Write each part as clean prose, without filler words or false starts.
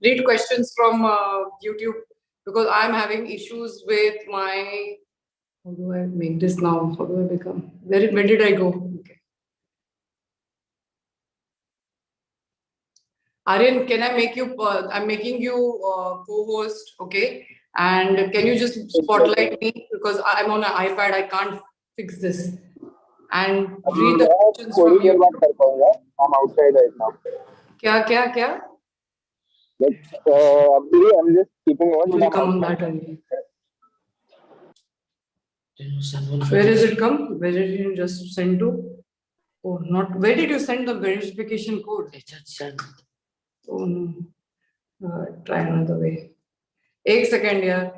read questions from YouTube because I'm having issues with my. How do I make this now? How do I become? Where did I go? Okay. Aryan, can I make you? I'm making you co-host. Okay. And can you just spotlight me because I'm on an iPad. I can't fix this. And read the questions from YouTube. I'm outside right now. क्या? I'm just keeping on. It will come on that only. Where does it come? Where did you just send to? Oh, not. Where did you send the verification code? Oh no. Try another way. 1 second, yeah.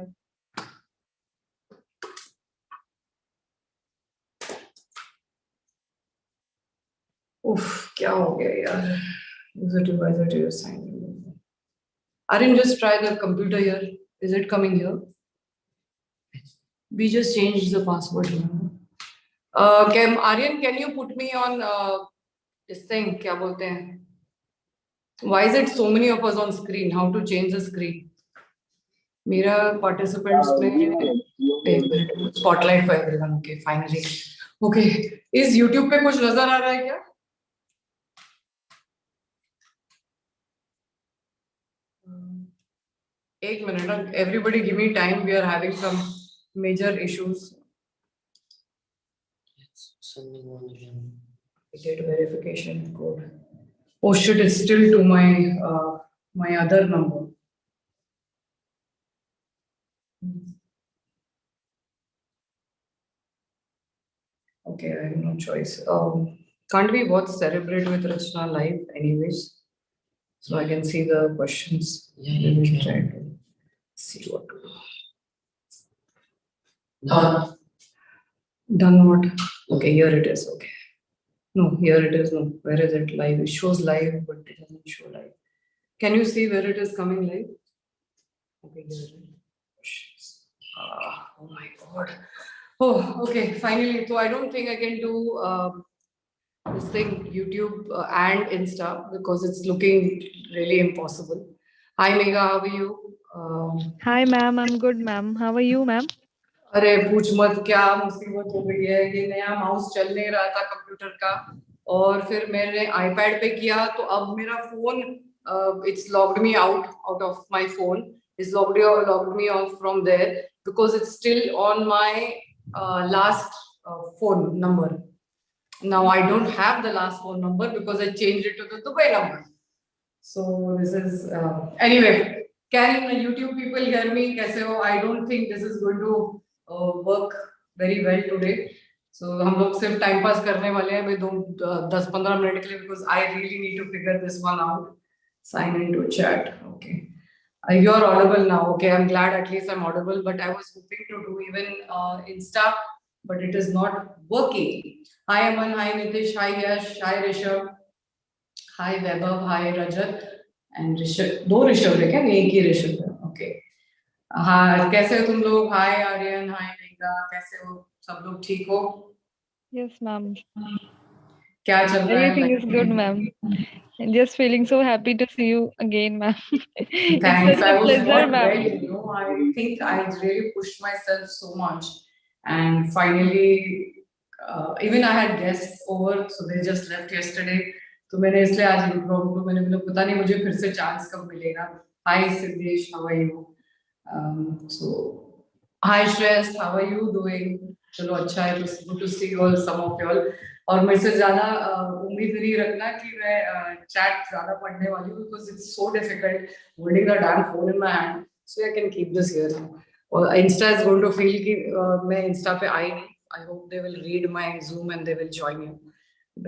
Oof, क्या हो गया यार? User device to your sign. Aryan, just try the computer here. Is it coming here? We just changed the password here. Aryan, can you put me on this thing? क्या बोलते हैं? Why is it so many of us on screen? How to change the screen? मेरा participants में spotlight for everyone. Okay, finally. Okay, is YouTube पे कुछ नजर आ रहा है क्या? एक minute. Everybody, give me time. We are having some major issues. Sending one again. Get verification code. Oh shit! It's still to my my other number. Okay, I have no choice. Can't we watch Celebrate with Rachna live anyways? So I can see the questions. Yeah, you can. Try to see what to do. No. Done what? Okay, here it is. Okay. No, here it is. No, where is it live? It shows live, but it doesn't show live. Can you see where it is coming live? Okay, here it is. Oh my god. Oh, okay. Finally, so I don't think I can do this thing YouTube and Insta because it's looking really impossible. Hi, Megha. How are you? Hi, ma'am. I'm good, ma'am. How are you, ma'am? अरे पूछ मत क्या मुसीबत हो गई है ये नया माउस चल नहीं रहा था कंप्यूटर का और फिर मैंने आईपैड पे किया तो अब मेरा phone it's logged me out of my phone. It's logged me off from there because it's still on my last phone number. Now I don't have the last phone number because I changed it to the Dubai number. So this is anyway. Can YouTube people hear me? कैसे हो? I don't think this is going to work very well today. So हम लोग सिर्फ time pass करने वाले हैं भाई 10-15 minute के लिए because I really need to figure this one out. Sign into chat. Okay. You're audible now. Okay, I'm glad at least I'm audible. But I was hoping to do even Insta, but it is not working. Hi Aman. Hi Nitish. Hi Yash. Hi Rishabh. Hi Vaibhav. Hi Rajat. And Rishabh. दो ऋषभ है क्या? एक ही ऋषभ है. Okay. हाँ कैसे हो तुम लोग? हाय आर्यन, हाय मेघा, कैसे हो? सब लोग ठीक हो? Yes, ma'am. क्या चल रहा है? Everything is good, ma'am. And just feeling so happy to see you again, ma'am. It's Thanks. such I a was pleasure, not ma'am. ready. You know, I think I really pushed myself so much, and finally, even I had guests over, so they just left yesterday. तो मैंने इसलिए आज impromptu मैंने बोला पता नहीं मुझे फिर से चांस कब मिलेगा. Hi Siddesh, how are you? So hi Shreyas, how are you doing? चलो अच्छा है. Good to see you all, some of you all. और मेरे से ज़्यादा उम्मीद नहीं रखना कि मैं chat ज़्यादा पढ़ने वाली हूँ because it's so difficult holding the damn phone in my hand. So I can keep this here now. और Insta is going to feel कि मैं Insta पे आई नहीं. I hope they will read my Zoom and they will join you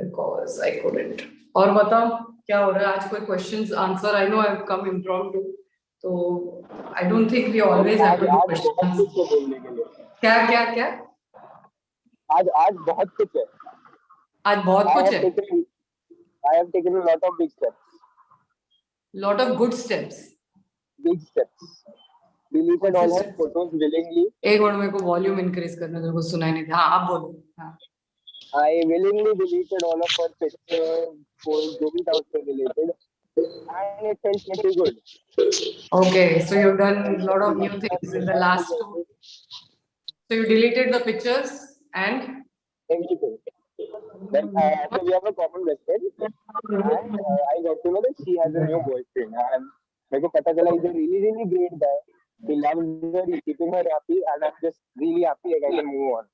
because I couldn't. और बताओ क्या हो रहा है आज? कोई questions answer? I know I've come impromptu. So I don't think we always have to do questions. क्या? आज बहुत कुछ है. आज बहुत कुछ है. I have taken a lot of big steps. Lot of good steps. Big steps. Deleted all her photos willingly. एक मिनट मेरे को वॉल्यूम इंक्रीज करना है, कुछ सुनाई नहीं दे. हाँ आप बोलो. हाँ. I willingly deleted all of her pictures, posts, जो भी था उससे related. and it felt pretty good. Okay, so you've done a lot of new things in the last two. So you deleted the pictures and Everything. Then so we have a common best friend, and I got to know that she has a new boyfriend. And मेरे को पता चला he's a really really great guy. He loves her, he's keeping her happy, and I'm just really happy like I can move on.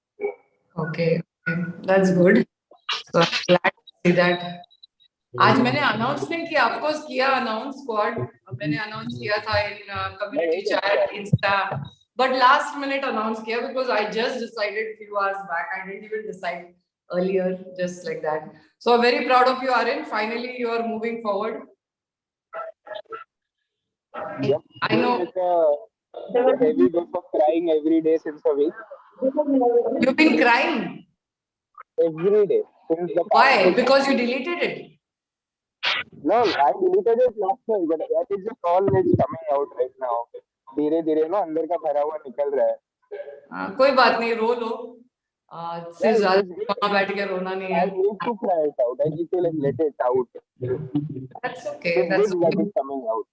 okay, that's good. So I'm glad to see that. आज मैंने announce नहीं किया, of course किया announce squad, मैंने announce किया था in community chat insta, but last minute announce किया because I just decided few hours back. I didn't even decide earlier, just like that. So very proud of you, Aryan. Finally you are moving forward. Yep. I know Like a heavy dose of crying every day since a week. you've been crying. Every day since the Why? Because you deleted it. No, I deleted it last night, but that is just all it's coming out right now. धीरे धीरे ना अंदर का भरा हुआ निकल रहा है. कोई बात नहीं, रो लो. सिर्फ ज्यादा बैठ के रोना नहीं है. I need to cry it out. I need to like let it out. That's okay. It's That's good that okay. it's coming out.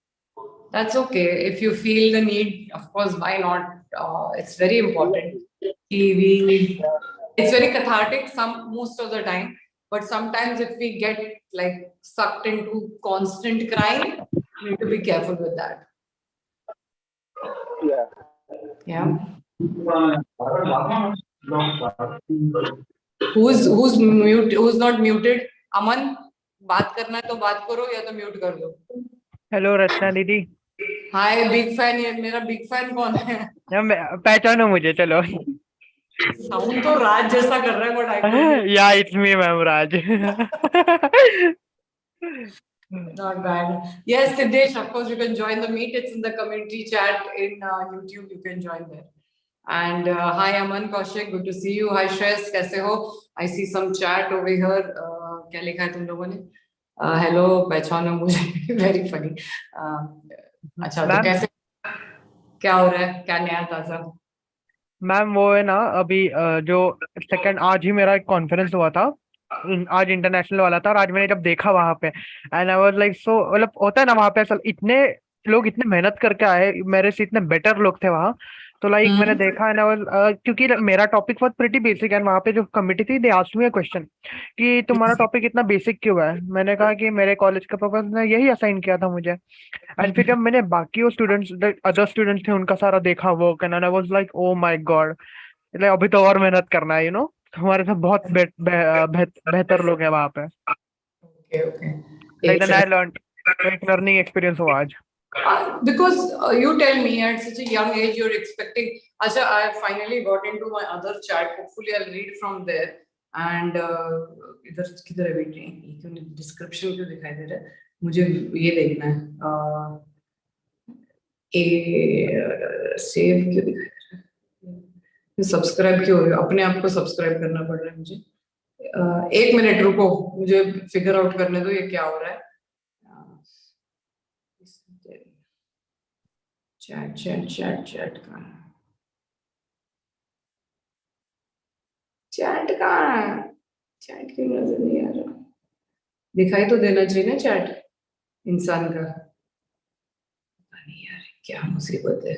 That's okay. If you feel the need, of course, why not? It's very important. It's very cathartic most of the time. But sometimes if we get like sucked into constant crying, we need to be careful with that. Yeah. Yeah. Who's mute? Who's not muted? Aman, बात करना है तो बात करो या तो mute कर दो. हेलो रचना दीदी. हाय बिग फैन. ये मेरा बिग फैन कौन है? पहचानो मुझे. चलो. साउंड तो राज जैसा कर रहा है बट आई या it's me ma'am Raj. Not bad. Yes, Siddesh, of course you can join the meet. It's in the community chat in YouTube. You can join there. And hi Aman Kaushik, good to see you. Hi Shreyas, कैसे हो? I see some chat over here. क्या लिखा है तुम लोगों ने? Hello, पहचानो मुझे. Very funny. अच्छा तो कैसे क्या हो रहा है? क्या नया ताजा? मैम वो है ना अभी जो सेकंड आज ही मेरा एक कॉन्फ्रेंस हुआ था. आज इंटरनेशनल वाला था और आज मैंने जब देखा वहां पे and I was like so मतलब होता है ना वहां पे असल इतने लोग इतने मेहनत करके आए मेरे से इतने बेटर लोग थे वहां. तो लाइक मैंने देखा एंड आई वाज क्योंकि मेरा topic was pretty basic and वहां पे जो कमिटी थी they asked me a question कि तुम्हारा टॉपिक इतना बेसिक क्यों है. मैंने कहा कि मेरे कॉलेज का प्रोफेसर ने यही असाइन किया था मुझे. एंड फिर जब मैंने बाकी वो स्टूडेंट्स अदर स्टूडेंट्स थे उनका सारा देखा वो and I was like oh my God अभी तो और मेहनत करना है हमारे साथ बहुत बेहतर लोग हैं वहां पे. Okay. Like then I learned एक लर्निंग एक्सपीरियंस हुआ आज. Because you tell me at such a young age you're expecting. Acha, I finally got into my other chat. Hopefully I'll read from there. And इधर किधर है बेटी? ये क्यों description क्यों दिखाई दे रहा है? मुझे ये देखना है. सेव क्यों दिखाई दे रहा है? सब्सक्राइब क्यों हो रहा है? अपने आप को सब्सक्राइब करना पड़ रहा है मुझे. एक मिनट रुको, मुझे फिगर आउट करने दो ये क्या हो रहा है. चैट कहाँ है? चैट क्यों नजर नहीं आ रहा? दिखाई तो देना चाहिए ना चैट इंसान का. नहीं यार क्या मुसीबत है.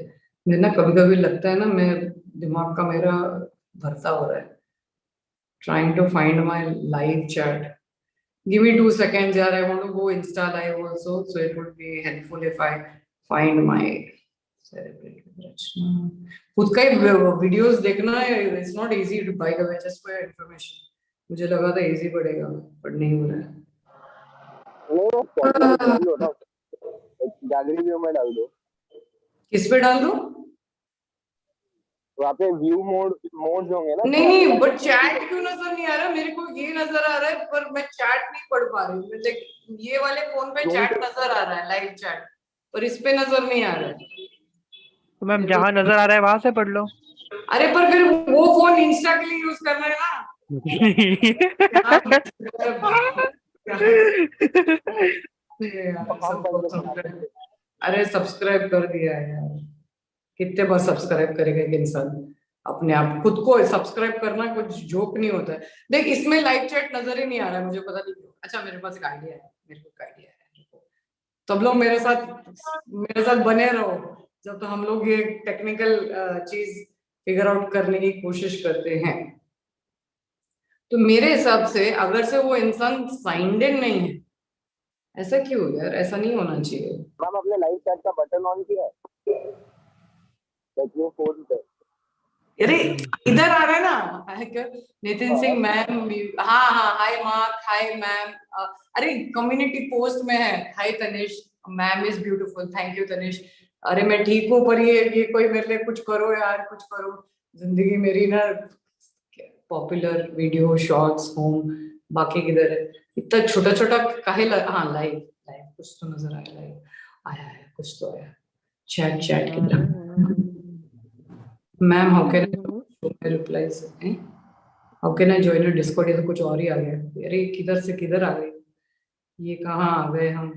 मैं ना कभी कभी लगता है ना मैं दिमाग का मेरा भरता हो रहा है. Trying to find my live chat. Give me 2 seconds, yaar. I want to go Insta live also, so it would be helpful if I find my celebrate with Rachna. खुद का ही वीडियोस देखना है. It's not easy to, by the way, just for your information. मुझे लगा था easy पड़ेगा, but नहीं हो रहा है. वो स्पॉटलाइट डाल दो ना. गैलरी व्यू में डाल दो. किस पे डाल दूं? वहाँ पे व्यू मोड्स होंगे ना. नहीं बट चैट क्यों नजर नहीं आ रहा? मेरे को ये नजर आ रहा है पर मैं चैट नहीं पढ़ पा रही हूँ. लाइक ये वाले फोन पे चैट नजर आ रहा है, लाइव चैट, पर इस पे नजर नहीं आ रहा है. तो मैम जहाँ नजर आ रहा है वहां से पढ़ लो. अरे पर फिर वो फोन इंस्टा के लिए यूज करना है ना. अरे सब्सक्राइब कर दिया है यार. कितने बार सब्सक्राइब करेगा एक इंसान अपने आप. खुद को सब्सक्राइब करना कुछ जोक नहीं होता है. देख इसमें लाइव चैट नजर ही नहीं आ रहा है. मुझे पता नहीं क्यों. अच्छा मेरे पास एक आइडिया है. सब लोग मेरे साथ बने रहो जब तो हम लोग ये टेक्निकल चीज फिगर आउट करने की कोशिश करते हैं। तो मेरे हिसाब से अगर से वो इंसान साइंड इन नहीं है, ऐसा क्यों यार, ऐसा नहीं होना चाहिए। मैम अपने लाइव चैट का बटन ऑन किया है? देखिए फोन पे। अरे इधर आ रहा है ना नितिन सिंह मैम। हाँ हाँ, हाय मार्क, हाय मैम। अरे कम्युनिटी पोस्ट में है, hi Tanish, ma'am is beautiful, thank you Tanish. अरे मैं ठीक हूँ, पर ये कोई मेरे लिए कुछ करो यार, कुछ करो। जिंदगी मेरी ना पॉपुलर वीडियो शॉर्ट्स होम, बाकी किधर है। इतना छोटा छोटा काहे हाँ लाइव लाइव कुछ तो नजर आया, लाइव आया है कुछ तो आया। चैट किधर ma'am, how can I reply say how can I join Discord, ये तो कुछ और ही आ गया। अरे किधर से किधर आ गए, ये कहाँ आ गए हम।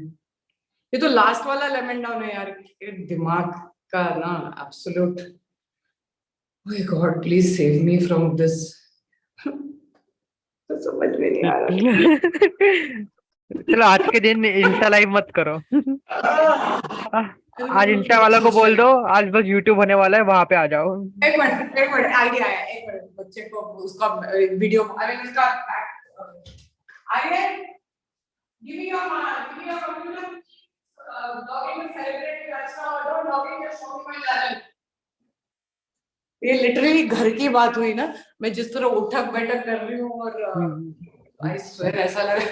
ये तो लास्ट वाला लेमन डाउन है यार, दिमाग का ना absolute. Oh God please save me from this. तो समझ में नहीं आ रहा। चलो आज के दिन इंस्टा लाइव मत करो। आज इंस्टा वालों को बोल दो आज बस यूट्यूब होने वाला है, वहां पे आ जाओ। एक मिनट आइडिया आया, एक मिनट बच्चे को उसका वीडियो, आई मीन उसका idea. Give me your computer, log in with celebrity Rachna, और don't log in, just show me my channel. ये लिटरली घर की बात हुई ना, मैं जिस तरह उठक बैठक कर रही हूँ और आई स्वेयर ऐसा लगा।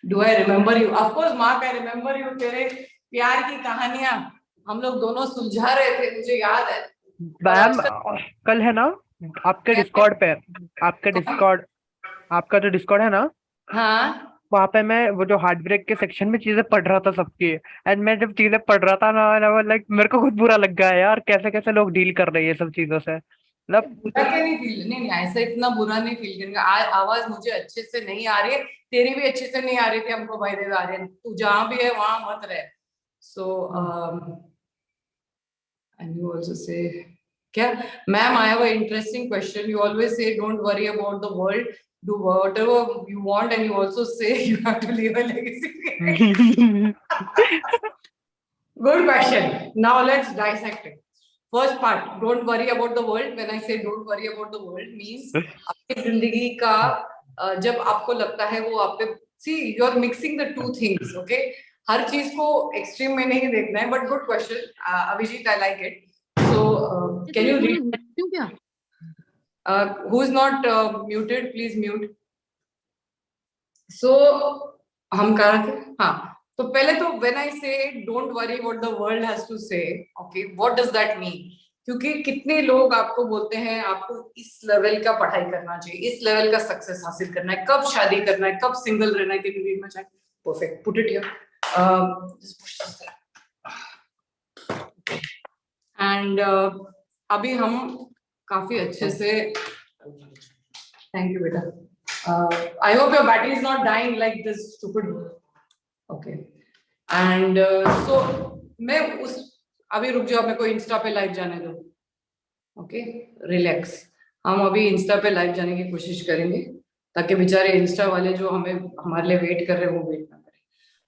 Do I remember you? Of course mark, I remember you. तेरे प्यार की कहानियां हम लोग दोनों सुलझा रहे थे, मुझे याद है। मैम कल है ना आपके डिस्कॉर्ड पे, आपका जो डिस्कॉर्ड है ना, हाँ वहां पे मैं वो जो हार्ट ब्रेक के सेक्शन में चीजें पढ़ रहा था सबकी। एंड मैं जब चीजें पढ़ रहा था ना, लाइक मेरे को खुद बुरा लग गया यार, कैसे कैसे लोग डील कर रहे हैं ये सब चीजों से। मतलब बुरा क्या नहीं फील, नहीं ऐसा इतना बुरा नहीं फील करेंगे। आवाज मुझे अच्छे से नहीं आ रही है, तेरी भी अच्छे से नहीं आ रही थी हमको भाई दे आ रहे हैं। तू जहां भी है वहां मत रहे। So and you also say क्या, ma'am I have a interesting question. You always say don't worry about the world, do whatever you want, and you also say you have to leave a legacy. Good question. Now let's dissect it. First part, don't worry about the world. When I say don't worry about the world means आपकी जिंदगी का जब आपको लगता है वो आप पे, see you are mixing the two things, okay? हर चीज को एक्सट्रीम में नहीं देखना है, but good question, Abhijit, I like it. So can you read? क्या? Who is not muted? Please mute. So हम कह रहे थे, हाँ तो पहले तो when I say don't worry what the world has to say, okay, what does that mean? क्योंकि कितने लोग आपको बोलते हैं आपको इस लेवल का पढ़ाई करना चाहिए, इस लेवल का सक्सेस हासिल करना है, कब शादी करना है, कब सिंगल रहना है, कि भी में चाहिए। Perfect, put it here. And अभी हम काफी अच्छे से, थैंक यू बेटा, I hope your battery is not dying like this stupid. Okay. And so मैं उस अभी रुक जाओ, मेरे को इंस्टा पे लाइव जाने दो। ओके रिलैक्स, हम अभी इंस्टा पे लाइव जाने की कोशिश करेंगे ताकि बेचारे इंस्टा वाले जो हमें हमारे लिए वेट कर रहे हैं वो वेट ना करें।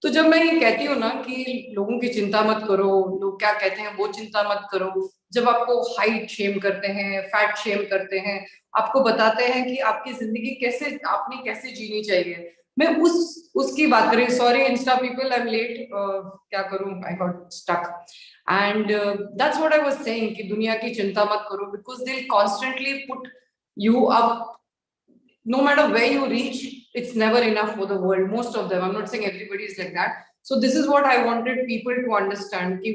तो जब मैं ये कहती हूँ ना कि लोगों की चिंता मत करो, लोग क्या कहते हैं वो चिंता मत करो, जब आपको हाइट शेम करते हैं, फैट शेम करते हैं, आपको बताते हैं कि आपकी जिंदगी कैसे, आपने कैसे जीनी चाहिए, मैं उसकी बात करी। Sorry insta people, I am late, क्या करूं, I got stuck. And that's what I was saying कि दुनिया की चिंता मत करो, because they will constantly put you up. No matter where you reach, it's never enough for the world. Most of them, I'm not saying everybody is like that. So this is what I wanted people to understand, कि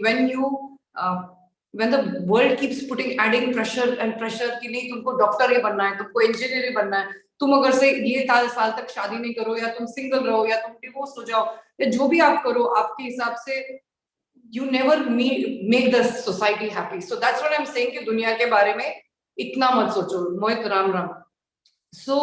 when the world keeps adding pressure and pressure कि नहीं तुमको doctor ही बनना है, तुमको engineer ही बनना है, तुम अगर से ये साल तक शादी नहीं करो, या तुम सिंगल रहो, या तुम डिवोर्स हो जाओ, या जो भी आप करो आपके हिसाब से, you never make the society happy. So that's what I'm saying कि दुनिया के बारे में इतना मत सोचो। मोहित राम राम। So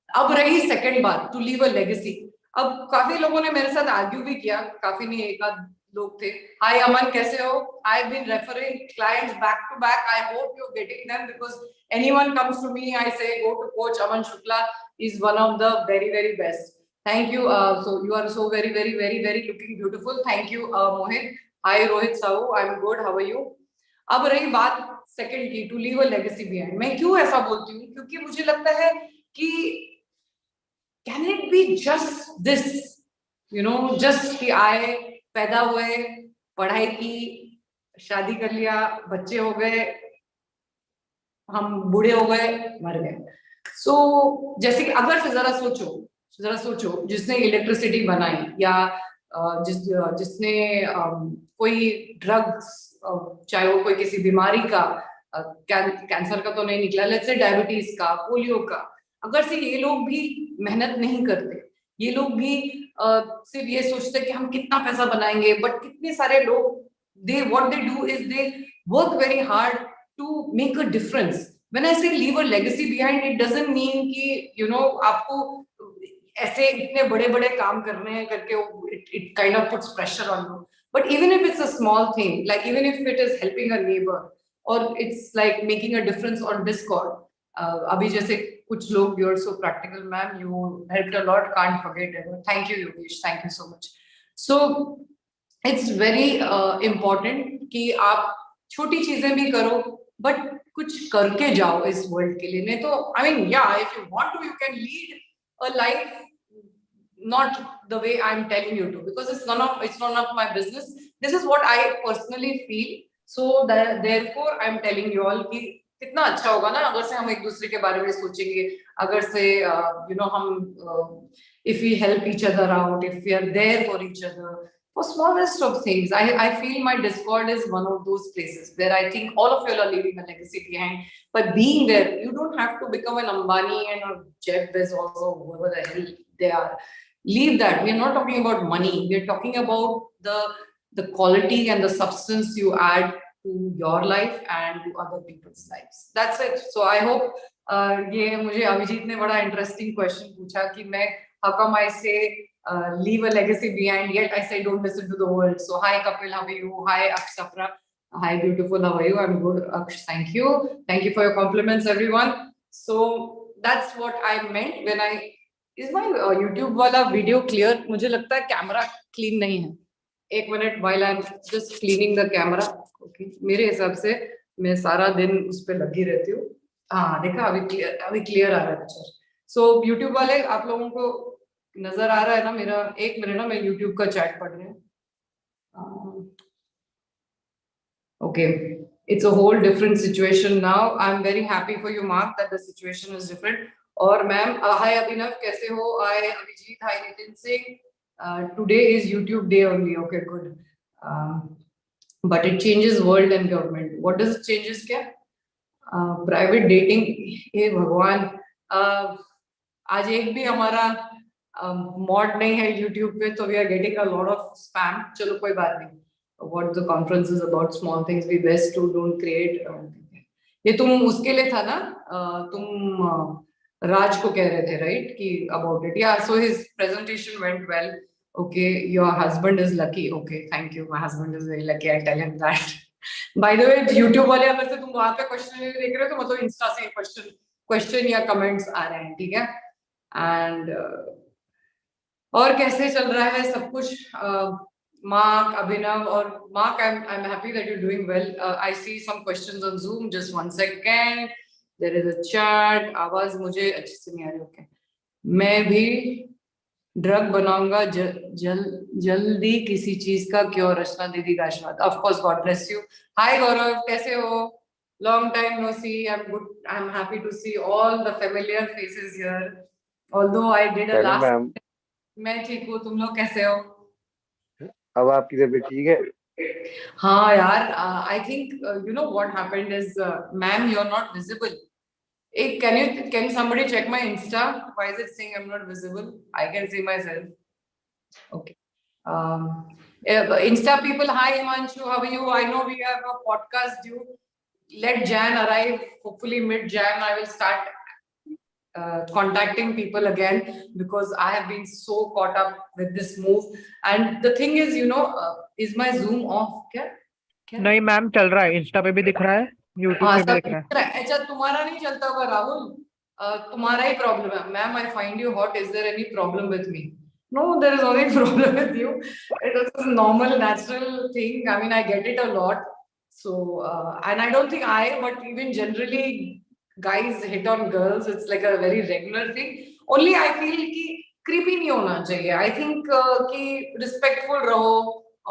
अब रही सेकंड बात, टू लीव अ लेगेसी। अब काफी लोगों ने मेरे साथ आर्ग्यू भी किया, काफी नहीं एक आध लोग थे। हाय अमन कैसे हो? I have been referring clients back to back, I hope you are getting them, because anyone comes to me I say go to coach Aman Shukla, is one of the very very best. Thank you. So you are so very, very, very, very looking beautiful. Thank you, Mohit. Hi, Rohit Sahu. I'm good. How are you? अब रही बात second की, to leave a legacy behind. मैं क्यों ऐसा बोलती हूँ? क्योंकि मुझे लगता है कि can it be just this, you know, just कि आए, पैदा हुए, पढ़ाई की, शादी कर लिया, बच्चे हो गए, हम बूढ़े हो गए, मर गए. सो जैसे कि अगर से जरा सोचो जिसने इलेक्ट्रिसिटी बनाई या जिसने कोई ड्रग्स, चाहे वो कोई किसी बीमारी का, कैंसर का तो नहीं निकला, लेट्स से डायबिटीज का, पोलियो का, अगर से ये लोग भी मेहनत नहीं करते, ये लोग भी सिर्फ ये सोचते कि हम कितना पैसा बनाएंगे, बट कितने सारे लोग what they do is they work very hard to make a difference. When I say leave a legacy behind, it doesn't mean कि you know आपको ऐसे इतने बड़े-बड़े काम करने हैं करके it kind of puts pressure on you. But even if it's a small thing, like even if it is helping a neighbor or it's like making a difference on Discord, अभी जैसे कुछ लोग, you're so practical, ma'am, you helped a lot, can't forget ever. Thank you, Yogesh, thank you so much. So it's very important कि आप छोटी चीजें भी करो, but कुछ करके जाओ इस वर्ल्ड के लिए. नहीं तो I mean, yeah, if you want to, you can lead a life not the way I'm telling you to, because it's none of my business. This is what I personally feel. So therefore I'm telling you all कि कितना अच्छा होगा ना अगर से हम एक दूसरे के बारे में सोचेंगे, अगर से you know हम if we help each other out, if we are there for each other for smallest of things. I feel my Discord is one of those places where I think all of you are leaving a legacy behind. But being there, you don't have to become an Ambani and a Jeff Bezos or whoever the hell they are. Leave that. We're not talking about money. We're talking about the quality and the substance you add to your life and to other people's lives. That's it. So I hope ये मुझे अभिजीत ने बड़ा interesting question पूछा कि मैं how come I say leave a legacy behind, yet I say don't listen to the world. So hi Kapil, how are you? Hi Akshapra, hi beautiful, how are you? I'm good, Aksh, thank you for your compliments, everyone. So that's what I meant when I, is my YouTube वाला video clear? मुझे लगता है camera clean नहीं है. एक minute, while I'm just cleaning the camera. Okay, मेरे हिसाब से मैं सारा दिन उस पे लगी रहती हूँ. हाँ देखा, अभी क्लियर आ रहा है पिक्चर. So YouTube वाले आप लोगों को नजर आ रहा है ना मेरा? एक मिनट ना, मैं YouTube का चैट पढ़ रही हूँ. Okay, it's a whole different situation now. I'm very happy for you, Mark, that the situation is different. और मैम, hi अभिनव, कैसे हो? Hi Abhijit, hi Nitin Singh. Today is YouTube day only. Okay, good. But it changes world and government. What does it changes क्या? Private dating, हे भगवान. आज एक भी हमारा mod नहीं है YouTube पे, तो we are getting a lot of spam. चलो कोई बात नहीं. What the conference is about, small things we best to don't create. ये तुम उसके लिए था ना, तुम राज को कह रहे थे, right? कि about it. Yeah, so his presentation went well. Okay, your husband is lucky. Okay, thank you. My husband is very lucky. I'll tell him that. By the way, YouTube वाले अगर से तुम वहाँ पे क्वेश्चन देख रहे हो तो मतलब इंस्टा से क्वेश्चन या कमेंट्स आ रहे हैं, ठीक है? एंड और कैसे चल रहा है सब कुछ? Mark, Abhinav, or Mark, I'm happy that you're doing well. I see some questions on Zoom. Just 1 second. There is a chat. आवाज मुझे अच्छे से नहीं आ रही. Okay. मैं भी ड्रग बनाऊंगा जल्दी, किसी चीज का क्यों? रचना दीदी का आशीर्वाद. Of course, God bless you. Hi गौरव, कैसे हो? Long time no see. I'm good. I'm happy to see all the familiar faces here. Although I did a last. मैं ठीक हूँ, तुम लोग कैसे हो? अब आपकी तबीयत ठीक है? हाँ यार, I think you know what happened is, ma'am, you're not visible. Hey, can somebody check my Insta? Why is it saying I'm not visible? I can see myself. Okay. Insta people, hi Himanshu, how are you? I know we have a podcast due. Let Jan arrive. Hopefully mid-Jan I will start contacting people again, because I have been so caught up with this move. And the thing is, you know, is my Zoom off? क्या? नहीं ma'am, चल रहा है. Insta पे भी दिख रहा है, यूट्यूब पे भी दिख रहा है. अच्छा, तुम्हारा नहीं चलता होगा राहुल? तुम्हारा ही प्रॉब्लम है, ma'am I find you hot, is there any problem with me? No, there is only problem with you. It is a normal, natural thing. I mean, I get it a lot. So, and I don't think but even generally, guys hit on girls. It's like a very regular thing. Only I feel कि creepy नहीं होना चाहिए. I think कि respectful रहो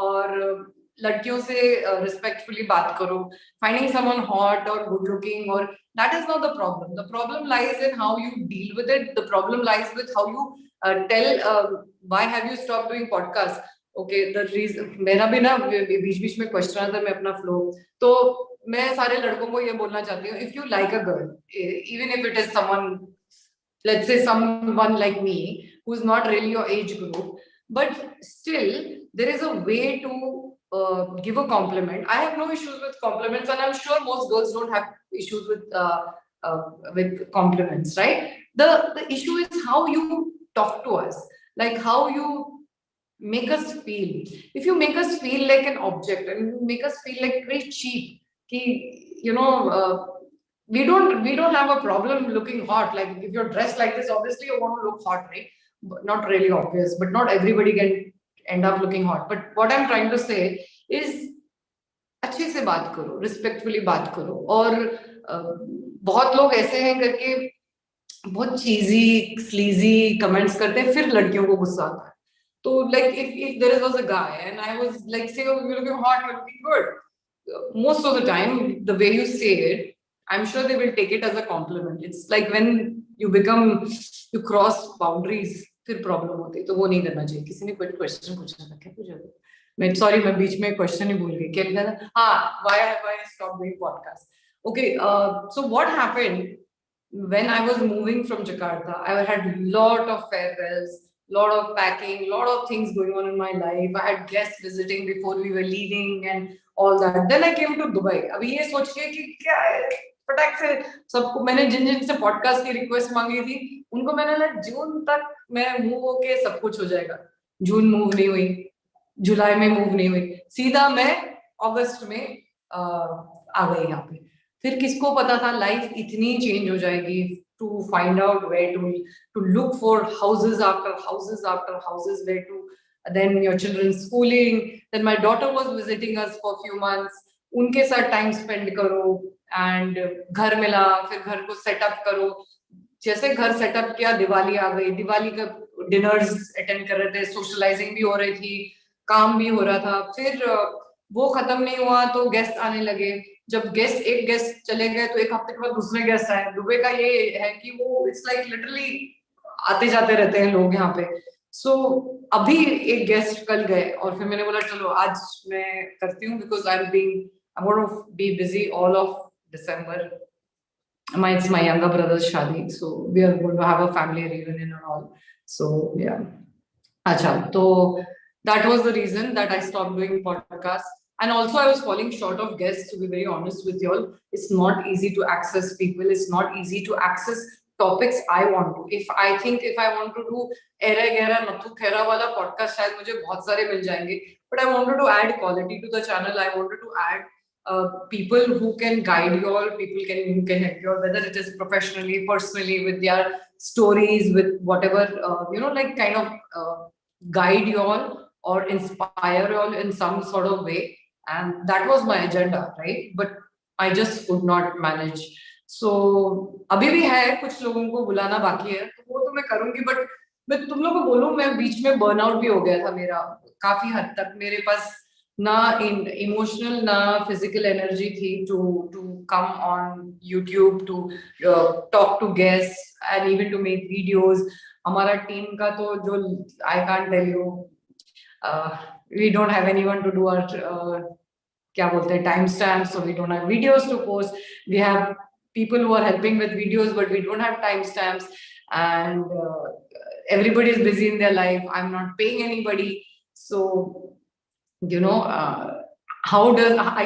और लड़कियों से respectfully बात करो. Finding someone hot or good looking or that is not the problem. The problem lies in how you deal with it. The problem lies with how you tell why have you stopped doing podcast. Okay, the reason मेरा भी ना बीच-बीच में question आता है, मैं अपना flow, तो मैं सारे लड़कों को ये बोलना चाहती हूँ, if you like a girl, even if it is someone, let's say someone like me who's not really your age group, but still there is a way to give a compliment. I have no issues with compliments, and I'm sure most girls don't have issues with compliments, right? The issue is how you talk to us, like how you make us feel. If you make us feel like an object and you make us feel like very cheap, you know, we don't have a problem looking hot. Like if you're dressed like this, obviously you want to look hot, right? Not really obvious, but not everybody can end up looking hot. But what I'm trying to say is अच्छे से बात करो, respectfully बात करो. और बहुत लोग ऐसे हैं करके बहुत चीजी स्लीजी कमेंट्स करते हैं, फिर लड़कियों को गुस्सा आता है. तो like if there was a guy and I was like saying, oh, you're looking hot, you're looking good, most of the time the way you say it, I'm sure they will take it as a compliment. It's like when you cross boundaries, फिर problem होती है. तो वो नहीं करना चाहिए. किसी ने कोई क्वेश्चन पूछा था क्या? पूछा था मैं, सॉरी मैं बीच में क्वेश्चन ही भूल गई. क्या लिखा था? हाँ, why I stopped doing podcast. Okay, so what happened when I was moving from Jakarta? I had a lot of farewells, lot of packing, lot of things going on in my life. I had guests visiting before we were leaving and all that. Then I came to Dubai. अभी ये सोच के कि क्या है, फटाक से सबको मैंने जिन से पॉडकास्ट की रिक्वेस्ट मांगी थी उनको मैंने लगा जून तक मैं मूव होके सब कुछ हो जाएगा. जून मूव नहीं हुई, जुलाई में मूव नहीं हुई, सीधा मैं अगस्त में आ गई यहाँ पे. फिर किसको पता था लाइफ इतनी चेंज हो जाएगी. To find out where to look for houses after houses after houses, where to then your children's schooling. Then my daughter was visiting us for a few months. उनके साथ टाइम स्पेंड करो and घर मिला, फिर घर को setup करो. जैसे घर सेटअप किया, दिवाली आ गई. दिवाली का डिनर्स अटेंड कर रहे थे, सोशलाइजिंग भी हो रही थी, काम भी हो रहा था. फिर वो खत्म नहीं हुआ तो गेस्ट आने लगे. जब एक गेस्ट चले गए तो एक हफ्ते के बाद दूसरे गेस्ट आए. दुबई का ये है कि वो इट्स लाइक लिटरली आते जाते रहते हैं लोग यहाँ पे. सो अभी एक गेस्ट कल गए और फिर मैंने बोला चलो आज मैं करती हूँ, because I'm going to be busy all of December. It's my younger brother's shadi, so we are going to have a family reunion and all. So yeah. Acha, so that was the reason that I stopped doing podcasts. And also I was falling short of guests, to be very honest with you all. It's not easy to access people. It's not easy to access topics I want to. If I want to do Era Gera Nathu Khera wala podcast, shayad mujhe bahut sare mil jayenge. But I wanted to add quality to the channel. I wanted to add people who can guide you all, who can help you all, whether it is professionally, personally, with their stories, with whatever, like kind of guide you all or inspire you all in some sort of way. And that was my agenda, right? But I just could not manage. So अभी भी है कुछ लोगों को बुलाना बाकी है, तो वो तो मैं करूंगी. बट मैं तुम लोगों को बोलूं, मैं बीच में बर्नआउट भी हो गया था मेरा काफी हद तक. मेरे पास ना इमोशनल ना फिजिकल एनर्जी थी to come on YouTube, to talk to guests and even to make videos. हमारा टीम का तो जो I can't tell you, we don't have anyone to do our क्या बोलते हैं timestamps, so we don't have videos to post. We have people who are helping with videos, but we don't have timestamps, and everybody is busy in their life. I'm not paying anybody, so I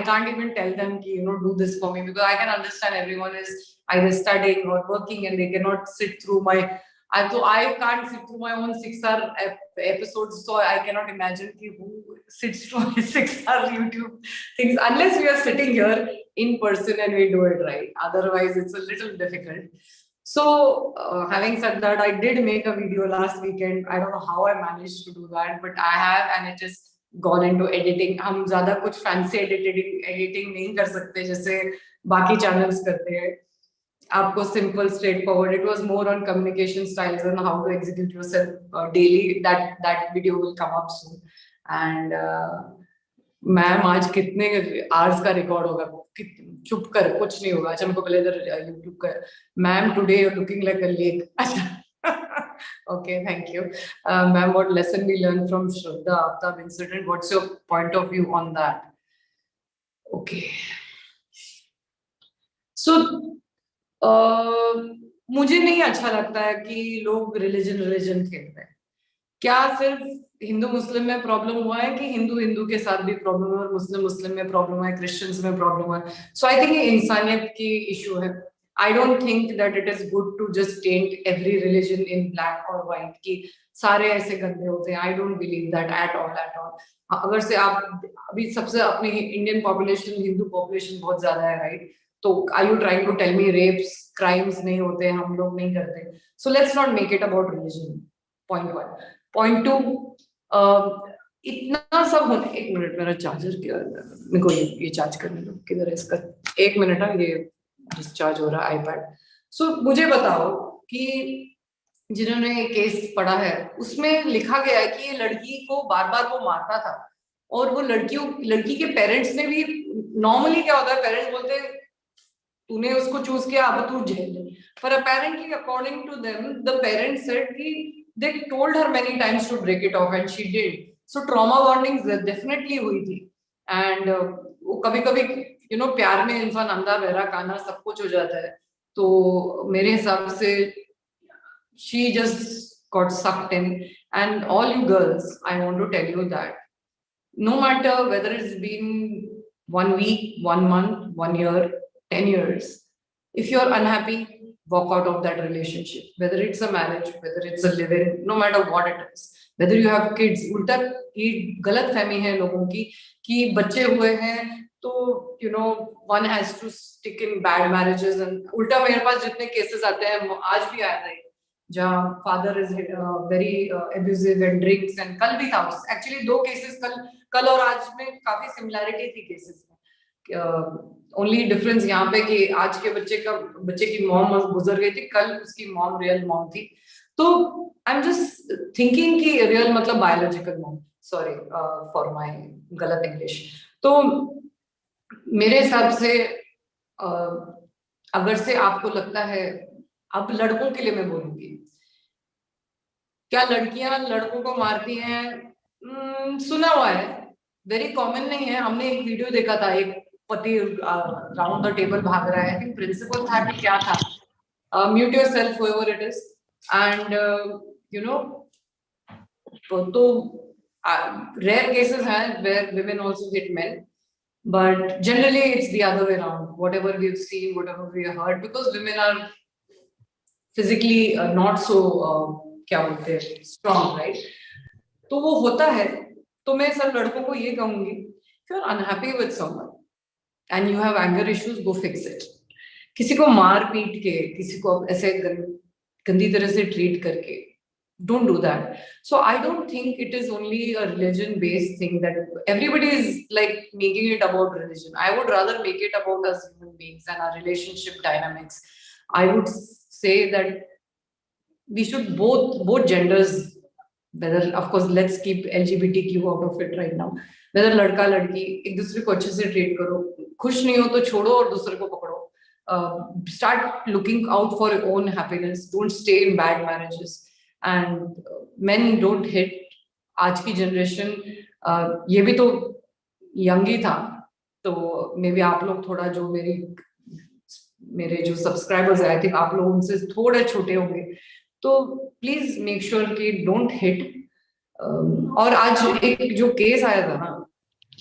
can't even tell them do this for me, because I can understand everyone is either studying or working and they cannot sit through my. I can't sit through my own 6-hour episodes, so I cannot imagine who sits through my 6-hour YouTube things, unless we are sitting here in person and we do it right. Otherwise, it's a little difficult. So, having said that, I did make a video last weekend. I don't know how I managed to do that, but I have, and it is gone into editing. हम ज़्यादा कुछ fancy editing नहीं कर सकते जैसे बाकी channels करते हैं. आपको simple, straightforward. It was more on communication styles and how to execute yourself daily. That video will come up soon. And ma'am आज कितने आवर्स का रिकॉर्ड होगा, चुप कर, कुछ नहीं होगा. अच्छा मेरे को पहले इधर यूट्यूब का, ma'am today you are looking like a lake. अच्छा okay, thank you ma'am. What lesson we learn from Shraddha Aftab incident, what's your point of view on that? Okay, so मुझे नहीं अच्छा लगता है कि लोग रिलीजन खेलते हैं. क्या सिर्फ हिंदू मुस्लिम में प्रॉब्लम हुआ है कि हिंदू के साथ भी प्रॉब्लम है, और मुस्लिम में प्रॉब्लम है, क्रिश्चियंस में प्रॉब्लम है? सो आई थिंक ये इंसानियत की इशू है. I don't think that it is good to just paint every religion in black और व्हाइट कि सारे ऐसे गंदे होते हैं. I don't believe that at all. अगर से आप अभी सबसे अपनी इंडियन पॉपुलेशन, हिंदू पॉपुलेशन बहुत ज्यादा है, राइट? तो are you trying to tell me rapes, crimes नहीं होते, हम लोग नहीं करते? So let's not make it about religion. Point 1. Point 2, इतना सब होने. एक मिनट, मेरा चार्जर क्या, मेरे को ये चार्ज करने दो. किधर है इसका? एक मिनट. ये डिस्चार्ज हो रहा है आईपैड. सो मुझे बताओ कि जिन्होंने ये केस पढ़ा है उसमें लिखा गया है कि ये लड़की को बार बार वो मारता था, और वो लड़की के पेरेंट्स ने भी, नॉर्मली क्या होता है, पेरेंट्स बोलते हैं तूने उसको चूज किया, अब तू झेल ले. पर apparently according to them the parents said कि they told her many times to break it off and she did. So trauma bonding definitely हुई थी. And वो कभी-कभी प्यार में इंसान अंधा बहरा काना सब कुछ हो जाता है. तो मेरे हिसाब से she just got sucked in. And all you girls, I want to tell you that no matter whether it's been 1 week, 1 month, 1 year, 10 years, if you're unhappy, walk out of that relationship, whether it's a marriage, whether it's a live-in, no matter what it is, whether you have kids. उल्टा ये गलत फहमी है लोगों की कि बच्चे हुए हैं तो one has to stick in bad marriages. And उल्टा मेरे पास जितने केसेस आते हैं, आज भी आया था जहाँ father is very abusive and drinks, and कल भी था. एक्चुअली 2 केसेस कल और आज में काफी सिमिलैरिटी थी केसेस में. ओनली डिफरेंस यहाँ पे कि आज के बच्चे की मॉम गुजर गई थी, कल उसकी मॉम रियल मॉम थी. तो आई एम जस्ट थिंकिंग कि रियल मतलब biological mom. Sorry for my गलत इंग्लिश. तो मेरे हिसाब से अगर से आपको लगता है, अब लड़कों के लिए मैं बोलूंगी, क्या लड़कियां लड़कों को मारती हैं? सुना हुआ है, वेरी कॉमन नहीं है. हमने एक वीडियो देखा था, एक पति राउंड द टेबल भाग रहा है. आई थिंक प्रिंसिपल था कि क्या था, mute yourself whoever it is. And तो रेयर केसेस हैं where women also hit men, but generally it's the other way around. Whatever we've seen, whatever we have heard, because women are physically not so क्या बोलते हैं, strong, right? तो वो होता है. तो मैं सब लड़कों को ये कहूंगी, if you're unhappy with someone and you have anger issues, go fix it. किसी को मार पीट के, किसी को ऐसे गंदी तरह से ट्रीट करके, don't do that. So I don't think it is only a religion based thing that everybody is like making it about religion. I would rather make it about us human beings and our relationship dynamics. I would say that we should both genders, whether, of course, let's keep LGBTQ out of it right now, whether लड़का लड़की एक दूसरे को अच्छे से treat करो. खुश नहीं हो तो छोड़ो और दूसरे को पकड़ो. Start looking out for your own happiness. Don't stay in bad marriages. And men don't hit. आज की जनरेशन, ये भी तो यंग ही था, तो मे बी आप लोग थोड़ा, जो मेरे जो सब्सक्राइबर्स है, आई थिंक आप लोग उनसे थोड़े छोटे होंगे, तो प्लीज मेक श्योर कि डोंट हिट. और आज एक जो केस आया था ना,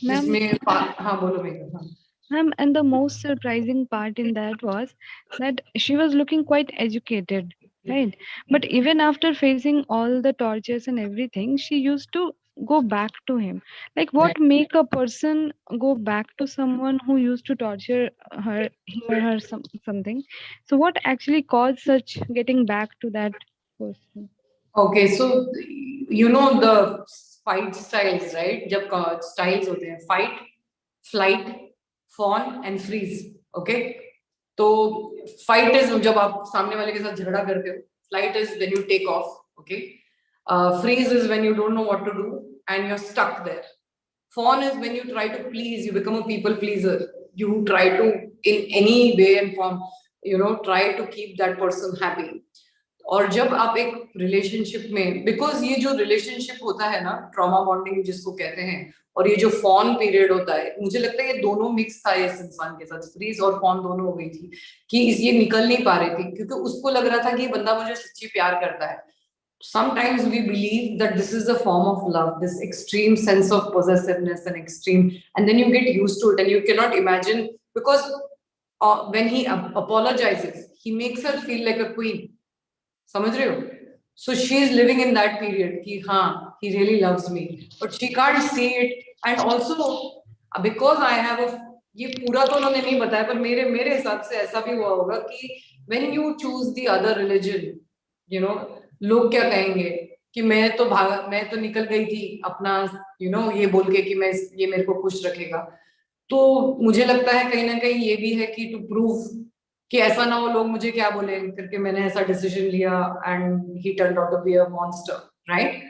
जिसमें हाँ बोलो Megha. Ma'am, and the most surprising part in that was that she was looking quite educated, right? But even after facing all the tortures and everything, she used to go back to him? Like, what make a person go back to someone who used to torture her, him or her something? So what actually caused such getting back to that person? Okay, so you know the fight styles, right? जब styles होते हैं fight, flight, fawn and freeze. Okay, तो fight is जब आप सामने वाले के साथ झगड़ा करते हो. Flight is when you take off. Okay, freeze is when you don't know what to do and you're stuck there. Fawn is when you try to please, you become a people pleaser. You try to, in any way and form, try to keep that person happy. और जब आप एक relationship में, because ये जो relationship होता है ना, ट्रॉमा बॉन्डिंग जिसको कहते हैं, और ये जो फॉन पीरियड होता है, मुझे लगता है ये दोनों मिक्स था इस इंसान के साथ, फ्रीज और फॉन दोनों हो गई थी कि ये निकल नहीं पा रही थी, क्योंकि उसको लग रहा था कि बंदा मुझे सच्ची प्यार करता है. Sometimes we believe that this is a form of love, this extreme sense of possessiveness and extreme, and then you get used to it and you cannot imagine, because when he apologizes, he makes her feel like a queen. समझ रहे हो? So she is living in that period कि हाँ, he really loves me, but she can't see it. And also because I have a, ये पूरा तो उन्होंने नहीं बताया, पर मेरे हिसाब से ऐसा भी हुआ होगा कि when you choose the other religion, लोग क्या कहेंगे कि मैं तो निकल गई थी अपना, ये बोल के कि ये मेरे को खुश रखेगा. तो मुझे लगता है कहीं ना कहीं ये भी है कि टू प्रूव कि ऐसा ना हो लोग मुझे क्या बोले करके मैंने ऐसा डिसीजन लिया, and he turned out to be a monster, right?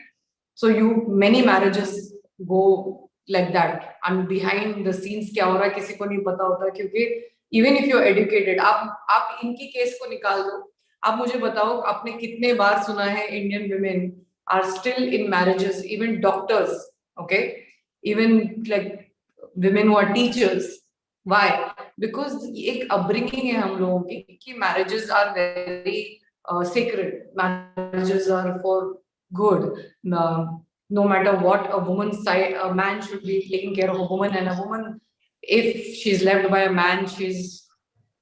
So many marriages go like that, and behind the scenes क्या हो रहा है किसी को नहीं पता होता, क्योंकि even if you are educated, आप इनकी केस को निकाल दो, आप मुझे बताओ आपने कितने बार सुना है Indian women are still in marriages, even doctors, okay, even like women who are teachers. Why? Because एक upbringing है हम लोगों की कि marriages are very sacred. Marriages are for good. No matter what, a man should be taking care of a woman, and a woman, if she's left by a man, she's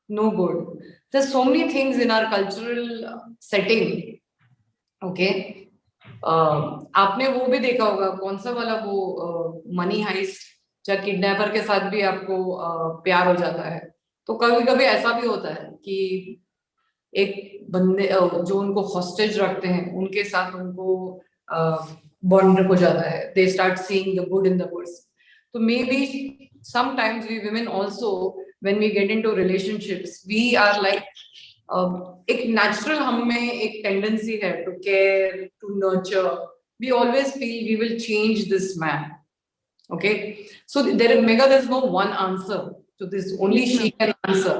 no good. There's so many things in our cultural setting. Okay. आपने वो भी देखा होगा, कौन सा वाला वो money heist, जब किडनैपर के साथ भी आपको प्यार हो जाता है. तो कभी कभी ऐसा भी होता है कि एक बंदे जो उनको हॉस्टेज रखते हैं उनके साथ उनको बॉन्ड हो जाता है, they start seeing the good in the person. तो maybe sometimes we women also when we get into relationships, we are like एक नेचुरल हम में एक टेंडेंसी है to care, to nurture. We always feel we will change this man. Okay, so there's no one answer to this, only she can answer,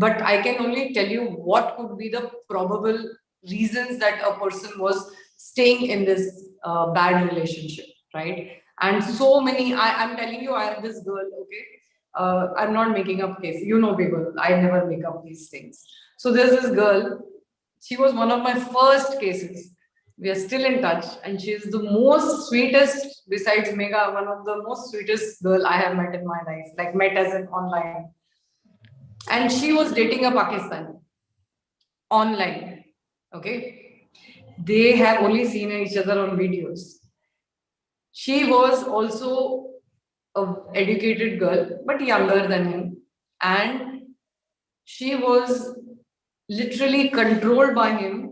but I can only tell you what could be the probable reasons that a person was staying in this bad relationship, right? And so many, I'm telling you, I have this girl, okay, I'm not making up case, people, I never make up these things. So there's this girl, she was one of my first cases. We are still in touch, and she is the most sweetest, besides Megha, one of the most sweetest girl I have met in my life, like met as an online. And she was dating a Pakistani online. Okay, they have only seen each other on videos. She was also a educated girl, but younger than him, and she was literally controlled by him.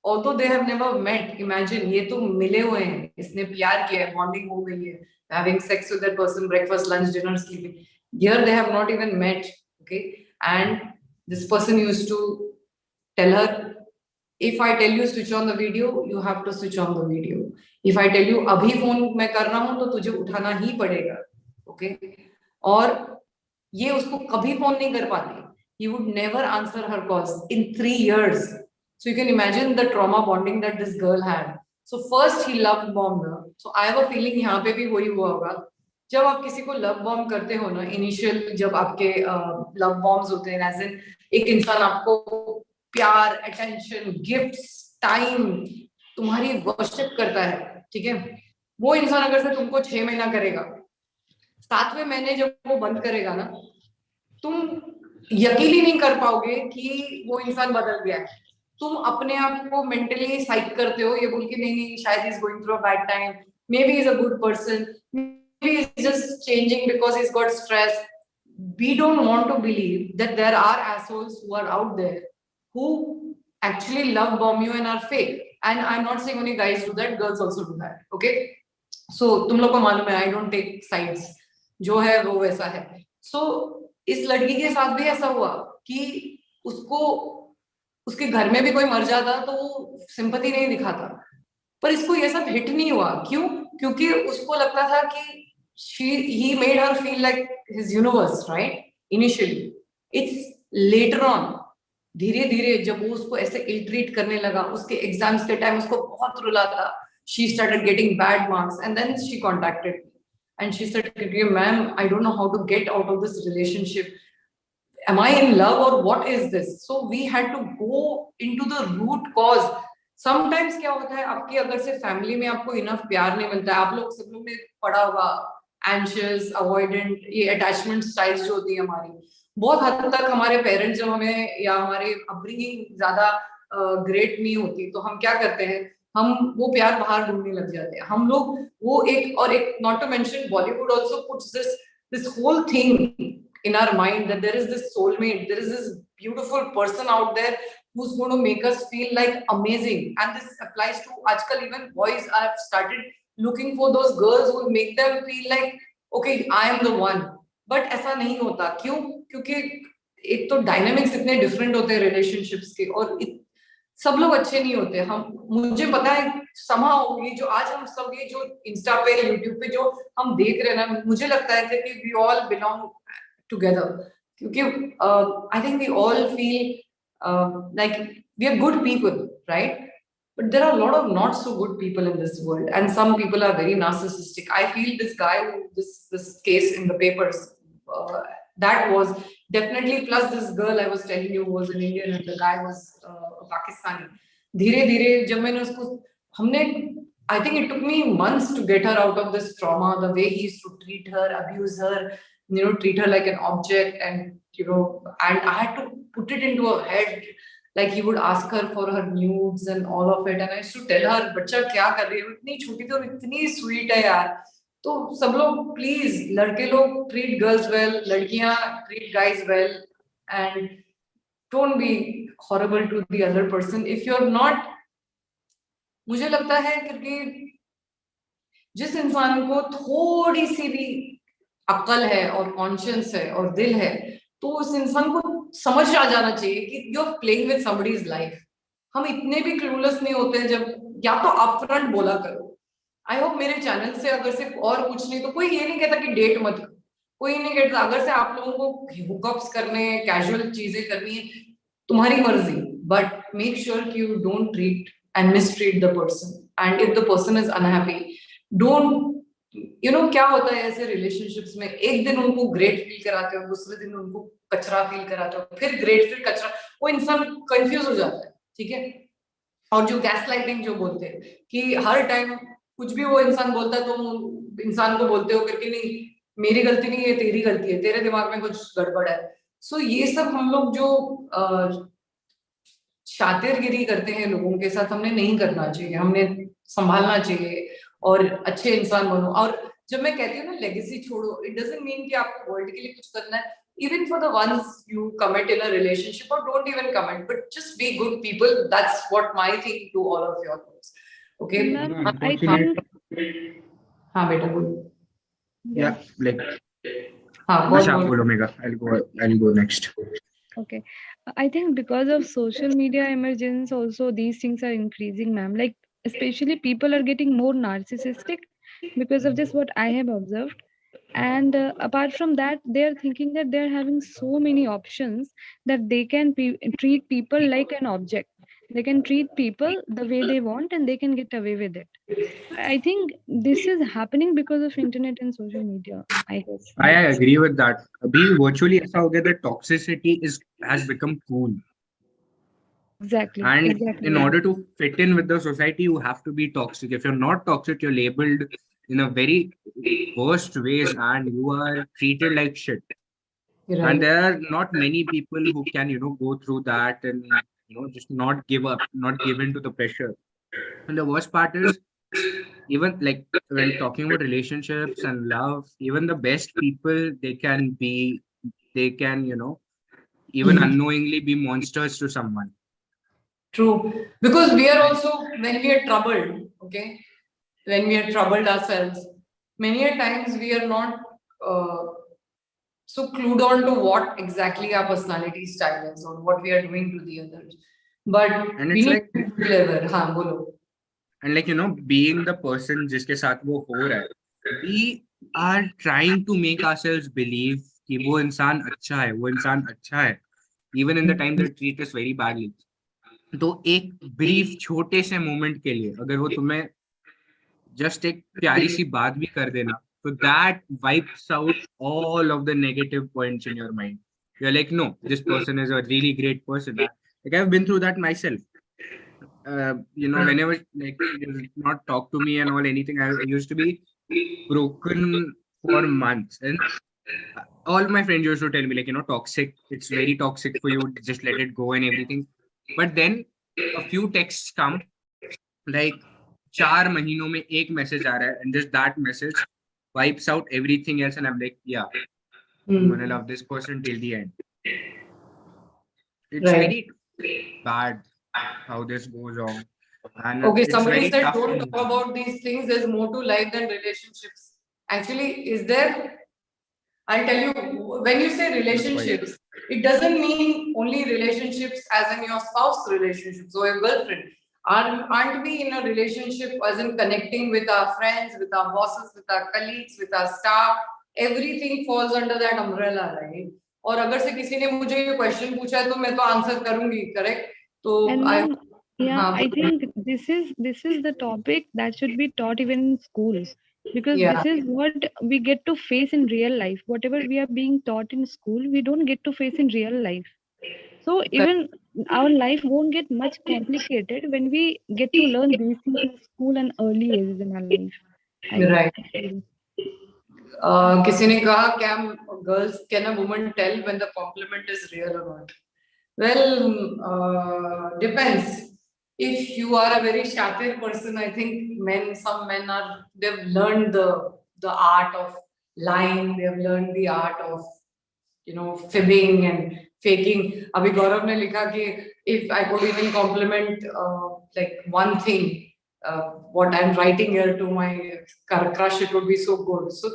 Although they have never met, imagine, ये तो मिले हुए हैं, इसने प्यार किया है, bonding हो गई है, having sex with that person, breakfast, lunch, dinner, sleeping. Here they have not even met, okay? And this person used to tell her, if I tell you switch on the video, you have to switch on the video. If I tell you अभी phone मैं कर रहा हूँ तो तुझे उठाना ही पड़ेगा, okay? और ये उसको कभी फोन नहीं कर पाती. He would never answer her calls in 3 years. So you can imagine the trauma bonding that this girl had. So first he love bombed her. So I have a feeling यहाँ पे भी वही हुआ होगा. जब आप किसी को love bomb करते हो ना, initial जब आपके love bombs होते हैं, as in एक इंसान आपको प्यार, attention, gifts, time, तुम्हारी worship करता है, ठीक है? वो इंसान अगर से तुमको 6 महीना करेगा, 7वें महीने जब वो बंद करेगा ना, तुम यकीन ही नहीं कर पाओगे कि वो इंसान बदल गया है. तुम अपने आप को मेंटली साइक करते हो ये बोल के नहीं नहीं शायद he is going through a bad time, may be is a good person, may be is just changing because he is got stress. We don't want to believe that there are assholes who are out there who actually love bomb you and are fake. And I'm not saying only guys do that, girls also do that. Okay, so तुम लोग को मालूम है I don't take sides, जो है वो वैसा है. So इस लड़की के साथ भी ऐसा हुआ कि उसको उसके घर में भी कोई मर जाता तो वो सिंपैथी नहीं दिखाता, पर इसको ये सब हिट नहीं हुआ. क्यों? क्योंकि उसको लगता था कि he made her feel like his universe, right? Initially. It's later on, धीरे धीरे जब वो उसको ऐसे ill treat करने लगा, उसके एग्जाम्स के टाइम उसको बहुत रुला था, she started getting bad marks and then she contacted me and she said, ma'am, I don't know how to get out of this relationship. Am I in love or what is this? So we had to go into the root cause. Sometimes क्या होता है, आपकी अगर से family में आपको enough प्यार नहीं मिलता है, आप लोग सब लोग ने पढ़ा हुआ एंशियस, अवॉइडेंट, ये अटैचमेंट स्टाइल्स जो होती है हमारी, बहुत हद तक हमारे पेरेंट्स जब हमें या हमारे अपब्रिंगिंग ज्यादा ग्रेट नहीं होती तो हम क्या करते हैं, हम वो प्यार बाहर ढूंढने लग जाते हैं. हम लोग वो एक not to mention Bollywood also puts this whole thing in our mind that there is this soulmate, there is this beautiful person out there who's going to make us feel like amazing. And this applies to आजकल even boys have started looking for those girls who will make them feel like okay I am the one. But ऐसा नहीं होता. क्यों? क्योंकि एक तो dynamics इतने different होते हैं रिलेशनशिप्स के और सब लोग अच्छे नहीं होते. हम मुझे पता है somehow ये जो आज हम सब ये जो इंस्टा पे यूट्यूब पे जो हम देख रहे हैं ना, मुझे लगता है कि we all belong together क्योंकि I think we all feel like we are good people, right? But there are a lot of not so good people in this world and some people are very narcissistic. I feel this guy this case in the papers that was definitely, plus this girl I was telling you was an Indian and the guy was a Pakistani. धीरे धीरे जब मैंने उसको हमने I think it took me months to get her out of this trauma, the way he used to treat her, abuse her, treat her like an object, and and I had to put it into her head, like he would ask her for her nudes and all of it, and I used to tell her, बच्चा क्या कर रही है, इतनी छोटी तो इतनी sweet है यार. तो सब लोग please, लड़के लोग treat girls well, लड़कियां treat guys well, and don't be horrible to the other person if you're not. मुझे लगता है क्योंकि जिस इंसान को थोड़ी सी भी अक्ल है और कॉन्शियंस है और दिल है तो उस इंसान को समझ आ जाना चाहिए कि you are playing with somebody's life. हम इतने भी क्लूलेस नहीं होते हैं जब या तो अपफ्रंट बोला करो. आई होप मेरे चैनल से अगर से और कुछ नहीं तो कोई ये नहीं कहता कि डेट मत करो, कोई नहीं कहता. अगर से आप लोगों को हुकअप्स करने कैजुअल चीजें करनी है तुम्हारी मर्जी, बट मेक श्योर कि you don't treat and mistreat the person, and if the person is unhappy, don't क्या होता है ऐसे रिलेशनशिप्स में, एक दिन उनको ग्रेट फील कराते हो, दूसरे दिन उनको कचरा फील कराते हो, फिर ग्रेट फिर कचरा, वो इंसान कंफ्यूज हो जाता है. ठीक है. और जो गैसलाइटिंग जो बोलते हैं कि हर टाइम कुछ भी वो इंसान बोलता है तो इंसान को बोलते हो करके नहीं मेरी गलती नहीं है तेरी गलती है, तेरे दिमाग में कुछ गड़बड़ है. सो ये सब हम लोग जो शातिरगिरी करते हैं लोगों के साथ, हमने नहीं करना चाहिए, हमने संभालना चाहिए और अच्छे इंसान बनो. और जब मैं कहती हूँ ना लेगेसी छोड़ो, इट डजंट मीन कि आपको वर्ल्ड के लिए कुछ करना है. Even for the ones you commit in a relationship, or don't even commit, but just be good people. That's what my thing to all of your girls. Okay. I think. हाँ बेटा बोलो. Yeah, like. हाँ बोलो mega. I'll go next. Okay. I think because of social media emergence also these things are increasing, ma'am. Like especially people are getting more narcissistic because of this, what I have observed. And apart from that, they are thinking that they are having so many options that they can treat people like an object. They can treat people the way they want and they can get away with it. I think this is happening because of internet and social media, I guess. I agree with that. Abhi virtually ऐसा हो गया that toxicity has become cool. Exactly. And exactly. in order to fit in with the society, you have to be toxic. If you're not toxic, you're labeled in a very worst ways and you are treated like shit. Right. And there are not many people who can, go through that and just not give up, not give in to the pressure. And the worst part is, even like when talking about relationships and love, even the best people, they can even unknowingly be monsters to someone. True. Because we are also, when we are troubled, okay, when we are troubled ourselves, many a times we are not uh, so clued on to what exactly our personality style is or what we are doing to the others. But And we it's need like, to be clever. Haan, bolo. and like, being the person जिसके साथ वो हो रहा है, we are trying to make ourselves believe कि वो इंसान अच्छा है, वो इंसान अच्छा है, even in the time they treat us very badly. तो एक brief छोटे से moment के लिए अगर वो तुम्हें just एक प्यारी सी बात भी कर देना, so that wipes out all of the negative points in your mind. You're like, no, this person is a really great person. Like I've been through that myself. Whenever like you not talk to me and all anything, I used to be broken for months, and all my friends used to tell me like, toxic. It's very toxic for you. Just let it go and everything. But then a few texts come, like 4 महीनों में एक message आ रहा है, and just that message wipes out everything else, and I'm like, yeah, I'm gonna love this person till the end. It's Right. very bad how this goes on. And Okay, it's somebody very said tough don't to talk about these things. There's more to life than relationships. Actually, is there? I'll tell you, when you say relationships, it doesn't mean only relationships as in your spouse relationships or your girlfriend. Aren't we in a relationship as in connecting with our friends, with our bosses, with our colleagues, with our staff? Everything falls under that umbrella, right? और अगर से किसी ने मुझे ये question पूछा है तो मैं तो आंसर करूंगी, करेक्ट? तो And I then, yeah, I think this is the topic that should be taught even in school, because Yeah. this is what we get to face in real life. Whatever we are being taught in school, we don't get to face in real life. So even our life won't get much complicated when we get to learn these things in school and early ages in our life. Right. feel. किसी ने कहा can a woman tell when the compliment is real or not? Well, depends. If you are a very shatir person, I think some men they've learned the art of lying. They've learned the art of fibbing and faking. Abhi Gaurav ne likha ki if I could even compliment like one thing, what I'm writing here to my crush, it would be so good. So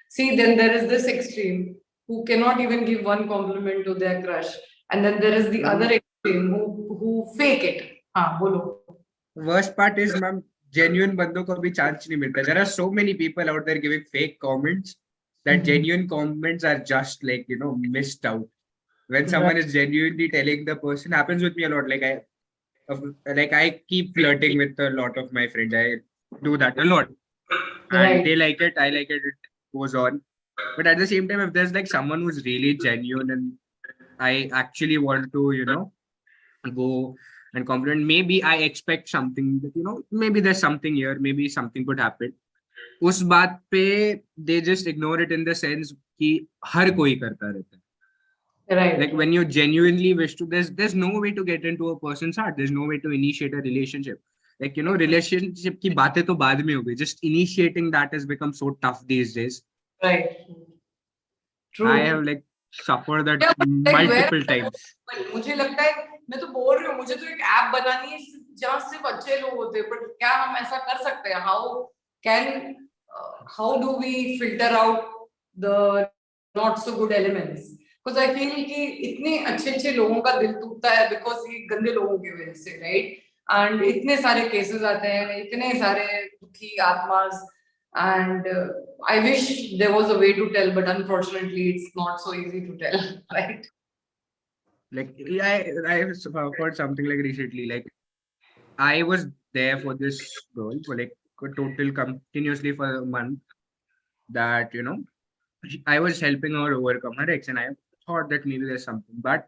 see, then there is this extreme who cannot even give one compliment to their crush, and then there is the other extreme who fake it. हाँ बोलो. Worst part is, ma'am, genuine बंदों को अभी chance नहीं मिलता. There are so many people out there giving fake comments that genuine comments are just like missed out. When someone is genuinely telling the person, happens with me a lot. Like I keep flirting with a lot of my friends. I do that a lot, and they like it. I like it. It goes on. But at the same time, if there's like someone who's really genuine and I actually want to go and compliment, maybe I expect something that maybe there's something here, maybe something could happen. उस बात पे they just ignore it in the sense कि हर कोई करता रहता है. Right. Like when you genuinely wish to, there's no way to get into a person's heart. There's no way to initiate a relationship. Like relationship की बातें तो बाद में हो गई. Just initiating that has become so tough these days. Right. True. I have like suffered that multiple times. मुझे लगता है मैं तो बोल रही हूँ मुझे तो एक ऐप बनानी है जहाँ सिर्फ अच्छे लोग होते हैं, पर क्या हम ऐसा कर सकते हैं? How do we filter out the not so good elements? Because I feel कि इतने अच्छे लोगों का दिल टूटता है because ये गंदे लोगों की वजह से, right? And इतने सारे cases आते हैं, इतने सारे दुखी आत्मास, and I wish there was a way to tell, but unfortunately it's not so easy to tell, right? Like I have heard something like recently, like I was there for this girl for like a total continuously for a month, that I was helping her overcome her ex, and I thought that maybe there's something, but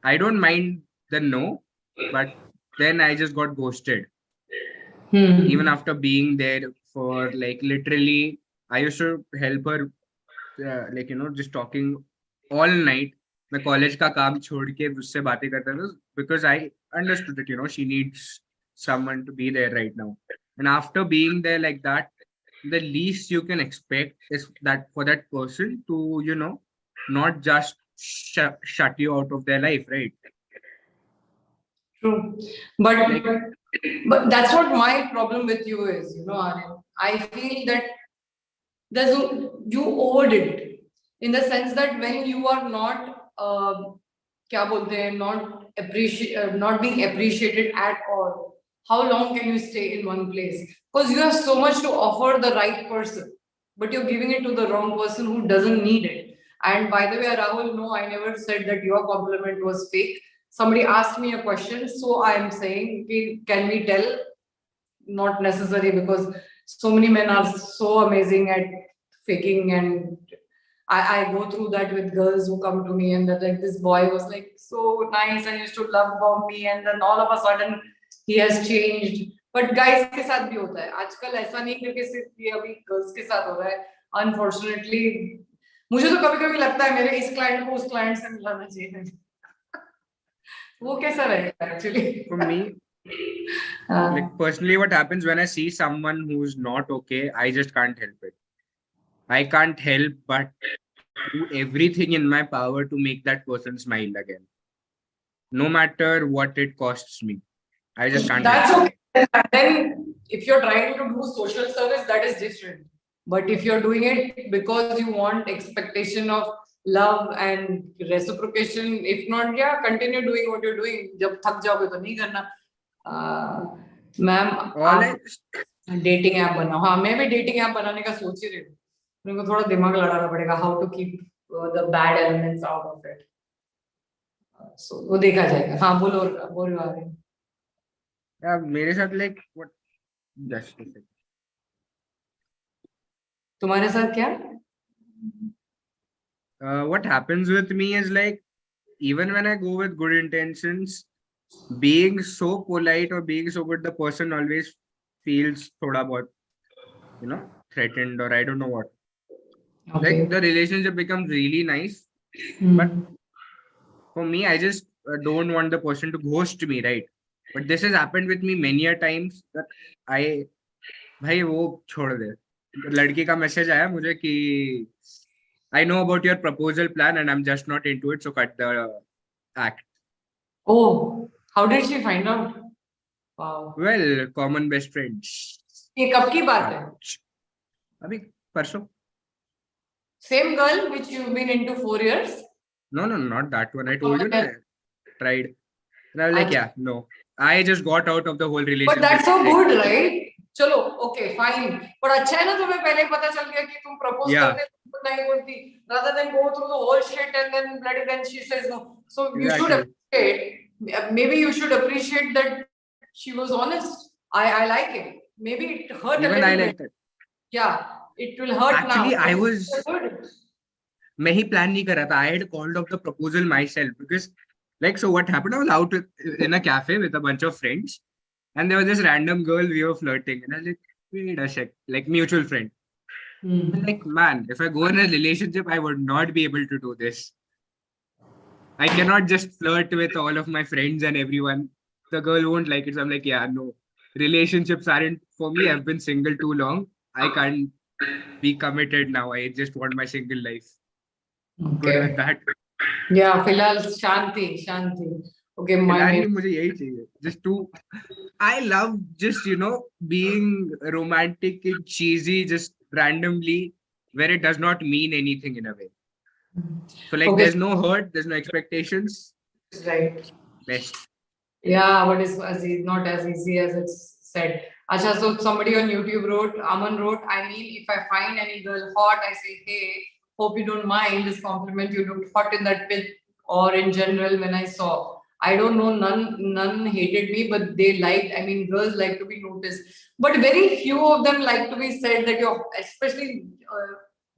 I don't mind the no, but then I just got ghosted. Even after being there for like literally, I used to help her like just talking all night, मैं college का काम छोड़ के उससे बातें करता था because I understood that, you know, she needs someone to be there right now. And after being there like that, the least you can expect is that for that person to, you know, not just shut you out of their life, right? True. But that's what my problem with you is, you know, Aryan. I feel that you overdid it in the sense that when you are not क्या बोलते हैं, not being appreciated at all, how long can you stay in one place? Because you have so much to offer the right person, but you're giving it to the wrong person who doesn't need it. And by the way, Rahul, no, I never said that your compliment was fake. Somebody asked me a question, so I am saying, can we tell? Not necessary, because so many men are so amazing at faking, and I go through that with girls who come to me and they're like, this boy was like so nice and used to love bomb me, and then all of a sudden he has changed. But guys के साथ भी होता है आजकल, ऐसा नहीं क्योंकि सिर्फ ये अभी गर्ल्स के साथ हो रहा है अनफॉर्चुनेटली. मुझे तो कभी कभी लगता है मेरे इस क्लाइंट को उस क्लाइंट से मिलाना चाहिए. वो कैसा रहेगा actually? For me, like personally, what happens when I see someone who's not okay, I just can't help it. I can't help but do everything in my power to make that person smile again, no matter what it costs me. I just can't. That's okay. Then, if you're trying to do social service, that is different. But if you're doing it because you want expectation of love and reciprocation, if not, yeah, continue doing what you're doing. जब थक जाओगे तो नहीं करना. Ma'am, dating app बनाओ. हाँ, मैं भी डेटिंग ऐप बनाने का सोच ही रही हूँ. मेरे को थोड़ा दिमाग लड़ाना पड़ेगा, how to keep the bad elements out of it. So वो देखा जाएगा. हाँ, बोलो आ रहे हैं. Yeah, मेरे साथ like what? Just a second. तुम्हारे साथ क्या? What happens with me is like, even when I go with good intentions, being so polite or being so good, the person always feels thoda bahut, you know, threatened, or I don't know what. Okay. Like the relationship becomes really nice, but for me, I just don't want the person to ghost me, right? But this has happened with me many a times that भाई वो छोड़ दे. लड़की का message आया मुझे कि I know about your proposal plan and I'm just not into it, so cut the act. Oh, how did she find out? Wow. Well, common best friends. ये कब की बात है? अभी परसों. Same girl which you've been into 4 years? No, not that one. I told you that I tried. And I was like, yeah, no. I just got out of the whole relationship. But that's so good, right? चलो, okay, fine. But अच्छा है ना तुम्हें पहले पता चल गया कि तुम propose करते हो नहीं बोलती, rather than go through the whole shit and then she says no. So you should appreciate. Maybe you should appreciate that she was honest. I like it. Maybe it hurt a little bit. Even I like that. Yeah, it will hurt now. Actually, I was. मैं ही plan नहीं कर रहा था. I had called off the proposal myself because, like, so what happened? I was out in a cafe with a bunch of friends, and there was this random girl we were flirting, and I was like, wait a sec, like mutual friend. Like, man, if I go in a relationship, I would not be able to do this. I cannot just flirt with all of my friends and everyone. The girl won't like it. So I'm like, yeah, no. Relationships aren't for me. I've been single too long. I can't be committed now. I just want my single life. Okay. Good with that. Yeah, फिलहाल शांति. Okay, मुझे यही चाहिए. Just to, I love just, you know, being romantic and cheesy just randomly where it does not mean anything in a way. So like, there's no hurt, there's no expectations. Right. Best. Yeah, but it's not as easy as it's said. Acha, so somebody on YouTube Aman wrote, I mean, if I find any girl hot, I say, hey, hope you don't mind this compliment. You looked hot in that pic, or in general when I saw. I don't know, none hated me, but they liked, I mean, girls like to be noticed. But very few of them like to be said that you're, especially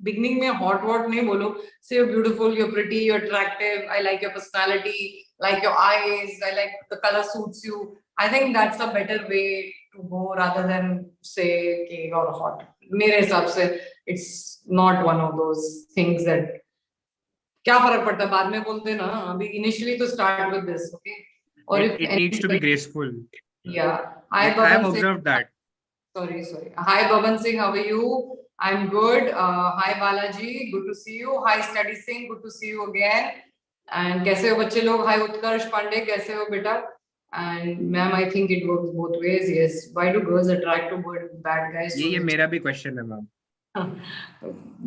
beginning में hot नहीं बोलो. Say you're beautiful, you're pretty, you're attractive, I like your personality, like your eyes, I like the color suits you. I think that's a better way to go rather than say कि you're hot. मेरे हिसाब से it's not one of those things that क्या फर्क पड़ता है, बाद में बोलते ना, अभी इनिशियली तो स्टार्ट विद दिस, ओके? और it needs to be graceful. Yeah. Hi, I have Baban Singh. observed that. Sorry. Hi, Baban Singh. How are you? I'm good. Hi, Balaji. Good to see you. Hi, Study Singh. Good to see you again. And कैसे हो बच्चे लोग? Hi, Utkarsh Pandey. कैसे हो बेटा? And ma'am, I think it works both ways. Yes. Why do girls attract to bad guys? ये मेरा भी question है मैम.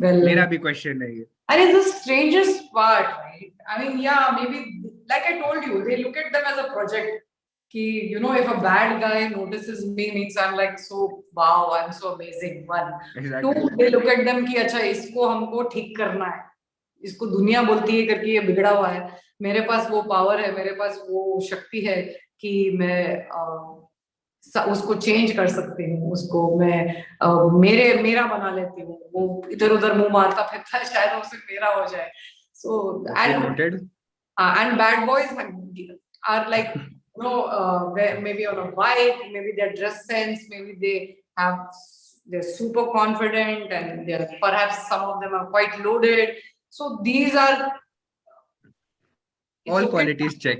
Well, मेरा भी question है ये. and it's the strangest part, right? I mean, yeah, maybe like I told you, they look at them as a project. Ki, you know, if a bad guy notices me, means I'm like, so wow, I'm so amazing. One, Exactly. two, they look at them कि अच्छा इसको हमको ठीक करना है, इसको दुनिया बोलती है करके ये बिगड़ा हुआ है, मेरे पास वो पावर है, मेरे पास वो शक्ति है कि मैं उसको चेंज कर सकती हूँ, उसको मैं मेरा बना लेती हूँ, वो इधर उधर मुंह मारता फिरता है, शायद उसे मेरा हो जाए. So and bad boys are like, you know, maybe on a bike, maybe their dress sense, maybe they're super confident, and perhaps some of them are quite loaded. So these are all qualities check.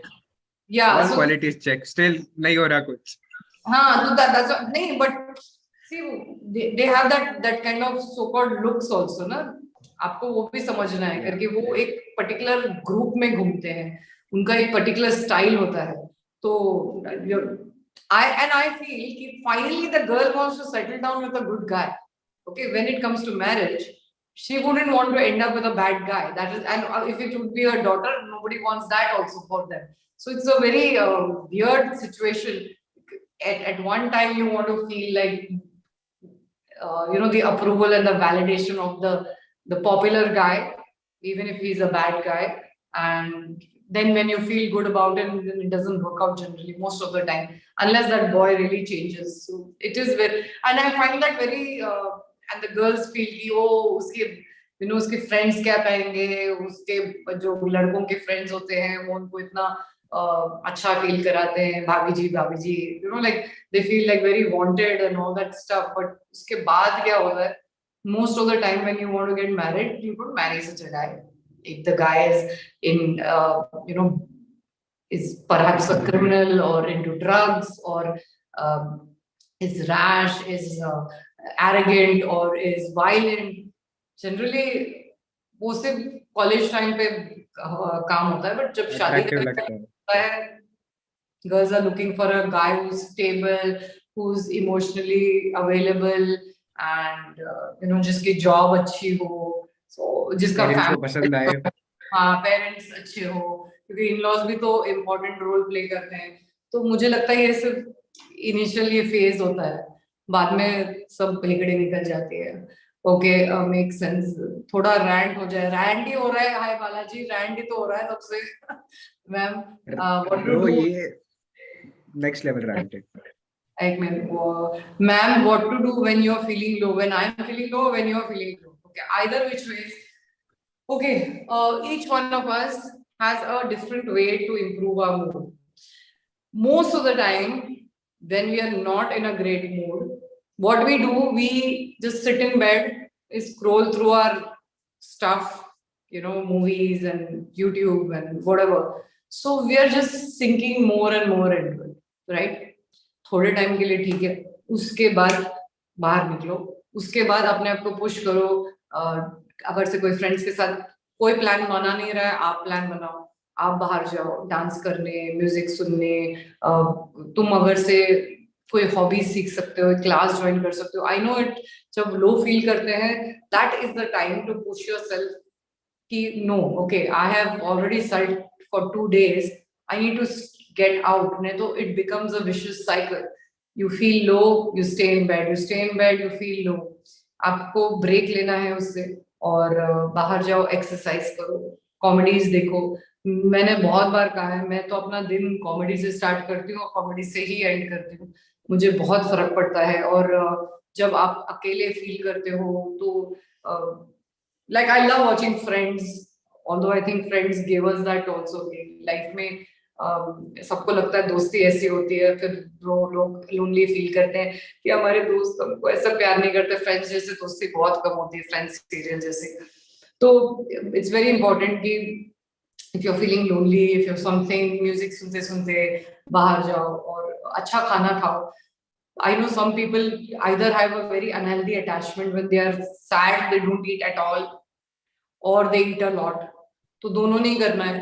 Yeah, all qualities check. Still नहीं हो रहा कुछ. So that's नहीं, but see, they have that kind of so-called looks also, ना? आपको वो भी समझना है करके वो एक पर्टिकुलर ग्रुप में घूमते हैं, उनका एक पर्टिकुलर स्टाइल होता है. तो I feel कि finally the girl wants to settle down with a good guy. Okay, when it comes to marriage, she wouldn't want to end up with a bad guy. That is, and if it would be her daughter, nobody wants that also for them. So it's a very weird situation. At one time you want to feel like you know, the approval and the validation of the popular guy, even if he's a bad guy, and then when you feel good about it, then it doesn't work out generally most of the time, unless that boy really changes. So it is very, and I find that very and the girls feel कि oh उसके, you know, उसके friends क्या कहेंगे, उसके जो लड़कों के friends होते हैं वो उनको इतना अच्छा फील कराते हैं, भाभी जी, you know, like they feel like very wanted and all that stuff. But उसके बाद क्या होता है, most of the time when you want to get married, you don't marry such a guy. If the guy is in you know, is perhaps a criminal or into drugs, or is rash, is arrogant, or is violent, generally वो सिर्फ college time पे काम होता है. But जब शादी girls are looking for a guy who's stable, who's emotionally available, and you know, जिसकी job अच्छी हो, so जिसका family पसंद आए, हाँ, parents अच्छे हो, क्योंकि in-laws भी तो important role play करते हैं. तो मुझे लगता है ये सिर्फ initial ये phase होता है, बाद में सब भेगड़े निकल जाती है. Okay, makes sense. थोड़ा rant हो जाए, rant ही हो रहा है. Hi बालाजी, rant ही तो हो रहा है तब से. Ma'am, what to do? ये next level rant है. Like, ma'am, what to do when you're feeling low? When I'm feeling low, when you're feeling low. Okay, either which ways. Okay, each one of us has a different way to improve our mood. Most of the time, when we are not in a great mood, what we do, we just sit in bed, scroll through our stuff, you know, movies and YouTube and whatever. So we are just sinking more and more into it, right? थोड़े time के लिए ठीक है, उसके बाद बाहर निकलो, उसके बाद अपने आप को पुश करो. अगर से कोई फ्रेंड्स के साथ कोई प्लान बना नहीं रहा है, आप प्लान बनाओ, आप बाहर जाओ डांस करने, म्यूजिक सुनने. तुम अगर से कोई हॉबी सीख सकते हो, क्लास ज्वाइन कर सकते हो. आई नो इट, जब लो फील करते हैं, that is the time to push yourself कि no, okay, I have already self for 2 days, I need to get out. नहीं तो it becomes a vicious cycle. You feel low, you stay in bed, you stay in bed, you feel low. आपको break लेना है उससे, और बाहर जाओ, exercise करो, कॉमेडीज देखो. मैंने बहुत बार कहा है, मैं तो अपना दिन कॉमेडी से स्टार्ट करती हूँ और कॉमेडी से ही एंड करती हूँ. मुझे बहुत फर्क पड़ता है. और जब आप अकेले फील करते हो तो like I love watching Friends, although I think Friends gave us that also. Life में सबको लगता है दोस्ती ऐसी होती है, फिर लोग लोनली फील करते हैं कि हमारे दोस्त हमको ऐसा प्यार नहीं करते. फ्रेंड्स जैसे दोस्ती बहुत कम होती है, फ्रेंड्स सीरियल जैसे. So it's very important कि if you're feeling lonely, if you're something, music सुनते सुनते बाहर जाओ और अच्छा खाना खाओ. I know some people either have a very unhealthy attachment when they are sad, they don't eat at all, or they eat a lot. तो दोनों नहीं करना है.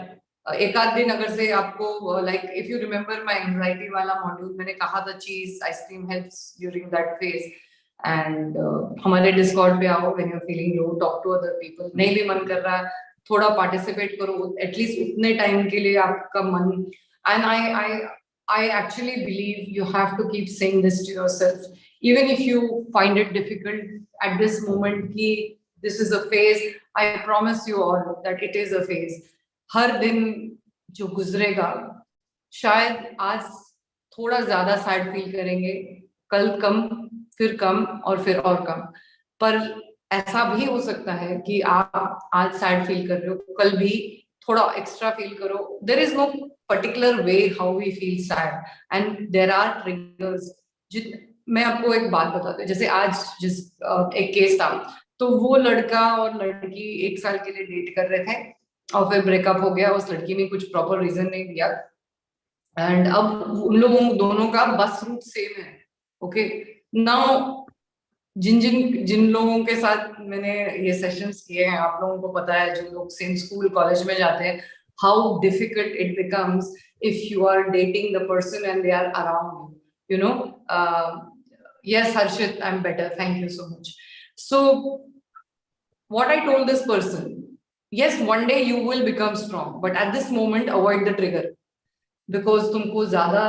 एक आध दिन अगर से आपको like if you remember my anxiety वाला module मैंने कहा था cheese ice cream helps during that phase and हमारे Discord पे आओ when you're feeling low, talk to other people. नहीं भी मन कर रहा है थोड़ा participate करो at least उतने time के लिए आपका मन. And I actually believe you have to keep saying this to yourself even if you find it difficult at this moment कि this is a phase. I promise you all that it is a phase. हर दिन जो गुजरेगा शायद आज थोड़ा ज्यादा sad feel करेंगे, कल कम, फिर कम और फिर और कम. पर ऐसा भी हो सकता है कि आप आज सैड फील कर रहे हो, कल भी थोड़ा एक्स्ट्रा फील करो. There is no particular way how we feel sad and there are triggers. मैं आपको एक बात बताती हूँ. जैसे आज जिस एक केस था तो वो लड़का और लड़की 1 साल के लिए डेट कर रहे थे और फिर ब्रेकअप हो गया. उस लड़की ने कुछ प्रॉपर रीजन नहीं दिया एंड अब उन लोगों दोनों का बस रूट सेम है. ओके नाउ जिन लोगों के साथ मैंने ये सेशंस किए हैं आप लोगों को पता है, जो लोग सेम स्कूल कॉलेज में जाते हैं, how difficult it becomes if you are dating the person and they are around you know. Yes, Harshit, I'm better. Thank you so much. So, what I told this person, yes, one day you will become strong, but at this moment, avoid the trigger. Because तुमको ज़्यादा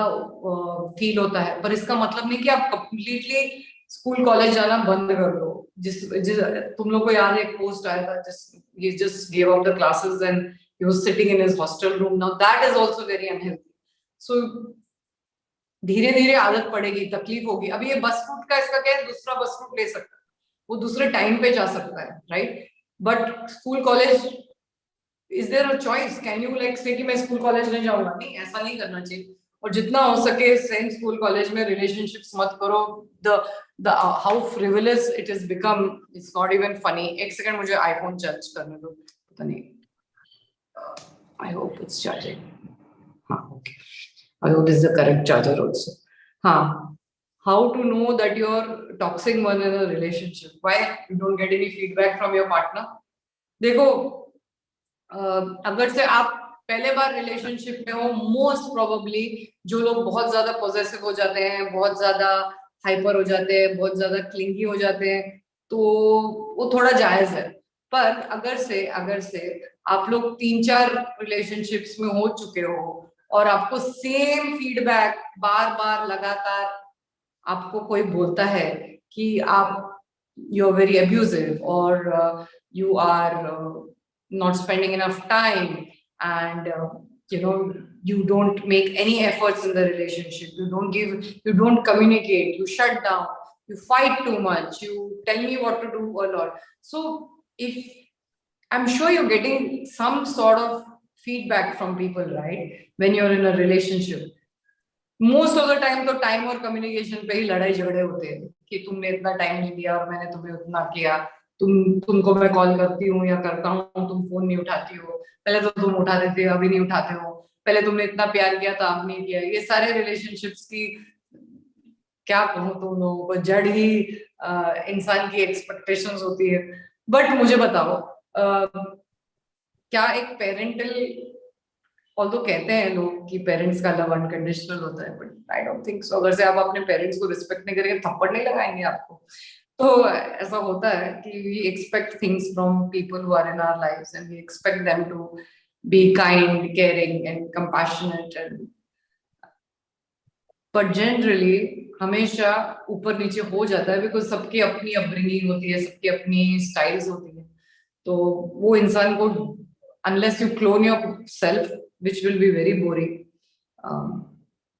feel होता है, पर इसका मतलब नहीं कि आप completely स्कूल कॉलेज जाना बंद कर दो. जिस तुम लोग को याद है एक पोस्ट आया था, he just gave up the classes and he was sitting in his hostel room. Now that is also very unhealthy. So धीरे धीरे आदत पड़ेगी, तकलीफ होगी. अभी ये बस रूट का इसका क्या है, दूसरा बस रूट ले सकता है, वो दूसरे टाइम पे जा सकता है, right. But school college is there a choice? Can you like say कि मैं स्कूल कॉलेज नहीं जाऊंगा? नहीं, ऐसा नहीं करना चाहिए. और जितना हो सके सेम स्कूल कॉलेज में रिलेशनशिप्स मत करो. The how frivolous it is become, it's not even funny. एक सेकंड मुझे आईफोन चार्ज करने दो. पता नहीं, आई होप इट्स चार्जिंग. हाँ, okay. I hope this is the correct charger also. How to know that you're toxic one in a relationship? Why you don't get any feedback from your partner? देखो, अगर से आप पहले बार relationship में हो, most probably जो लोग बहुत ज्यादा पॉजेसिव हो जाते हैं, बहुत ज्यादा हाइपर हो जाते हैं, बहुत ज्यादा क्लिंगी हो जाते हैं, तो वो थोड़ा जायज है. पर अगर से आप लोग 3-4 रिलेशनशिप्स में हो चुके हो और आपको सेम फीडबैक बार बार लगातार आपको कोई बोलता है कि आप यू आर वेरी अब्यूजिव और you are not spending enough time and you know you don't make any efforts in the relationship, you don't communicate, you shut down, you fight too much, you tell me what to do a lot. So if I'm sure you're getting some sort of feedback from people, right, when you're in a relationship. Most of the time तो time और communication पे ही लड़ाई झगड़े होते हैं कि तुमने इतना टाइम नहीं दिया और मैंने तुम्हें उतना किया. तुमको मैं कॉल करती हूँ या करता हूँ, तुम फोन नहीं उठाती हो. पहले तो तुम उठाते थे, अभी नहीं उठाते हो. पहले तुमने इतना प्यार किया था, अब नहीं किया. ये सारे रिलेशनशिप्स की क्या कहूँ, तुम लोगों को जड़ ही इंसान की एक्सपेक्टेशंस होती है. बट मुझे बताओ, क्या एक पेरेंटल, ऑल्दो कहते हैं लोग कि पेरेंट्स का लव अनकंडीशनल होता है, but I don't think so. अगर से आप अपने पेरेंट्स को रिस्पेक्ट नहीं करेंगे, थप्पड़ नहीं लगाएंगे आपको. तो ऐसा होता है कि we expect things from people who are in our lives and we expect them to be kind, caring and compassionate and, but generally हमेशा ऊपर नीचे हो जाता है बिकॉज सबकी अपनी अपब्रिंगिंग होती है, सबकी अपनी स्टाइल्स होती है. तो वो इंसान को unless you clone yourself, which will be very boring.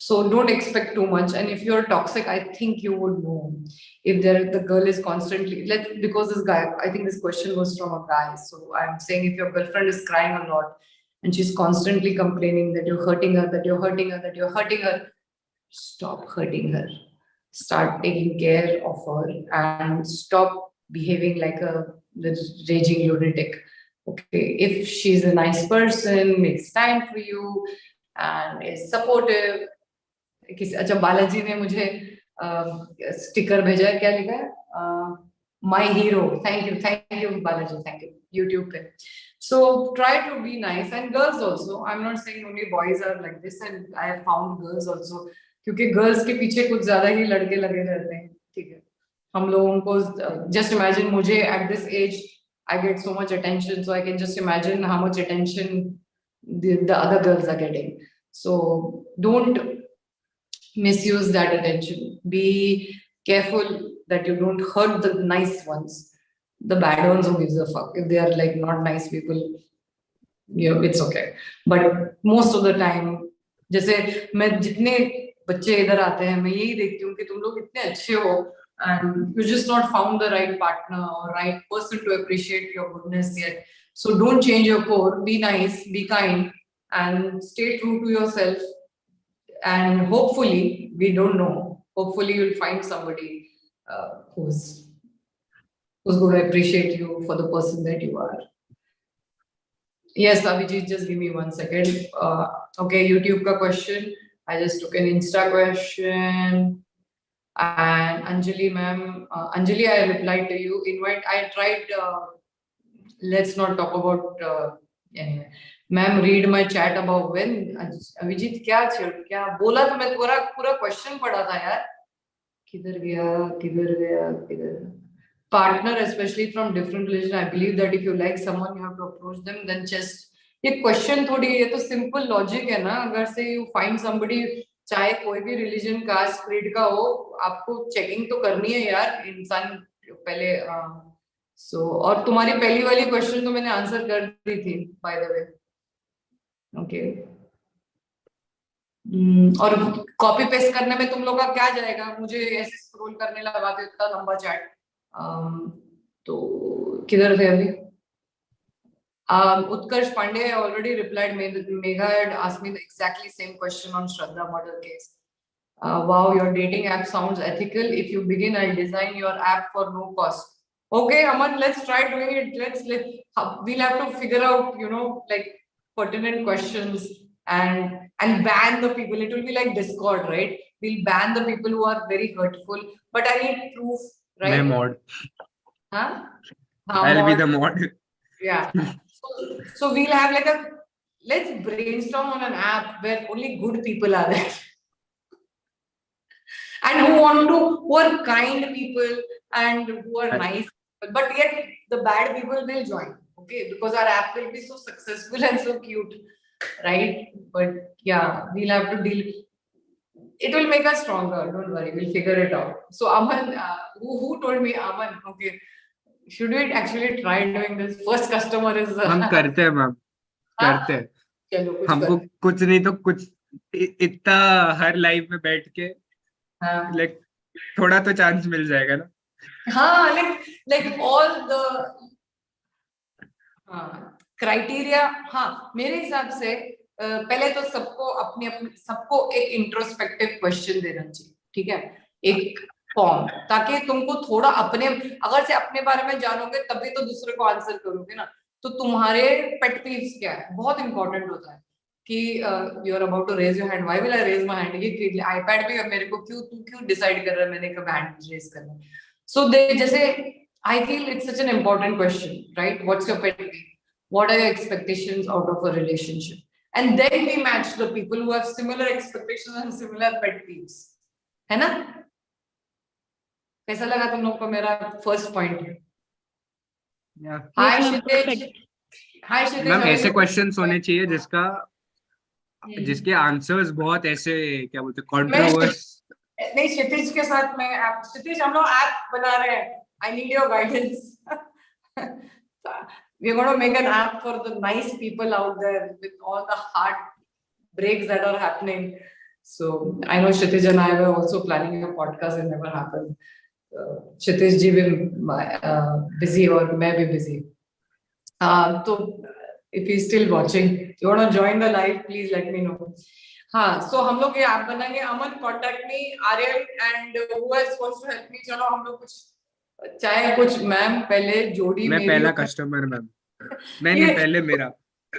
So don't expect too much. And if you're toxic, I think you would know if the girl is constantly, because this guy, I think this question was from a guy. So I'm saying if your girlfriend is crying a lot and she's constantly complaining that you're hurting her, that you're hurting her, that you're hurting her, stop hurting her. Start taking care of her and stop behaving like a raging lunatic. Okay, if she's a nice person, makes time for you and is supportive. अच्छा, बालाजी ने मुझे sticker भेजा है, क्या लिखा है, my hero, thank you Balaji, thank you, YouTube पे. So try to be nice, and girls also. I'm not saying only boys are like this, and I have found girls also, क्योंकि girls के पीछे कुछ ज्यादा ही लड़के लगे रहते हैं. ठीक है, हम लोगों को just imagine, मुझे at this age I get so much attention, so I can just imagine how much attention the other girls are getting. So don't misuse that attention. Be careful that you don't hurt the nice ones. The bad ones, who gives a fuck? If they are like not nice people, you know, it's okay. But most of the time, जैसे मैं जितने बच्चे इधर आते हैं, मैं यही देखती हूँ कि तुम लोग इतने अच्छे हो, and you just not found the right partner or right person to appreciate your goodness yet. So don't change your core. Be nice, be kind, and stay true to yourself. And hopefully, we don't know, hopefully you'll find somebody who's going to appreciate you for the person that you are. Yes, Abhijit, just give me 1 second. Okay, YouTube ka question. I just took an Insta question. And Anjali ma'am, Anjali, I replied to you. Invite, I tried, let's not talk about, anyway. Ma'am, read my chat about when. Abhijit, क्या बोला तो मैं पूरा question पढ़ा था यार. किधर गया. Partner, especially from different religion, I believe that if you like someone, you have to approach them, then just, ये question थोड़ी, ये तो simple logic है ना. अगर से you find somebody, चाहे कोई भी religion, caste, creed का हो, आपको checking तो करनी है यार, इंसान पहले. So, और तुम्हारी पहली वाली question तो मैंने answer कर दी थी, by the way. Okay. और कॉपी पेस्ट करने में तुम लोग का क्या जाएगा, मुझे ऐसे स्क्रॉल करने लगा दो इतना लंबा चैट. तो किधर थे अभी? Utkarsh Pandey already replied. Megha had asked me the exactly same question on Shraddha murder case. Wow, your dating app sounds ethical. If you begin, I'll design your app for no cost. Okay, Aman, let's try doing it. We'll have to figure out, you know, like pertinent questions and ban the people. It will be like Discord, right? We'll ban the people who are very hurtful. But I need proof, right? मैं mod. Huh? I'll be the mod. Yeah. So we'll have like let's brainstorm on an app where only good people are there. And who are kind people and who are nice people. But yet the bad people will join. Okay, because our app will be so successful and so cute, right? But yeah, we'll have to deal. It will make us stronger. Don't worry, we'll figure it out. So Aman, who told me, Aman? Okay, should we actually try doing this? First customer is. हम करते हैं ma'am, करते हैं. चलो कुछ हमको कर. कुछ नहीं तो कुछ इतना हर लाइफ में बैठ के like थोड़ा तो चांस मिल जाएगा ना. हाँ, like all the criteria. हाँ, मेरे हिसाब से पहले तो सबको एक इंट्रोस्पेक्टिव क्वेश्चन देना चाहिए. ठीक है, एक फॉर्म, ताकि तुमको थोड़ा अगर से अपने बारे में जानोगे तभी तो दूसरे को आंसर करोगे ना. तो तुम्हारे पेट पीव्स क्या है, बहुत इंपॉर्टेंट होता है कि you are about to raise your hand. Why will I raise my hand? ये आईपैड पे मेरे को क्यों डिसाइड कर रहा है मैंने कब हैंड रेज करना. सो दे जैसे I feel it's such an important question, right? What's your pet peeve? What are your expectations out of a relationship? And then we match the people who have similar expectations and similar pet peeves, है ना? कैसा लगा तुम लोग को मेरा first point? हाय क्षितिज. हाय क्षितिज. Ma'am ऐसे questions होने चाहिए जिसके आंसर्स बहुत ऐसे क्या बोलते हैं कंट्रोवर्स. नहीं, क्षितिज के साथ मैं क्षितिज हम लोग ऐप बना रहे हैं. I need your guidance. We're going to make an app for the nice people out there with all the heart breaks that are happening. So I know Kshitij and I were also planning a podcast. It never happened. Kshitij ji will busy or may be busy. So if he's still watching, you want to join the live, please let me know. हाँ, so हम लोग ये app बनाएंगे. अमन, contact me, Aryan, and who else wants to help me? चलो हम लोग कुछ, चाहे कुछ मैम पहले जोड़ी. मैं पहला कस्टमर मैम. नहीं पहले मेरा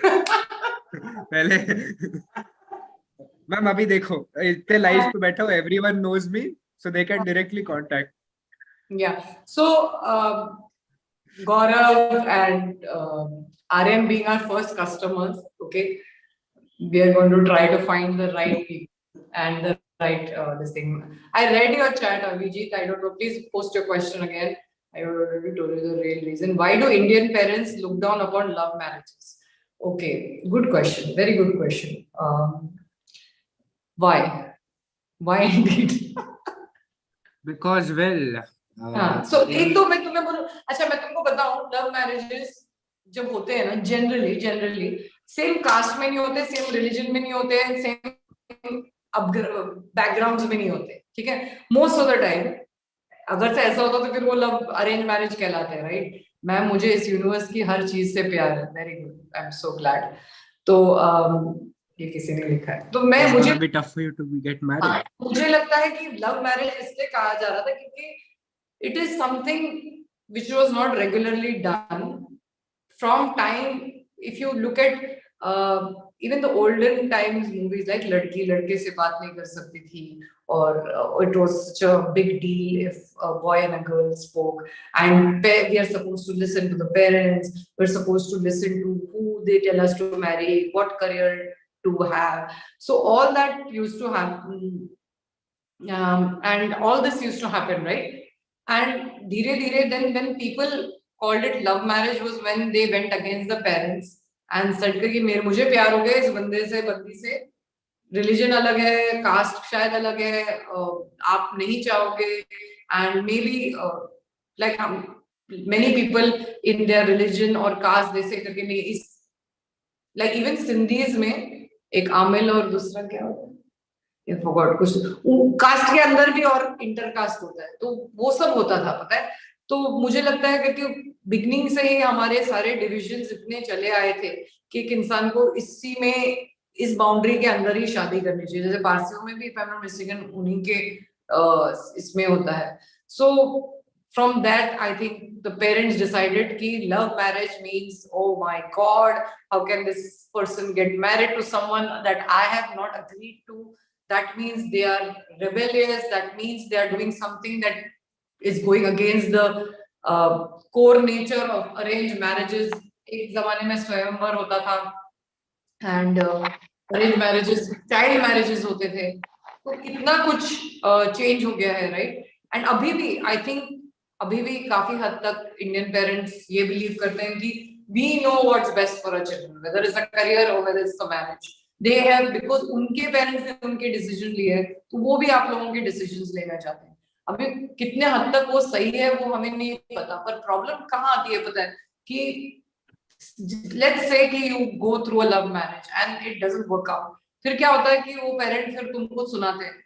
पहले मैम अभी देखो इतने लाइव पे बैठा हूँ, everyone knows me so they can directly contact. Yeah. So, Gaurav and RM being our first customers, okay, we are going to try to find the right people and the right this thing. I read your chat, Avijit. I don't know. Please post your question again. I already told you the real reason. Why do Indian parents look down upon love marriages? Okay, good question. Very good question. Why? Why indeed? Because well हाँ, so एक तो मैं तुम्हें बोलूं, अच्छा मैं तुमको बताऊं, लव मैरिजेस जब होते हैं ना, जनरली सेम कास्ट में नहीं होते, सेम रिलीजन में नहीं होते, सेम बैकग्राउंड्स में नहीं होते, ठीक है. मोस्ट ऑफ द टाइम अगर से ऐसा होता तो फिर वो लव अरेंज मैरिज कहलाते हैं, राइट. मैम मुझे इस यूनिवर्स की हर चीज से प्यार है. Very good, I am so glad. तो ये किसी ने लिखा है, तो मैं मुझे be tough for you to get married. मुझे लगता है कि लव मैरिज इसलिए कहा जा रहा था क्योंकि it is something which was not regularly done from time. If you look at even the olden times movies like लड़की लड़के से बात नहीं कर सकती थी, or it was such a big deal if a boy and a girl spoke, and we are supposed to listen to the parents, we're supposed to listen to who they tell us to marry, what career to have. So all that used to happen, and all this used to happen, right? And धीरे then when people called it love marriage was when they went against the parents and said कि मुझे प्यार हो गया इस बंदे से बंदी से, रिलीजन अलग है, कास्ट शायद अलग है, आप नहीं चाहोगे, and maybe like many people in their religion or caste they say करके नहीं, इस like even सिंधीज में एक आमिल और दूसरा क्या होता है, कुछ कास्ट के अंदर भी और इंटर कास्ट होता है, तो वो सब होता था, पता है. तो मुझे लगता है कि बिगनिंग से ही हमारे सारे डिविजन्स इतने चले आए थे कि एक इंसान को इसी में, इस बाउंड्री के अंदर ही शादी करनी चाहिए. जैसे पारसियों में भी उन्हीं के इसमें होता है. सो from that I think the parents decided ki love marriage means, oh my god, how can this person get married to someone that I have not agreed to. That means they are rebellious. That means they are doing something that is going against the core nature of arranged marriages. एक जमाने में स्वयंवर होता था, and arranged marriages, child marriages होते थे. तो कितना कुछ change हो गया है, right? And अभी भी I think अभी भी काफी हद तक Indian parents ये believe करते हैं कि we know what's best for our children, whether it's a career or whether it's a marriage. They have, because उनके पेरेंट्स ने उनके डिसीजन लिए, तो वो भी आप लोगों के डिसीजंस लेना चाहते हैं. अभी कितने हद तक वो सही है वो हमें नहीं पता, पर प्रॉब्लम कहाँ आती है पता है कि लेट्स से कि you go through a love marriage and it doesn't work out. फिर क्या होता है कि वो पेरेंट फिर तुमको सुनाते हैं,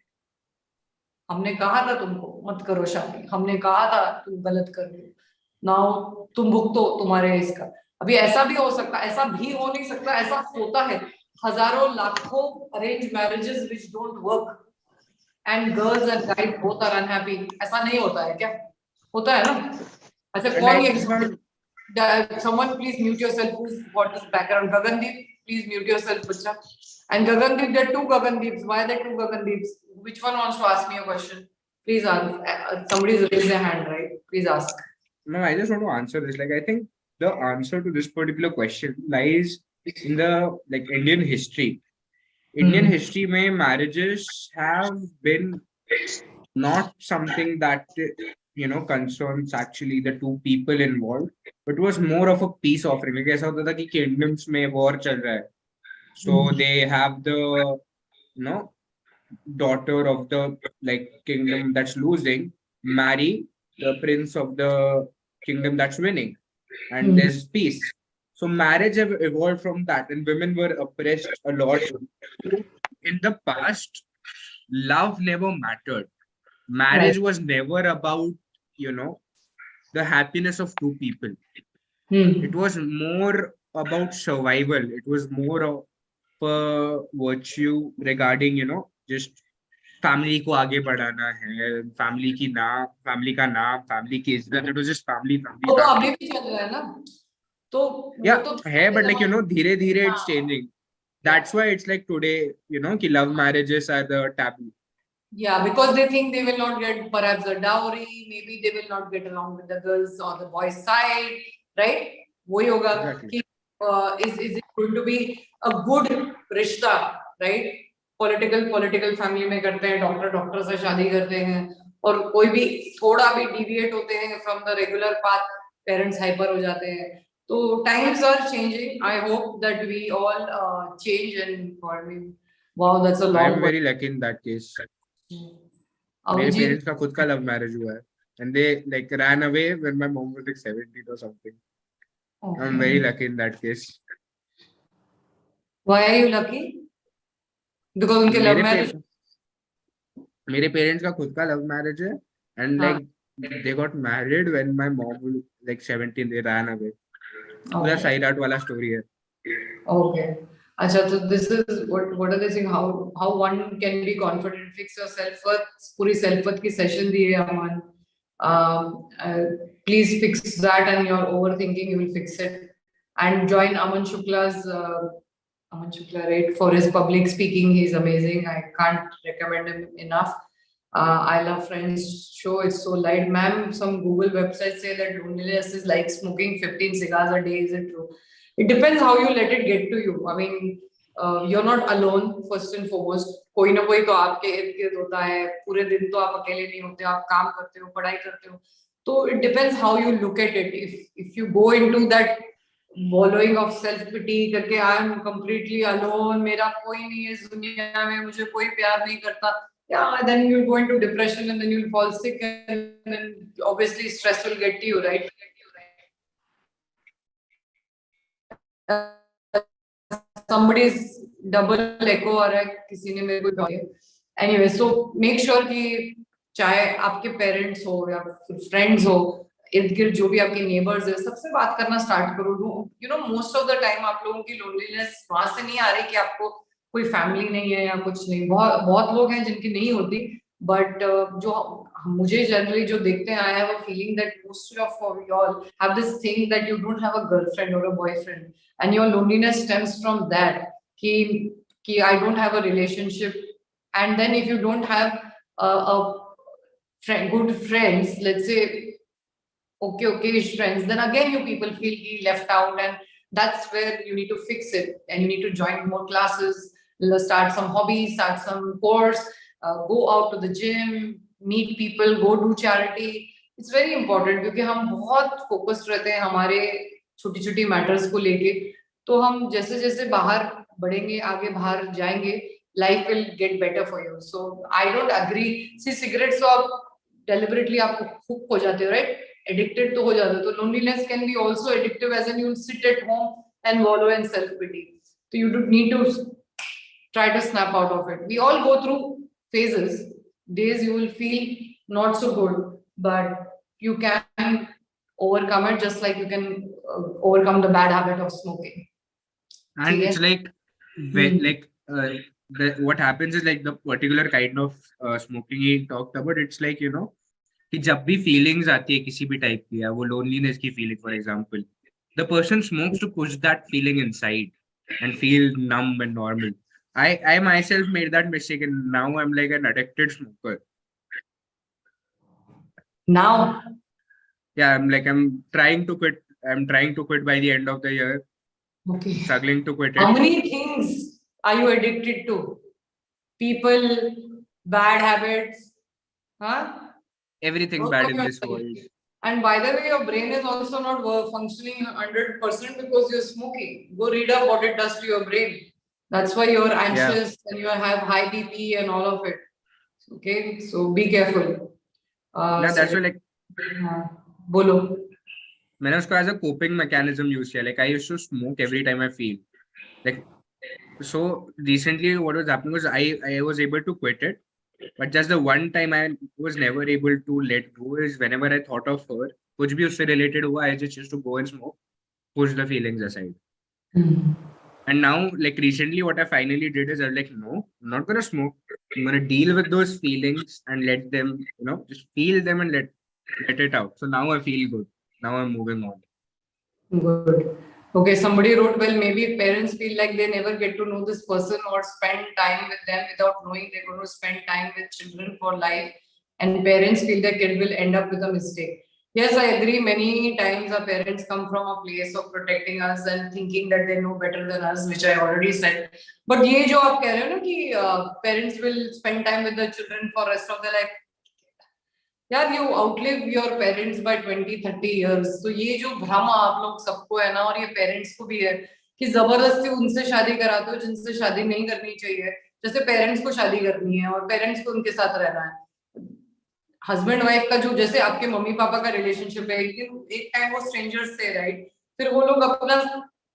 हमने कहा था तुमको मत करो शादी, हमने कहा था तुम गलत कर रहे हो, नाउ तुम भुगतो तुम्हारे इसका. अभी ऐसा भी हो सकता, ऐसा भी हो नहीं सकता, ऐसा होता है. हजारों लाखों arrange marriages which don't work and girls and guys both are unhappy. ऐसा नहीं होता है क्या? होता है ना. अच्छा कौन ये, someone please mute yourself, who's what is background? Gagandeep, please mute yourself bachcha. And Gagandeep, there are two Gagandeeps. Why are there two Gagandeeps? Which one wants to ask me a question? Please ask. Somebody's raised their hand, right? Please ask. No, I just want to answer this. Like, I think the answer to this particular question lies in the like Indian history. Indian history mein marriages have been not something that concerns actually the two people involved, but it was more of a peace offering. Like ऐसा होता था कि kingdoms में war चल रहा है, so they have the daughter of the like kingdom that's losing marry the prince of the kingdom that's winning, and there's peace. So marriage have evolved from that, and women were oppressed a lot. In the past, love never mattered. Marriage was never about, the happiness of two people. It was more about survival. It was more of a virtue regarding, just family को आगे बढ़ाना है, family का नाम, family की इज्जत. It was just family. वो तो अभी भी चल रहा है ना. तो Yeah, वो तो है, but like, you know, धीरे धीरे it's हाँ, changing. That's why it's like today, you know, कि love marriages are the taboo. yeah, because they think they will not get perhaps a dowry, maybe they will not get along with the girls or the boys side, right? वही होगा Exactly. कि is it going to be a good रिश्ता, right? Political family में करते हैं, doctor से शादी करते हैं, और कोई भी थोड़ा भी deviate होते हैं from the regular path, parents hyper हो जाते हैं. So times are changing. I hope that we all change and for me. Wow, that's a I long am very lucky in that case. मेरे Abhijit, parents का खुद का love marriage हुआ है, and they like ran away when my mom was like 17 or something. I'm very lucky in that case. why are you lucky? Because उनके love marriage. मेरे parents का खुद का love marriage है, and हाँ. like they got married when my mom was like 17. They ran away. पूरा Okay. साइराट वाला story है. Okay. अच्छा, so this is what are they saying? How one can be confident? Fix your self-worth. पूरी self-worth की session दी है अमन. Please fix that, and your overthinking, you will fix it. And join Aman Shukla's Aman Shukla, right? For his public speaking, he's amazing. I can't recommend him enough. I love Friends show. It's so light, ma'am. Some Google websites say that loneliness is like smoking 15 cigars a day. Is it true? It depends how you let it get to you. I mean, you're not alone first and foremost. कोई ना कोई तो आपके इर्द गिर्द होता है. पूरे दिन तो आप अकेले नहीं होते. आप काम करते हो, पढ़ाई करते हो. So it depends how you look at it. If you go into that wallowing of self pity करके I am completely alone, मेरा कोई नहीं है इस दुनिया में, मुझे कोई प्यार नहीं करता, yeah, then you go into depression and then you'll fall sick and then obviously stress will get to you, right? Somebody's double echo आ रहा है, किसी ने मेरे को anyway, so make sure कि चाहे आपके पेरेंट्स हो या फ्रेंड्स हो, इर्द गिर्द जो भी आपके नेबर्स है, सबसे बात करना स्टार्ट करो. You know, most of the time आप लोगों की लोनलीनेस वहां से नहीं आ रही कि आपको कोई फैमिली नहीं है या कुछ नहीं. बहुत लोग हैं जिनकी नहीं होती, बट जो मुझे जनरली जो देखते हैं, I have a feeling that most of you all have this thing that you don't have a girlfriend और a boyfriend, and your loneliness stems from that कि I don't have a relationship. And then if you don't have good friends, let's say okay-ish friends, then again you people feel left out, and that's where you need to fix it, and you need to join more classes, start some hobbies, start some course, go out to the gym, meet people, go do charity. It's very important क्योंकि हम बहुत focused रहते हैं हमारे छोटी-छोटी matters को लेके. तो हम जैसे-जैसे बाहर बढ़ेंगे, आगे बाहर जाएंगे, life will get better for you. So I don't agree. See, cigarettes तो आप deliberately आप hook हो जाते हो, right? Addicted तो हो जाते हो. तो loneliness can be also addictive, as in you sit at home and wallow in self pity. So you do need to try to snap out of it. We all go through phases. Days you will feel not so good, but you can overcome it, just like you can overcome the bad habit of smoking. And it's like what happens is like the particular kind of smoking he talked about. It's like, you know, कि जब भी feelings आती है किसी भी type की, वो loneliness की feeling, for example, the person smokes to push that feeling inside and feel numb and normal. I myself made that mistake, and now I'm like an addicted smoker. Now, yeah, I'm trying to quit. I'm trying to quit by the end of the year. okay, Struggling to quit it. How many things are you addicted to? People, bad habits, huh? Everything bad in this world. And by the way, your brain is also not functioning 100% because you're smoking. Go read up what it does to your brain. That's why you're anxious and you have high BP and all of it. Okay, so be careful. That's why, like, बोलो. मैंने उसको as a coping mechanism use किया. Like I used to smoke every time I feel like. So recently what was happening was I was able to quit it, but just the one time I was never able to let go is whenever I thought of her, कुछ भी उससे related हुआ, I just used to go and smoke, push the feelings aside. And now, like recently, what I finally did is I was like, no, I'm not gonna smoke. I'm gonna deal with those feelings and let them, you know, just feel them and let it out. So now I feel good. Now I'm moving on. Good. Okay, somebody wrote, well, maybe parents feel like they never get to know this person or spend time with them without knowing they're going to spend time with children for life, and parents feel the kid will end up with a mistake. Yes, I agree. Many times our parents come from a place of protecting us and thinking that they know better than us, which I already said. But ये जो आप कह रहे हो ना कि parents will spend time with the children for rest of their life, यार you outlive your parents by 20-30 years, तो ये जो भ्रम आप लोग सबको है ना, और ये पेरेंट्स को भी है कि जबरदस्ती उनसे शादी कराते हो जिनसे शादी नहीं करनी चाहिए, जैसे पेरेंट्स को शादी करनी है और पेरेंट्स को उनके साथ रहना है। हस्बैंड वाइफ का जो जैसे आपके मम्मी पापा का रिलेशनशिप है, एक टाइम वो स्ट्रेंजर्स थे, राइट, फिर वो लोग अपना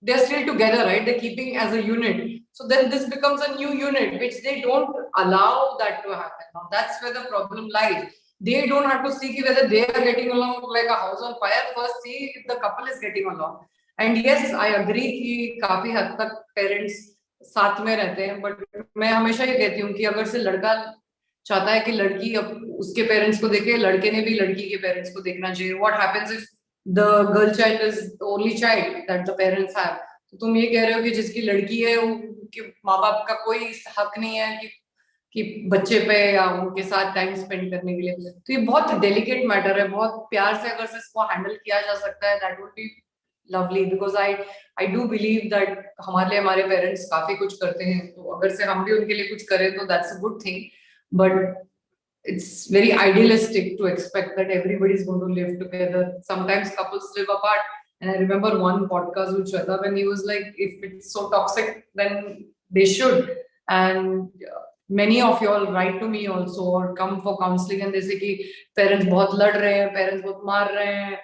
they are still together, right, they're keeping as a unit, so then this becomes a new unit which they don't allow that to happen. Now that's where the problem lies. They don't have to see whether they are getting along like a house on fire. First see if the couple is getting along. And yes, I agree कि काफी हद तक parents साथ में रहते हैं, but मैं हमेशा ये कहती हूँ कि अगर से लड़का चाहता है कि लड़की उसके पेरेंट्स को देखे, लड़के ने भी लड़की के पेरेंट्स को देखना चाहिए. What happens if the girl child is the only child that the parents have? तो तुम ये कह रहे हो कि जिसकी लड़की है उनके माँ बाप का कोई हक नहीं है कि बच्चे पे या उनके साथ टाइम स्पेंड करने के लिए. तो ये बहुत डेलिकेट मैटर है, बहुत प्यार से अगर से इसको हैंडल किया जा सकता है, that would be lovely, because I do believe that हमारे लिए हमारे पेरेंट्स काफी कुछ करते हैं, तो अगर से हम भी उनके लिए कुछ करें तो that's a good thing. But it's very idealistic to expect that everybody is going to live together. Sometimes couples live apart. And I remember one podcast with Shweta when he was like, if it's so toxic, then they should. And many of you all write to me also or come for counselling and they say कि parents बहुत लड़ रहे हैं, parents बहुत मार रहे हैं,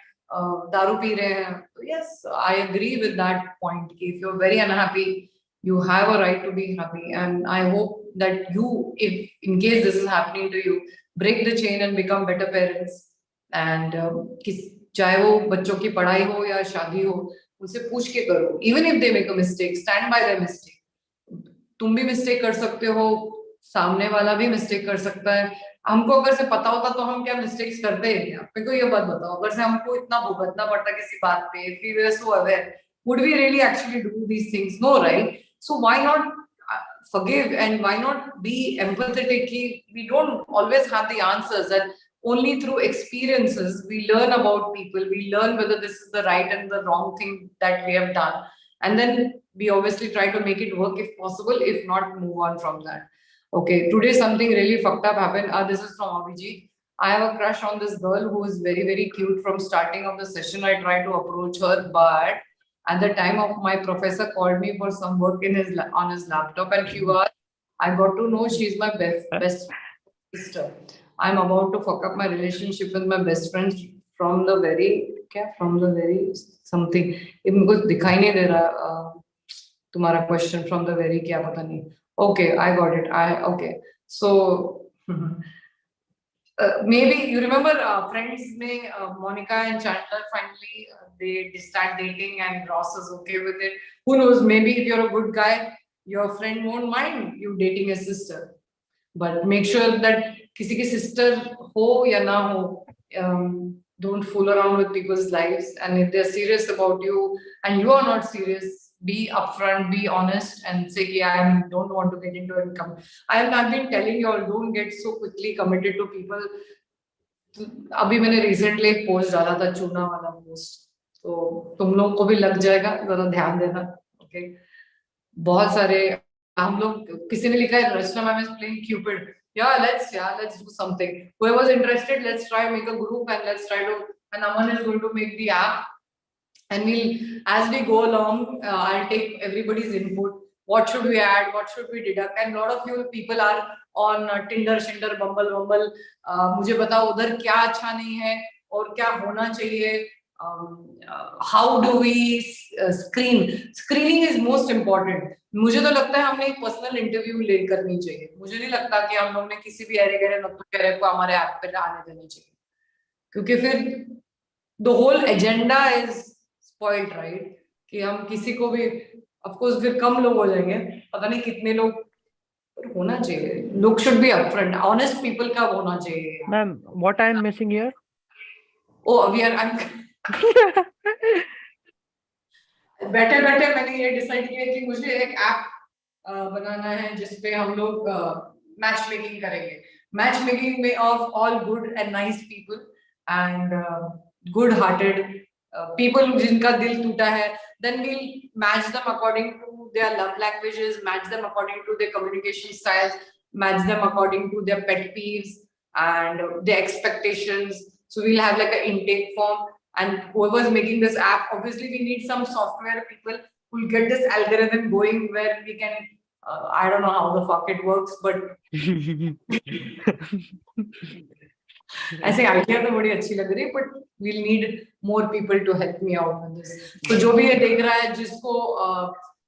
दारू पी रहे हैं. So yes, I agree with that point. If you're very unhappy, you have a right to be happy, and I hope that you, if in case this is happening to you, break the chain and become better parents. And चाहे वो बच्चों की पढ़ाई हो या शादी हो, उनसे पूछ के करो. Even if they make a mistake, stand by their mistake. तुम भी मिस्टेक कर सकते हो, सामने वाला भी मिस्टेक कर सकता है. हमको अगर से पता होता तो हम क्या मिस्टेक्स करते हैं क्या? मेरे को ये बात बताओ, अगर से हमको इतना भुगतना पड़ता किसी बात पे, if we were so aware, would we really actually do these things? No, right? So why not forgive and why not be empathetic? We don't always have the answers, and only through experiences we learn about people, we learn whether this is the right and the wrong thing that we have done, and then we obviously try to make it work if possible. If not, move on from that. Okay, today something really fucked up happened. This is from Abhijit. I have a crush on this girl who is very, very cute. From starting of the session, I tried to approach her, but at the time of my professor called me for some work on his laptop, and few hours I got to know she's my best sister. I'm about to fuck up my relationship with my best friend from the very something. ये मुझे दिखाई नहीं दे रहा तुम्हारा question from the very क्या पता नहीं. Okay, I got it. Okay. So maybe you remember Friends में Monica and Chandler finally they start dating and Ross is okay with it. Who knows? Maybe if you're a good guy, your friend won't mind you dating his sister. But make sure that किसी की sister हो या ना हो, don't fool around with people's lives. And if they're serious about you and you are not serious, be upfront, be honest, and say, yeah, I don't want to get into it. I've been telling you all, don't get so quickly committed to people. अभी मैंने recently एक post डाला था, चूना वाला post, तो तुम लोगों को भी लग जाएगा, जरा ध्यान देना. Okay, बहुत सारे हम लोग, किसी ने लिखा है रचना ma'am is playing Cupid. Let's do something. Whoever's interested, let's try make a group and let's try to. And Aman is going to make the app, and as we go along, I'll take everybody's input. What should we add? What should we deduct? And a lot of you people are on Tinder, Shinder, Bumble. मुझे बताओ उधर क्या अच्छा नहीं है और क्या होना चाहिए. How do we screen? Screening is most important. मुझे तो लगता है हमने एक पर्सनल इंटरव्यू ले करनी चाहिए. मुझे नहीं लगता कि हम लोग ने किसी भी अरे गरे नौकरी को हमारे ऐप पे आने देनी चाहिए, क्योंकि फिर the whole agenda is spoiled, right? कि हम किसी को भी, of course फिर कम लोग हो जाएंगे, पता नहीं कितने लोग, होना चाहिए. लोग should be upfront, honest people का होना चाहिए. Ma'am, what I am missing here? I'm बैठे बैठे मैंने ये डिसाइड किया कि मुझे एक ऐप बनाना है जिसपे हम लोग मैच मेकिंग करेंगे, मैच मेकिंग में of all good and nice people and good hearted people जिनका दिल टूटा है, then we'll match them according to their love languages, match them according to their communication styles, match them according to their pet peeves and their expectations. So we'll have like an intake form, and whoever's making this app, obviously we need some software people who'll get this algorithm going where we can I don't know how the fuck it works, but ऐसे idea तो बड़ी अच्छी लग रही है, but we'll need more people to help me out with this. तो जो भी ये देख रहा है, जिसको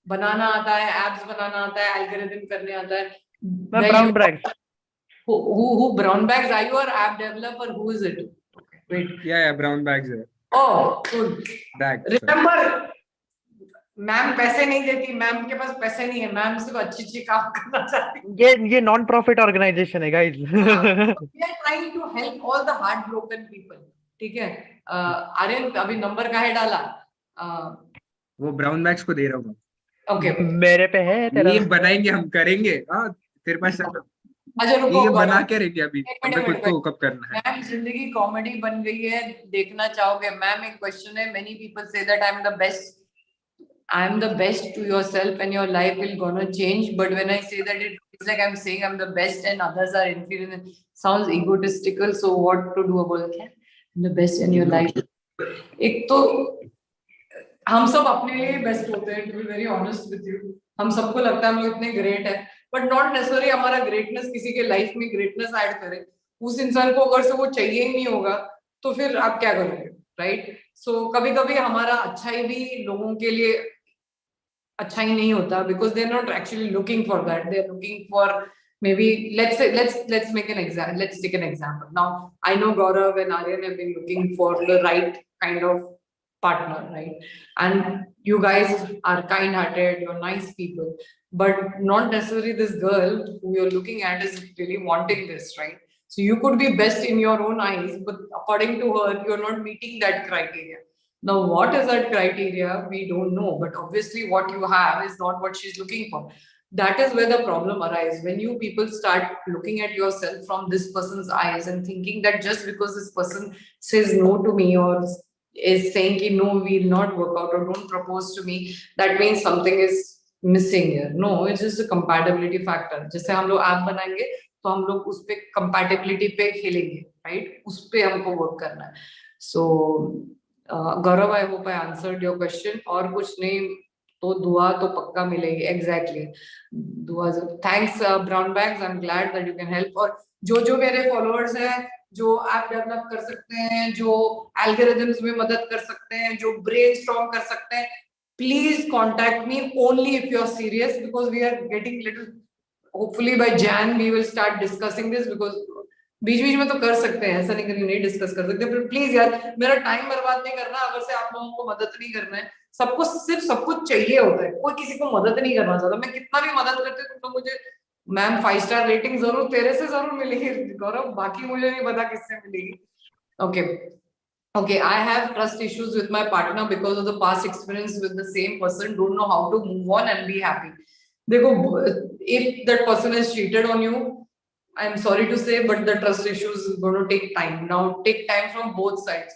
बनाना आता है, एप्स बनाना आता है, एल्गोरिथम करने आता है, brown bags, who brown bags, are you an app developer? Who is it? Wait, yeah, brown bags है। oh good, Bags, remember ma'am पैसे नहीं देती, मैम के पास पैसे नहीं है, मैम सिर्फ अच्छी काम करना चाहती है। ये नॉन प्रॉफिट ऑर्गेनाइजेशन है guys. We are trying to help all the heartbroken people, ठीक है। आर्यन अभी नंबर का है डाला, वो ब्राउन बैग्स को दे रहा हूँ। ओके मेरे पे है तेरा, ये बनाएंगे, हम करेंगे। हाँ तेरे पास अच्छा रुको, ये बना के रहेंगे अभी, एक हमें खुद मिनट, को हुकअप करना है। मैम जिंदगी कॉमेडी बन गई है, देखना चाहोगे? मैम एक क्वेश्चन है, many people say that I am the best to yourself and your life will gonna change, but when I say that, it feels like I'm saying I'm the best and others are inferior. Sounds egotistical, so what to do about it? I'm the best in your life. एक तो हम सब अपने लिए best होते हैं, to be very honest with you. हम सबको लगता है हम लोग इतने ग्रेट है, बट नॉट नेसेसरी हमारा ग्रेटनेस किसी के लाइफ में ग्रेटनेस ऐड करे। उस इंसान को अगर से वो चाहिए ही नहीं होगा तो फिर आप क्या करोगे, राइट? सो कभी कभी हमारा अच्छाई भी लोगों के लिए अच्छा ही नहीं होता, because they're not actually looking for that, they're looking for maybe, let's say, let's make an example, let's take an example. Now I know Gaurav and Aryan have been looking for the right kind of partner, right? And you guys are kind-hearted, you're nice people, but not necessarily this girl who you're looking at is really wanting this, right? So you could be best in your own eyes, but according to her you're not meeting that criteria. Now, what is that criteria? We don't know, but obviously what you have is not what she's looking for. That is where the problem arises. When you people start looking at yourself from this person's eyes and thinking that just because this person says no to me or is saying ki no, we'll not work out or don't propose to me, that means something is missing here. No, it's just a compatibility factor. जैसे हम लोग app बनाएंगे तो हम लोग उस पे compatibility पे खेलेंगे, right? उस पे हमको work करना है. So Gaurav, I hope I answered your question. और कुछ नहीं तो दुआ तो पक्का मिलेगी। Exactly, दुआ। Thanks brown bags, I'm glad that you can help. और जो मेरे followers हैं जो ऐप डेवलप कर सकते हैं, जो algorithms में मदद कर सकते हैं, जो brainstorm कर सकते हैं, please contact me only if you're serious, because we are getting little, hopefully by Jan we will start discussing this, because बीच में तो कर सकते हैं, ऐसा नहीं कि नहीं डिस्कस कर सकते, पर प्लीज यार मेरा टाइम बर्बाद नहीं करना। अगर से आप लोगों को मदद नहीं करना है, सबको सिर्फ सब कुछ चाहिए होता है, कोई किसी को मदद नहीं करना चाहता। मैं कितना भी मदद करती हूँ तो मुझे मैम 5 स्टार रेटिंग जरूर तेरे से जरूर मिलेगी गौरव, बाकी मुझे नहीं पता किससे मिलेगी। Okay, I have trust issues with my partner because of the past experience with the same person. Don't know how to move on and be happy. देखो, if that person has cheated on you, I'm sorry to say, but the trust issues is going to take time. Now, take time from both sides.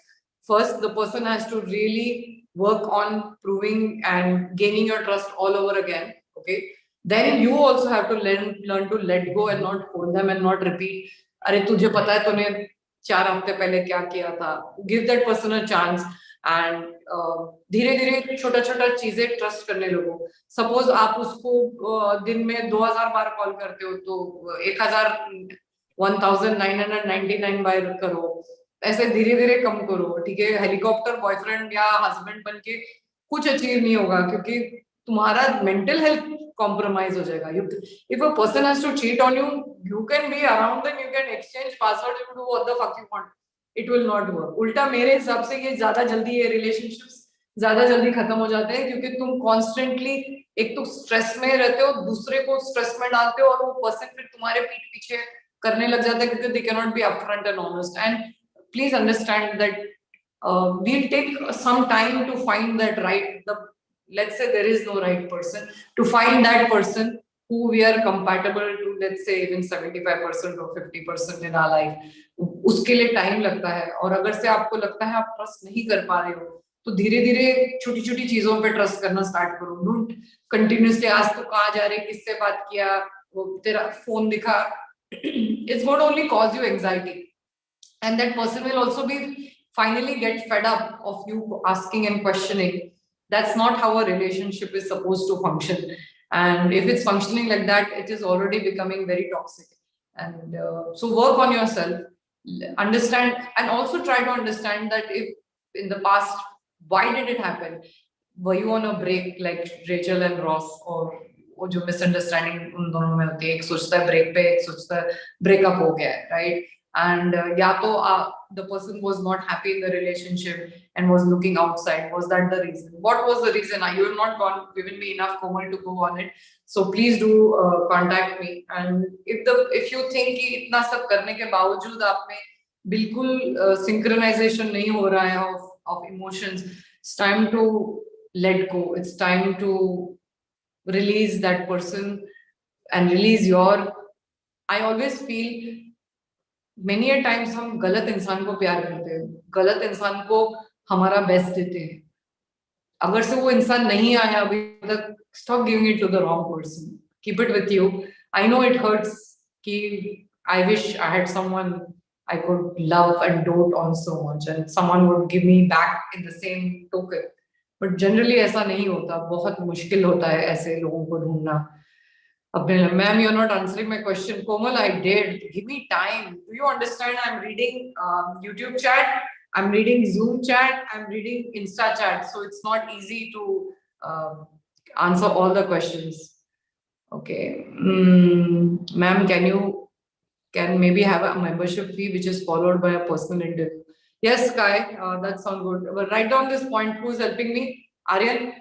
First, the person has to really work on proving and gaining your trust all over again. Okay. Then you also have to learn to let go and not hold them and not repeat. अरे तुझे पता है तूने 4 हफ्ते पहले क्या किया था? Give that person a chance and धीरे-धीरे छोटा-छोटा चीजें ट्रस्ट करने लगो। सपोज आप उसको दिन में 2000 बार कॉल करते हो तो 1999 बार करो, ऐसे धीरे-धीरे कम करो, ठीक है? हेलीकॉप्टर बॉयफ्रेंड या हस्बैंड बनके कुछ अचीव नहीं होगा, क्योंकि तुम्हारा मेंटल हेल्थ कॉम्प्रोमाइज हो जाएगा। If a person has to cheat on you, you can be around them, you can exchange passwords, you can do what the fuck you want. It will not work. उल्टा मेरे हिसाब से ये ज्यादा जल्दी ये रिलेशनशिप्स ज्यादा जल्दी खत्म हो जाते हैं, क्योंकि तुम कॉन्स्टेंटली एक तो स्ट्रेस में रहते हो, दूसरे को स्ट्रेस में डालते हो, और वो पर्सन फिर तुम्हारे पीठ पीछे करने लग जाता है, क्योंकि they cannot be upfront and honest. And please understand that we'll take some time to find that the let's say there is no right person, to find that person who we are compatible to, let's say even 75% or 50% in our life, उसके लिए time लगता है. और अगर से आपको लगता है आप ट्रस्ट नहीं कर पा रहे हो, तो धीरे धीरे छोटी छोटी चीजों पे ट्रस्ट करना स्टार्ट करो. डोंट कंटिन्यूसली आज तो कहाँ जा रहे, किससे बात किया, वो तेरा फोन दिखा. It's going to only cause you anxiety, and that person will also be finally get fed up of you asking and questioning. That's not how a relationship is supposed to function. And if it's functioning like that, it is already becoming very toxic. And so work on yourself, understand, and also try to understand that if in the past, why did it happen? Were you on a break like Rachel and Ross, or वो जो misunderstanding उन दोनों में होती है, एक सोचता है break पे, एक सोचता है breakup हो गया है, right? And या तो the person was not happy in the relationship and was looking outside. Was that the reason? What was the reason? You have not given me enough Komal to go on it. So please do contact me. And if you think कि इतना सब करने के बावजूद आप में बिल्कुल synchronization नहीं हो रहा है of emotions, it's time to let go. It's time to release that person and release your. I always feel many a times हम गलत इंसान को प्यार करते हैं, गलत इंसान को हमारा बेस्ट देते हैं. अगर से वो इंसान नहीं आया अभी तक, stop giving it to the wrong person. Keep it with you. I know it hurts कि I wish I had someone I could love and dote on so much and someone would give me back in the same token. But generally ऐसा नहीं होता, बहुत मुश्किल होता है ऐसे लोगों को ढूंढना. Ma'am, you're not answering my question. Komal, I did. Give me time. Do you understand? I'm reading YouTube chat. I'm reading Zoom chat. I'm reading Insta chat. So it's not easy to answer all the questions. Okay. Ma'am, can maybe have a membership fee which is followed by a personal interview? Yes, Kai, that sounds good. But write down this point. Who's helping me? Aryan?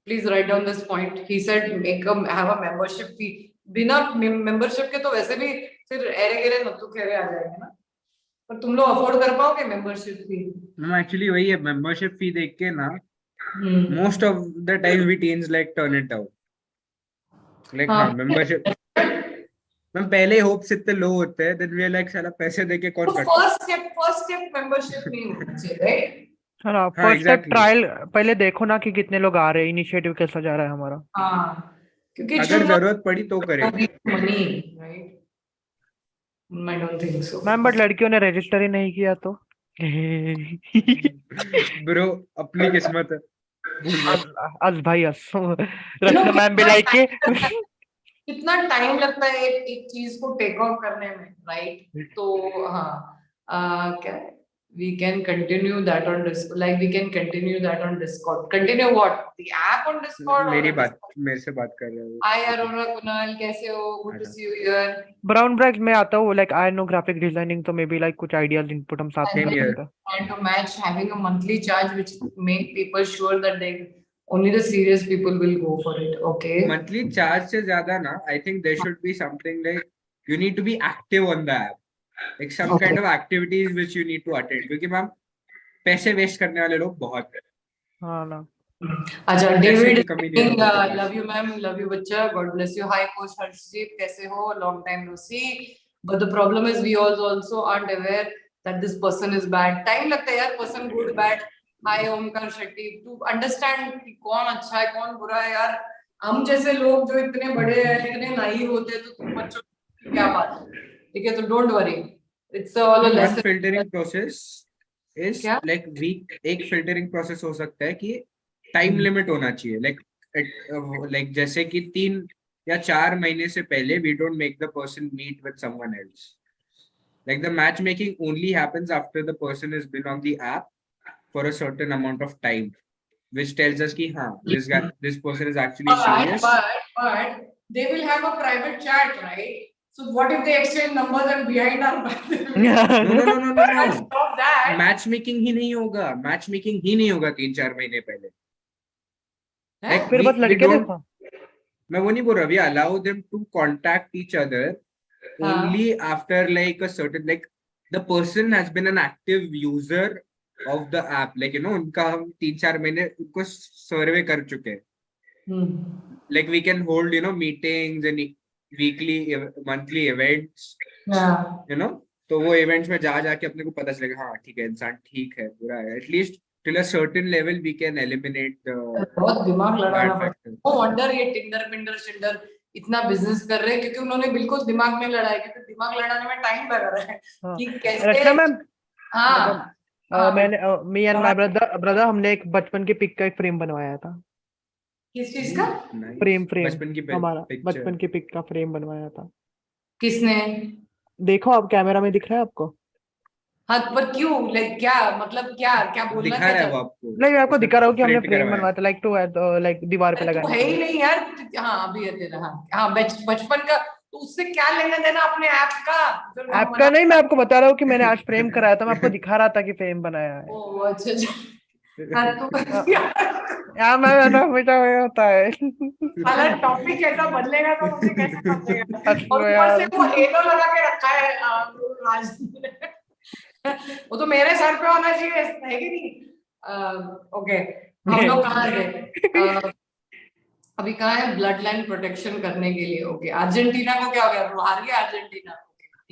Please write down this point. He said have a membership fee. बिना membership के तो वैसे भी फिर array गिरे नत्थु खेरे आ जाएंगे ना. पर तुम लोग अफोर्ड कर पाओगे membership fee? No, actually वही है, membership fee देख के ना, most of the time we teens like turn it down. Like हाँ membership. मैम पहले hopes इतने low होते हैं, then we are like साला पैसे देके कौन करता है? First step membership नहीं होना चाहिए, right? हाँ, फर्स्ट स्टेप ट्रायल पहले देखो ना कि कितने लोग आ रहे हैं, इनिशिएटिव कैसा जा रहा है हमारा. हाँ, क्योंकि अगर जरूरत पड़ी तो करेंगे. Money, right? I don't think so. Ma'am but लड़कियों ने रजिस्टर ही नहीं किया तो. ब्रो अपनी किस्मत है. अस भाई अस. रचना मैम भी लाइक के. कितना टाइम लगता है एक चीज को टेक ऑफ करने में, राइट? तो हाँ, क्या we can continue that on Discord. Like we can continue that on Discord. Continue what? The app on Discord? मेरे से बात कर रहे हो. Hi Aruna, Kunal, कैसे हो? Good to see you here. Brown Bragg's में आता हूँ, like I know graphic designing, तो maybe like कुछ ideas input हम साथ में Same here. And to match having a monthly charge which make people sure that they only the serious people will go for it. Okay. Monthly charge से ज़्यादा ना, I think there should be something like you need to be active on the app. Like some kind of activities which you need to attend, क्योंकि ma'am पैसे waste करने वाले लोग बहुत हैं. हाँ ना. अच्छा, David, love you ma'am, love you बच्चा, God bless you. Hi coach Harshdeep, कैसे हो? Long time no see. But the problem is we also aren't aware that this person is bad. Time लगता है यार, person good bad. Hi Omkar Shetty, to understand कि कौन अच्छा है कौन बुरा है यार. हम जैसे लोग जो इतने बड़े हैं, इतने नाइव होते हैं, तो तुम बच्चों की क्या बात है? ठीक है, तो don't worry, it's all a lesson. Filtering process is like एक फिल्टरिंग प्रोसेस हो सकता है कि टाइम लिमिट होना चाहिए. लाइक जैसे कि 3 या 4 महीने से पहले we don't make the person meet with someone else. Like the match making only happens after the person is been on the app for a certain amount of time, which tells us कि हाँ this person is actually serious. But they will have a private chat, right? So what if they exchange numbers and behind our back? No. Stop that. Matchmaking ही नहीं होगा. Matchmaking ही नहीं होगा 3-4 महीने पहले. Like फिर बस लड़के देखो. मैं वो नहीं बोल रहा. We allow them to contact each other only after like a certain, like the person has been an active user of the app. Like, you know, उनका हम 3-4 महीने उनको सर्वे कर चुके हैं. Like we can hold, you know, meetings and weekly, monthly events. You know, तो वो events में जा जाके अपने को पता चलेगा हाँ ठीक है इंसान ठीक है बुरा है. At least till a certain level we can eliminate the बहुत दिमाग लड़ाना bad पड़ता factors. है. No wonder ये टिंडर शिंडर इतना बिजनेस कर रहे हैं क्योंकि उन्होंने बिल्कुल दिमाग में लड़ा है, क्योंकि दिमाग लड़ाने में टाइम लगा रहा है कि कैसे. रचना मैम, हाँ मैंने मी एंड माय ब्रदर हमने एक बचपन की पिक का एक फ्रेम बनवाया था. किस चीज का Nice. फ्रेम बचपन की हमारा picture. बचपन की पिक का फ्रेम बनवाया था. किसने? देखो आप कैमरा में दिख रहा है आपको? हाँ पर क्यों, लाइक क्या मतलब क्या क्या बोलना दिखा क्या रहा है वो चाहते? आपको. नहीं आपको उसने दिखा रहा हो कि हमने print फ्रेम करवाया. बनवाया था लाइक टू लाइक दीवार पे अरे लगाने तो है के ही लिए. नहीं यार. हाँ अभी है तेरा. हाँ बचपन का तो उससे क्या लेना देना अपने ऐप का जो हम आपका बना. नहीं, मैं आपको बता रहा हूँ कि मैंने आज फ्रेम कराया था. मैं आपको दिखा रहा था कि फ्रेम बनाया है. ओ अच्छा अच्छा. हाँ, तो यार मैं हमेशा वही होता है. साला टॉपिक कैसा बदलेगा तो मुझे कैसे समझेगा. और अच्छा ऊपर से यार. वो एनो लगा के रखा है वो राज ने. वो तो मेरे सर पे होना चाहिए, है कि नहीं. ओके हम लोग कहाँ थे? अभी कहाँ है? ब्लड लाइन प्रोटेक्शन करने के लिए. ओके अर्जेंटीना को क्या हो गया? हार गया अर्जेंटीना.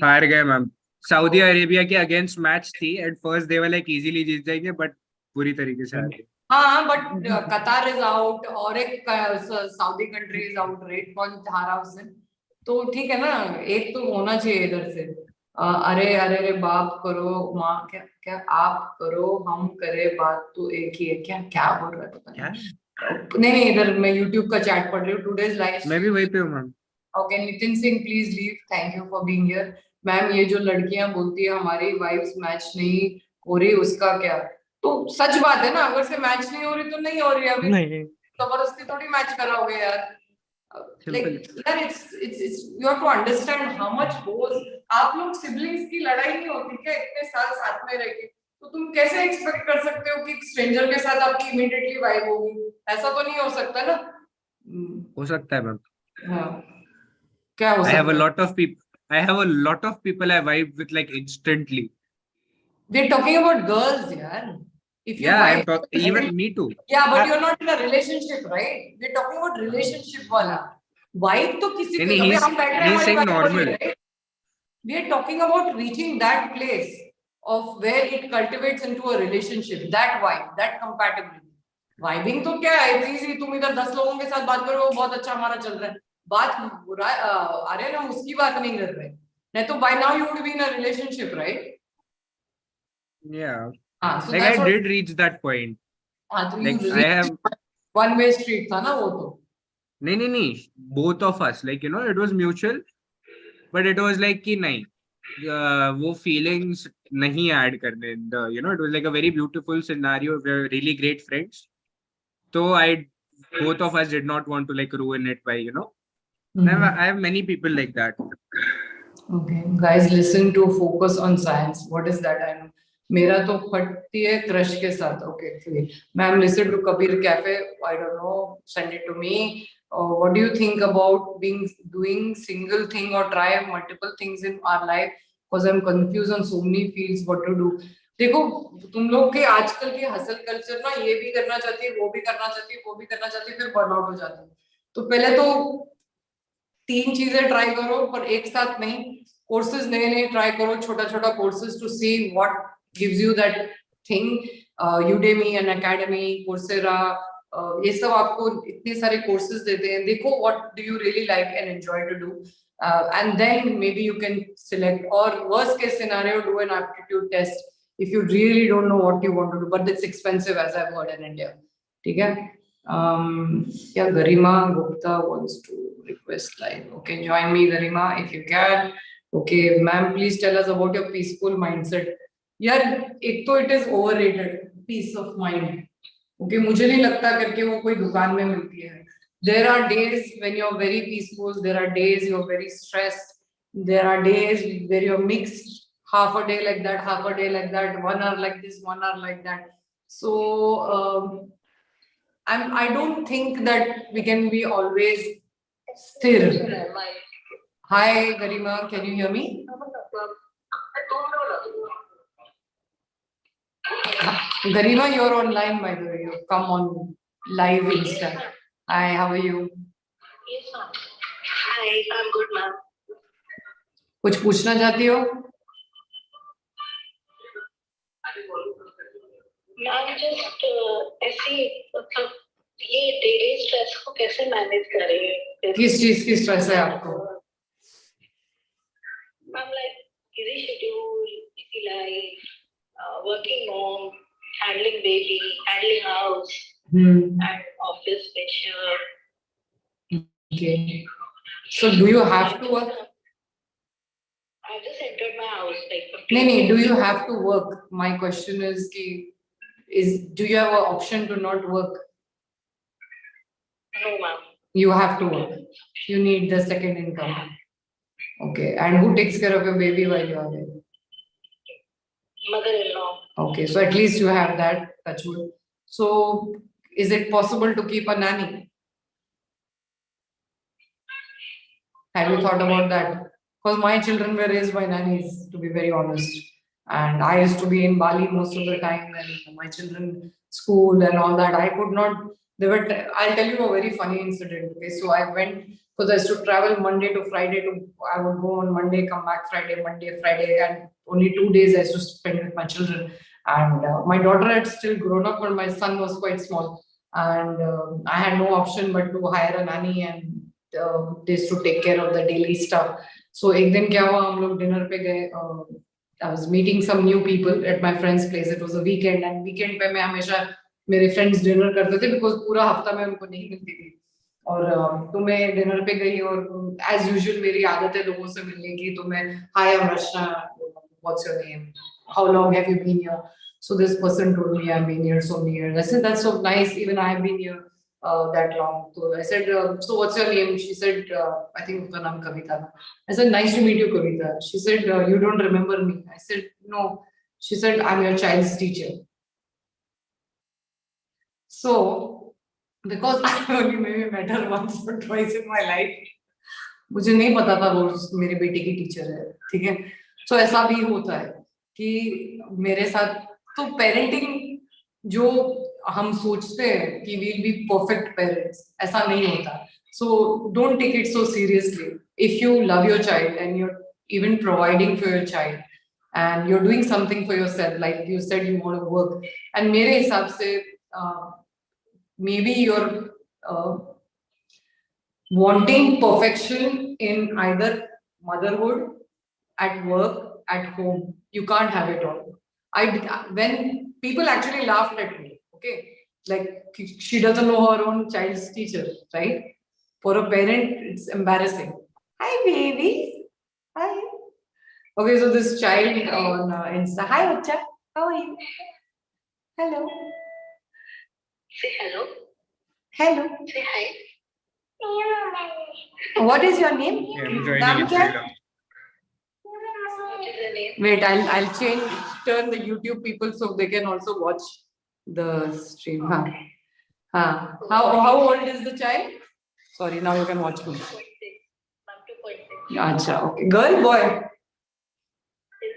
हार गए मैम. सऊदी अरेबिया के अगेंस्ट मैच थी. At first they were like easily जीत जाएंगे बट पूरी तरीके से हार गए. हाँ बट कतार इज आउट और एक Saudi country is out. Right कौन हारा उससे? तो ठीक है ना, एक तो होना चाहिए इधर से. अरे अरे अरे बाप करो माँ क्या क्या आप करो हम करे बात तो एक ही है. क्या क्या बोल रहा है पता नहीं. नहीं इधर मैं यूट्यूब का चैट पढ़ रही हूँ. Today's live. मैं भी वहीं पे हूँ ma'am. Okay Nitin Singh please leave. Thank you for being here. Ma'am ये जो लड़कियां बोलती है हमारी वाइफ्स मैच नहीं हो रही उसका क्या? तो सच बात है ना, अगर से मैच नहीं हो रही तो नहीं हो रही. अभी नहीं जबरदस्ती थोड़ी मैच कराओगे यार. Simple. Like यार it's you have to understand how much goes. आप लोग सिबलिंग्स की लड़ाई नहीं होती क्या इतने साल साथ में रह के? तो तुम कैसे एक्सपेक्ट कर सकते हो कि स्ट्रेंजर के साथ आपकी इमीडिएटली वाइब होगी? ऐसा तो नहीं हो सकता ना. हो सकता है मैम. हाँ क्या हो I have a सकता है? lot of people. I have a lot of people I vibe with like instantly. We're talking about girls, yaar. If you Yeah, I'm vibe, talking. Even me too. yeah, but you're not in a relationship, right? We're talking about relationship वाला. Vibe तो किसी नहीं, अभी he's- हम बैठ रहे हैं he's हमारी saying vibe हो रही है, normal. right? We are talking about reaching that place of where it cultivates into a relationship. That vibe, that compatibility. Vibing तो क्या है? It's easy. तुम इधर 10 लोगों के साथ बात करो बहुत अच्छा हमारा चल रहा है. बात बुरा अरे ना उसकी बात नहीं कर रहे. नहीं तो by now you would be in a relationship, right? Yeah. So Like that's I what. did reach that point. तो Like you I have. one way street था ना वो तो. नहीं. Both of us, like you know, it was mutual, but it was like कि नहीं, वो feelings नहीं add करने. You know, it was like a very beautiful scenario. We were really great friends. So both of us did not want to like ruin it by, you know. I have many people like that. Okay, guys, listen to focus on science. What is that? I know. मेरा तो फटती है crush के साथ. Okay, ma'am, listen to Kabir Cafe. I don't know. Send it to me. What do you think about doing single thing or try multiple things in our life? Because I'm confused on so many fields. What to do? देखो तुम लोग के आजकल के hustle culture ना, ये भी करना चाहती है वो भी करना चाहती है वो भी करना चाहती है फिर बर्नआउट हो जाती है. तो पहले तो 3 चीजें ट्राई करो पर एक साथ नहीं. कोर्सेज नए ट्राई करो, छोटा छोटा courses to see what gives you that thing. Udemy and academy, Coursera, ये सब आपको इतने सारे कोर्सेज देते हैं. देखो what do you really like and enjoy to do, and then maybe you can select. और worst case scenario, do an aptitude test if you really don't know what you want to do, but it's expensive as I've heard in India. ठीक है. क्या गरिमा Gupta wants to request live. Okay, join me Garima if you can. Okay, ma'am, please tell us about your peaceful mindset. यार एक तो it is overrated, peace of mind. Okay, मुझे नहीं लगता करके वो कोई दुकान में मिलती है. There are days when you're very peaceful. There are days you're very stressed. There are days where you're mixed. Half a day like that, half a day like that, 1 hour like this, 1 hour like that. So I don't think that we can be always sthir. Hi Garima, can you hear me? Garima, you're online by the way. You've come on live Insta. Hi, how are you? Yes, ma'am. Hi, I'm good, ma'am. कुछ पूछना चाहती हो? Ma'am just ऐसी मतलब ये daily stress को कैसे manage करें? किस चीज की स्ट्रेस है आपको? Ma'am like busy schedule, busy life, working mom, handling baby, handling house, and office pressure. Okay. So do you have to work? I just entered my house like 15 No, minutes. do you have to work? My question is, do you have an option to not work? No, ma'am. You have to work. You need the second income. Okay. And who takes care of your baby while you are there? Mother-in-law. Okay. So at least you have that. Touch wood. So is it possible to keep a nanny? Have you thought about that? Because my children were raised by nannies, to be very honest. And I used to be in Bali most of the time, and my children school and all that. I could not. I'll tell you a very funny incident. Okay, so I went because I used to travel Monday to Friday. I would go on Monday, come back Friday, Monday, Friday, and only 2 days I used to spend with my children. And my daughter had still grown up, but my son was quite small, and I had no option but to hire a nanny and they used to take care of the daily stuff. So एक दिन क्या हुआ हम लोग dinner पे गए. I was meeting some new people at my friend's place. It was a weekend and weekend पे मैं हमेशा मेरे friends dinner करते थे because पूरा हफ्ता मैं उनको नहीं मिलती थी. और तो मैं dinner पे गई और as usual मेरी आदत है लोगों से मिलने की. तो मैं hi I'm Rachna, what's your name? How long have you been here? So this person told me I've been here so many years. I said that's so nice. Even I've been here that long. So I said, so what's your name? She said, I think her name Kavita. I said, nice to meet you, Kavita. She said, you don't remember me. I said, no. She said, I'm your child's teacher. So, because I only maybe met her once or twice in my life, मुझे नहीं पता था वो मेरे बेटे की teacher है, ठीक है? So ऐसा भी होता है कि मेरे साथ तो पेरेंटिंग जो हम सोचते हैं कि we'll be perfect parents, ऐसा नहीं होता. So don't take it so seriously. If you love your child and you're even providing for your child and you're doing something for yourself, like you said you want to work, and मेरे हिसाब से maybe you're wanting perfection in either motherhood, at work, at home. You can't have it all. When people actually laughed at me, okay, like she doesn't know her own child's teacher, right? For a parent, it's embarrassing. Hi, baby. Hi. Okay, so this child on Insta. Hi, Bacha. How are you? Hello. Say hello. Hello. Say hi. What is your name? Yeah, I'm joining Naam it kya? right now. What is your name? Wait, I'll turn the YouTube people so they can also watch the stream. Huh? How old is the child? Sorry, now you can watch me. 2.6. Ma'am, 2.6. Acha, okay. Girl, boy?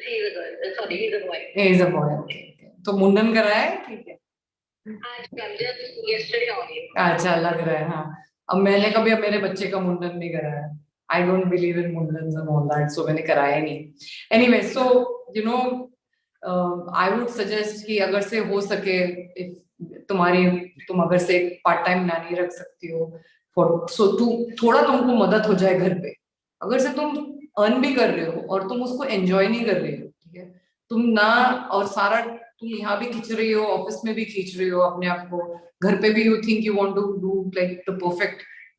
He's a girl. Sorry, he's a boy. He is a boy. Okay. तो मुंडन कराया है, ठीक है? I'm just yesterday only. अच्छा लग रहा है, हाँ. अब मैंने कभी अब मेरे बच्चे का मुंडन नहीं कराया. I don't believe in mundans and all that, so मैंने कराया नहीं. Anyway, so you know, I would suggest कि अगर से हो सके, if तुम अगर से एक part time nanny रख सकती हो, so थोड़ा तुमको मदद हो जाए घर पे. अगर से तुम earn भी कर रहे हो और तुम उसको enjoy नहीं कर रहे हो, ठीक है? तुम ना और सारा तुम यहाँ भी खींच रही हो, ऑफिस में भी खींच रही हो अपने आप को, घर पे भी you think you want to do like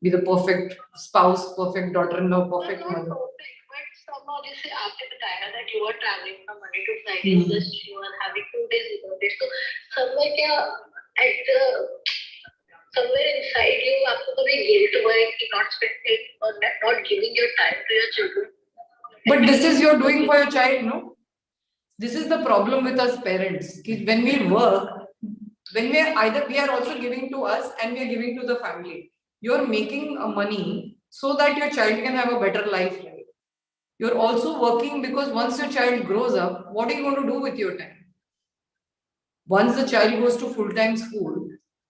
be the perfect spouse, perfect daughter-in-law, perfect mother. But somehow they say after the time that you are traveling from Monday to Friday, just you are having 2 days without it. So somewhere inside you, आपको कभी guilt हुआ है कि not spending or not giving your time to your children? But this is you're doing for your child, no? This is the problem with us parents. When we work, we are also giving to us and we are giving to the family. You're making money so that your child can have a better life, right? You're also working because once your child grows up, what are you going to do with your time? Once the child goes to full-time school,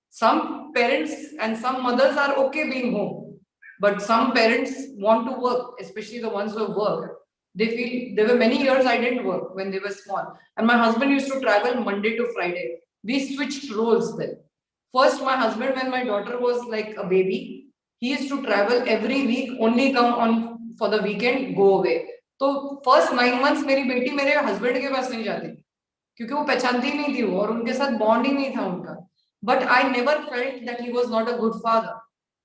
some parents and some mothers are okay being home, but some parents want to work, especially the ones who work. They feel there were many years I didn't work when they were small, and my husband used to travel Monday to Friday. We switched roles then. First, my husband, when my daughter was like a baby, he used to travel every week, only come on for the weekend, go away. तो first 9 months मेरी बेटी मेरे husband के पास नहीं जाती क्योंकि वो पहचानती नहीं थी वो और उनके साथ bonding नहीं था उनका. But I never felt that he was not a good father.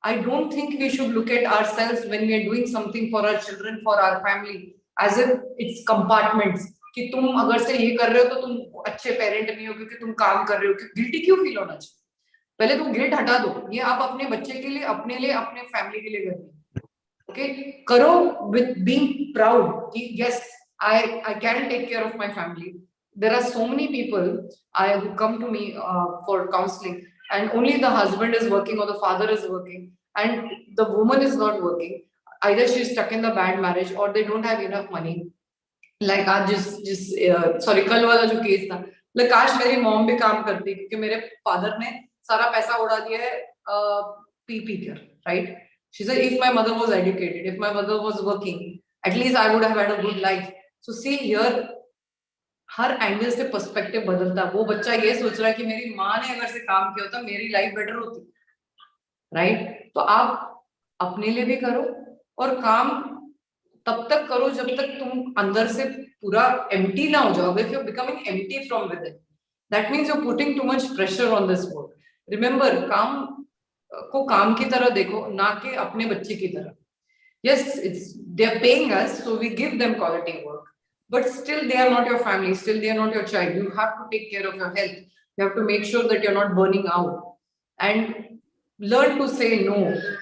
I don't think we should look at ourselves when we are doing something for our children, for our family, as if it's compartments. कि तुम अगर से ये कर रहे हो तो तुम अच्छे पेरेंट नहीं हो क्योंकि तुम काम कर रहे हो. गिल्टी क्यों फील होना चाहिए? पहले तुम गिल्ट हटा दो. ये आप अपने बच्चे के लिए, अपने फैमिली के लिए कर रहे हो. ओके, करो with being proud कि yes, I can take care of my family. There are so many people who come to me for counseling, and only the husband is working or the father is working, and the woman is not working. Either she's stuck in the bad marriage or they don't have enough money. Like आज sorry कल वाला जो case था, like काश मेरी mom भी काम करती क्योंकि मेरे फादर ने सारा पैसा उड़ा दिया है पी कर, right? She said if my mother was educated, if my mother was working, at least I would have had a good life. So see here, her angle से पर्सपेक्टिव बदलता. वो बच्चा ये सोच रहा है कि मेरी माँ ने अगर से काम किया होता मेरी लाइफ बेटर होती, राइट? तो आप अपने लिए भी करो और काम तब तक करो जब तक तुम अंदर से पूरा एम्प्टी ना हो जाओ. If you're becoming empty from within, that means you're putting too much pressure on this work. Remember, काम को काम की तरह देखो, ना कि अपने बच्चे की तरह. Yes, they're paying us, so we give them quality work. But still, they are not your family. Still, they are not your child. You have to take care of your health. You have to make sure that you're not burning out. And learn to say no.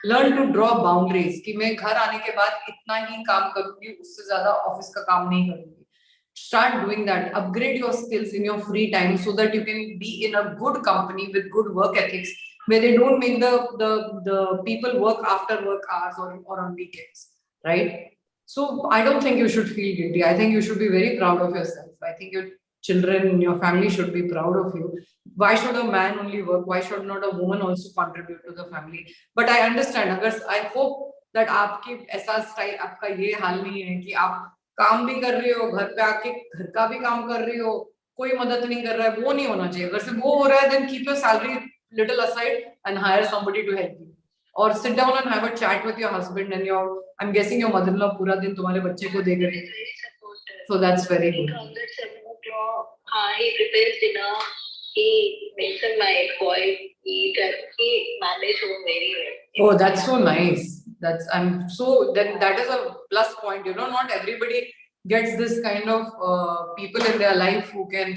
Learn to draw boundaries. कि मैं घर आने के बाद इतना ही काम करूँगी, उससे ज़्यादा ऑफिस का काम नहीं करूँगी. Start doing that. Upgrade your skills in your free time so that you can be in a good company with good work ethics, where they don't make the people work after work hours or on weekends, right? So I don't think you should feel guilty. I think you should be very proud of yourself. I think your children, your family should be proud of you. Why should a man only work? Why should not a woman also contribute to the family? But I understand. I hope that आपकी ऐसा style, आपका ये हाल नहीं है कि आप काम भी कर रहे हो, घर पे आके घर का भी काम कर रहे हो, कोई मदद नहीं कर रहा है. वो नहीं होना चाहिए. अगर से वो हो रहा है, then keep your salary little aside and hire somebody to help you. Or sit down and have a chat with your husband and I'm guessing your mother-in-law पूरा दिन तुम्हारे बच्चे को देख रही है. So that's very good. He comes at 7 o'clock. He prepares dinner. He makes my boy eat and he manages home very well. Oh, that's so nice. That is a plus point. You know, not everybody gets this kind of people in their life who can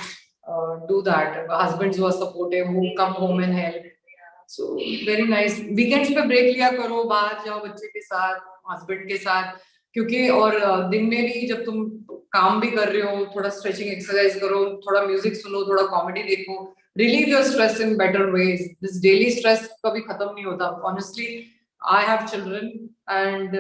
do that. Husbands who are supportive, who come home and help. So very nice. Weekends पे break लिया करो, बाहर जाओ बच्चे के साथ, husband के साथ, क्योंकि और दिन में भी जब तुम काम भी कर रहे हो, थोड़ा stretching exercise करो, थोड़ा music सुनो, थोड़ा comedy देखो, relieve your stress in better ways. This daily stress कभी खत्म नहीं होता. Honestly, I have children and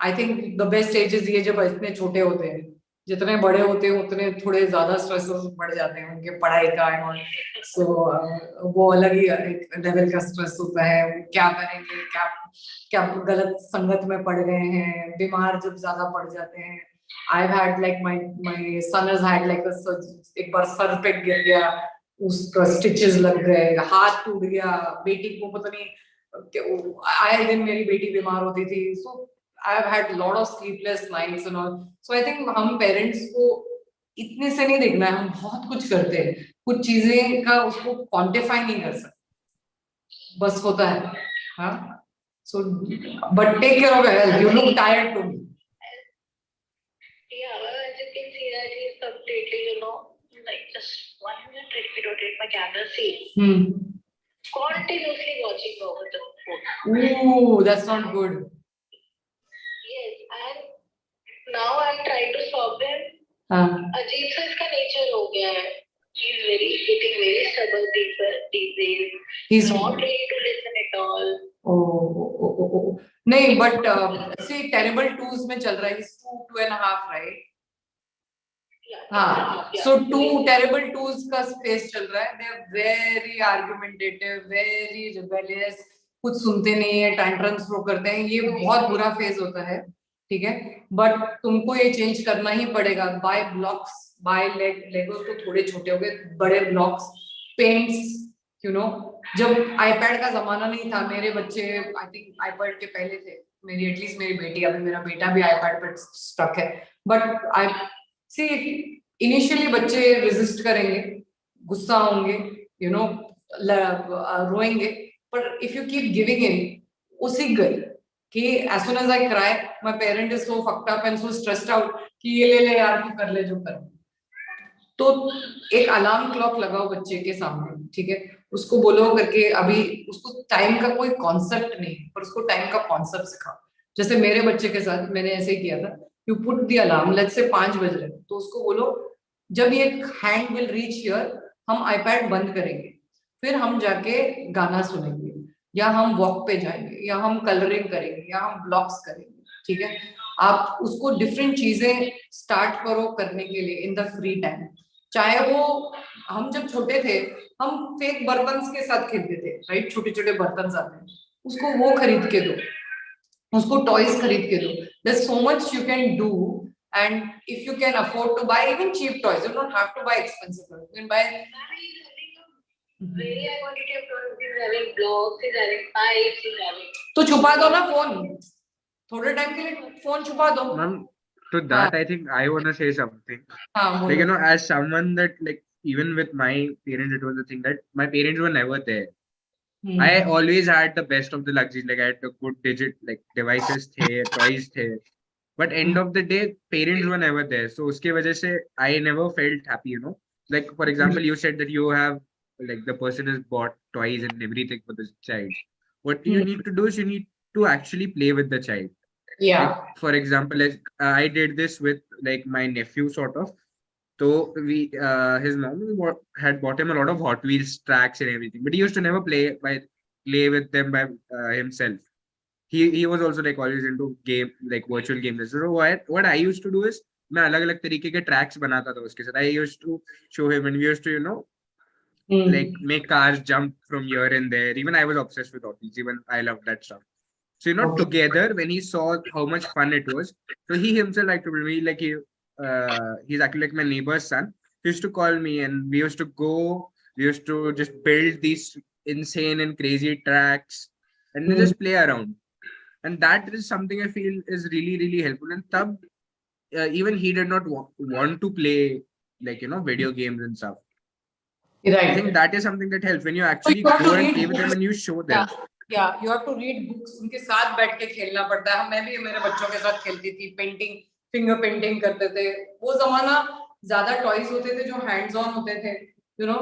I think the best age is ये जब इतने छोटे होते हैं. जितने बड़े होते हैं उतने थोड़े ज्यादा स्ट्रेस बढ़ जाते हैं उनके पढ़ाई का एंड सो वो अलग ही एक लेवल का स्ट्रेस होता है. क्या करेंगे, क्या गलत संगत में पड़ गए हैं, बीमार जब ज्यादा पड़ जाते हैं. I've had like my son has had like एक बार सर पे गिर गया, उसका स्टिचेस लग गए, हाथ टूट गया, बेटी को पता नहीं आए दिन मेरी बेटी बीमार होती थी. So I've had a lot of sleepless nights and all. So I think हम पेरेंट्स को इतने से नहीं देखना है. हम बहुत कुछ करते हैं, कुछ चीजें का उसको क्वांटिफाई नहीं कर सकते, बस होता है. हाँ, so but take care of your health. You look tired to me. Yeah, well, as you can see that he's completely, like just 1 minute, let me rotate my camera. See, continuously watching over the phone. Ooh, that's not good. Yes, and now I'm trying to stop them. अजीब सा इसका nature हो गया है. He's getting very stubborn these days. He's not ready to listen at all. Oh. नहीं, but see, terrible 2s में चल रहा है. He's 2.5, right? हाँ, so two terrible twos का space चल रहा है. They are very argumentative, very rebellious. कुछ सुनते नहीं है, tantrums throw करते हैं. ये बहुत बुरा phase होता है, ठीक है? But तुमको ये change करना ही पड़ेगा. Buy blocks, buy Legos तो थोड़े छोटे हो गए, बड़े blocks, paints, you know. जब iPad का जमाना नहीं था, मेरे बच्चे I think iPad के पहले थे. मेरी एटलीस्ट मेरी बेटी, अभी मेरा बेटा भी iPad पर स्टक है. But I see, इनिशियली बच्चे रेजिस्ट करेंगे, गुस्सा होंगे, यू नो, रोएंगे, पर if you keep giving in, वो सीख गए कि as soon as I cry, my parent is so fucked up and so stressed out कि ये ले यार, तू कर ले जो कर. तो एक अलार्म क्लॉक लगाओ बच्चे के सामने, ठीक है? उसको बोलो करके, अभी उसको टाइम का कोई कॉन्सेप्ट नहीं, पर उसको टाइम का कॉन्सेप्ट सिखाओ. जैसे मेरे बच्चे के साथ मैंने ऐसे ही किया था. You put the alarm, let's say 5 बज रहे, तो उसको बोलो जब ये हैंड विल रीच हियर, हम आईपैड बंद करेंगे, फिर हम जाके गाना सुनेंगे, या हम वॉक पे जाएंगे, या हम कलरिंग करेंगे, या हम ब्लॉक्स करेंगे, ठीक है? आप उसको डिफरेंट चीजें स्टार्ट करो करने के लिए इन द फ्री टाइम. चाहे वो, हम जब छोटे थे, हम फेक बर्तन के साथ खेलते थे, राइट? छोटे छोटे बर्तन आते हैं, उसको वो खरीद के दो, उसको टॉयज खरीद के दो. There's so much you can do, and if you can afford to buy even cheap toys, you don't have to buy expensive toys. You can buy. Very high quantity of toys. He's having blocks, he's having pipes, he's having. तो छुपा दो ना phone, थोड़े time के लिए phone छुपा दो. Ma'am, to that I think I want to say something. Like, you know, as someone that, like, even with my parents, it was the thing that my parents were never there. I always had the best of the luxuries. Like, I had the good like devices the, toys the. But end of the day, parents were never there. So uske wajah se I never felt happy, you know. Like, for example, you said that you have, like, the person has bought toys and everything for the child. What you need to do is you need to actually play with the child. Yeah. Like, for example, like, I did this with, like, my nephew sort of. So we, his mom had bought him a lot of Hot Wheels tracks and everything, but he used to never play with them by himself. He was also, like, always into game, like virtual games. So what I used to do is, मैं अलग-अलग तरीके के tracks बनाता था उसके साथ. I used to show him, and we used to, you know, like make cars jump from here and there. Even I was obsessed with Hot Wheels. Even I loved that stuff. So, you know, together, when he saw how much fun it was, so he himself, like, to me, like, he's actually like my neighbor's son. He used to call me, and we used to just build these insane and crazy tracks and then just play around. And that is something I feel is really, really helpful. And tab, even he did not want to play, like, you know, video games and stuff. Right. I think that is something that helps when you actually go and play with them and you show them. Yeah, you have to read books. उनके साथ बैठ के खेलना पड़ता है. मैं भी मेरे बच्चों के साथ खेलती थी, पेंटिंग, फिंगर पेंटिंग करते थे. वो जमाना ज्यादा टॉयज होते थे जो हैंड्स ऑन होते थे, you know,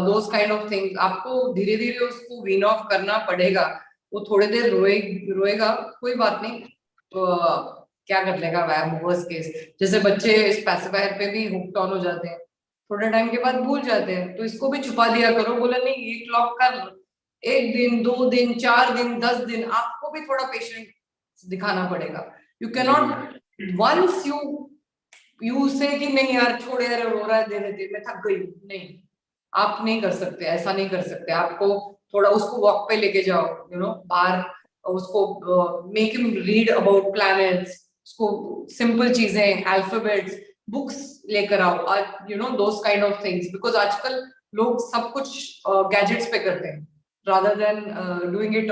those kind of things. आपको धीरे धीरे उसको वीन ऑफ करना पड़ेगा. वो थोड़े देर रोएगा, कोई बात नहीं, क्या कर लेगा वर्स्ट केस. जैसे बच्चे इस पैसिफायर पे भी हुक्ड ऑन हो जाते हैं, थोड़े टाइम के बाद भूल जाते हैं. तो इसको भी छुपा दिया करो. बोला नहीं, ये क्लॉक कर 1 दिन, 2 दिन, 4 दिन, 10 दिन. आपको भी थोड़ा पेशेंस दिखाना पड़ेगा. You can not once you say कि नहीं यार छोड़ यार, रो रहा है, दे देते, मैं थक गई. नहीं, आप नहीं कर सकते, ऐसा नहीं कर सकते. आपको थोड़ा उसको वॉक पे लेके जाओ, यू नो, बाहर. उसको make him read about planets, उसको सिंपल चीजें, अल्फाबेट्स, बुक्स लेकर आओ, you know, those kind of things. Because आजकल लोग सब कुछ गैजेट्स पे करते हैं rather than doing it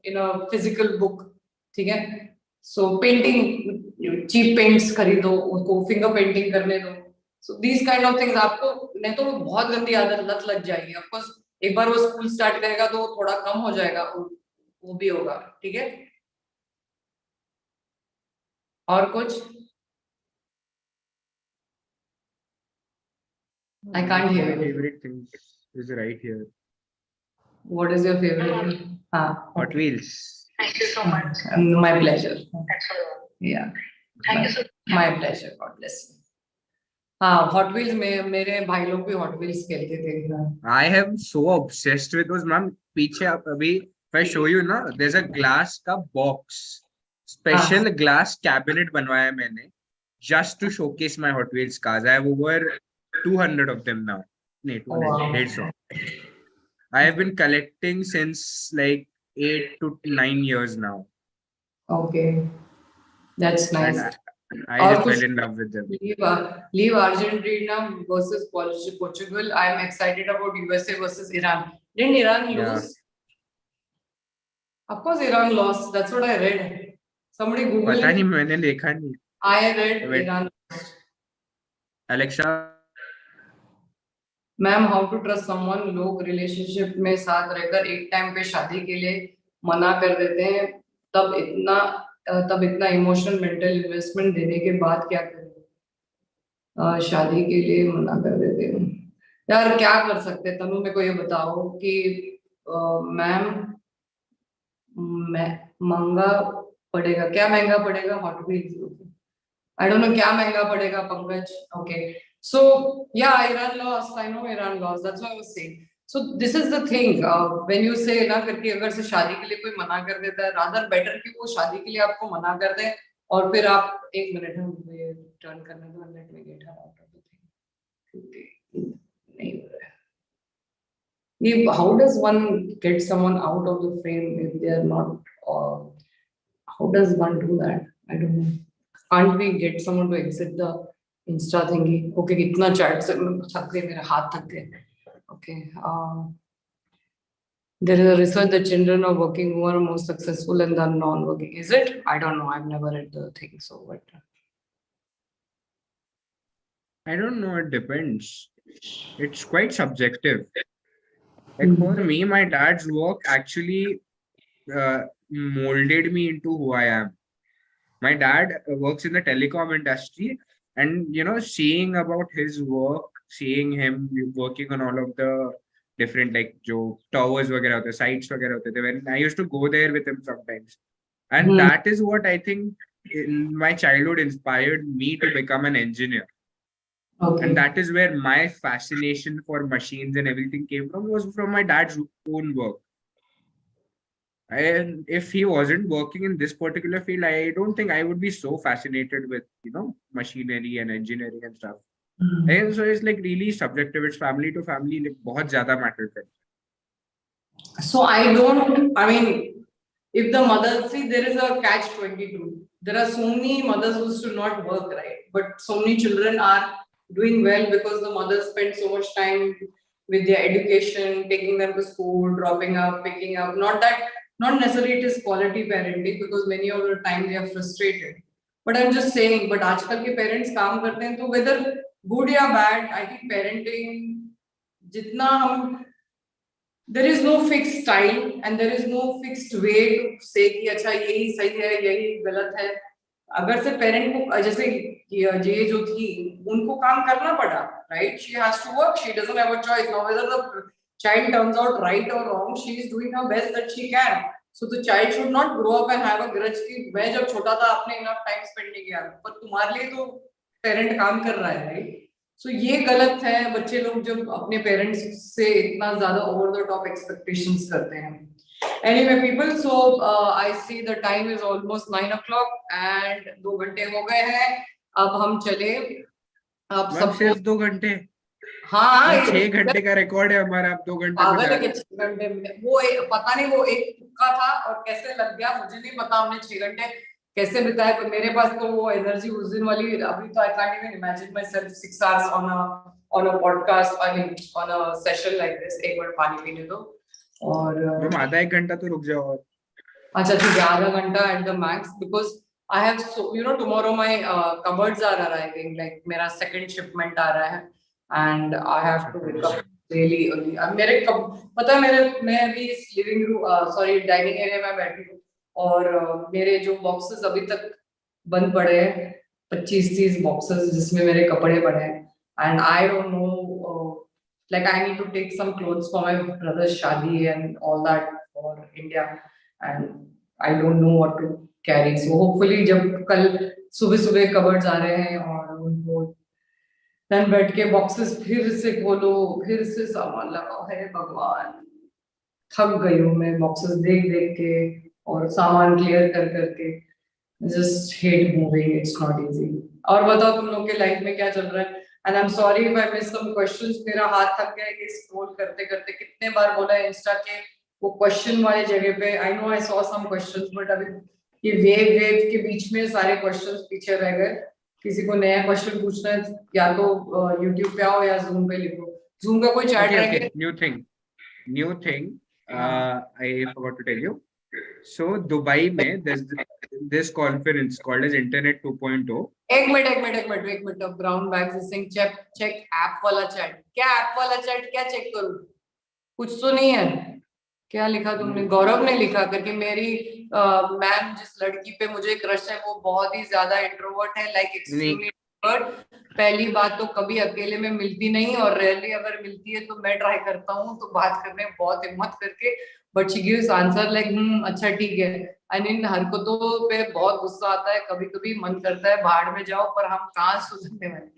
in a physical book. ठीक है? So painting, cheap paints खरीदो, उनको फिंगर पेंटिंग करने दो. So these kind of things. आपको नहीं तो बहुत गंदी आदत लत लग जाएगी. Of course एक बार वो स्कूल स्टार्ट करेगा तो थोड़ा कम हो जाएगा, वो भी होगा. ठीक है? और कुछ? I can't hear you. My favorite thing is right here. What is your favorite? Hot Wheels. Thank you so much. My pleasure. That's all. Yeah. Thank you so much. My pleasure. God bless you. हाँ, Hot Wheels में मेरे भाई लोग भी Hot Wheels खेलते थे. I am so obsessed with those, ma'am. पीछे आप अभी, if I show you ना, there's a glass का box, special glass cabinet बनवाया मैंने. just to showcase my Hot Wheels cars. I have over 200 of them now. No, 200, 150. I have been collecting since like 8 to 9 years now. Okay, that's nice. And I just fell in love with them. Leave Argentina versus Portugal. I am excited about USA versus Iran. Didn't Iran lose? Of course, Iran lost. That's what I read. Somebody Google पता it. नहीं, मैंने देखा नहीं. I read Iran lost. Alexa. Ma'am, how to trust someone. लोग relationship में साथ रहकर एक टाइम पे शादी के लिए मना कर देते हैं, तब इतना इमोशनल मेंटल इन्वेस्टमेंट देने के बाद क्या करें? शादी के लिए मना कर देते हैं यार, क्या कर सकते हैं? तनु, मेरे को ये बताओ कि मैम महंगा पड़ेगा, क्या महंगा पड़ेगा? Hot wheels. I don't no क्या महंगा पड़ेगा, Pankaj. Okay, so yeah, Iran lost. I know Iran lost. That's what I was saying. So this is the thing. When you say ना करके अगर से शादी के लिए कोई मना कर देता है, rather better कि वो शादी के लिए आपको मना कर दे और फिर आप एक मिनट में मुझे टर्न करने दो, let me get her out of the thing. नहीं हो रहा है. How does one get someone out of the frame if they are not? How does one do that? I don't know. Can't we get someone to exit the Insta thingy? Okay, कितना chat से थक गए, मेरे हाथ थक गए. Okay, there is a research that children of working who are more successful and than non-working. Is it? I don't know. I've never read the thing, so what? I don't know. It depends. It's quite subjective. Like for me, my dad's work actually molded me into who I am. My dad works in the telecom industry. And, you know, seeing about his work, seeing him working on all of the different, like, jo towers वगैरह होते, sites वगैरह होते थे, when I used to go there with him sometimes. And that is what I think in my childhood inspired me to become an engineer. Okay. And that is where my fascination for machines and everything came from, was from my dad's own work. And if he wasn't working in this particular field, I don't think I would be so fascinated with, you know, machinery and engineering and stuff. And so it's like really subjective. It's family to family, like बहुत ज़्यादा matter करता है. So I mean, if the mother, see, there is a catch-22. There are so many mothers who do not work, right? But so many children are doing well because the mothers spend so much time with their education, taking them to school, dropping up, picking up. Not necessarily it is quality parenting, because many of the time they are frustrated. But I'm just saying, but आजकल के parents काम करते हैं, तो whether good या bad, I think parenting जितना हम, there is no fixed style and there is no fixed way to say कि अच्छा यही सही है, यही गलत है. अगर से parent को, जैसे ये जो थी, उनको काम करना पड़ा, right? She has to work. She doesn't have a choice now. Whether the child turns out right or wrong, she is doing her best that she can. So the child should not grow up and have a grudge कि मैं जब छोटा था आपने enough time spend नहीं किया, पर तुम्हारे लिए तो parent काम कर रहा है, right? So ये गलत है. बच्चे लोग जब अपने parents से इतना ज़्यादा over the top expectations करते हैं. Anyway, people, so I see the time is almost 9 o'clock and 2 घंटे हो गए हैं. अब हम चले. आप सब सिर्फ 2 घंटे? हाँ, 6 घंटे का रिकॉर्ड है हमारा. आप 2 घंटे में 6 घंटे में वो पता नहीं, वो एक तुक्का था और कैसे लग गया मुझे नहीं पता. हमने 6 घंटे कैसे बिताए, तो मेरे पास तो वो एनर्जी उस दिन वाली अभी तो I can't even imagine myself 6 hours on a podcast, I mean on a session like this. एक बार पानी पीने दो और हम आधा 1 घंटा तो रुक जाओ. अच्छा ठीक है, आधा घंटा at the max, because I have, so you know, tomorrow my cupboards are arriving, like मेरा second shipment आ रहा है and I have to wake up really early. मेरे पता है मैं अभी living room, sorry, dining area में बैठी हूँ और मेरे जो बॉक्सेस अभी तक बंद पड़े हैं, 25-30 बॉक्सेस जिसमें मेरे कपड़े पड़े हैं, and I don't know, like I need to take some clothes for my brother's शादी and all that for India, and I don't know what to carry. So hopefully जब कल सुबह कबर्ड्स आ रहे हैं और उनको then बैठ के बॉक्सेस फिर से खोलो, फिर से सामान लगाओ, है भगवान, थक गई हूँ मैं बॉक्सेस देख के और सामान क्लियर करके. Just hate moving. It's not easy. और बताओ तुम लोग के लाइफ में क्या चल रहा है? And I am sorry if I miss some questions, मेरा हाथ थक गया है स्क्रॉल करते करते, कितने बार बोला है इंस्टा के वो क्वेश्चन वाले जगह पे। I know I saw some questions, but अभी ये वेव के बीच में सारे क्वेश्चंस पीछे रह गए। किसी को नया क्वेश्चन पूछना है या तो यूट्यूब पे आओ या जूम पे लिखो। जूम का कोई चैट रहेंगे? New thing I forgot to tell you. So Dubai में this conference called as Internet 2.0. एक minute brown bag Singh check app वाला चैट। क्या ऐप वाला चैट क्या चेक करूं? कुछ तो नहीं है? क्या लिखा तुमने? गौरव ने लिखा करके मेरी मैम जिस लड़की पे मुझे क्रश है वो बहुत ही ज्यादा इंट्रोवर्ट है, लाइक एक्सट्रीमली इंट्रोवर्ट। पहली बात तो कभी अकेले में मिलती नहीं, और रेयरली अगर मिलती है तो मैं ट्राई करता हूँ तो बात करने में बहुत हिम्मत करके, but she gives answer like अच्छा ठीक है। एंड इन हरकतों पे बहुत गुस्सा आता है, कभी कभी मन करता है बाहर में जाओ, पर हम कहाँ सुधरने वाले।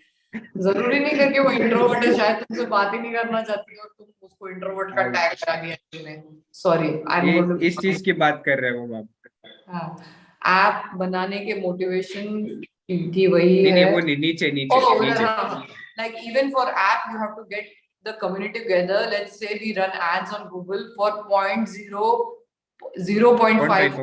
जरूरी नहीं करके वो इंट्रोवर्ट है, शायद तुमसे बात ही नहीं करना चाहती हो, तुम उसको इंट्रोवर्ट का टैग करा दिया। सॉरी, इस चीज की बात कर रहे हो आप? ऐप बनाने के मोटिवेशन की वही नहीं, है। वो नीचे like even for app you have to get the community together. Let's say we run ads on Google for 0.5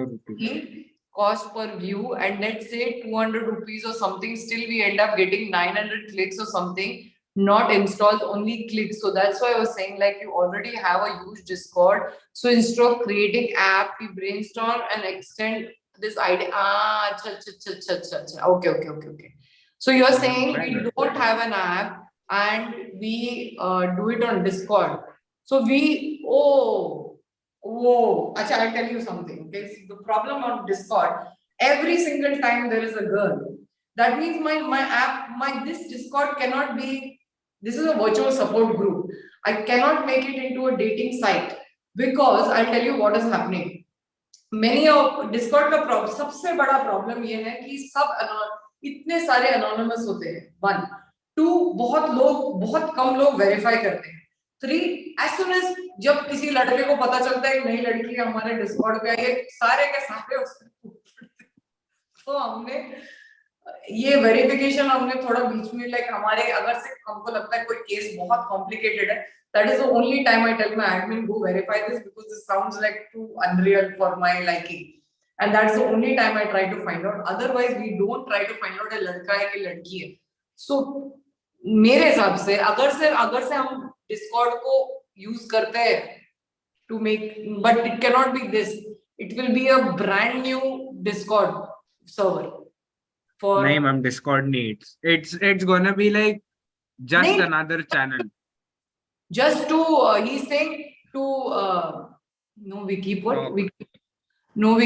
cost per view, and let's say 200 rupees or something, still we end up getting 900 clicks or something, not installs, only clicks. So that's why I was saying, like, you already have a huge Discord, so instead of creating app, we brainstorm and extend this idea. Okay. So you're saying we don't have an app and we do it on Discord. So Acha, I'll tell you something. Okay, see, the problem on Discord, every single time there is a girl, that means my app, this Discord cannot be. This is a virtual support group. I cannot make it into a dating site, because I'll tell you what is happening. Many of Discord का problem, सबसे बड़ा problem ये है कि सब इतने सारे anonymous होते हैं। 1, 2, बहुत कम लोग verify करते हैं। 3, as soon as जब किसी लड़के को पता चलता है कि नई लड़की हमारे Discord पे आई है, सारे के सारे उसको, तो हमने ये वेरिफिकेशन हमने थोड़ा बीच में, लाइक हमारे अगर से हमको लगता है कोई केस बहुत कॉम्प्लिकेटेड है, that is the only time I tell my admin go verify this, because this sounds like too unreal for my liking, and that's the only time I try to find out. Otherwise we don't try to find out a लड़का है कि लड़की है। So मेरे हिसाब से अगर से हम Discord को यूज करते हैं to make, but it cannot be this, it will be a brand new Discord server. नहीं ma'am, Discord needs, it's gonna be like just another channel. Just to he's saying to we keep what? We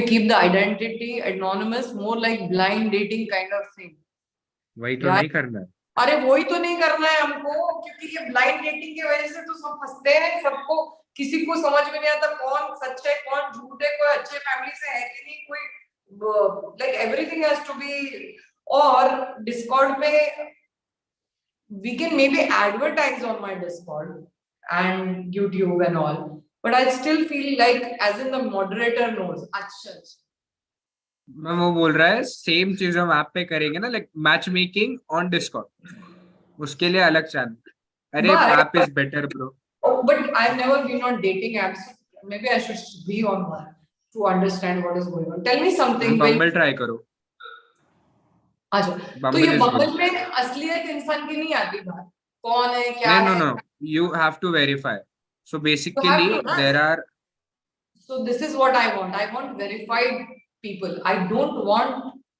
keep the identity anonymous, more like blind dating kind of thing. वही तो नहीं करना है। अरे वही तो नहीं करना है हमको, क्योंकि ये ब्लाइंड डेटिंग की वजह से तो सब फंसते हैं। सबको, किसी को समझ में नहीं आता कौन सच है कौन झूठ है, कोई अच्छे फैमिली से है कि नहीं, कोई like everything has to be। और Discord में we can maybe advertise on my Discord and YouTube and all, but I still feel like as in the moderator knows। अच्छा मैं वो बोल रहा है सेम चीज हम ऐप पे करेंगे ना, like match making on Discord, उसके लिए अलग चैनल। अरे app is better bro. But I've never been on dating apps. Maybe I should be on one to understand what is going on. Tell me something. Bumble try करो। अच्छा, तो ये बम्बल पे असलियत इंसान की नहीं आती बात, कौन है क्या है? No, you have to verify. So basically there are, so this is what I want verified people. I don't want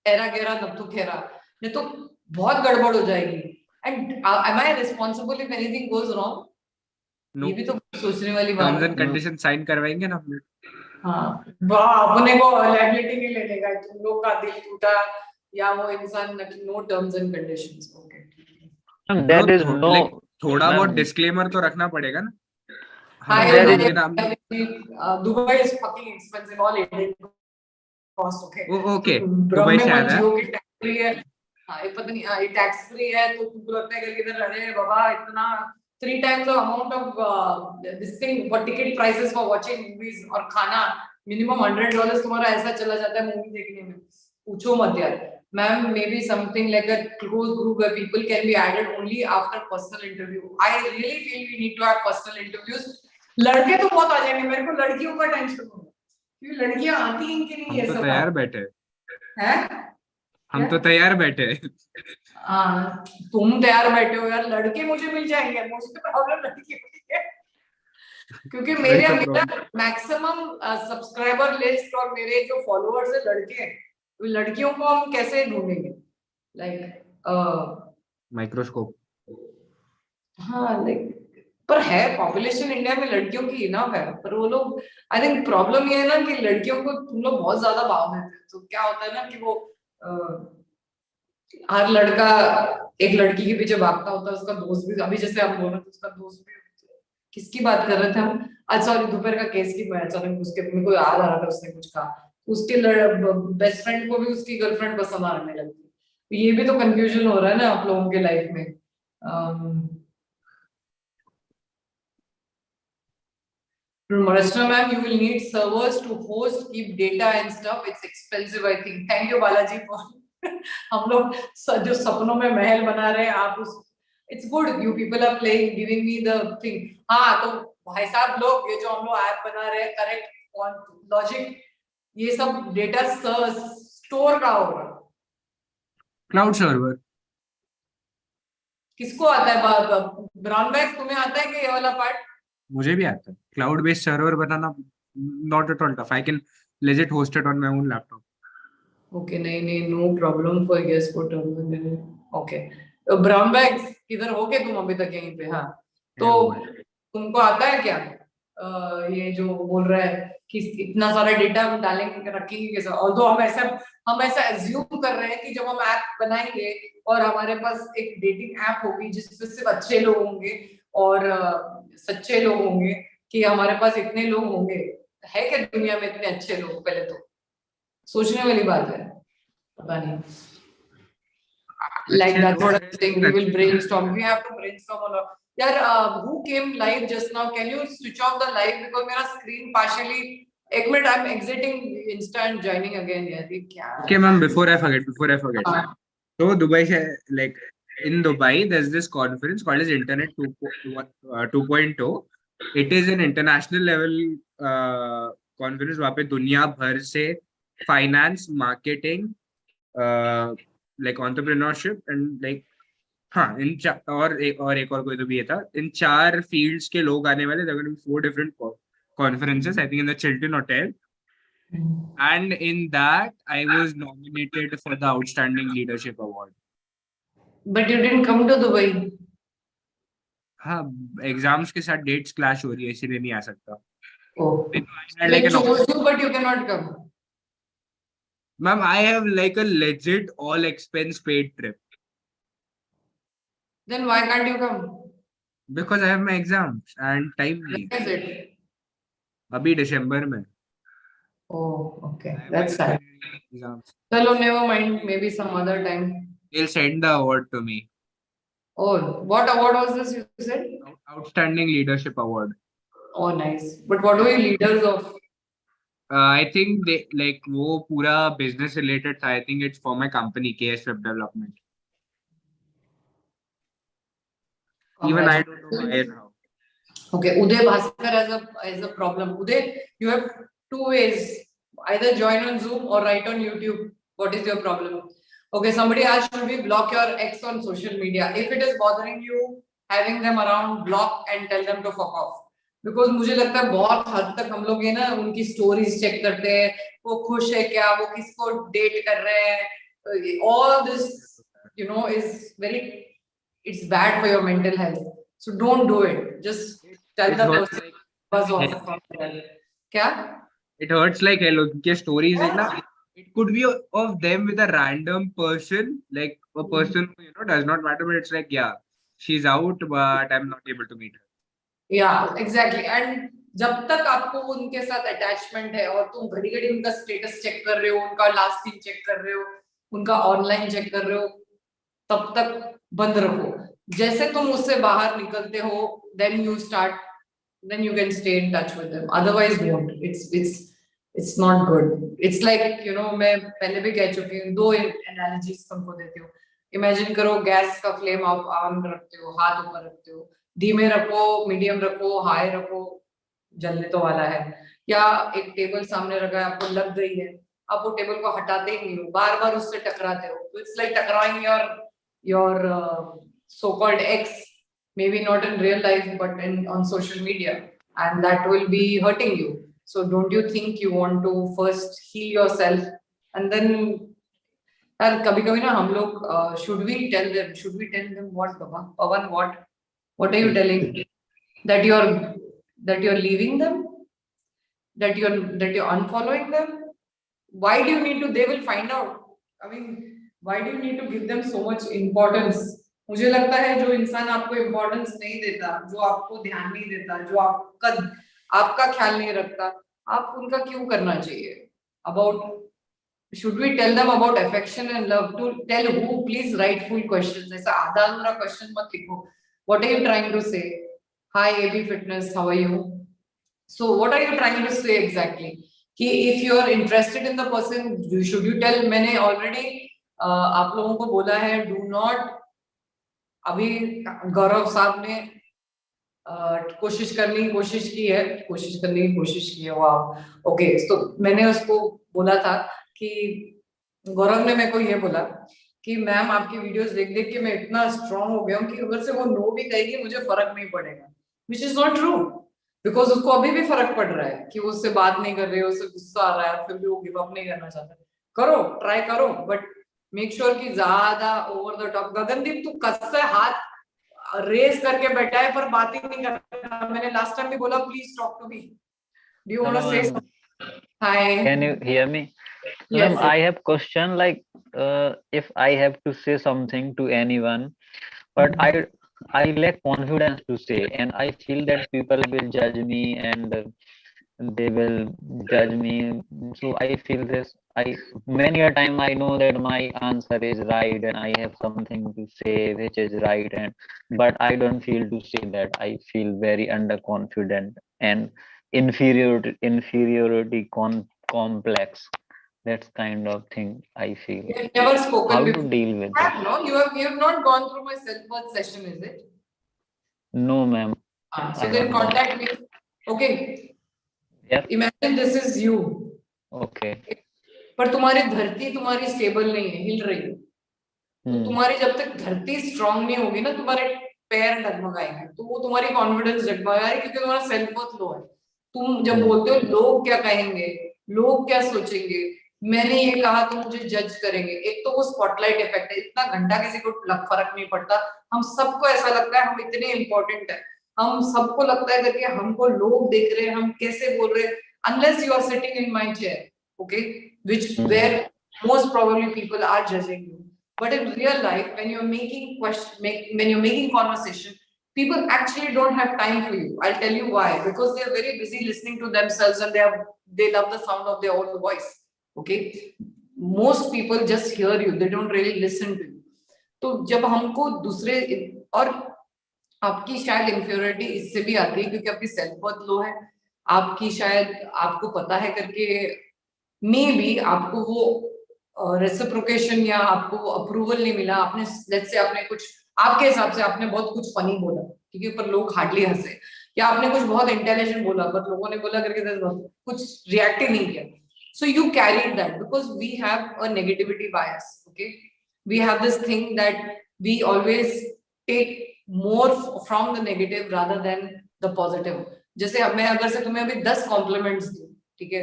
era गेरा नब्तु खेरा, नहीं तो बहुत गड़बड़ हो जाएगी। And am I responsible if anything goes wrong? ये भी तो सोचने वाली बात है। टर्म्स एंड कंडीशन साइन करवाएंगे ना हम लोग। हाँ, अपने को लायबिलिटी नहीं लेने का, तुम लोग का दिल टूटा या वो इंसान, no terms and conditions. Okay, That is no, थोड़ा बहुत डिस्क्लेमर तो रखना पड़ेगा ना। Dubai is fucking expensive, all Indian cost. Okay, Dubai से आया है। हाँ, पता नहीं, ये टैक्स फ्री है, तो तुमको लगता है कि इधर अरे बाबा इतना 3 times the amount of this thing for ticket prices for watching movies, और खाना मिनिमम $100 तुम्हारा ऐसा चला जाता है मूवी देखने में, पूछो मत यार। ma'am, maybe something like a close group where people can be added only after personal interview. I really feel we need to have personal interviews. लड़के तो बहुत आ जाएंगे, मेरे को लड़कियों का टेंशन हो, क्योंकि लड़कियां आती हैं कि नहीं, हम तो तैयार बैठे हैं, हम तो तैयार बैठे। हाँ, तुम तैयार बैठे हो यार, लड़के मुझे मिल जाएंगे, मुझे प्रॉब्लम लड़की होती है, क्योंकि मेरा मैक्सिमम सब्सक्राइबर लिस्ट और मेरे जो फॉलोअर्स है लड़के हैं, लड़कियों को हम कैसे ढूंढेंगे, लाइक माइक्रोस्कोप। हाँ, लाइक पर है पॉपुलेशन इंडिया में लड़कियों की इनफ है, पर वो लोग, आई थिंक प्रॉब्लम ये है ना कि लड़कियों को तुम लोग बहुत ज्यादा भाव देते हैं, तो क्या होता है ना कि वो हर लड़का एक लड़की के पीछे भागता होता है, उसका दोस्त भी, अभी जैसे आप बोल रहे थे उसका दोस्त भी, किसकी बात कर रहे थे हम, आज सॉरी दोपहर का केस की, मैं अचानक उसके मेरे को याद आ रहा था, उसने कुछ कहा, उसके बेस्ट फ्रेंड को भी उसकी गर्लफ्रेंड पसंद आने लगती, तो ये भी तो कंफ्यूजन हो रहा है ना आप लोगों के लाइफ में। Rachna ma'am, you will need servers to host, keep data and stuff. It's expensive, I think. Thank you, Balaji, for हम लोग जो सपनों में महल बना रहे हैं, आप उस, it's good. You people are playing, giving me the thing. हाँ, तो भाई साहब लोग ये जो हम लोग ऐप बना रहे हैं, करेक्ट लॉजिक, ये सब डेटा स्टोर का होगा, क्लाउड सर्वर। किसको आता है? ब्राउन बैग तुम्हें आता है कि ये वाला पार्ट? मुझे भी आता है cloud based server banana, not at all tough, I can legit host it on my own laptop. Okay, नहीं, नो प्रॉब्लम फॉर गेस को टर्मिनल। ओके, ब्राउन बैग्स किधर हो गए तुम अभी तक यहीं पे? हाँ, तो तुमको आता है क्या ये जो बोल रहा है कि इतना सारा डेटा हम डालेंगे रखेंगे कैसे? ऑल्दो हम ऐसा एज्यूम कर रहे हैं कि जब हम ऐप बनाएंगे और हमारे पास एक डेटिंग ऐप होगी जिसपे सिर्फ अच्छे लोग होंगे और सच्चे लोग होंगे, कि हमारे पास इतने लोग होंगे, है क्या दुनिया में इतने अच्छे लोग? पहले तो सोचने वाली बात है, पता नहीं। Like that's what I'm saying. We will brainstorm. We have to brainstorm on. यार, who came live just now? Can you switch off the live because मेरा screen partially. एक minute, I'm exiting Insta and joining again. यार ये क्या? Okay, ma'am. Before I forget. So Dubai से, like in Dubai, there's this conference called as Internet 2.0. It is an international level conference. वहाँ पे दुनिया भर से finance, marketing, like entrepreneurship and like, हाँ, और एक और कोई तो भी था, इन 4 फील्ड्स के लोग आने वाले। They're going to be 4 different conferences, I think, in the Chiltern Hotel. And in that, I was nominated for the Outstanding Leadership Award. But you didn't come to Dubai. हाँ, एग्जाम्स के साथ dates clash हो रही है, इसलिए नहीं आ सकता। Oh. They chose you, but you cannot come. Ma'am, I have like a legit all expense paid trip. Then why can't you come? Because I have my exams and time When leave. is it? अभी दिसंबर में। Oh, okay. That's sad. Exams. Chalo, never mind. Maybe some other time. They'll send the award to me. Oh, what award was this you said? Outstanding Leadership Award. Oh, nice. But what were you leaders of? I think they like वो पूरा business related था. I think it's for my company, KS Web Development. Even I don't know why and how. Okay, Uday Bhaskar as a problem. Uday, you have 2 ways. Either join on Zoom or write on YouTube. What is your problem? Okay, somebody asked, should we block your ex on social media? If it is bothering you, having them around, block and tell them to fuck off. Because मुझे लगता है बहुत हद तक हम लोग ये ना उनकी स्टोरीज चेक करते हैं, वो खुश है क्या, वो किसको डेट कर रहे हैं, all this is very, it's bad for your mental health, so don't do it. Just tell the person buzz off. क्या? It hurts like hell. उनके stories है ना, it could be of them with a random person, like a person who does not matter, but it's like, yeah, she's out, but I'm not able to meet her. Yeah, exactly. And जब तक आपको उनके साथ attachment है और तुम घड़ी घड़ी उनका स्टेटस चेक कर रहे हो, उनका लास्ट सीन चेक कर रहे हो, उनका ऑनलाइन चेक कर रहे हो, तब तक बंद रखो। जैसे तुम उससे बाहर निकलते हो, then you can stay in touch with them. Otherwise, don't. It's not good. It's like, you know, मैं पहले भी कह चुकी हूँ, 2 analogies तुमको देती हूँ. Imagine करो गैस का फ्लेम आप ऑन रखते हो, हाथ ऊपर रखते हो, धीमे रखो, मीडियम रखो, हाई रखो, जलने तो वाला है. या एक टेबल सामने रखा है, आपको लग गई है, आप वो टेबल को हटाते ही नहीं हो, बार बार उससे टकराते हो. तो it's like टकराएंगे your so-called ex, maybe not in real life but on social media, and that will be hurting you. So don't you think you want to first heal yourself and then यार कभी-कभी ना हम लोग should we tell them what, Pawan, what are you telling? That you're leaving them, that you're unfollowing them? Why do you need to? They will find out. I mean, why do you need to give them so much importance? मुझे लगता है जो इंसान आपको importance नहीं देता, जो आपको ध्यान नहीं देता, जो आपका ख्याल नहीं रखता, आप उनका क्यों करना चाहिए? About should we tell them about affection and love? To tell who? Please write full questions. ऐसा आधा अधूरा question मत लिखो. What are you trying to say? Hi AB Fitness, how are you? So what are you trying to say exactly? If you are interested in the person, should you tell? मैंने already आप लोगों को बोला है, do not. अभी गौरव साहब ने कोशिश करने की कोशिश की है. वाह, ओके. तो मैंने उसको बोला था कि गौरव ने मेरे को ये बोला कि मैम आपकी वीडियोस देख देख के मैं इतना स्ट्रांग हो गया हूँ कि अगर से वो नो भी कहेगी मुझे फर्क नहीं पड़ेगा. Which is not true. Because उसको अभी भी फर्क पड़ रहा है कि वो उससे बात नहीं कर रही है, उससे गुस्सा आ रहा है, फिर भी वो गिव अप नहीं करना चाहता. करो, ट्राई करो, बट मेक श्योर कि ज्यादा ओवर द टॉप. गगनदीप तू कससे हाथ रेस करके बैठा है पर बात ही नहीं कर रहा. मैंने लास्ट टाइम भी बोला please talk to me. Do you want to say something? Hi, Can you hear me? Yes, Ma'am, I have question like if I have to say something to anyone, but I lack confidence to say, and I feel that people will judge me and they will judge me. So I feel this. Many a time I know that my answer is right and I have something to say which is right, but I don't feel to say that. I feel very underconfident and inferiority complex. That's kind of thing I feel. you have never spoken How before. to deal with that? No, you have not gone through my self-worth session, is it? No, ma'am. So I then have not. contact me. Okay. Yep. Imagine this is you. Okay. पर तुम्हारी धरती तुम्हारी stable नहीं है, हिल रही है. तो तुम्हारी जब तक धरती स्ट्रांग नहीं होगी ना, तुम्हारे पैर डगमगाएंगे, तो वो तुम्हारी कॉन्फिडेंस डगमगाएगी क्योंकि तुम्हारा सेल्फ वर्थ लो है. तुम जब बोलते हो लोग क्या कहेंगे, लोग क्या सोचेंगे, मैंने ये कहा तो मुझे जज करेंगे, एक तो वो स्पॉटलाइट इफेक्ट है. इतना घंटा किसी को फर्क नहीं पड़ता. हम सबको ऐसा लगता है हम इतने इंपॉर्टेंट है, हम सबको लगता है करके हमको लोग देख रहे हैं, हम कैसे बोल रहे हैं. Unless you are sitting in my chair, okay, where most probably people are judging you. But in real life, when you're making conversation, people actually don't have time for you. I'll tell you why. Because they are very busy listening to themselves and they love the sound of their own voice. Okay, most people just hear you. They don't really listen to you. तो जब हमको दूसरे, और आपकी शायद inferiority इससे भी आती है क्योंकि आपकी सेल्फ वर्थ लो है, आपकी शायद आपको पता है करके मे बी आपको वो रेसिप्रोकेशन या आपको वो अप्रूवल नहीं मिला. आपने लेट्स से आपने कुछ, आपके हिसाब से आपने बहुत कुछ फनी बोला ठीक है, पर लोग हार्डली हंसे, या आपने कुछ बहुत इंटेलिजेंट बोला पर लोगों ने बोला करके कुछ रिएक्ट ही नहीं किया. So you carried that because we have a negativity bias. Okay, we have this thing that we always take more from the negative rather than the positive. जैसे मैं अगर से तुम्हें अभी 10 कॉम्प्लीमेंट्स दूं, ठीक है,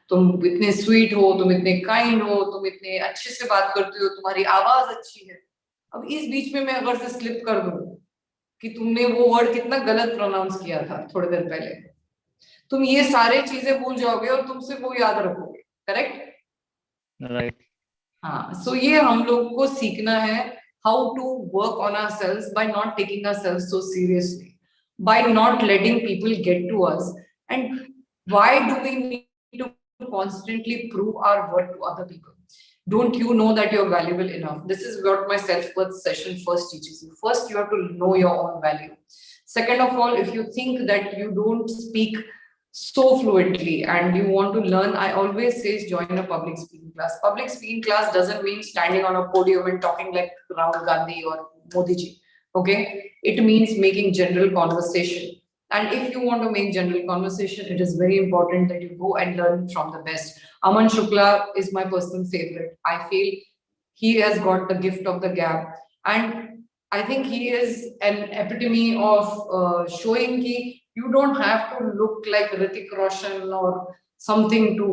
तुम इतने स्वीट हो, तुम इतने काइंड हो, तुम इतने अच्छे से बात करते हो, तुम्हारी आवाज अच्छी है. अब इस बीच में मैं अगर से स्लिप कर दूं कि तुमने वो वर्ड कितना गलत प्रोनाउंस किया था थोड़ी देर पहले, तुम ये सारे चीजें भूल जाओगे और तुम सिर्फ वो याद रखोगे. करेक्ट? Right. हाँ, सो ये हम लोग को सीखना है, how to work on ourselves by not taking ourselves so seriously, by not letting people get to us. And why do we need to constantly prove our worth to other people? Don't you know that you're valuable enough? This is what my self-worth session first teaches you. First, you have to know your own value. Second of all, if you think that you don't speak so fluently and you want to learn, I always say join a public speaking class. Public speaking class doesn't mean standing on a podium and talking like Rahul Gandhi or Modi ji. Okay, it means making general conversation. And if you want to make general conversation, it is very important that you go and learn from the best. Aman Shukla is my personal favorite. I feel he has got the gift of the gab, and I think he is an epitome of showing ki you don't have to look like Hrithik Roshan or something to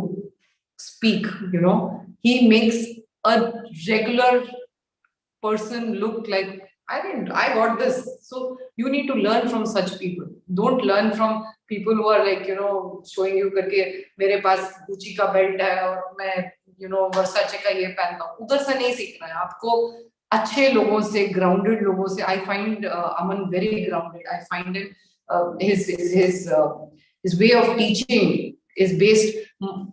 speak. He makes a regular person look like I got this. So you need to learn from such people. Don't learn from people who are like showing you करके मेरे पास Gucci का belt है और मैं Versace का ये पहनता हूँ. उधर से नहीं सीखना है आपको. अच्छे लोगों से, grounded लोगों से. I find Aman very grounded. I find him his way of teaching is based.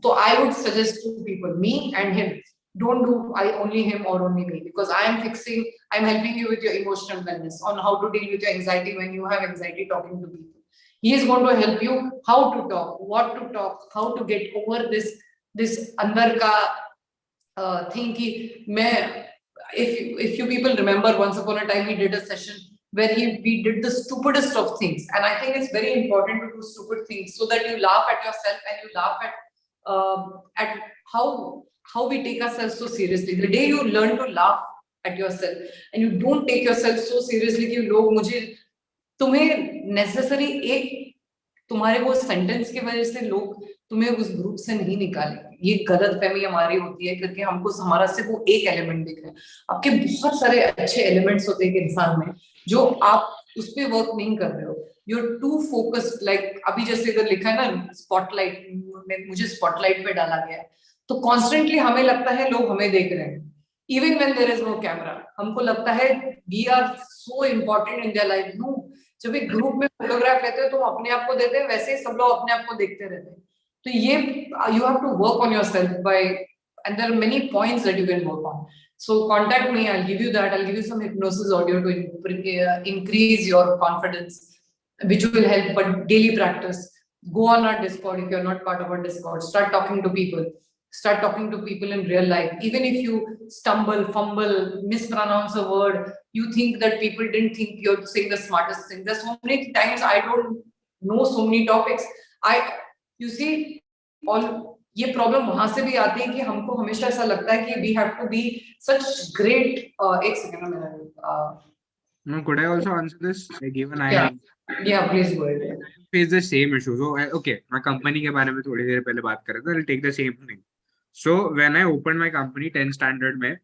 So I would suggest to people, me and him. Don't do only him or only me, because I'm helping you with your emotional wellness, on how to deal with your anxiety when you have anxiety talking to people. He is going to help you how to talk, what to talk, how to get over this andar ka thing ki main. If you people remember, once upon a time we did a session where we did the stupidest of things, and I think it's very important to do stupid things so that you laugh at yourself and you laugh at how we take ourselves so seriously. The day you learn to laugh at yourself and you don't take yourself so seriously कि लोग तुम्हें necessary तुम्हारे वो sentence की वजह से लोग तुम्हें उस ग्रुप से नहीं निकालेंगे. ये गलत फहमी हमारी होती है क्योंकि हमको हमारा सिर्फ वो एक एलिमेंट दिख रहा है. आपके बहुत सारे अच्छे एलिमेंट्स होते हैं इंसान में जो आप उस पे वर्क नहीं कर रहे हो. You're too focused, like अभी जैसे इधर लिखा है ना स्पॉटलाइट, मुझे स्पॉटलाइट पे डाला गया है, तो कॉन्स्टेंटली हमें लगता है लोग हमें देख रहे हैं. Even when there is no camera हमको लगता है we are so important in their life. No, जब एक ग्रुप में फोटोग्राफ लेते हो तो अपने आप को देते हैं, वैसे ही सब लोग अपने आप को देखते रहते हैं. तो ये you have to work on yourself by, and there are many points that you can work on. So contact me, I'll give you that. I'll give you some hypnosis audio to increase your confidence, which will help. But daily practice. Go on our Discord if you're not part of our Discord. Start talking to people. Start talking to people in real life. Even if you stumble, fumble, mispronounce a word, you think that people didn't think you're saying the smartest thing. There's so many times I don't know so many topics. You see, ये problem वहां से भी आती है कि हमको हमेशा ऐसा लगता है कि we have to be such great. एक सेकंड में No, could I also answer this? Like even yeah, please go ahead. Face the same issue. So okay, मैं company के बारे में थोड़ी देर पहले बात कर रहा था. I'll take the same thing. So when I opened my company 10th standard में,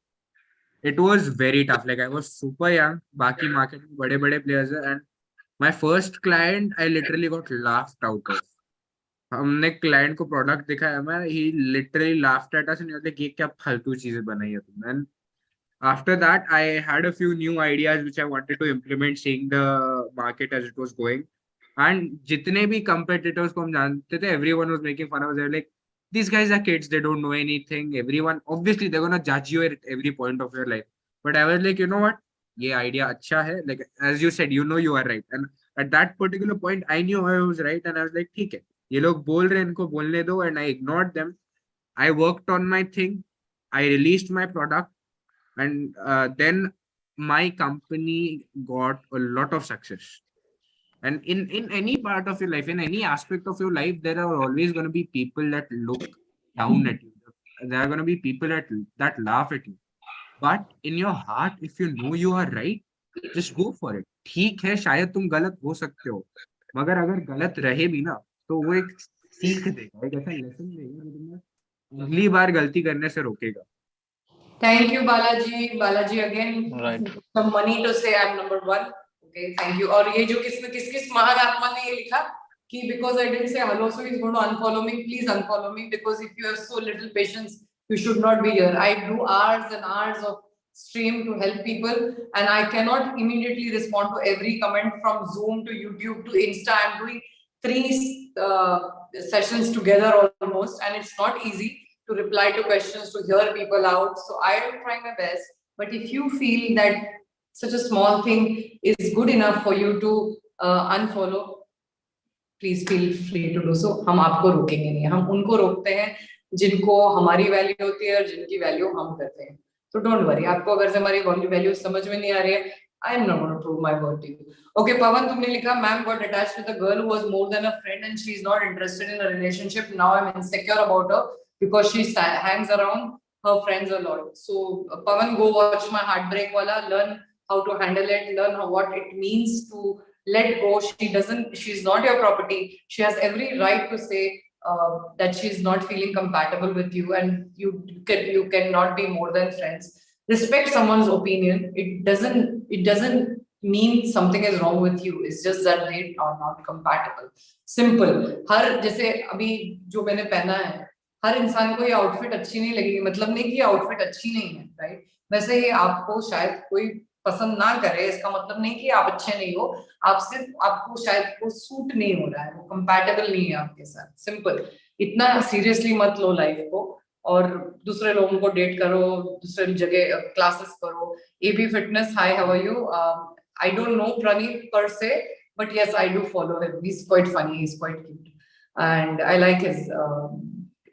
it was very tough. Like I was super young. बाकी market में बड़े players हैं, and my first client I literally got laughed out of. हमने client को product दिखाया, मैं he literally laughed at us and he was like, ये क्या फालतू चीजें बनाई है तुमने. And after that I had a few new ideas which I wanted to implement, seeing the market as it was going. And जितने भी competitors को हम जानते थे, everyone was making fun of us. They were like, these guys are kids, they don't know anything. Everyone, obviously they're gonna judge you at every point of your life. But I was like, you know what, ये idea अच्छा है. Like as you said, you know you are right. And at that particular point I knew I was right, and I was like, ठीक है, ये लोग बोल रहे हैं, इनको बोलने दो. And I ignored them. I worked on my thing. I released my product, and then my company got a lot of success. And in any part of your life, in any aspect of your life, there are always going to be people that look down at you. There are going to be people that laugh at you. But in your heart, if you know you are right, just go for it. ठीक है, शायद तुम गलत हो सकते हो, मगर अगर गलत रहे भी ना, तो वो एक सीख देगा, एक ऐसा लेसन देगा जो तुम्हें अगली बार गलती करने से रोकेगा. Thank you, Balaji. Balaji again. Right. Some money to say I'm number one. Okay, thank you. और ये जो किस महान आत्मा ने ये लिखा कि because I didn't say hello, so he's going to unfollow me. Please unfollow me, because if you have so little patience, you should not be here. I do hours and hours of stream to help people, and I cannot immediately respond to every comment from Zoom to YouTube to Insta. I'm doing 3 sessions together almost, and it's not easy to reply to questions, to hear people out. So I am trying my best. But if you feel that such a small thing is good enough for you to unfollow, please feel free to do so. हम आपको रोकेंगे नहीं, हम उनको रोकते हैं जिनको हमारी वैल्यू होती है और जिनकी वैल्यू हम करते हैं. तो डोंट वरी, आपको अगर से हमारी वैल्यू समझ में नहीं आ रही है, I am not going to prove my word to you. Okay, Pawan, तुमने लिखा ma'am got attached with a girl who was more than a friend and she is not interested in a relationship. Now I'm insecure about her because she hangs around her friends a lot. So Pawan, go watch my heartbreak wala, learn how to handle it, learn what it means to let go. She's not your property. She has every right to say that she's not feeling compatible with you, and you cannot be more than friends. Respect someone's opinion. It doesn't mean something is wrong with you. It's just that they are not compatible. Simple. हर जैसे अभी जो मैंने पहना है, हर इंसान को ये outfit अच्छी नहीं लगेगी, मतलब नहीं कि ये आउटफिट अच्छी नहीं है, राइट? वैसे ही आपको शायद कोई पसंद ना करे, इसका मतलब नहीं कि आप अच्छे नहीं हो, आपको शायद वो सूट नहीं हो रहा है, वो कंपैटिबल नहीं है आपके साथ. सिंपल. इतना सीरियसली मत लो लाइफ को, और दूसरे लोगों को डेट करो, दूसरे जगह क्लासेस करो. AB fitness, hi, how are you? I don't know Praneet per se, but yes I do follow him. He is quite funny, he is quite cute, and I like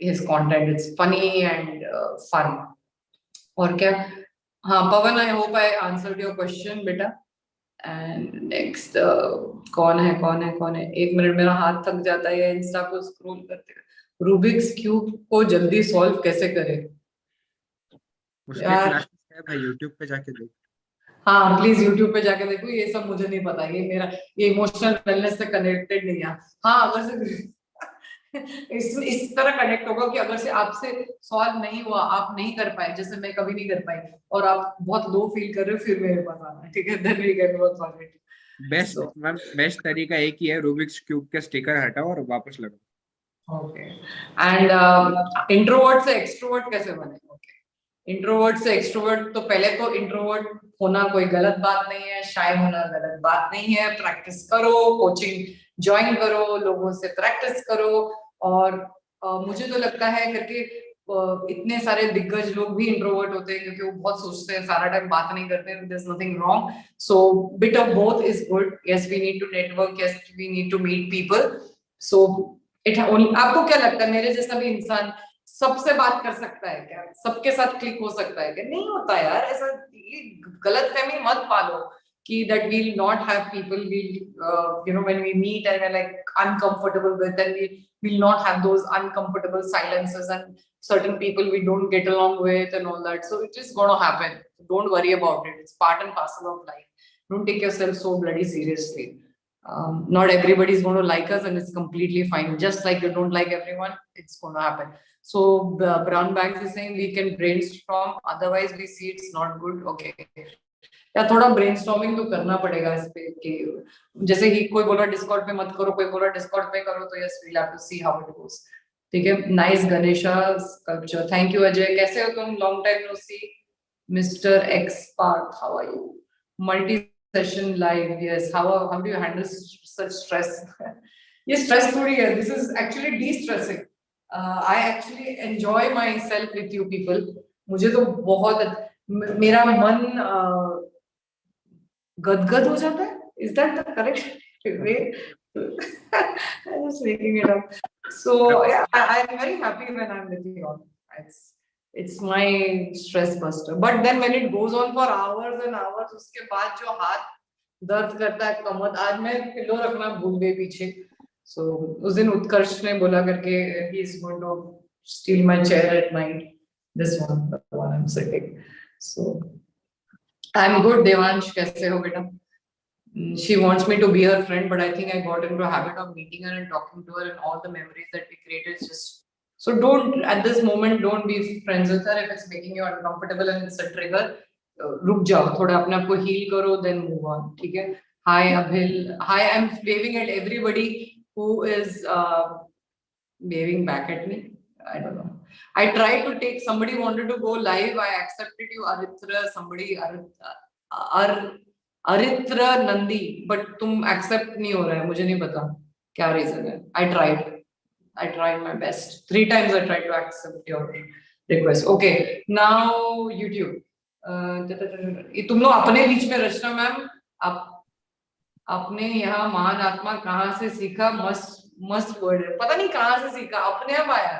his content. It's funny and fun. और क्या? हाँ Pawan, I hope I answered your question बेटा. And next कौन है? एक minute, मेरा हाथ थक जाता है इंस्टा को स्क्रॉल करते. रूबिक्स क्यूब को जल्दी सॉल्व कैसे करें? उसके क्लासेस है भाई, YouTube पे जाके देख. हाँ प्लीज YouTube पे जाके देखो, ये सब मुझे नहीं पता, ये इमोशनल वेलनेस से कनेक्टेड नहीं है. हाँ अगर से इस तरह कनेक्ट होगा कि अगर से आपसे सॉल्व नहीं हुआ, आप नहीं कर पाए, जैसे मैं कभी नहीं कर पाई, और आप बहुत लो फील कर रहे हो, फिर मेरे पास आना, ठीक है? Then we can work on it. Best तरीका एक ही है, रूबिक्स क्यूब के स्टिकर हटाओ और वापस लगाओ. ओके. एंड इंट्रोवर्ट से एक्सट्रोवर्ट कैसे बने? ओके, इंट्रोवर्ट से एक्सट्रोवर्ट, तो पहले तो इंट्रोवर्ट होना कोई गलत बात नहीं है, शाय होना गलत बात नहीं है. प्रैक्टिस करो, कोचिंग ज्वाइन करो, लोगों से प्रैक्टिस करो. और मुझे तो लगता है करके इतने सारे दिग्गज लोग भी इंट्रोवर्ट होते हैं, क्योंकि वो बहुत सोचते हैं, सारा टाइम बात नहीं करते हैं. There is nothing wrong. So bit of both is good. Yes we need to network, yes we need to meet people. So it only, आपको क्या लगता है मेरे जैसा भी इंसान सबसे बात कर सकता है क्या? सबके साथ क्लिक हो सकता है क्या? नहीं होता यार ऐसा. गलतफहमी मत पालो कि that we'll not have people when we meet and we're like uncomfortable with, and we'll not have those uncomfortable silences and certain people we don't get along with and all that. So it is going to happen. Don't worry about it. It's part and parcel of life. Don't take yourself so bloody seriously. Not everybody is going to like us, and it's completely fine. Just like you don't like everyone, it's going to happen. So Brown Bags is saying we can brainstorm, otherwise we see it's not good. Okay, या थोड़ा brainstorming तो करना पड़ेगा इस पे, कि जैसे ही कोई बोला डिस्कॉर्ड पे मत करो, कोई बोला डिस्कॉर्ड पे करो, तो yes we'll have to see how it goes. ठीक है. Nice Ganesha sculpture, thank you Ajay. कैसे हो तुम? Long time no see. Mister X Parth, how are you? Multi session live, yes. How do you handle such stress? ये stress थोड़ी है, this is actually destressing. I actually enjoy myself with you people. मुझे तो बहुत, मेरा मन गदगद हो जाता है. Is that the correct way? I'm just making it up. So yeah, I'm very happy when I'm with you all. It's my stress buster. But then when it goes on for hours and hours, उसके बाद जो हाथ दर्द करता है, कमर, आज मैं pillow रखना भूल गई पीछे. So उस दिन उत्कर्ष ने बोला करके he is going to steal my chair at night. This one, the one I'm sitting. So I'm good. Devansh, कैसे हो बेटा? She wants me to be her friend, but I think I got into a habit of meeting her and talking to her, and all the memories that we created just. So don't, at this moment, don't be friends with her if it's making you uncomfortable and it's a trigger. रुक जाओ, थोड़ा अपने आप को heal करो, then move on. ठीक है? Hi Abhil. Hi, I'm waving at everybody who is waving back at me. I don't know. I tried to take, somebody wanted to go live. I accepted you, Aritra, somebody, Aritra Nandi, but तुम accept नहीं हो रहा है, मुझे नहीं पता क्या reason है. I tried my best. 3 times I tried to accept your request. Okay, now YouTube. तुम लोग अपने बीच में, रचना मैम, आपने यहाँ महान आत्मा कहाँ से सीखा? मस्त मस्त वर्ड है, पता नहीं कहाँ से सीखा, अपने आप आया।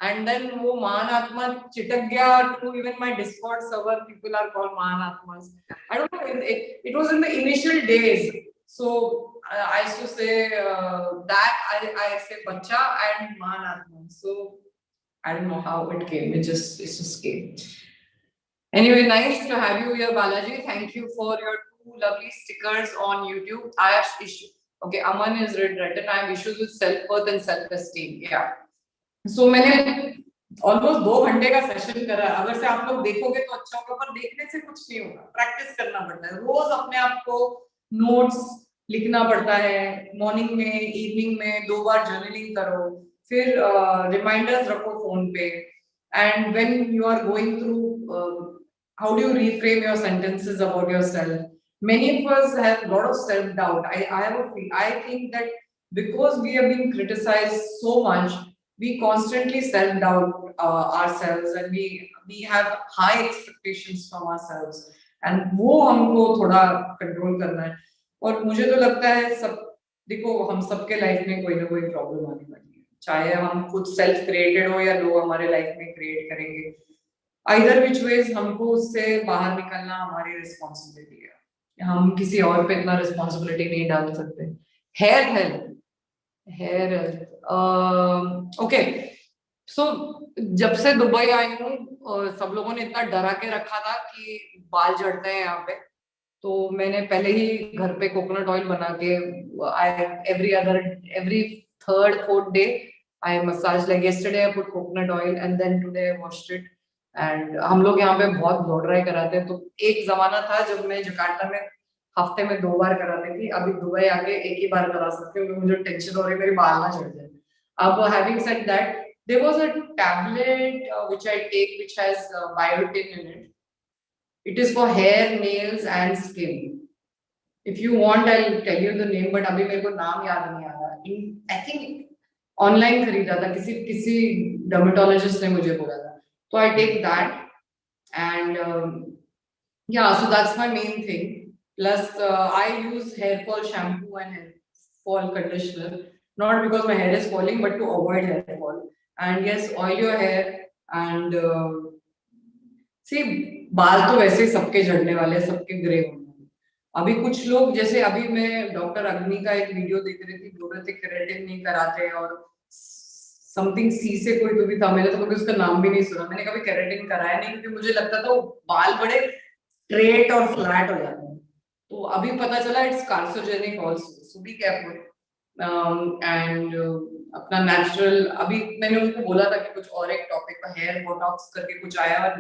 एंड देन वो महान आत्मा चिटक गया to even my Discord server, people are called महान आत्मास। I don't know, it was in the initial days, so I used to say that I say bacha and महान आत्मा, so I don't know how it came, it just came. Anyway, nice to have you here, Balaji. Thank you for your 2 lovely stickers on YouTube. I have issue. Okay, Aman is written, I have issues with self-worth and self-esteem. Yeah. So मैंने almost 2 घंटे का session करा। अगर से आप लोग देखोगे तो अच्छा होगा, पर देखने से कुछ नहीं होगा, प्रैक्टिस करना पड़ता है। रोज अपने आप को नोट्स लिखना पड़ता है, मॉर्निंग में, इवनिंग में 2 बार जर्नलिंग करो, फिर रिमाइंडर्स रखो फोन पे। And when you are going through how do you reframe your sentences about yourself? Many of us have a lot of self-doubt. I think that because we have been criticized so much, we constantly self-doubt ourselves, and we have high expectations from ourselves, and वो हमको थोड़ा control करना है। और मुझे तो लगता है सब, देखो हम सबके लाइफ में कोई ना कोई प्रॉब्लम आने वाली है, चाहे हम खुद सेल्फ क्रिएटेड हो या लोग हमारे लाइफ में क्रिएट करेंगे। Either which ways हमको उससे बाहर निकलना हमारी रिस्पॉन्सिबिलिटी है, हम किसी और पे इतना रिस्पॉन्सिबिलिटी नहीं डाल सकते। Hair health okay. सो जब से दुबई आई हूँ सब लोगों ने इतना डरा के रखा था कि बाल झड़ते हैं यहाँ पे, तो मैंने पहले ही घर पे कोकोनट ऑयल बना के every third fourth day I massage, like yesterday I put coconut oil and then today I washed it। And हम लोग यहाँ पे बहुत ब्लो ड्राई कराते हैं, तो एक जमाना था जब मैं जकार्ता में हफ्ते में 2 बार कराती थी, अभी दुबई आके एक ही बार करा सकती हूँ क्योंकि मुझे टेंशन हो रही है मेरी बाल ना झड़ जाए। अब having said that, there was a tablet which I take which has biotin in it. It is for hair, nails and skin. If you want I will tell you the name, but अभी मेरे को नाम याद नहीं आ रहा। I think online खरीदा था, किसी डर्मेटोलॉजिस्ट ने मुझे बोला था, so I take that, and yeah, so that's my main thing। Plus I use hair fall shampoo and hair fall conditioner, not because my hair is falling but to avoid hair fall। And yes, oil your hair, and see, बाल तो वैसे सबके झड़ने वाले, सबके grey होने वाले। अभी कुछ लोग, जैसे अभी मैं डॉक्टर अग्नि का एक वीडियो देख रही थी, बोल रहे थे केराटिन नहीं कराते, और समथिंग सी से कोई तो भी था, मैंने तो कभी उसका नाम भी नहीं सुना। मैंने कभी केराटिन कराया नहीं क्योंकि मुझे लगता था वो बाल बड़े स्ट्रेट और फ्लैट हो जाते हैं, तो अभी पता चला it's carcinogenic also, so be careful. And अपना नेचुरल, अभी मैंने उनको बोला था कि कुछ और एक टॉपिक पर हेयर बोटॉक्स करके कुछ आया, और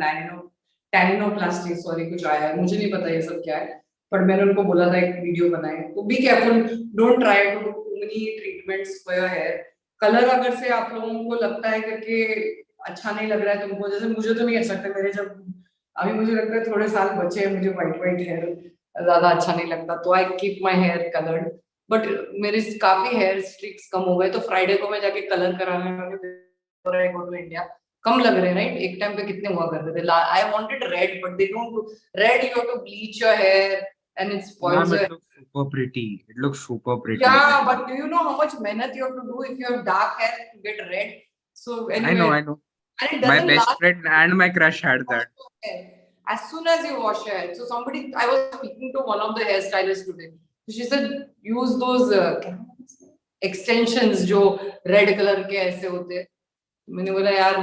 टैनिनोप्लास्टी सॉरी कुछ आया है, मुझे नहीं पता ये सब क्या है, पर मैंने उनको बोला था एक वीडियो बनाए। तो be careful, don't try to do too many treatments for your hair. Colour अगर से आप लोगों को लगता है करके अच्छा नहीं लग रहा है तुमको, जैसे मुझे तो नहीं अच्छा लगता, मेरे जब अभी मुझे लगता है थोड़े साल बचे हैं, मुझे व्हाइट हेयर ज्यादा अच्छा नहीं लगता, तो I keep my hair coloured. But मेरे काफी हेयर स्ट्रिक्स कम हो गए, तो फ्राइडे को मैं जाके कलर कराने लगी। इंडिया कम लग रहे हैं, राइट? एक टाइम पे कितने हुआ करते थे। I wanted red, but they don't red, you have to bleach your hair and it spoils it looks super pretty. It looks super pretty. Yeah, but do you know how much mehnat you have to do if you have dark hair to get red? So anyway, I know. And it My doesn't best last. friend and my crush had that. As soon as you wash your hair. So I was speaking to one of the hairstylists today. So she said, use those extensions जो red color के ऐसे होते हैं। मैंने बोला यार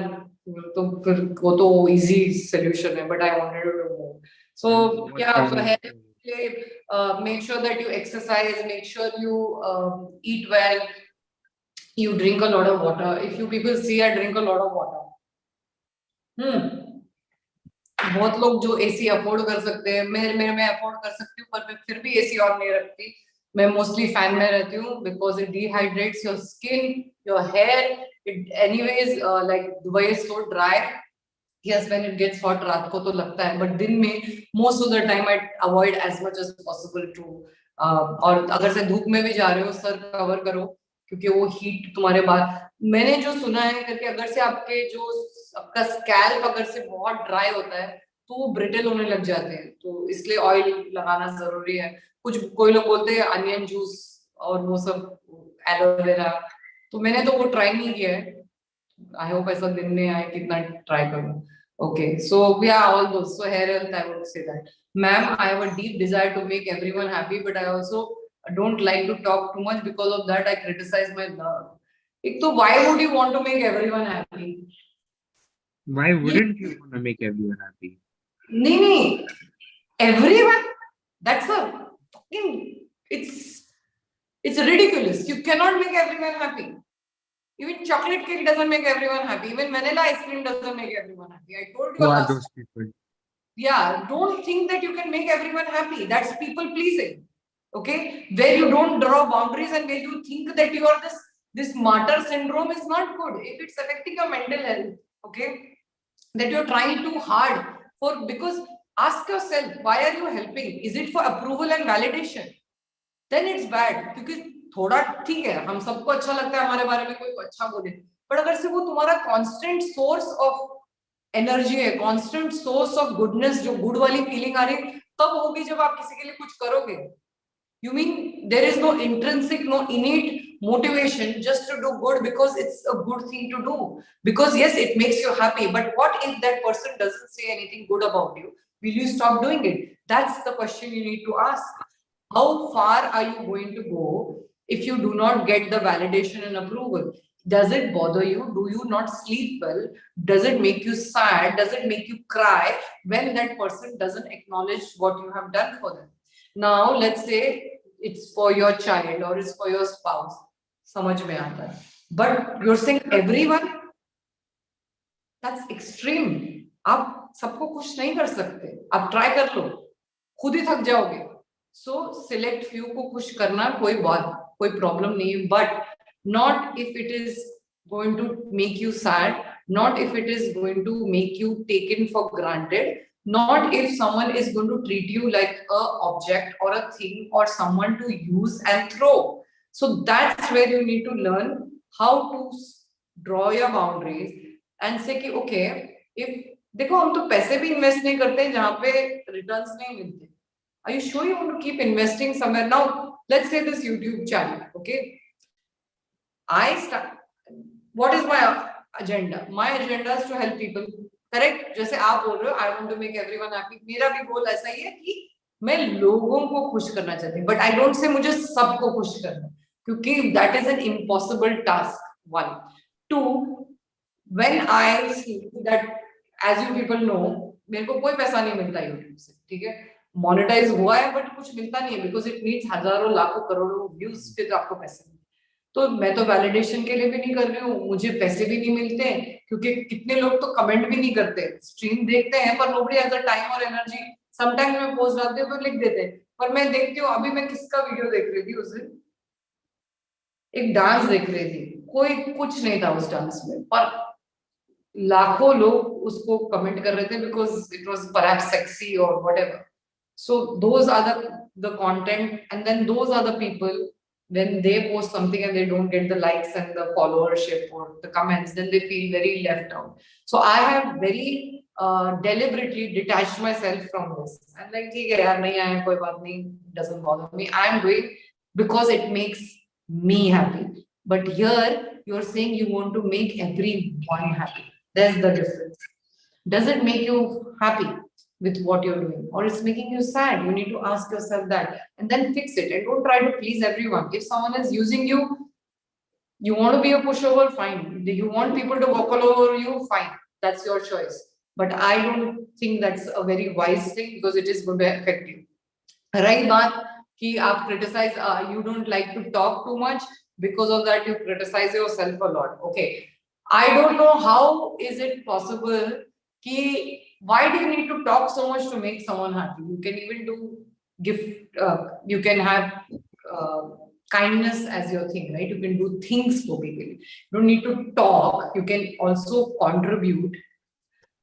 तो फिर वो तो easy solution है, but I wanted to know. So yeah, so hair. Make sure that you exercise, make sure you eat well, you drink a lot of water. If you people see, I drink a lot of water। बहुत लोग जो AC afford कर सकते हैं, मैं afford कर सकती हूँ, पर मैं फिर भी एसी ऑन नहीं रखती। मैं मोस्टली फैन में रहती हूँ because it dehydrates your skin, your hair. It anyways like Dubai is so dry. Yes, when it gets hot रात को तो लगता है, but दिन में most of the time I avoid as much as possible to और अगर से धूप में भी जा रहे हो सर कवर करो, क्योंकि वो हीट तुम्हारे बाल, मैंने जो सुना है करके, अगर से आपका स्कैल्प अगर से बहुत ड्राई होता है तो वो ब्रिटल होने लग जाते हैं, तो इसलिए ऑयल लगाना जरूरी है। कोई लोग बोलते हैं अनियन जूस और वो सब, एलोवेरा, तो मैंने तो वो ट्राई नहीं किया है. I hope ऐसा दिन नहीं आए कितना ट्राई करूं. Okay, so yeah, all those. So hair health, I would say that. Ma'am, I have a deep desire to make everyone happy, but I also don't like to talk too much. Because of that, I criticize my love. एक तो why would you want to make everyone happy? Why wouldn't you want to make everyone happy? नहीं, everyone. That's a fucking. It's ridiculous. You cannot make everyone happy. Even chocolate cake doesn't make everyone happy. Even vanilla ice cream doesn't make everyone happy. I told you. Who are last those people? Yeah, don't think that you can make everyone happy. That's people pleasing. Okay, where you don't draw boundaries and where you think that you are this martyr syndrome is not good. If it's affecting your mental health, okay, that you're trying too hard for, because ask yourself, why are you helping? Is it for approval and validation? Then it's bad. Because थोड़ा ठीक है, हम सबको अच्छा लगता है हमारे बारे में कोई अच्छा बोले, पर अगर से वो तुम्हारा constant source of energy है, constant source of goodness, जो good वाली feeling आ रही है, तब होगी जब आप किसी के लिए कुछ करोगे. You mean there is no intrinsic, no innate motivation just to do good because it's a good thing to do? Because yes, it makes you happy, but what if that person doesn't say anything good about you? Will you stop doing it? That's the question you need to ask. How far are you going to go if you do not get the validation and approval? Does it bother you? Do you not sleep well? Does it make you sad? Does it make you cry when that person doesn't acknowledge what you have done for them? Now, let's say it's for your child or it's for your spouse. समझ में आता है. But you're saying everyone? That's extreme. आप सबको खुश नहीं कर सकते. आप try कर लो. खुद ही थक जाओगे. So select few को खुश करना कोई problem नहीं है. But not if it is going to make you sad. Not if it is going to make you taken for granted. Not if someone is going to treat you like a object or a thing or someone to use and throw. So that's where you need to learn how to draw your boundaries and say कि okay, if देखो हम तो पैसे भी invest नहीं करते जहाँ पे returns नहीं मिलते. Are you sure you want to keep investing somewhere? Now let's say this YouTube channel, okay? What is my agenda? My agenda is to help people. Correct. जैसे आप बोल रहे हो I want to make everyone happy, मेरा भी गोल ऐसा ही है कि मैं लोगों को खुश करना चाहती हूँ, बट आई डोंट से मुझे सबको खुश करना, क्योंकि that is an impossible task. 1 2 when I see that age you people know मेरे को कोई पैसा नहीं मिलता यूट्यूब से, ठीक है, मोनेटाइज हुआ है बट कुछ मिलता नहीं है बिकॉज इट नीड्स हजारों लाखों करोड़ों व्यूज फिर आपको पैसे. तो मैं तो वैलिडेशन के लिए भी नहीं कर रही हूँ, मुझे पैसे भी नहीं मिलते हैं, क्योंकि कितने लोग तो कमेंट भी नहीं करते, स्ट्रीम देखते हैं पर नोबडी हैज द टाइम और एनर्जी. समटाइम्स मैं पोस्ट डालती हूँ तो लिख देते हैं, पर मैं देखती हूँ. अभी मैं किसका वीडियो देख रही थी उस दिन, एक डांस देख रही थी, कोई कुछ नहीं था उस डांस में, पर लाखों लोग उसको कमेंट कर रहे थे because it was perhaps sexy और whatever. So those are the content and then those are the people when they post something and they don't get the likes and the followership or the comments, then they feel very left out. So I have very deliberately detached myself from this. I'm like, ठीक है यार, नहीं आया कोई बात नहीं, doesn't bother me. I'm doing because it makes me happy. But here you're saying you want to make everyone happy. There's the difference. Does it make you happy with what you're doing, or it's making you sad? You need to ask yourself that and then fix it, and don't try to please everyone. If someone is using you, you want to be a pushover, fine. You want people to walk all over you, fine, that's your choice. But I don't think that's a very wise thing because it is going to affect you. Right baat ki aap criticize, you don't like to talk too much, because of that you criticize yourself a lot. Okay, I don't know how is it possible ki why do you need to talk so much to make someone happy? You can even do gift, you can have kindness as your thing, right? You can do things for people. You don't need to talk. You can also contribute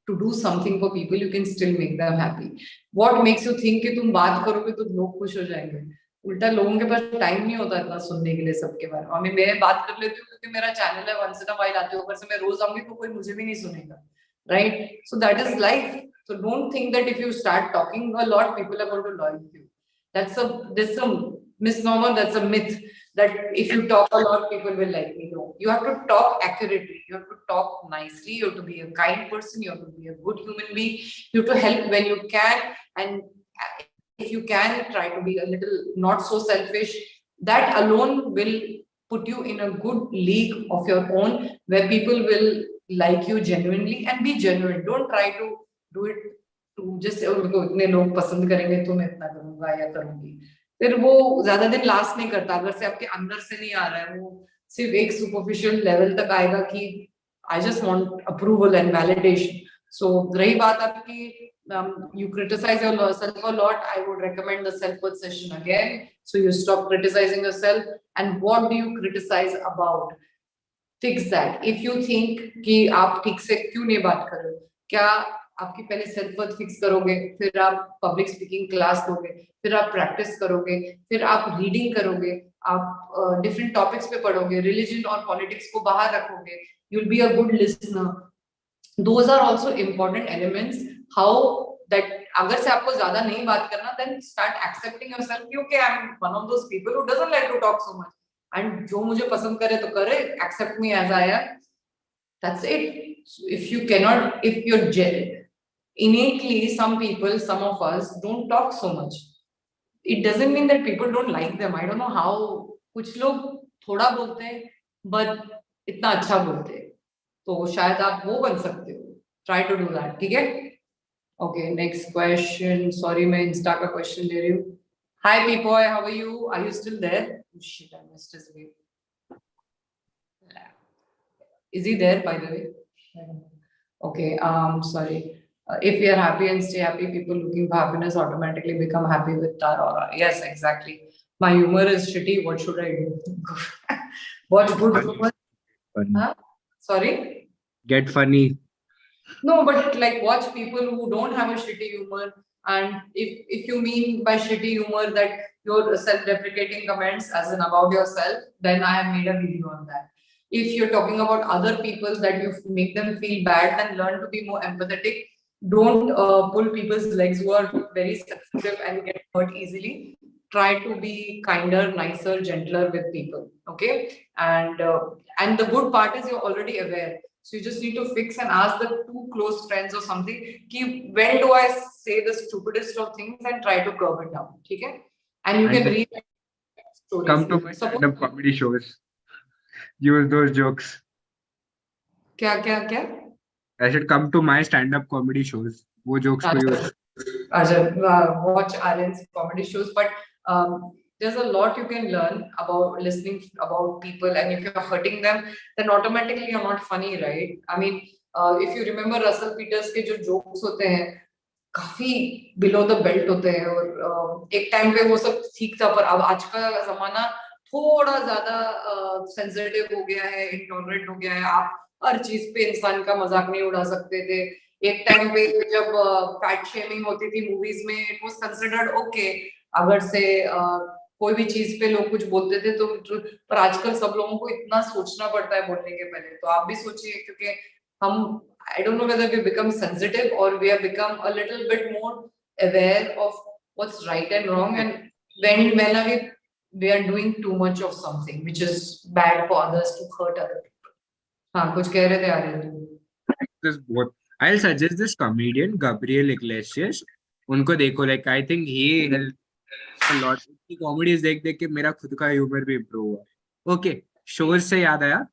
to do something for people. You can still make them happy. What makes you think कि तुम बात करोगे तो लोग खुश हो जाएंगे? उल्टा लोगों के पास टाइम नहीं होता इतना सुनने के लिए सबके बारे में. मैं बात कर लेती हूँ क्योंकि मेरा चैनल है, once in a while आते हो, ऊपर से मैं रोज आऊंगी तो कोई मुझे भी नहीं सुनेगा. Right? So that is life. So don't think that if you start talking a lot, people are going to like you. That's a misnomer. That's a myth. that if you talk a lot, people will like me. No, you have to talk accurately. You have to talk nicely. You have to be a kind person. You have to be a good human being. You have to help when you can, and if you can, try to be a little not so selfish. That alone will put you in a good league of your own, where people will like you genuinely, and be genuine. Don't try to do it to just उनको इतने लोग पसंद करेंगे तो मैं इतना करूंगा या करूंगी, फिर वो ज्यादा दिन लास्ट नहीं करता अगर से आपके अंदर से नहीं आ रहा है, वो सिर्फ एक सुपरफिशियल लेवल तक आएगा कि I just want approval and validation. So रही बात आपकी you criticize yourself a lot, I would recommend the self-worth session again. So you stop criticizing yourself. And what do you criticize about? Fix that. If you think कि आप ठीक से क्यों नहीं बात कर रहे हो, क्या आपकी पहले सेल्फ वर्थ फिक्स करोगे, फिर आप पब्लिक स्पीकिंग क्लास लोगे, फिर आप प्रैक्टिस करोगे, फिर आप रीडिंग करोगे, आप डिफरेंट टॉपिक्स पे पढ़ोगे, रिलीजन और पॉलिटिक्स को बाहर रखोगे, you will be a good listener. Those are also important elements. How that अगर से आपको ज्यादा नहीं बात करना, then start accepting yourself कि okay, I'm one of those people who doesn't like to talk so much, and जो मुझे पसंद करे तो करे, accept me as I am. That's it. If you cannot, if you're innately, some people, some of us don't talk so much. It doesn't mean that people don't like them. I don't know how. कुछ लोग थोड़ा बोलते हैं, but इतना अच्छा बोलते हैं. तो शायद आप वो बन सकते हो. Try to do that. ठीक है? Okay, next question. Sorry, मैं Insta का question ले रही हूँ. Hi, P-Boy, how are you? Are you still there? Oh, shit, I missed his name. Is he there, by the way? Okay, sorry. If we are happy and stay happy, people looking for happiness automatically become happy with our aura. Yes, exactly. My humor is shitty. What should I do? Watch good humor. Huh? Sorry? Get funny. No, but like watch people who don't have a shitty humor. And if you mean by shitty humor that you're self-deprecating comments as in about yourself, then I have made a video on that. If you're talking about other people that you make them feel bad, then learn to be more empathetic. Don't pull people's legs who are very sensitive and get hurt easily. Try to be kinder, nicer, gentler with people. Okay, and the good part is you're already aware. So you just need to fix and ask the two close friends or something, ki, when do I say the stupidest of things, and try to curb it down. Okay? And you can read stories. Come to my stand-up comedy shows. Use those jokes. क्या? I should come to my stand-up comedy shows. वो jokes को use. Watch Aryan's comedy shows, but there's a lot you can learn about listening about people, and if you're hurting them, then automatically you're not funny, right? I mean, if you remember Russell Peters के जो jokes होते हैं, काफी below the belt होते हैं, और एक time पे वो सब ठीक था, पर अब आज का जमाना थोड़ा ज्यादा सेंसिटिव हो गया है, इंटॉलरेंट हो गया है. आप हर चीज पे इंसान का मजाक नहीं उड़ा सकते थे. एक टाइम पे जब फैट शेमिंग होती थी मूवीज में, इट वाज कंसिडर्ड ओके अगर से कोई भी चीज पे लोग कुछ बोलते थे तो, पर आजकल सब लोगों को इतना सोचना पड़ता है बोलने के पहले. तो आप भी सोचिए, क्योंकि हम, I don't know whether we become sensitive or we have become a little bit more aware of what's right and wrong, and when we are doing too much of something which is bad for others to hurt other people. हाँ, कुछ कह रहे थे Aryan? I'll suggest this comedian Gabriel Iglesias. उनको देखो, like I think he helped a lot. उसकी comedies देख के मेरा खुद का humor भी improve हुआ. Okay, shows से याद आया.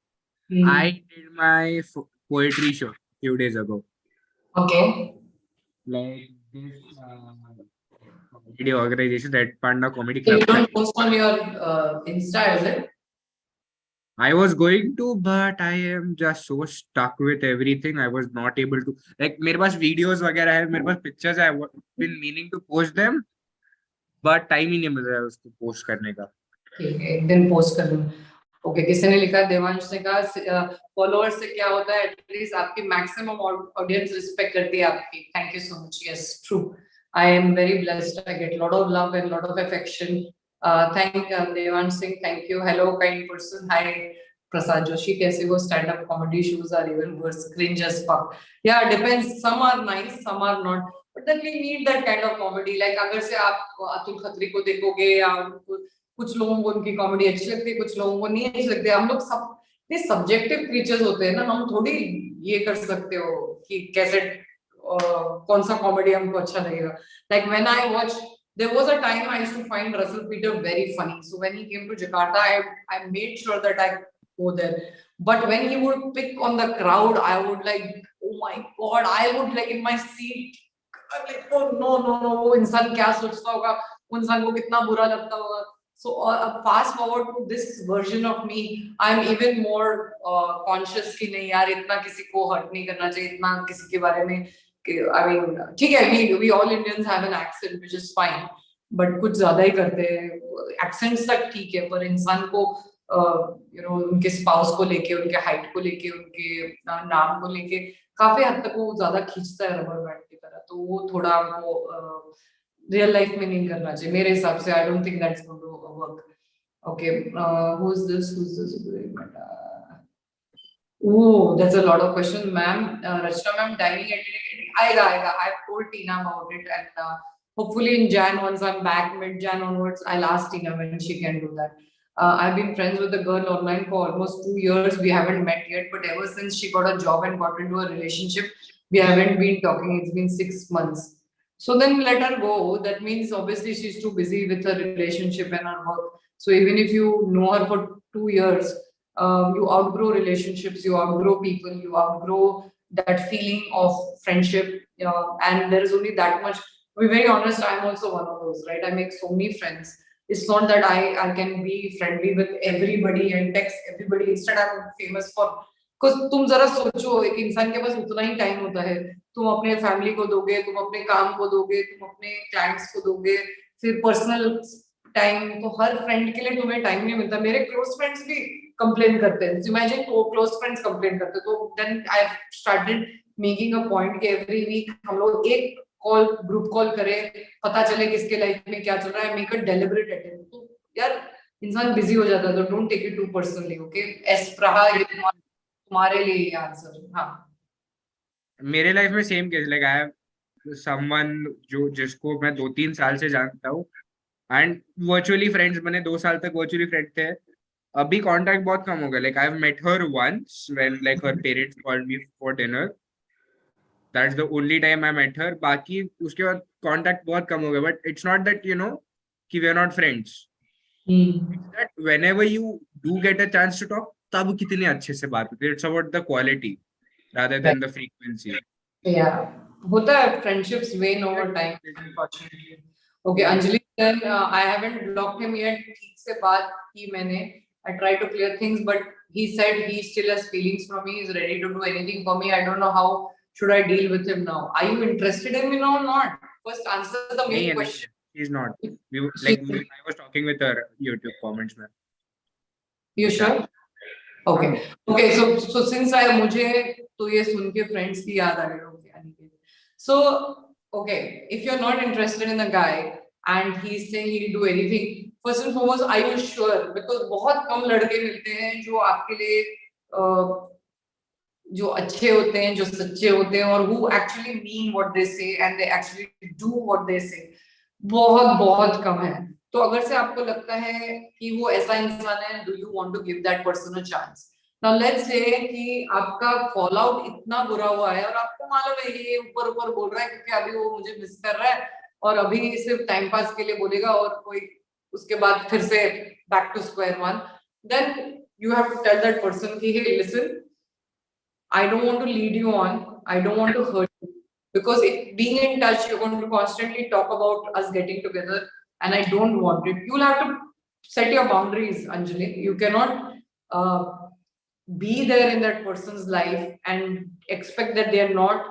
I did my poetry show a few days ago. Okay. Like this comedy organization, Red Panda Comedy So Club. you don't post on your Insta, is it? I was going to, but I am just so stuck with everything. I was not able to, like, मेरे पास videos वगैरह है, मेरे पास pictures है. I've been meaning to post them, but time ही नहीं मिल रहा है उसको post करने का. ठीक है, एक दिन post कर दूँ. ओके, किसी ने लिखा, देवांश ने कहा फॉलोअर्स से क्या होता है, एटलीस्ट आपकी मैक्सिमम ऑडियंस रिस्पेक्ट करती है आपकी. Thank you so much. Yes, true. I am very blessed. I get lot of love and lot of affection. Thank Devansh Singh, thank you. Hello kind person. Hi Prasad Joshi, कैसे हो? Stand up comedy shows are even worse, cringe as fuck. या depends, some are nice, some are not, but then we need that kind of comedy. Like अगर से आप अतुल खत्री को देखोगे या कुछ लोगों को उनकी कॉमेडी अच्छी लगती है, कुछ लोगों को नहीं अच्छी लगती है। हम लोग सब ये सब्जेक्टिव क्रीचर्स होते हैं ना, हम थोड़ी ये कर सकते हो कि कैसे कौन सा कॉमेडी हमको अच्छा लगेगा। Like when I watched, there was a time I used to find Russell Peter very funny. So when he came to Jakarta, I made sure that I go there. But when he would pick on the crowd, I would like, oh my God, I would like in my seat, I'm like, oh no, वो इंसान क्या सोचता होगा, वो इंसान को कितना बुरा लगता होगा। So fast forward to this version of me, I'm even more conscious कि नहीं यार इतना किसी को hurt नहीं करना चाहिए, इतना किसी के बारे में I mean, ठीक है, we all Indians have an accent which is fine, but कुछ ज़्यादा ही करते हैं। Accents तक ठीक है, पर इंसान को उनके स्पाउस को लेके, उनके हाइट को लेके, उनके नाम को लेके काफी हद तक वो ज्यादा खींचता है रबर बैंड की तरह। तो वो थोड़ा हमको रियल लाइफ में नहीं करना चाहिए मेरे हिसाब से। I don't think that's going to work. Okay, who is this? Oh, that's a lot of questions, ma'am. Rachna ma'am, dining आएगा। I've told Tina about it, and hopefully in Jan, once I'm back mid-Jan onwards, I'll ask Tina when she can do that. I've been friends with the girl online for almost 2 years. We haven't met yet, but ever since she got a job and got into a relationship, we haven't been talking. It's been 6 months. So then let her go. That means obviously she's too busy with her relationship and her work. So even if you know her for 2 years, you outgrow relationships, you outgrow people, you outgrow that feeling of friendship, and there is only that much. To be very honest, I'm also one of those, right? I make so many friends. It's not that I can be friendly with everybody and text everybody. Instead, I'm famous for, because तुम जरा सोचो, एक इंसान के पास उतना ही time होता है, तुम अपने फैमिली को दोगे, तुम अपने काम को दोगे, तुम अपने क्लाइंट्स को दोगे, फिर पर्सनल टाइम, तो हर फ्रेंड के लिए तुम्हें टाइम नहीं मिलता। मेरे क्लोज फ्रेंड्स भी कंप्लेन करते हैं, इमेजिन क्लोज फ्रेंड्स कंप्लेन करते हैं। तो then I started making a point कि एवरी वीक हम लोग एक कॉल, ग्रुप कॉल करें, पता चले किसके लाइफ में क्या चल रहा है, मेक अ डेलिबरेट अटेम्प्ट। तो यार इंसान बिजी हो जाता है, तो don't take it too personally. Okay, S Praha, ये तुम्हारे लिए आंसर। हाँ, मेरे लाइफ में same case, like I have someone जिसको मैं 2-3 साल से जानता हूँ, एंड वर्चुअली फ्रेंड्स बने, 2 साल तक वर्चुअली फ्रेंड थे। अभी कांटेक्ट बहुत कम हो गया। Like I have met her once when like her parents called me for dinner, that's the only time I met her. बाकी उसके बाद कांटेक्ट बहुत कम हो गया। बट इट्स नॉट दैट कि we are not friends, that whenever you do get a chance to talk, तब कितने अच्छे से बात होती है। It's about the quality rather than the frequency. Yeah, होता है, friendships wane over time, unfortunately. Okay, Anjali, then I haven't blocked him yet. ठीक से बात की मैंने. I tried to clear things, but he said he still has feelings for me. He's ready to do anything for me. I don't know how should I deal with him now. Are you interested in me now or not? First answer the main question. He's not. I was talking with her YouTube comments, man. You sure? Okay. So since मुझे तो ये सुन के friends की याद आ गई। So okay, if you're not interested in the guy and he's saying he'll do anything, first and foremost, are you sure? Because बहुत कम लड़के मिलते हैं जो आपके लिए जो अच्छे होते हैं, जो सच्चे होते हैं, और who actually mean what they say and they actually do what they say, बहुत कम है। तो अगर से आपको लगता है कि वो ऐसा इंसान है, do you want to give that person a chance? Now let's say कि आपका फॉल आउट इतना बुरा हुआ है और आपको मालूम है ये ऊपर बोल रहा है क्योंकि अभी वो मुझे मिस कर रहा है और अभी सिर्फ टाइम पास के लिए बोलेगा और कोई उसके बाद फिर से back to square one, then you have to tell that person कि hey listen, I don't want to lead you on, I don't want to hurt you, because being in touch you're going to constantly talk about us getting together and I don't want it. You'll have to set your boundaries, Anjali. You cannot be there in that person's life and expect that they are not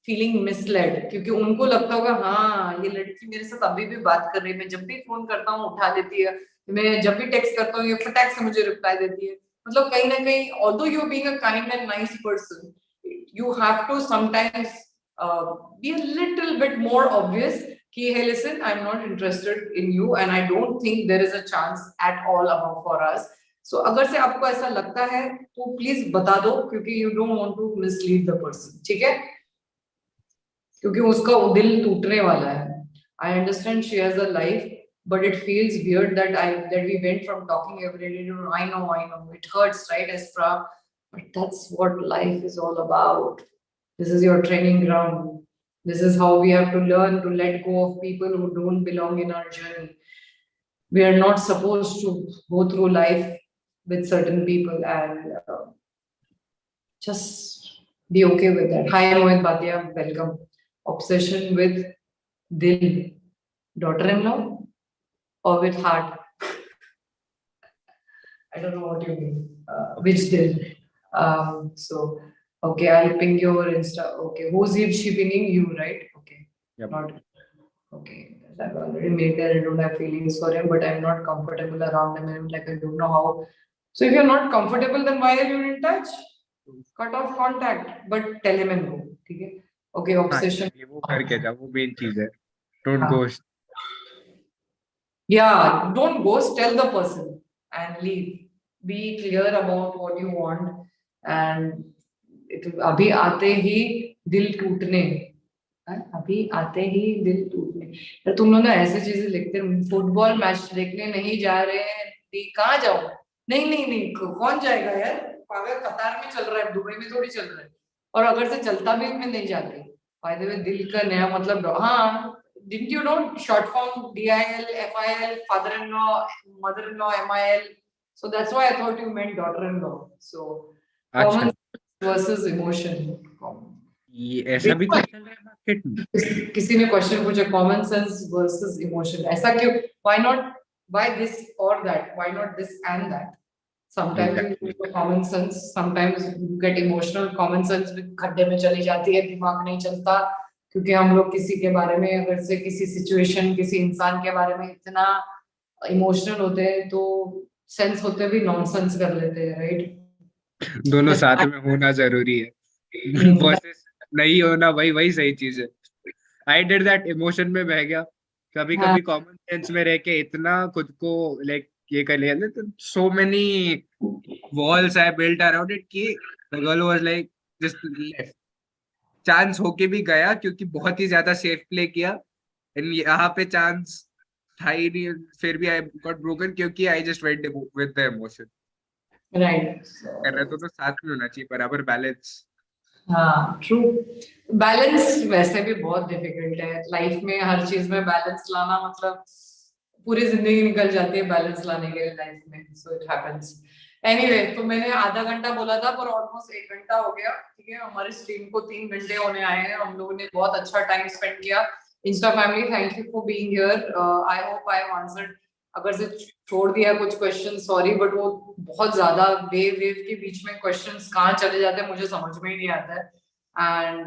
feeling misled, क्योंकि उनको लगता होगा हाँ ये लड़की मेरे साथ अभी भी बात कर रही है, मैं जब भी फोन करता हूँ उठा लेती है, मैं जब भी टेक्स्ट करता हूँ ये फटाक से मुझे रिप्लाई देती है। मतलब कहीं ना कहीं although you being a kind and nice person, you have to sometimes be a little bit more obvious कि hey listen, I'm not interested in you and I don't think there is a chance at all above for us. So अगर से आपको ऐसा लगता है तो please बता दो, क्योंकि you don't want to mislead the person, ठीक है? क्योंकि उसका दिल टूटने वाला है। I understand she has a life, but it feels weird that we went from talking every day to I know, it hurts, right, Espra? But that's what life is all about. This is your training ground. This is how we have to learn to let go of people who don't belong in our journey. We are not supposed to go through life with certain people, and just be okay with that. Hi, Mohit Bhatia, welcome. Obsession with Dil, daughter-in-law, or with heart? I don't know what you mean. Which Dil? So, okay, I'll ping your Insta. Okay, who's she pinging you, right? Okay, Yep. not okay. I've already made that I don't have feelings for him, but I'm not comfortable around him. I'm like, I don't know how. So if you're not comfortable, then why are you in touch? Cut off contact, but tell him and go. Okay? Okay, obsession. ये वो करके जा, वो main चीज है. Don't हाँ. ghost. Yeah, don't ghost, tell the person and leave. Be clear about what you want, and अभी आते ही दिल टूटने, अभी आते ही दिल टूटने. यार तुम लोग ना ऐसे चीजें लिखते हो, फुटबॉल मैच देखने नहीं जा रहे हैं, कहाँ जाओ? नहीं, कौन जाएगा यार? पागल, कतार में चल रहा है, दुबई में थोड़ी चल रहा है. और अगर से चलता भी मैं नहीं जाती. बाय द वे, दिल का नया मतलब, हाँ, didn't you know short form DIL, FIL, father-in-law, mother-in-law, MIL? So that's why I thought you meant daughter-in-law. So common versus emotion. ये ऐसा भी कुछ चल रहा है मार्केट में. किसी ने क्वेश्चन पूछा, कॉमन सेंस वर्सेस इमोशन. ऐसा क्यों? Why not? Why this or that? Why not this and that? Sometimes you use common sense, sometimes you get emotional. Common sense खड्डे में चली जाती है, दिमाग नहीं चलता, क्योंकि हम लोग किसी के बारे में, अगर से किसी सिचुएशन, किसी इंसान के बारे में इतना इमोशनल होते हैं, तो सेंस होते भी नॉनसेंस कर लेते हैं, राइट? दोनों साथ में होना जरूरी है. वर्सेस नहीं होना, वही सही चीज है. आई डिड दैट, इमोशन में बह गया. कभी कॉमन सेंस में रह के इतना खुद को लाइक ये कर लिया ना, तो so many walls I built around it कि the girl was like just left. Chance होके भी गया क्योंकि बहुत ही ज्यादा सेफ प्ले किया, एंड यहाँ पे चांस था ही नहीं, फिर भी आई गॉट ब्रोकन क्योंकि I just went with the emotion. Right. कर रहे तो साथ में होना चाहिए, बराबर बैलेंस. हाँ, ट्रू. बैलेंस वैसे भी बहुत डिफिकल्ट है लाइफ में. हर चीज में बैलेंस लाना मतलब पूरी जिंदगी निकल जाती है बैलेंस लाने के लिए लाइफ में. So it happens. एनीवे, तो मैंने आधा घंटा बोला था, पर ऑलमोस्ट 1 घंटा हो गया. ठीक है, हमारी स्ट्रीम को 3 घंटे होने आए हैं. हम लोगों ने बहुत अच्छा टाइम स्पेंड किया. Insta family, thank you for being here. I hope I have answered. अगर से छोड़ दिया कुछ क्वेश्चन, सॉरी, बट वो बहुत ज्यादा वेव के बीच में क्वेश्चंस कहाँ चले जाते हैं मुझे समझ में ही नहीं आता है. एंड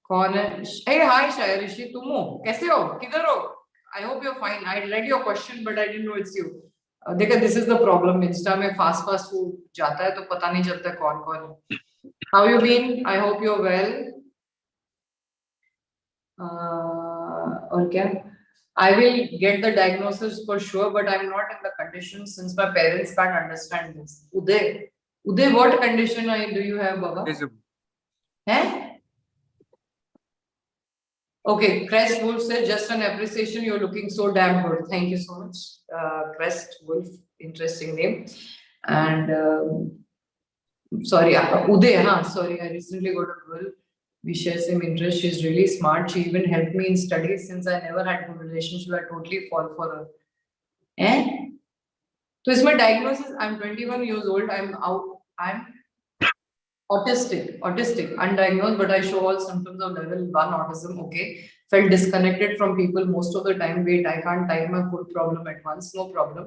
कौन है? हे हाय शायरिशी, तुम हो? कैसे हो? किधर हो? I hope you are fine. I read your question but I didn't know it's you. देखा, this is the problem. Insta में फास्ट वो जाता है तो पता नहीं चलता कौन कौन है. How you been? I hope you are well. और क्या? I will get the diagnosis for sure, but I'm not in the condition since my parents can't understand this. Uday, what condition do you have, Baba? Eh? Okay, Crest Wolf said, just an appreciation, you're looking so damn good. Thank you so much. Crest Wolf, interesting name. And sorry, Uday, sorry, I recently got a girl. We share same interest. She's really smart. She even helped me in studies since I never had good relationship. I totally fall for her. So it's my diagnosis. I'm 21 years old. I'm autistic, undiagnosed, but I show all symptoms of level 1 autism. Okay. Felt disconnected from people most of the time. Wait, I can't type my food problem at once. No problem.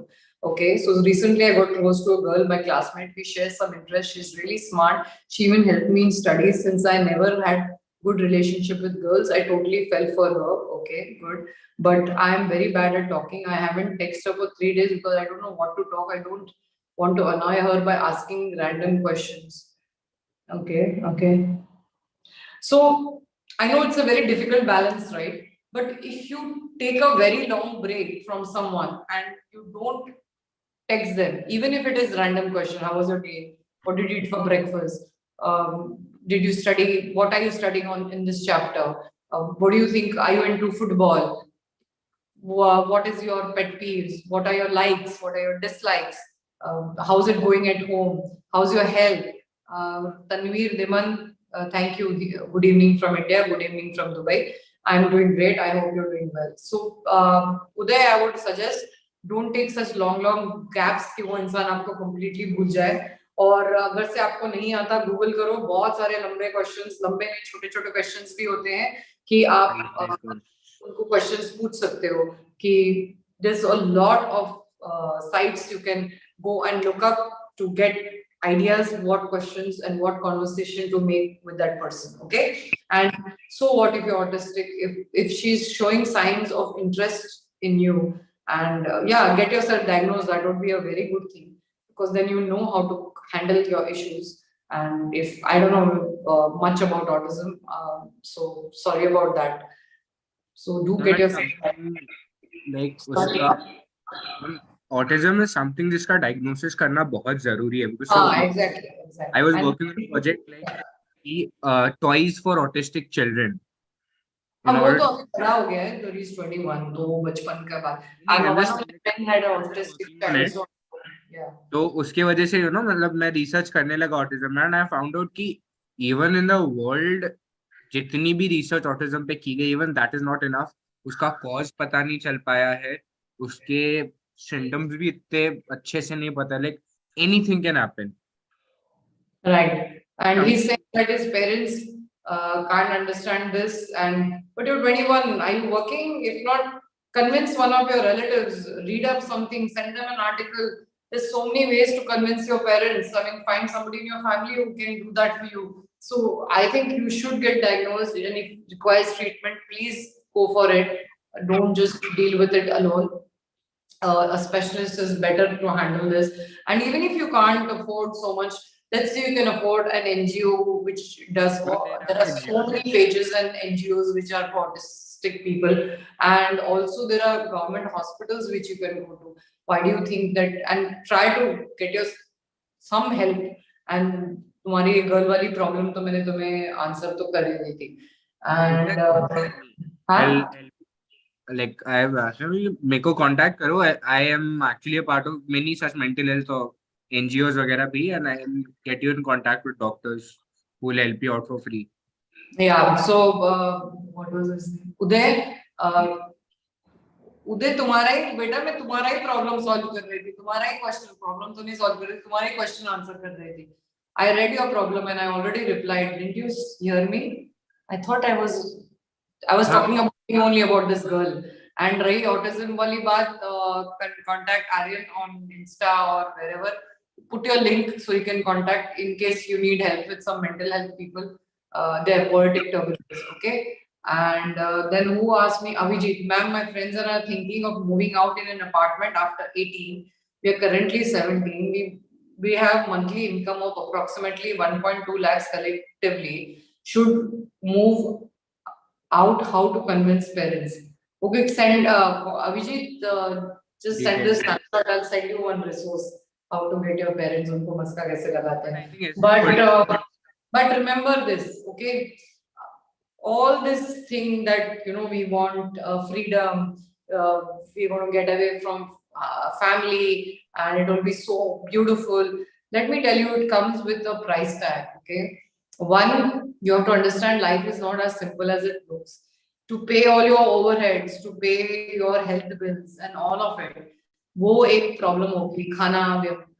Okay, so recently I got close to a girl, my classmate. We share some interest. She's really smart. She even helped me in studies since I never had good relationship with girls. I totally fell for her. Okay, good. But I am very bad at talking. I haven't texted her for 3 days because I don't know what to talk. I don't want to annoy her by asking random questions. Okay. So I know it's a very difficult balance, right? But if you take a very long break from someone and you don't text them, even if it is random question, how was your day? What did you eat for breakfast? Did you study? What are you studying on in this chapter? What do you think? Are you into football? what is your pet peeves, what are your likes, what are your dislikes, how's it going at home, how's your health. Tanveer Diman, thank you, good evening from India, good evening from Dubai. I'm doing great, I hope you're doing well. So Uday, I would suggest don't take such long gaps कि वो इंसान आपको completely भूल जाए. और अगर से आपको नहीं आता गूगल करो, बहुत सारे लंबे क्वेश्चंस, लंबे नहीं छोटे क्वेश्चंस भी होते हैं कि आप उनको क्वेश्चंस पूछ सकते हो कि there's a lot of sites you can go and look up to get ideas what questions and what conversation to make with that person. Okay, and so what if you're autistic, if she's showing signs of interest in you, and yeah, get yourself diagnosed. That would be a very good thing, because then you know how to handle your issues. And if I don't know much about autism, so sorry about that. So do get yourself like autism is something जिसका diagnosis करना बहुत जरूरी है. Exactly. I was working on a project like toys for autistic children. अब वो तो अभी बड़ा हो गया है, तो he's 21, तो बचपन का बात. I'm one of my friend had an autistic child, so yeah. तो उसके वजह से मतलब मैं रिसर्च करने लगा ऑटिज्म में, एंड आई फाउंड आउट कि इवन इन द वर्ल्ड जितनी भी रिसर्च ऑटिज्म पे की गई, even that is not enough. उसका कॉज पता नहीं चल पाया है, उसके सिम्टम्स भी इतने अच्छे से नहीं पता. Like anything can happen. Right, and he's saying that his parents can't understand this, and but you're 21, are you working? If not, convince one of your relatives, read up something, send them an article. There's so many ways to convince your parents. I mean, find somebody in your family who can do that for you. So I think you should get diagnosed, and if it requires treatment, please go for it. Don't just deal with it alone. A specialist is better to handle this. And even if you can't afford so much, let's say you can afford an NGO which does work. There are so many pages and NGOs which are for autistic people, and also there are government hospitals which you can go to. Why do you think that? And try to get your some help. And तुम्हारी girl वाली problem तो मैंने तुम्हें answer तो कर ही दी थी. And like I have actually मेरे को contact करो. I am actually a part of many such mental health or NGOs वगैरह भी, and I will get you in contact with doctors who will help you out for free. Yeah. So what was this? Uday, उदय तुम्हारा ही बेटा, मैं तुम्हारा ही problem solve कर रही थी, तुम्हारा ही क्वेश्चन, प्रॉब्लम तो नहीं सॉल्व कर रही, तुम्हारा ही क्वेश्चन आंसर कर रही थी. I read your problem and I already replied. Didn't you hear me? I thought I was talking only about this girl. And रही autism वाली बात, contact Aryan on Insta or wherever. Put your link so you can contact in case you need help with some mental health people. They're poetic turbulence, okay? And then who asked me? Avijit, ma'am, my friends are thinking of moving out in an apartment after 18. We are currently 17. We have monthly income of approximately 1.2 lakhs collectively. Should move out, how to convince parents? Okay, send Avijit, just send this snapshot. I'll send you one resource how to get your parents. उनको मस्का कैसे लगाते हैं. But remember this, okay? All this thing that we want freedom, we want to get away from family, and it will be so beautiful. Let me tell you, it comes with a price tag. Okay, one, you have to understand life is not as simple as it looks. To pay all your overheads, to pay your health bills and all of it, वो एक problem होगी. खाना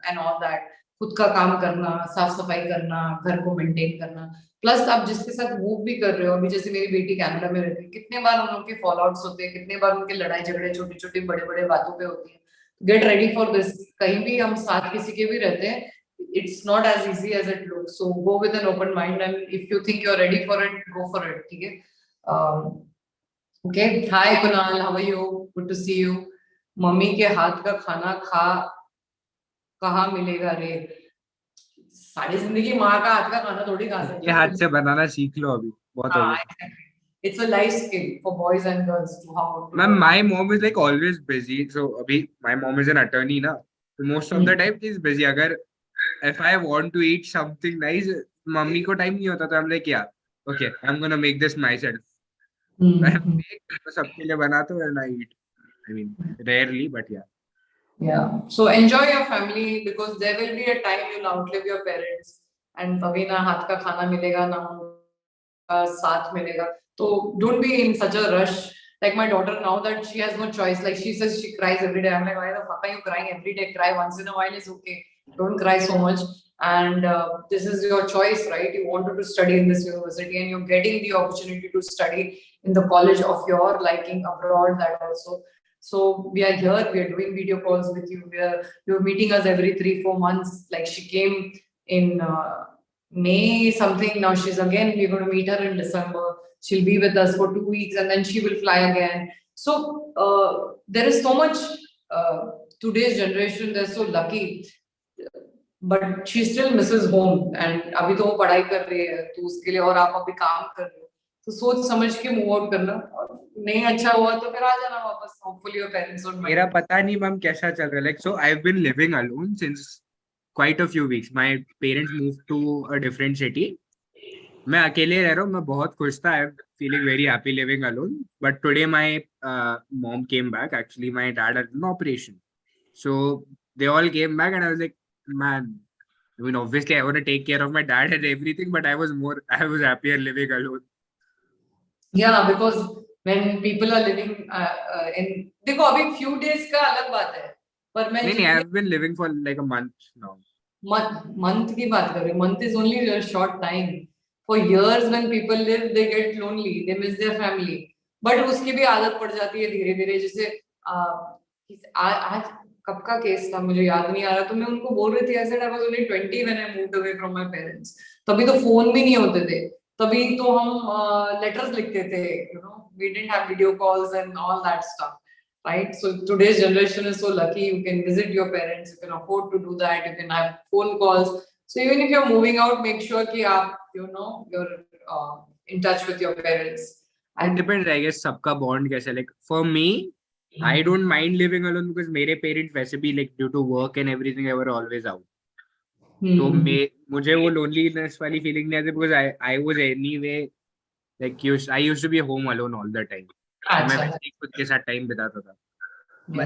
and all that, खुद का काम करना, साफ सफाई करना, घर को मेंटेन करना, प्लस आप जिसके साथ मूव भी कर रहे हो. अभी जैसे मेरी बेटी कनाडा में रहती है, कितने बार उन लोगों के फॉल आउट्स होते हैं, कितने बार उनके लड़ाई झगड़े छोटी छोटी बड़े बड़े बातों पे होती है. Get ready for this. कहीं भी हम साथ किसी के भी रहते हैं, it's not as easy as it looks. So go with an open mind, and if you think you're ready for it, go for it. ठीक है? Okay. Hi Kunal, how are you? Good to see you. Mummy के हाथ का खाना कहाँ मिलेगा रे? सारी जिंदगी माँ का हाथ का खाना थोड़ी खा सकते हैं. हाथ से बनाना सीख लो अभी, बहुत हो गया. It's a life skill for boys and girls to how. Ma'am, my mom is like always busy. So abhi my mom is an attorney na. So most of the time she's busy. अगर if I want to eat something nice, mummy को time नहीं होता, तो I'm like, yeah, okay, I'm gonna make this myself. I make, सबके लिए बनाता हूँ and I eat. I mean, rarely, but yeah. Yeah. So enjoy your family because there will be a time you'll outlive your parents and तभी ना हाथ का खाना मिलेगा ना उनका साथ मिलेगा. So don't be in such a rush. Like my daughter now that she has no choice. Like she says she cries every day. I'm like, why the fuck are you crying every day? Cry once in a while is okay. Don't cry so much. And this is your choice, right? You wanted to study in this university and you're getting the opportunity to study in the college of your liking abroad, that also. So we are here, we are doing video calls with you. You're meeting us every 3-4 months. Like she came in May something. Now she's again, we're going to meet her in December. She'll be with us for 2 weeks and then she will fly again. So there is so much, today's generation, they're so lucky. But she still misses home. And अभी तो वो पढ़ाई कर रही है, तो उसके लिए और आप अभी काम कर रहे हो. तो सोच समझ के मूव आउट करना. नहीं अच्छा हुआ तो फिर आ जाना वापस. Hopefully your parents don't mind. मेरा पता नहीं मैम कैसा चल रहा है. Like so I've been living alone since quite a few weeks. My parents moved to a different city. मैं अकेले रह रहा हूँ. मैं बहुत खुश था. I'm feeling very happy living alone. But today my mom came back. Actually my dad had an operation. So they all came back and I was like, man, I mean obviously I want to take care of my dad and everything, but I was happier living alone. Yeah, because when people are living in, देखो अभी few days का अलग बात है. पर मैं नहीं, I've been living for like a month now. Month की बात कर रही हूँ. Month is only a short time. For years when people live, they get lonely, they miss their family. But उसकी भी आदत पड़ जाती है धीरे धीरे. जैसे आज कब का केस था मुझे याद नहीं आ रहा. तो मैं उनको बोल रही थी I said I was only 20 when I moved away from my parents. तभी तो फोन भी नहीं होते थे. तभी तो हम लेटर्स लिखते थे. You know, we didn't have video calls and all that stuff. Right? So today's generation is so lucky. You can visit your parents. You can afford to do that. You can have phone calls. So even if you're moving out, make sure कि आप, you know, you're in touch with your parents. It depends, I guess, सबका bond कैसे. Like for me, I don't mind living alone because मेरे parents वैसे भी like due to work and everything they were always out. तो मुझे वो loneliness वाली feeling नहीं आती because I was anyway like I used to be home alone all the time. मैं वैसे खुद के साथ time बिताता था.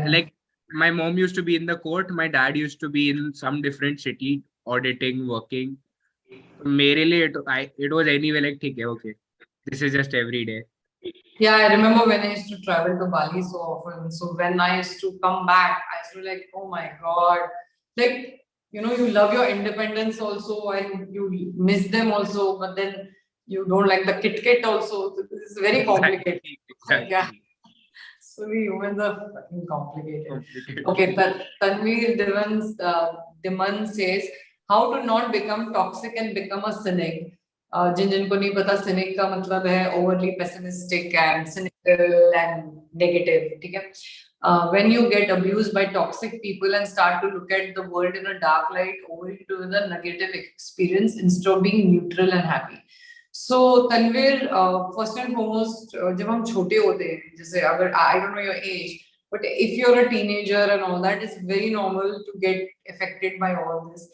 Like my mom used to be in the court, my dad used to be in some different city auditing, working. मेरे लिए it was anyway like ठीक है, okay, this is just every day. Yeah, I remember when I used to travel to Bali so often. So when I used to come back, I used to be like, oh my God. Like, you know, you love your independence also and you miss them also, but then you don't like the Kit Kat also. This is very complicated. Exactly. Yeah. So we humans are fucking complicated. Okay, Tanveer Diman says, how to not become toxic and become a cynic. जिनको नहीं पता cynic का मतलब है overly pessimistic and cynical and negative. ठीक है? When you get abused by toxic people and start to look at the world in a dark light, over into the negative experience instead of being neutral and happy. So Tanveer, first and foremost, जब हम छोटे होते हैं, जैसे अगर I don't know your age, but if you're a teenager and all that, it's very normal to get affected by all this.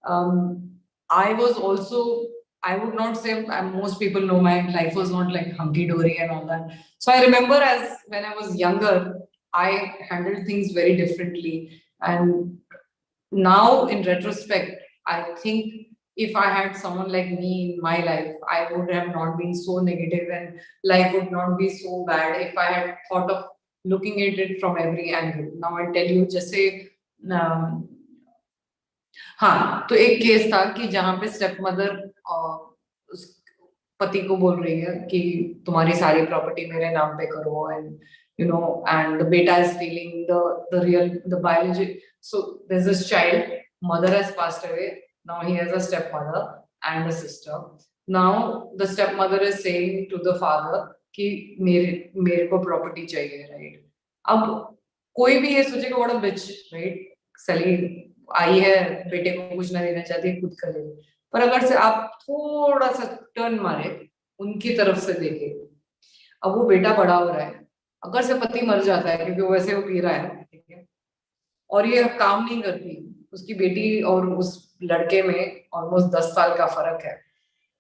I was also, I would not say most people know my life was not like hunky-dory and all that. So I remember as when I was younger, I handled things very differently. And now in retrospect, I think if I had someone like me in my life, I would have not been so negative and life would not be so bad if I had thought of looking at it from every angle. Now I'll tell you, जैसे हाँ, तो एक case था कि जहाँ पे step mother पति को बोल रही है कि तुम्हारी सारी प्रॉपर्टी मेरे नाम पे करो and you know, and the beta is feeling the biology. So there's this child, mother has passed away. Now he has a stepmother and a sister. Now the stepmother is saying to the father कि मेरे को property चाहिए, right? अब कोई भी ये सोचेगा what a bitch, right? सली आई है, बेटे को कुछ ना देना चाहती है, खुद कर ले. पर अगर से आप थोड़ा सा टर्न मारे, उनकी तरफ से देखे, अब वो बेटा बड़ा हो रहा है. अगर से पति मर जाता है क्योंकि वैसे वो पी रहा है, ठीक है, और ये काम नहीं करती, उसकी बेटी और उस लड़के में ऑलमोस्ट 10 साल का फर्क है.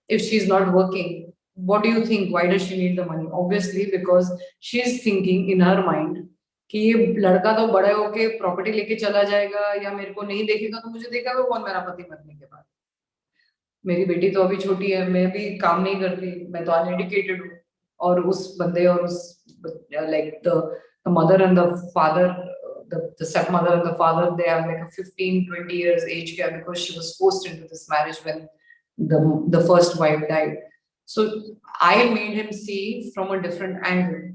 If she is not working, what do you think? Why does she need the money? Obviously, because she is thinking in her mind कि ये लड़का तो बड़े होके प्रॉपर्टी लेके चला जाएगा या मेरे को नहीं देखेगा तो मुझे देखेगा कौन मेरा पति मरने के बाद। मेरी बेटी तो अभी छोटी है, मैं भी काम नहीं करती, मैं तो अनएडुकेटेड हूँ, और उस बंदे और उस like the mother and the father, the stepmother and the father, they have like a 15-20 years age gap because she was forced into this marriage when the first wife died. So I made him see from a different angle.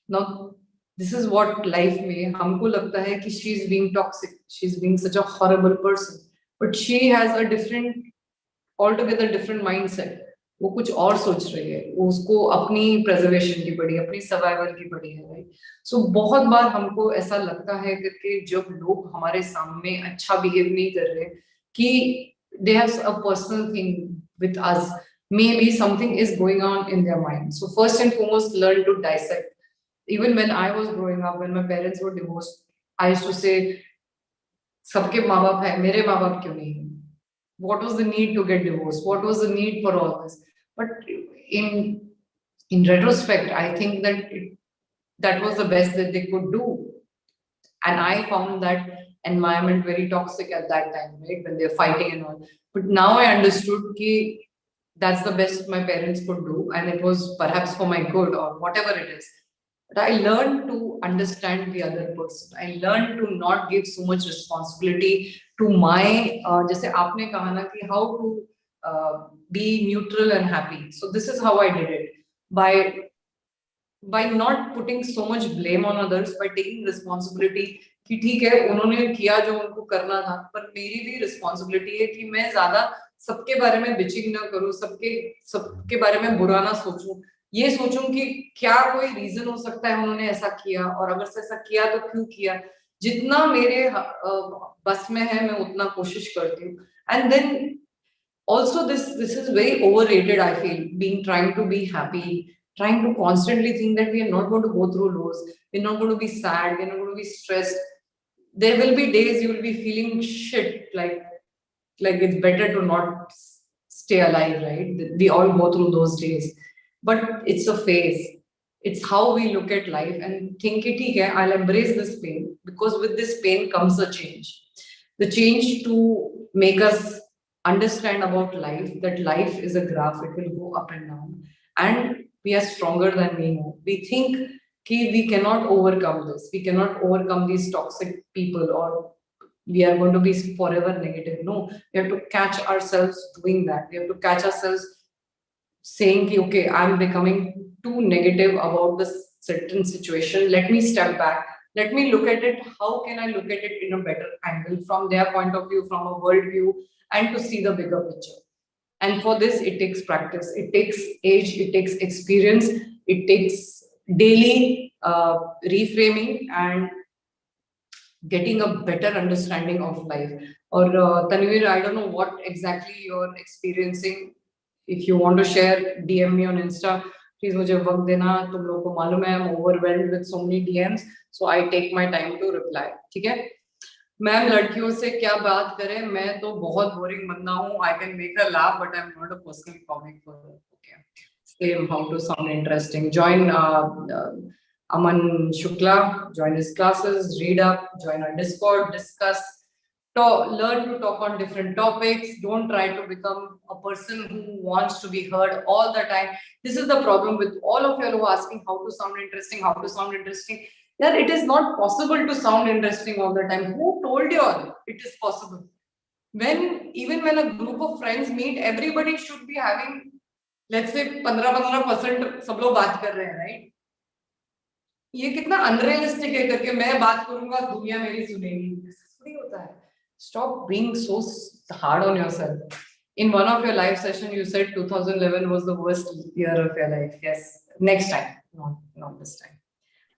Now this is what life में हमको लगता है कि she is being toxic, she is being such a horrible person, but she has a different, altogether different mindset. वो कुछ और सोच रही है, वो उसको अपनी प्रेजर्वेशन की पड़ी, अपनी सर्वाइवल की पड़ी है, राइट? सो बहुत बार हमको ऐसा लगता है कि जब लोग हमारे सामने अच्छा बिहेव नहीं कर रहे कि they have a personal thing with us, maybe something is going on in their mind. So first and foremost, learn to dissect. Even when I was growing up, when my parents were divorced, I used to say सबके माँ बाप है, मेरे माँ बाप क्यों नहीं? What was the need to get divorced? What was the need for all this? But in retrospect, I think that that was the best that they could do. And I found that environment very toxic at that time, right? When they're fighting and all. But now I understood that that's the best my parents could do. And it was perhaps for my good or whatever it is. But I learned to understand the other person. I learned to not give so much responsibility to my, जैसे आपने कहा ना कि how to be neutral and happy. So this is how I did it. By not putting so much blame on others, by taking responsibility कि ठीक है उन्होंने किया जो उनको करना था, पर मेरी भी responsibility है कि मैं ज़्यादा सबके बारे में bitching ना करूँ, सबके बारे में बुरा ना सोचूं, ये सोचूं कि क्या कोई रीजन हो सकता है उन्होंने ऐसा किया, और अगर से ऐसा किया तो क्यों किया। जितना मेरे बस में है मैं उतना कोशिश करती हूँ। And then also this is very overrated, I feel, trying to be happy, trying to constantly think that we are not going to go through lows, we're not going to be sad, we're not going to be stressed. There will be days you will be feeling shit, like it's better to not stay alive, right? We all go through those days, but it's a phase. It's how we look at life and think it, okay, I'll embrace this pain, because with this pain comes a change. The change to make us understand about life, that life is a graph, it will go up and down, and we are stronger than we know. We think we cannot overcome this, we cannot overcome these toxic people, or we are going to be forever negative. No, we have to catch ourselves doing that. We have to catch ourselves saying, okay, I'm becoming too negative about this certain situation. Let me step back. Let me look at it. How can I look at it in a better angle, from their point of view, from a world view, and to see the bigger picture? And for this, it takes practice. It takes age. It takes experience. It takes daily reframing and getting a better understanding of life. Or Tanvir, I don't know what exactly you're experiencing. If you want to share, DM me on Insta. Please मुझे वक्त देना, तुम लोगों को मालूम है I'm overwhelmed with so many DMs, so I take my time to reply. ठीक है? मैम लड़कियों से क्या बात करें, मैं तो बहुत बोरिंग बंदा हूँ. I can make her laugh, but I'm not a personal comic for her. Okay. Same, how to sound interesting. Join Aman Shukla, join his classes, read up, join our Discord, discuss, learn to talk on different topics. Don't try to become a person who wants to be heard all the time. This is the problem with all of you who are asking how to sound interesting, how to sound interesting. That it is not possible to sound interesting all the time. Who told you all it is possible? Even when a group of friends meet, everybody should be having, let's say 15% सब लोग बात कर रहे हैं, right? ये कितना unrealistic है करके मैं बात करूंगा दुनिया मेरी सुनेगी, थोड़ी होता है. Stop being so hard on yourself. In one of your live session, you said 2011 was the worst year of your life. Yes, next time, not this time.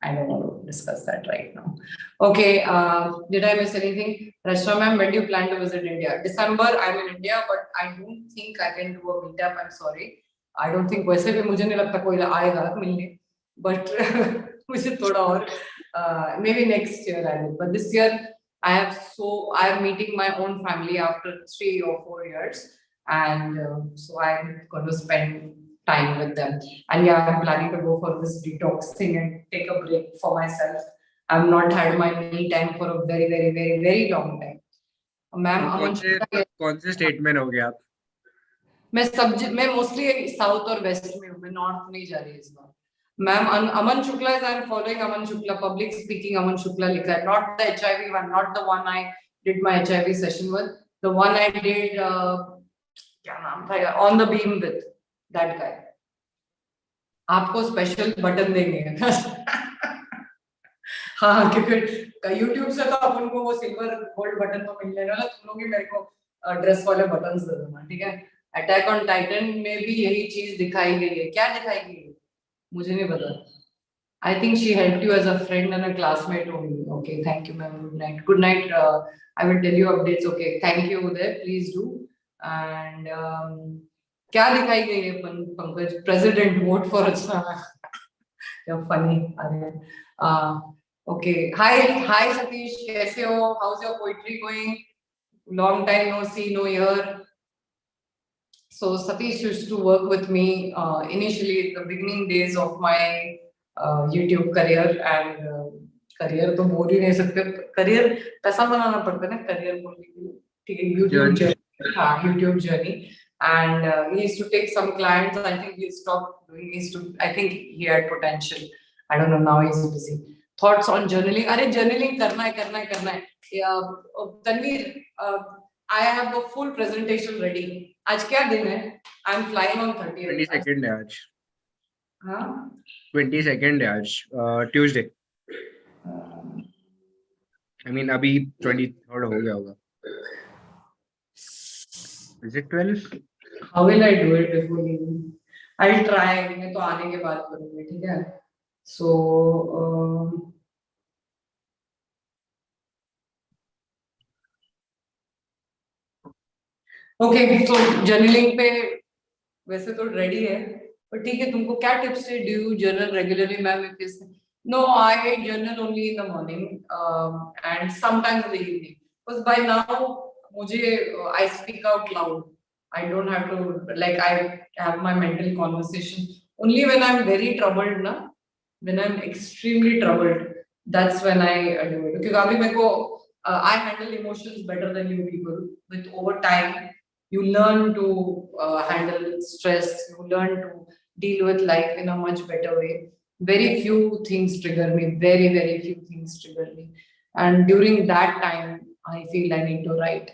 I don't want to discuss that right now. Okay, did I miss anything? Rachna ma'am, when do you plan to visit India? December, I'm in India, but I don't think I can do a meetup. I'm sorry. I don't think वैसे भी मुझे नहीं लगता कोई आएगा मिलने, but मुझे थोड़ा और maybe next year I will. But this year I am meeting my own family after 3 or 4 years, and so I'm going to spend time with them. And yeah, I'm planning to go for this detox thing and take a break for myself. I've not had my me time for a very, very, very, very long time. Ma'am Aman Shukla कौन से state में हो गया आप? मैं mostly south और waste में हूँ, मैं नॉर्थ नहीं जा रही इस बार. Ma'am Aman Shukla is I'm following Aman Shukla, public speaking Aman Shukla लिखा है, not the HIV one, not the one I did my HIV session with, the one I did क्या नाम था यार, on the beam with that guy. आपको स्पेशल बटन देंगे. हाँ, क्योंकि YouTube से तो अपन को वो सिल्वर गोल्ड बटन तो मिलने वाला, तुम लोग ही मेरे को ड्रेस वाले बटन्स दे देना, ठीक है. अटैक ऑन टाइटन में भी यही चीज दिखाई गई है. क्या दिखाई गई है मुझे नहीं पता. I think she helped you as a friend and a classmate only. Okay, thank you, ma'am. Good night. Good night. I will tell you updates. Okay, thank you there. Please do. And क्या दिखाई गई है Pankaj? President vote for Rachna. You're funny. Okay. Hi Satish. कैसे हो? How's your poetry going? Long time no see, no hear. So Satish used to work with me initially in the beginning days of my YouTube career, and career तो बोल ही नहीं सकते, career पैसा बनाना पड़ता है ना career बोलने के लिए, ठीक है. YouTube journey, हाँ YouTube journey, and he used to take some clients. I think he stopped doing. I think he had potential. I don't know, now he's busy. Thoughts on journaling? अरे journaling करना है. Tanveer, I have a full presentation ready. आज क्या दिन है? I'm flying on 30th. 22nd है आज. हाँ? 22nd है आज, Tuesday. I mean अभी 23rd हो गया होगा. Is it 12? How will I do it before leaving? I'll try. मैं तो आने के बाद करूँगी, ठीक है. So okay, so journaling पे वैसे तो रेडी है, पर ठीक है. तुमको क्या टिप्स है? Do you journal regularly, ma'am? No, I journal only in the morning and sometimes in the evening. Because by now, I speak out loud. I don't have to, like, I have my mental conversation. Only when I'm very troubled, na, when I'm extremely troubled, that's when I do it. Because abhi meko, I handle emotions better than you people. With over time, you learn to handle stress. You learn to deal with life in a much better way. Very few things trigger me. Very, very few things trigger me. And during that time, I feel I need to write.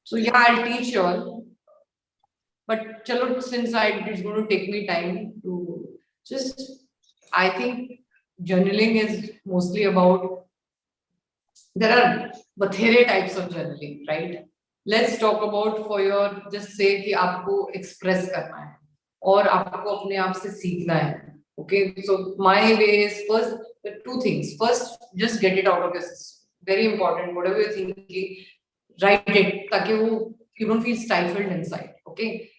So yeah, I'll teach you all. But chalo, since it's going to take me time to just, I think journaling is mostly about, there are bathere types of journaling, right? Let's talk about for your, just say कि आपको express करना है और आपको अपने आप से सीखना है. Okay, so my way is first, two things. First, just get it out of your system. Very important. Whatever you're thinking, write it, ताकि वो you don't feel stifled inside. Okay.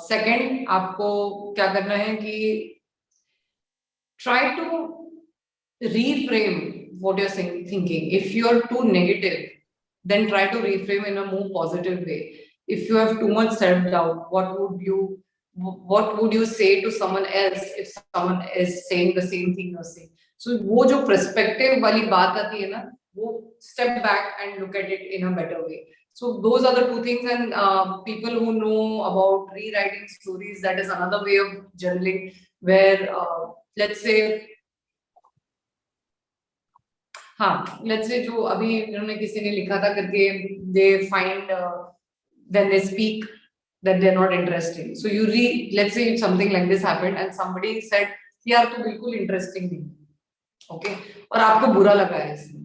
Second, आपको क्या करना है कि try to reframe what you're thinking. If you're too negative, then try to reframe in a more positive way. If you have too much self-doubt, what would you say to someone else if someone is saying the same thing you're saying? So वो जो perspective वाली बात आती है ना, वो step back and look at it in a better way. So those are the two things. And people who know about rewriting stories, that is another way of journaling, where let's say, हाँ, let's say जो अभी इन्होंने किसी ने लिखा था करके, they find when they speak that they're not interesting. So you let's say something like this happened and somebody said, यार तू बिल्कुल interesting नहीं, okay? और आपको बुरा लगा है इसमें.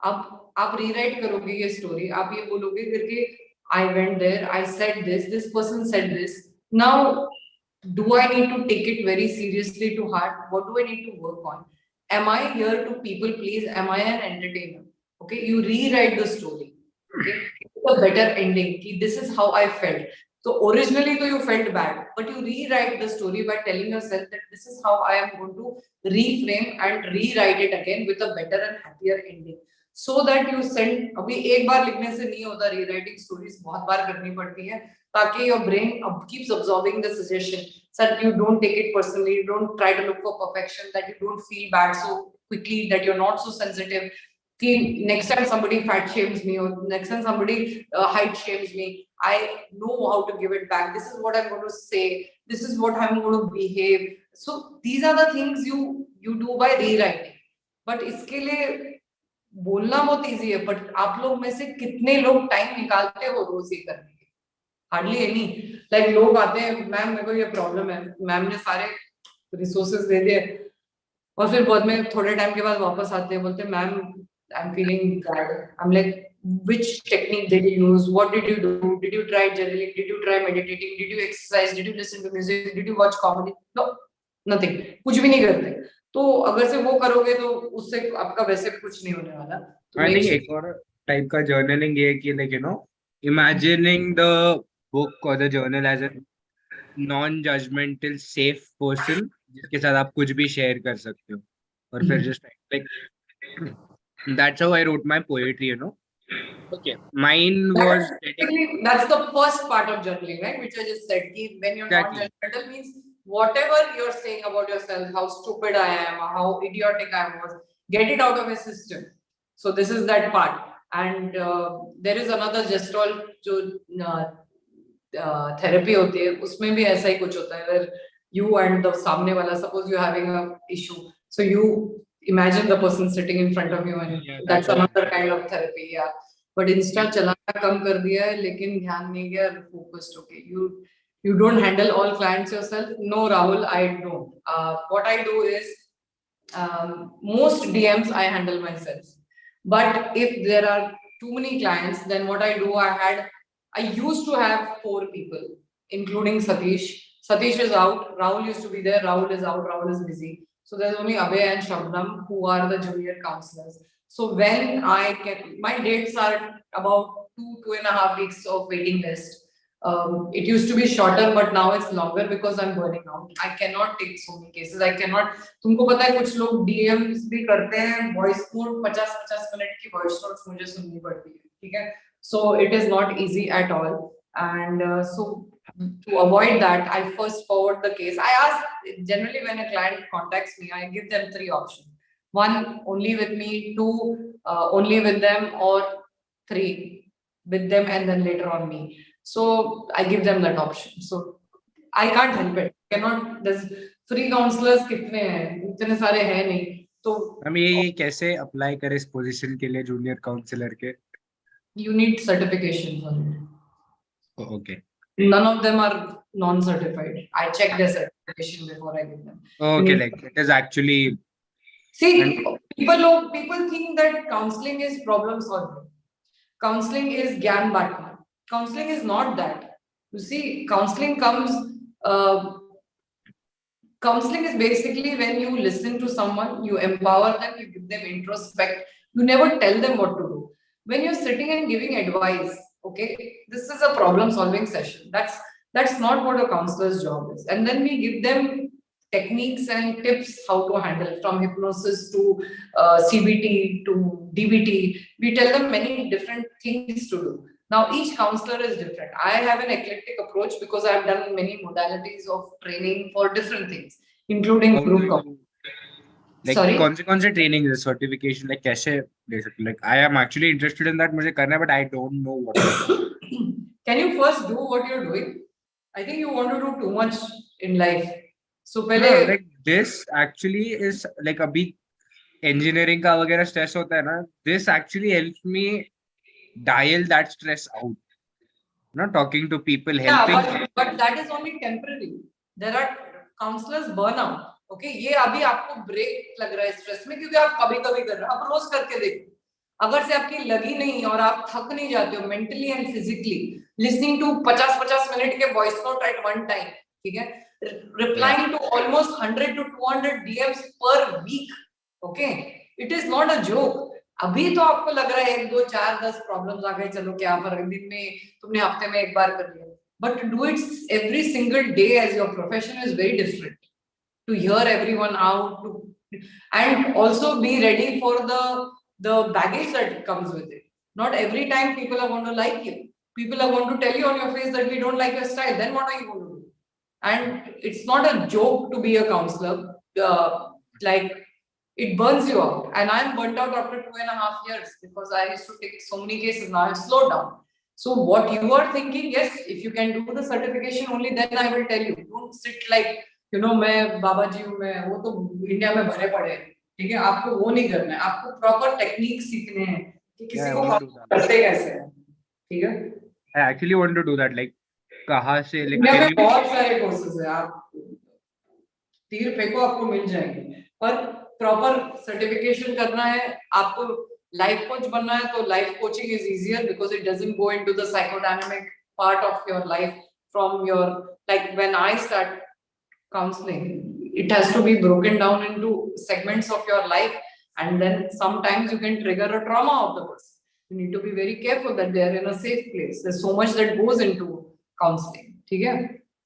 आप rewrite करोगे ये story, आप ये बोलोगे करके, I went there, I said this person said this. Now, do I need to take it very seriously to heart? What do I need to work on? Am I here to people please? Am I an entertainer? Okay, you rewrite the story. Okay, it's a better ending. This is how I felt. So originally, though you felt bad, but you rewrite the story by telling yourself that this is how I am going to reframe and rewrite it again with a better and happier ending. so that you send. अभी एक बार लिखने से नहीं होता, rewriting stories बहुत बार करनी पड़ती है ताकि your brain keeps absorbing the suggestion, so that you don't take it personally, you don't try to look for perfection, that you don't feel bad so quickly, that you're not so sensitive. Next time somebody fat shames me, or next time somebody height shames me, I know how to give it back. This is what I'm going to say. This is what I'm going to behave. So these are the things you do by rewriting. But इसके लिए बोलना बहुत easy है. But आप लोग में से कितने लोग time निकालते हो रोज ये करने के? Hardly any. Like लोग आते हैं, मैम मेरे को ये problem है, मैम ने सारे resources दे दिए, और फिर बाद में थोड़े टाइम के बाद वापस आते हैं, बोलते हैं ma'am I'm feeling bad. I'm like, which technique did you use? What did you do? Did you try journaling? Did you try meditating? Did you exercise? Did you listen to music? Did you watch comedy? No, nothing. कुछ भी नहीं करते. तो अगर से वो करोगे तो उससे आपका वैसे भी कुछ नहीं होने वाला. I think एक और टाइप का जर्नलिंग ये है कि like you know, imagining the book or the journal as a non-judgmental safe person जिसके साथ आप कुछ भी शेयर कर सकते हो, और फिर just like that's how I wrote my poetry, you know. Okay, mine was that's the first part of journaling, right? Which I just said. When you're Exactly. non-judgmental means whatever you're saying about yourself, how stupid I am, how idiotic I was, get it out of your system. So this is that part. And there is another gestural जो therapy होती है, उसमें भी ऐसा ही कुछ होता है, where you and the सामने वाला, suppose you're having a issue, so you imagine the person sitting in front of you, and that's another kind of therapy. Yeah, but Insta चलाना कम कर दिया है, लेकिन ध्यान नहीं गया, focused okay. You don't handle all clients yourself. No, Rahul, I don't. What I do is most DMs I handle myself. But if there are too many clients, then what I do, I used to have 4 people, including Satish. Satish is out. Rahul used to be there. Rahul is out. Rahul is busy. So there's only Abhay and Shabnam who are the junior counselors. So when I get, my dates are about 2.5 weeks of waiting list. It used to be shorter, but now it's longer because I'm burning out. I cannot take so many cases. I cannot. तुमको पता है कुछ लोग DMs भी करते हैं, voice note 50-50 minute की voice notes मुझे सुननी पड़ती है, ठीक है? So it is not easy at all. And so to avoid that, I first forward the case. I ask, generally when a client contacts me, I give them 3 options. 1, only with me. 2, only with them, or 3, with them and then later on me. So I give them that option. So I can't help it. Cannot. There's free counselors कितने हैं? इतने सारे हैं नहीं. तो हम ये कैसे अप्लाई करें इस पोजीशन के लिए जूनियर काउंसलर के? You need certification for it. Oh, okay. None of them are non-certified. I check their certification before I give them. Okay, like it is actually. See, people think that counseling is problem solving. Counseling is gyan batna. Counseling is not that. You see, counseling is basically when you listen to someone, you empower them, you give them introspect, you never tell them what to do. When you're sitting and giving advice, okay, this is a problem solving session. That's not what a counselor's job is. And then we give them techniques and tips how to handle, from hypnosis to CBT to DBT. We tell them many different things to do. Now, each counselor is different. I have an eclectic approach because I've done many modalities of training for different things, including group counseling. Like, कौन से training is certification, like कैसे ले सकते? Like I am actually interested in that, मुझे करना है, but I don't know what. Can you first do what you're doing? I think you want to do too much in life. So पहले like this actually is like अभी engineering का वगैरह stress होता है ना. This actually helps me dial that stress out. Not talking to people, helping. Yeah, but that is only temporary. There are counselors burnout. Okay, ये अभी आपको break लग रहा है स्ट्रेस में क्योंकि आप कभी-कभी कर रहे हो. आप रोज करके देखो. अगर से आपकी लगी नहीं और आप थक नहीं जाते हो mentally and physically, listening to 50-50 minute के voice note at one time, ठीक है? Replying to almost 100 to 200 DMs per week. Okay, it is not a joke. अभी तो आपको लग रहा है 1, 2, 4, 10 प्रॉब्लम्स आ गए, चलो क्या फर्क, दिन में तुमने हफ्ते में एक बार कर लिया. But to do it every single day as your profession is very different. To hear everyone out, and also be ready for the the baggage that comes with it. Not every time people are going to like you. People are going to tell you on your face that we don't like your style. Then what are you going to do? And it's not a joke to be a counselor. Like, it burns you out. And I'm burnt out after 2.5 years because I used to take so many cases. Now I've slowed down. So what you are thinking, yes, if you can do the certification only, then I will tell you. Don't sit like, मैं बाबा जी हूँ, मैं वो तो India में भरे पड़े हैं, ठीक है? आपको वो नहीं करना है, आपको प्रॉपर टेक्निक सीखने हैं कि किसी को करते कैसे हैं, ठीक है? I actually want to do that. Like, कहाँ से? इंडिया में बहुत सारे कोर्सेज हैं, आप तीर फेंको आपको मिल जाएंगे, पर प्रॉपर सर्टिफिकेशन करना है, आपको लाइफ कोच बनना है तो life coaching is easier because it doesn't go into the psychodynamic part of your life from your, like when I start counseling, it has to be broken down into segments of your life, and then sometimes you can trigger a trauma of the person. You need to be very careful that they are in a safe place. There's so much that goes into counseling, okay?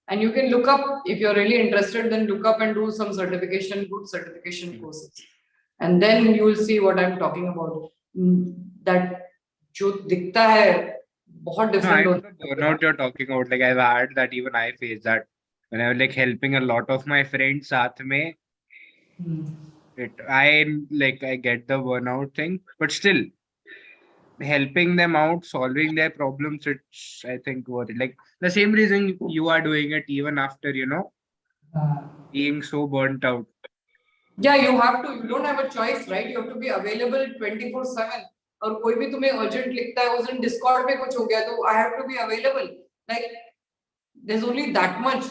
And you can look up, if you're really interested, then look up and do some certification, good certification courses, and then you will see what I'm talking about. That जो दिखता है बहुत different होता है. Burnout you're talking about, like I've had that, even I face that. When I was like helping a lot of my friends साथ में, I get the burnout thing, but still helping them out, solving their problems, it's I think worth it. Like the same reason you are doing it even after being so burnt out. Yeah, you have to. You don't have a choice, right? You have to be available 24/7. और कोई भी तुम्हें urgent लिखता है, उस दिन Discord पे कुछ हो गया तो I have to be available. Like, there's only that much.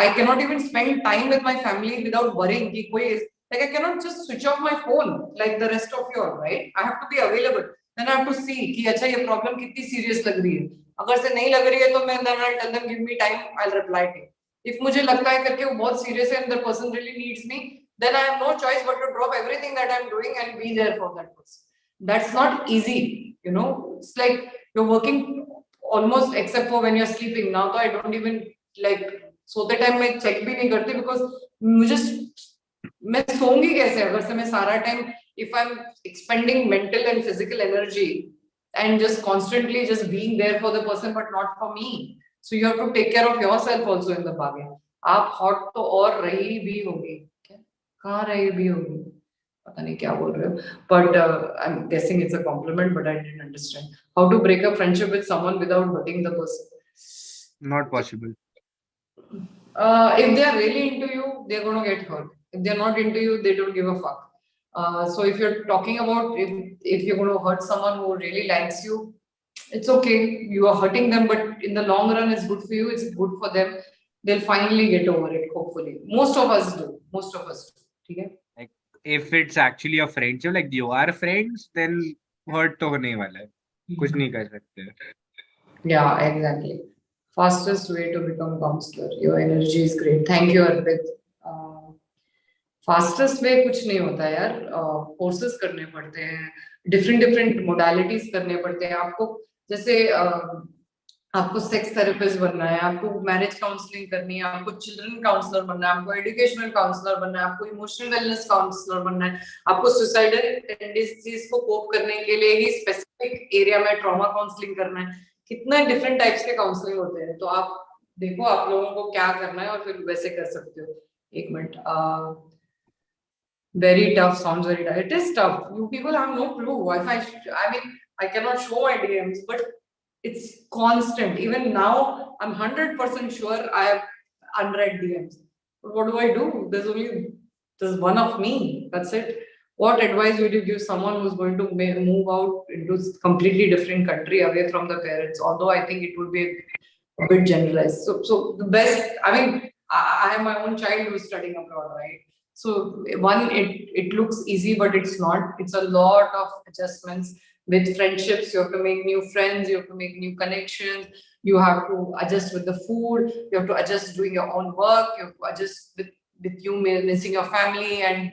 I cannot even spend time with my family without worrying कि कोई is, like I cannot just switch off my phone like the rest of you all, right? I have to be available. Then I have to see कि अच्छा ये problem कितनी serious लग रही है. अगर से नहीं लग रही है तो मैं then I'll tell them give me time, I'll reply to you. If मुझे लगता है करके वो बहुत serious है and the person really needs me, then I have no choice but to drop everything that I'm doing and be there for that person. That's not easy, It's like you're working almost except for when you're sleeping. Now तो I don't even like सोते time में check भी नहीं करती because मैं सोऊंगी कैसे अगर से मैं सारा time, if I'm expending mental and physical energy and just constantly just being there for the person but not for me. So you have to take care of yourself also in the bargain. आप hot तो और रही भी होगी, कहाँ रही भी होगी, पता नहीं क्या बोल रहे हो, but I'm guessing it's a compliment, but I didn't understand how to break a friendship with someone without hurting the person. Not possible. If they are really into you, they're going to get hurt. If they're not into you, they don't give a fuck. So if you're talking about if you're going to hurt someone who really likes you, it's okay. You are hurting them, but in the long run, it's good for you. It's good for them. They'll finally get over it. Hopefully, most of us do. Okay? Like if it's actually a friendship, like you are friends, then hurt तो होने वाला है. कुछ नहीं कर सकते. Yeah, exactly. Fastest way to become counselor. Your energy is great. Thank you, Arpit. Fastest way कुछ नहीं होता यार. Courses करने पड़ते हैं. Different modalities करने पड़ते हैं. आपको जैसे आपको सेक्स थेरेपिस्ट बनना है, आपको मैरिज काउंसलिंग करनी है, आपको चिल्ड्रन काउंसलर बनना है, आपको एजुकेशनल काउंसलर बनना है, आपको इमोशनल वेलनेस काउंसलर बनना है, आपको सुसाइडल टेंडेंसीज को कोप करने के लिए ही स्पेसिफिक एरिया में ट्रॉमा काउंसलिंग करना है. कितने डिफरेंट टाइप्स के काउंसलिंग होते हैं. तो आप देखो आप लोगों को क्या करना है और फिर वैसे कर सकते हो. एक minute. Very tough, sounds very tough. It is tough. You people have no clue. I mean, I cannot show my DMs, but it's constant. Even now, I'm 100% sure I have unread DMs. But what do? There's one of me. That's it. What advice would you give someone who's going to move out into a completely different country away from the parents? Although I think it would be a bit generalized. So the best, I mean, I have my own child who's studying abroad, right? So one, it looks easy, but it's not. It's a lot of adjustments with friendships. You have to make new friends. You have to make new connections. You have to adjust with the food. You have to adjust doing your own work. You have to adjust with you missing your family and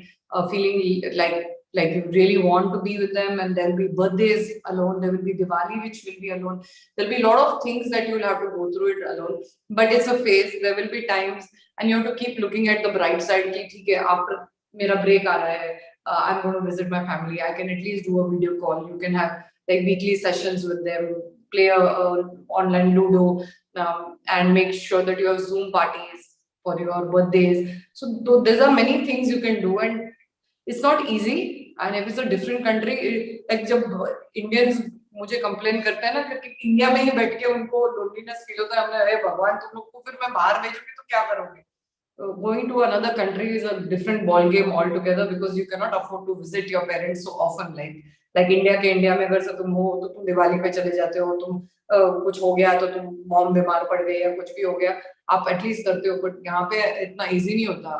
feeling like you really want to be with them. And there'll be birthdays alone. There will be Diwali, which will be alone. There'll be a lot of things that you will have to go through it alone. But it's a phase. There will be times. And you have to keep looking at the bright side. कि ठीक है, after मेरा break आ रहा है, I'm going to visit my family, I can at least do a video call. You can have like weekly sessions with them, play a online Ludo, and make sure that you have Zoom parties for your birthdays. So there are many things you can do, and it's not easy. And if it's a different country, like जब Indians मुझे complain करते हैं ना कि India में ही बैठ के उनको loneliness feel होता है, हमने अरे भगवान तुम लोग को फिर मैं बाहर भेजूंगी तो क्या करोगे? Going to another country is a different ball game altogether, because you cannot afford to visit your parents so often. Like India में अगर से तुम हो तो तुम दिवाली पे चले जाते हो, तुम कुछ हो गया तो तुम मॉम बीमार पड़ गई या कुछ भी हो गया आप एटलीस्ट करते हो, बट यहाँ पे इतना इजी नहीं होता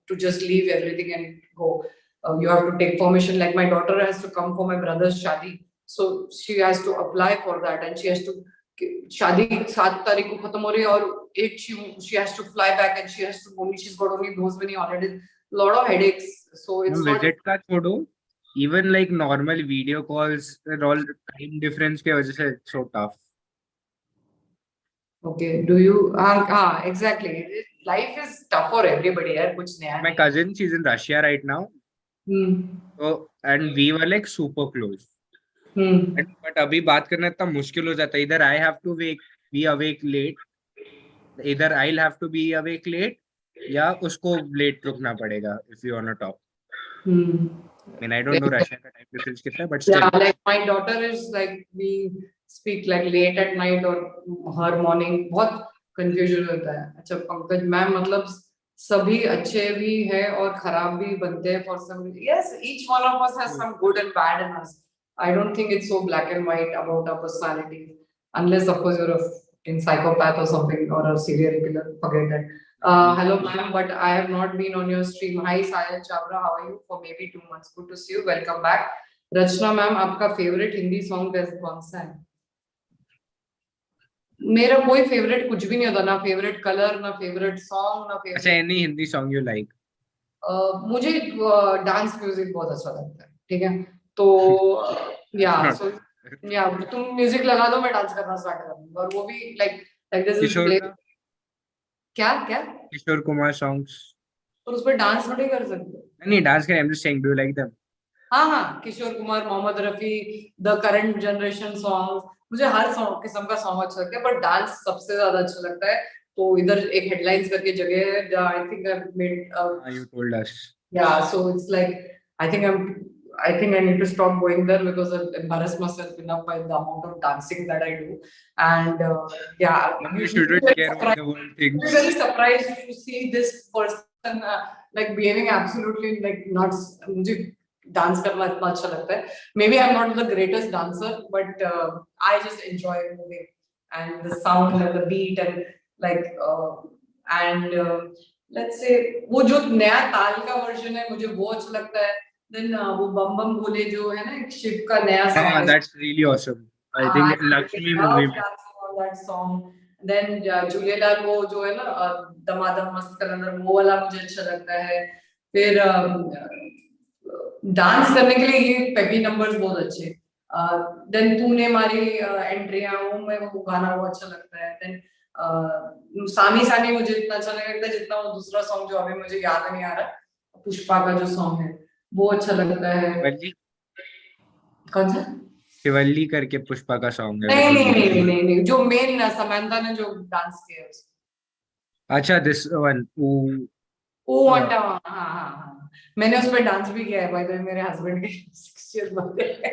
to just leave everything and go. You have to take permission. Like my daughter has to come for my brother's shadi, so she has to apply for that, and she has to शादी 7 तारीख को खत्म हो रही है और 8 she has to fly back and she has to go. She's got only those many holidays, lot of headaches. So it's not visit का छोड़ो, even like normal video calls and all, time difference के वजह से it's so tough. Okay, do you exactly, life is tough for everybody यार, कुछ नया My cousin, she's in Russia right now. So and we were like super close. But अभी बात करना इतना मुश्किल हो जाता है. Either I have to be awake late, either I'll have to be awake late, या उसको late रुकना पड़ेगा if you wanna talk. I mean, I don't know Russia का time difference कितना है, but still. Yeah, like my daughter is like, we speak like late at night or her morning. बहुत confusion होता है. अच्छा Pankaj ma'am, मतलब सभी अच्छे भी है और खराब भी बनते हैं for some. Yes, each one of us has some good and bad in us. I don't think it's so black and white about our personality, unless of course you're a psychopath or something, or a serial killer. Forget that. Hello ma'am, but I have not been on your stream. Hi Sayal Chabra, how are you? For maybe 2 months. Good to see you. Welcome back. Rachna ma'am, आपका favorite Hindi song कौन सा है? मेरा कोई favorite कुछ भी नहीं होता, ना favorite color, ना favorite song, ना favorite. अच्छा, any Hindi song you like? मुझे dance music बहुत अच्छा लगता है. ठीक है, तो तुम म्यूजिक लगा दो, मैं डांस करना स्टार्ट कर दूंगा. और वो भी like this is क्या किशोर कुमार सॉन्ग्स. और उस पर डांस थोड़ी कर सकते. नहीं डांस करें, I'm just saying, do you like them? हाँ, Kishore Kumar, Mohammed Rafi, the current generation song, मुझे हर किस्म का सॉन्ग अच्छा लगता है, पर डांस सबसे ज्यादा अच्छा लगता है. तो इधर एक हेडलाइंस करके जगह है जहाँ I think I've made you told us. Yeah, so it's like I think I need to stop going there because I've embarrassed myself enough by the amount of dancing that I do. And you shouldn't care what the world thinks. I'm very surprised to see this person like behaving absolutely like nuts. मुझे dance करना इतना अच्छा लगता है. Maybe I'm not the greatest dancer, but I just enjoy moving and the sound and the beat and let's say वो जो नया ताल का वर्जन है मुझे वो अच्छा लगता है. Then वो बम बम बोले जो है ना, एक शिव का नया song. That's really awesome. I think Lakshmi movie में that song. Then झूलेलाल वो जो है ना दमादम मस्त कलंदर, वो वाला मुझे अच्छा लगता है. फिर डांस करने के लिए ये पेपी नंबर्स बहुत अच्छे. Then तूने मारी एंट्रियां, वो गाना वो अच्छा लगता है. Then सामी सामी मुझे इतना अच्छा नहीं लगता जितना वो दूसरा सॉन्ग जो अभी मुझे याद नहीं आ रहा, पुष्पा का जो सॉन्ग है वो अच्छा लगता है. कौन सा? शिवल्ली करके पुष्पा का सॉन्ग है. नहीं, जो मेन समंता ने जो डांस किया है. अच्छा, दिस वन हाँ, मैंने उस पर डांस भी किया है. बाय द वे मेरे हस्बैंड के 6 years बर्थडे है.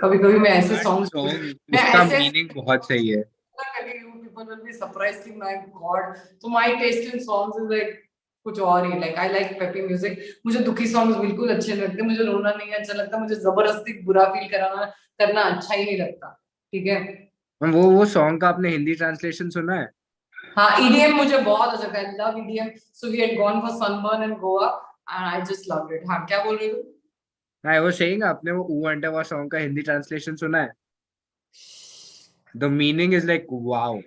कभी मैं ऐसे सॉन्ग्स, उसका मीनिंग बहुत सही है. People will be surprised, my God. So my taste in songs is like कुछ और ही. Like I like peppy music. मुझे दुखी songs बिल्कुल अच्छे नहीं लगते. मुझे रोना नहीं अच्छा लगता. मुझे जबरदस्ती बुरा फील करना अच्छा ही नहीं लगता. ठीक है. वो सॉन्ग का आपने हिंदी ट्रांसलेशन सुना है? हाँ, EDM मुझे बहुत अच्छा लगता है. I love EDM. So we had gone for sunburn in Goa and I just loved it. हाँ, क्या बोल रही हो? I was saying, आपने वो ऊ अंडा सॉन्ग का हिंदी ट्रांसलेशन सुना है? The meaning is like wow.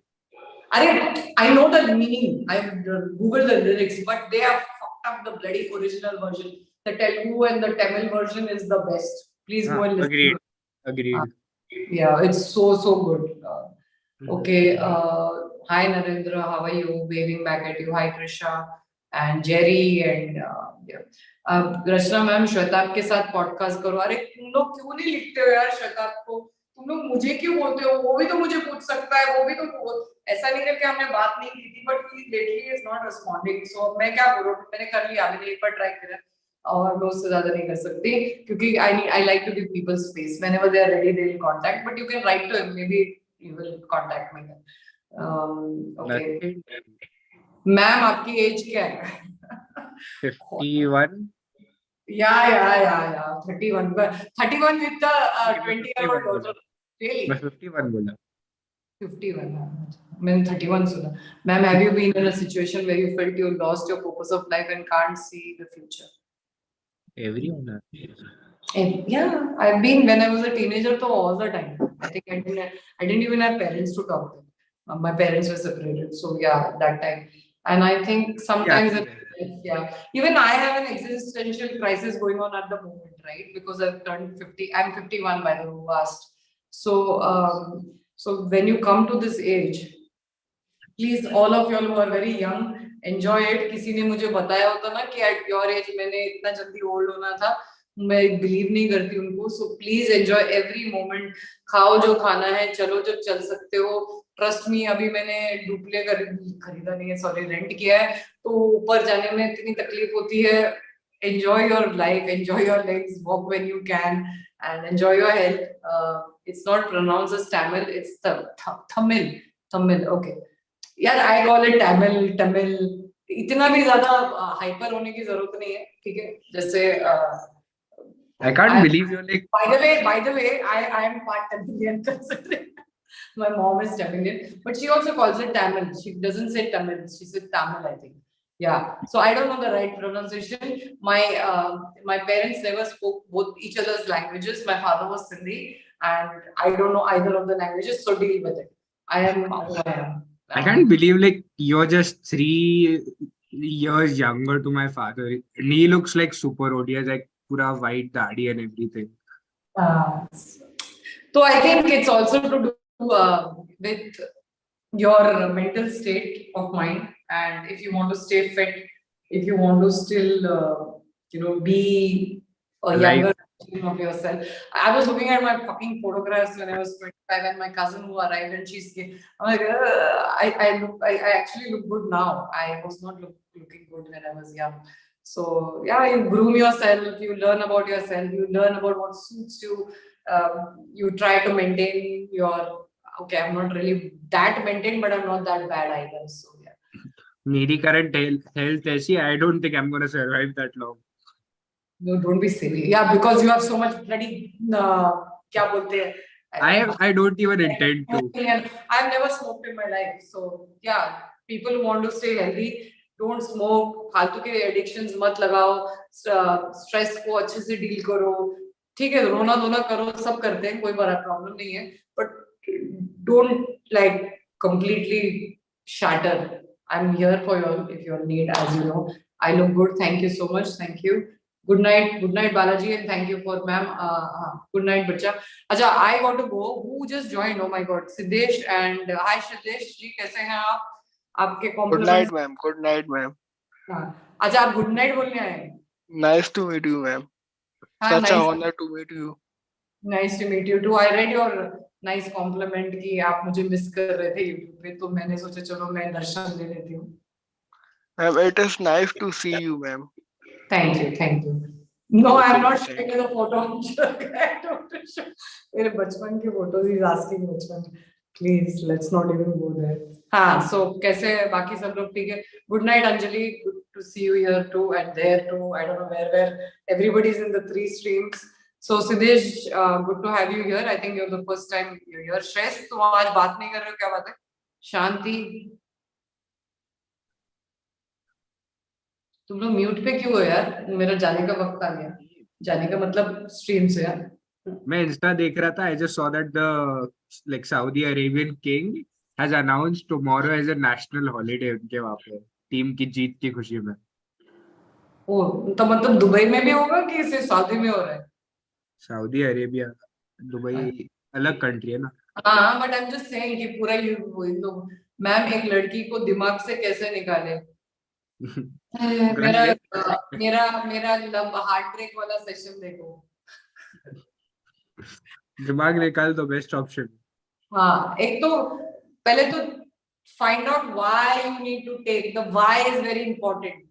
I know the meaning. I googled the lyrics, but they have fucked up the bloody original version. The Telugu and the Tamil version is the best. Please go and listen. Agreed. Yeah, it's so good. Okay. Hi Narendra, how are you? Waving back at you. Hi Krisha. and Jerry and yeah. Rachna ma'am Shwetab के साथ podcast करो. अरे तुम लोग क्यों नहीं लिखते हो यार श्वेताब को? तुम लोग मुझे क्यों बोलते हो? वो भी तो मुझे पूछ सकता है, वो भी तो ऐसा नहीं करके हमने बात नहीं की थी, but he lately is not responding. So मैं क्या बोलूं, मैंने कर लिया, मैंने एक बार ट्राई करा और मैं उससे ज्यादा नहीं कर सकती क्योंकि I like to give people space. Whenever they are ready they will contact, but you can write to him, maybe you will contact me. Okay ma'am, आपकी एज क्या है? 51. Yeah. 31. But 31 with the 20-year-old daughter. Really? मैं 51 बोला. 51. मैंने 31 सुना. Ma'am, have you been in a situation where you felt you lost your purpose of life and can't see the future? Everyone has. Yeah, I've been when I was a teenager, so all the time. I think I didn't even have parents to talk to. My parents were separated, so yeah, that time. And I think sometimes, yeah, even I have an existential crisis going on at the moment, right? Because I've turned 50. I'm 51 by the way, last. So, so when you come to this age, please, all of you who are very young, enjoy it. किसी ने मुझे बताया होता ना कि at your age मैंने इतना जल्दी old होना था, मैं believe नहीं करती उनको. So please enjoy every moment. खाओ जो खाना है, चलो जब चल सकते हो. ट्रस्ट मी, अभी मैंने डुप्ले खरीदा नहीं है, सॉरी, रेंट किया है, तो ऊपर जाने में इतनी तकलीफ होती है. Enjoy your life, enjoy your legs, walk when you can, and enjoy your health. It's not pronounced as Tamil, it's Tamil. Okay. यार, I call it Tamil. इतना भी ज्यादा हाइपर होने की जरूरत नहीं है, ठीक है? जैसे I can't believe you're like. By the way, I am part Tamilian considering. My mom is Tamilian, but she also calls it Tamil. She doesn't say Tamil. She said Tamil, I think. Yeah. So I don't know the right pronunciation. My parents never spoke both each other's languages. My father was Sindhi, and I don't know either of the languages. So deal with it. I am who I am. I can't believe like you're just 3 years younger to my father. And he looks like super old. He has like pura white daddy and everything. So I think it's also to do with your mental state of mind, and if you want to stay fit, if you want to still be a younger version of yourself. I was looking at my fucking photographs when I was 25, and my cousin who arrived, and I'm like, I actually look good now. I was not looking good when I was young. So yeah, you groom yourself, you learn about yourself, you learn about what suits you. You try to maintain your, okay, I'm not really that maintained, but I'm not that bad either. So yeah. मेरी current health ऐसी, I don't think I'm gonna survive that long. No, don't be silly. Yeah, because you have so much bloody, क्या बोलते हैं? I don't even intend to. I've never smoked in my life. So yeah, people who want to stay healthy, don't smoke. फालतू के addictions मत लगाओ. Stress को अच्छे से deal करो. ठीक है, रोना धोना करो, सब करते हैं, कोई बड़ा प्रॉब्लम नहीं है, but don't like completely shatter. I'm here for you if you need, as you know. I look good. Thank you so much. Thank you. Good night, Balaji, and thank you for ma'am. Good night, Bacha. Acha, I got to go. Who just joined? Oh my God, Siddesh and hi Siddesh जी, कैसे हैं आप? आपके compliments. Good night, ma'am. Good night, ma'am. अच्छा, आप good night बोलने आए? Nice to meet you, ma'am. Such an honor to meet you. Nice to meet you too. I read your nice compliment कि आप मुझे मिस कर रहे थे YouTube पे, तो मैंने सोचा चलो मैं दर्शन दे देती हूँ. Ma'am, it is nice to see you, ma'am. Thank you. No, I am not showing you the photo. I don't show. मेरे बचपन की photos. He's asking बचपन. Please, let's not even go there. हाँ, so कैसे बाकी सब लोग ठीक है? Good night, Anjali. Good to see you here too and there too. I don't know where everybody's in the 3 streams. So Siddesh, good to have you here. I think you're the first time you're here. Shreyas, तुम आज बात नहीं कर रहे हो, क्या बात है? शांति, तुम लोग म्यूट पे क्यों हो यार? मेरा जाने का वक्त आ गया. जाने का मतलब स्ट्रीम से यार. मैं इंस्टा देख रहा था. I just saw that the Saudi Arabian king has announced tomorrow as a national holiday उनके वहाँ पे टीम की जीत की खुशी में. ओ, तो मतलब दुबई में भी होगा कि सिर्फ सऊदी में हो रहा है? सऊदी अरेबिया, दुबई अलग कंट्री है ना. हाँ, but I am just saying कि पूरा ये तो मैम एक लड़की को दिमाग से कैसे निकाले? मेरा मेरा मेरा लब हार्ट ब्रेक वाला सेशन देखो. दिमाग निकाल दो, बेस्ट ऑप्शन. हाँ, एक तो पहले तो find out why you need to take. The why is very important.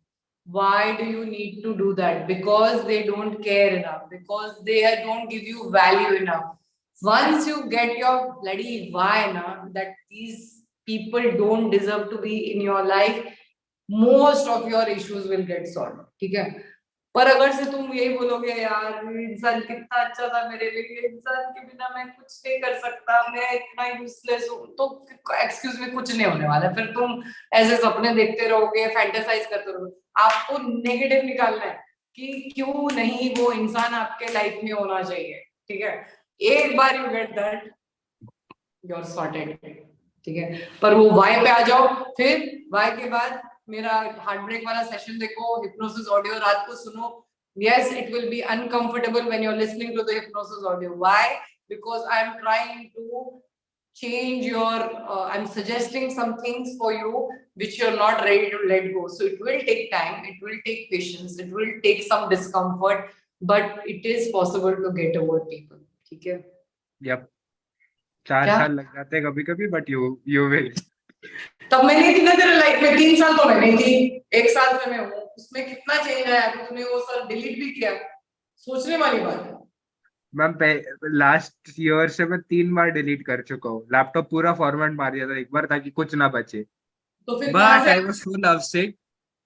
Why do you need to do that? Because they don't care enough, because they don't give you value enough. Once you get your bloody why na, that these people don't deserve to be in your life, most of your issues will get solved. ठीक है? पर अगर से तुम यही बोलोगे यार ये इंसान कितना अच्छा था मेरे लिए, इंसान के बिना मैं कुछ नहीं कर सकता, मैं इतना यूजलेस हूँ, तो एक्सक्यूज में कुछ नहीं होने वाला. फिर तुम ऐसे सपने देखते रहोगे, फैंटेसाइज करते रहोगे. आपको नेगेटिव निकालना है कि क्यों नहीं वो इंसान आपके लाइफ में होना चाहिए. ठीक है, एक बार you get that, you are sorted. ठीक है, पर वो वाई पे आ जाओ. फिर वाई के बाद मेरा हार्ट ब्रेक वाला सेशन देखो, हिप्नोसिस ऑडियो रात को सुनो. Yes, it will be uncomfortable when you're listening to the hypnosis audio. Why? Because I'm trying to change your, I'm suggesting some things for you which you're not ready to let go. So it will take time, it will take patience, it will take some discomfort, but it is possible to get over people. ठीक है? Yep. 4 साल लग जाते हैं कभी-कभी, but you will. तब मैं नहीं थी ना तेरे लाइफ में, 3 साल तो मैं नहीं थी, 1 साल से मैं हूँ. उसमें कितना चेंज आया, तो तूने वो सब डिलीट भी किया. सोचने वाली बात है. मैम लास्ट ईयर से मैं 3 बार डिलीट कर चुका हूँ. लैपटॉप पूरा फॉर्मेट मार दिया था एक बार ताकि कुछ ना बचे. तो फिर बट आई वाज सो लवसिक.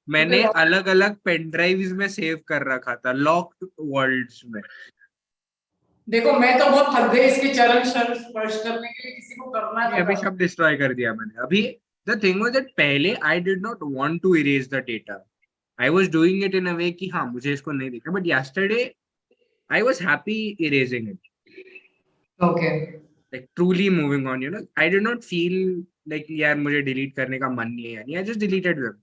मैंने अलग अलग पेन ड्राइव्स में सेव कर रखा था, लॉक्ड वर्ल्ड्स में. देखो मैं तो बहुत थक गई इसके चरण स्पर्श करने के लिए, किसी को करना था. अभी सब डिस्ट्रॉय कर दिया मैंने. अभी द थिंग वाज दैट पहले I did not want to erase the data. I was doing it in a way कि हाँ मुझे इसको नहीं देखना. But yesterday I was happy erasing it. Okay, like truly moving on, you know. I did not feel like यार मुझे delete करने का मन नहीं है यार. I just deleted them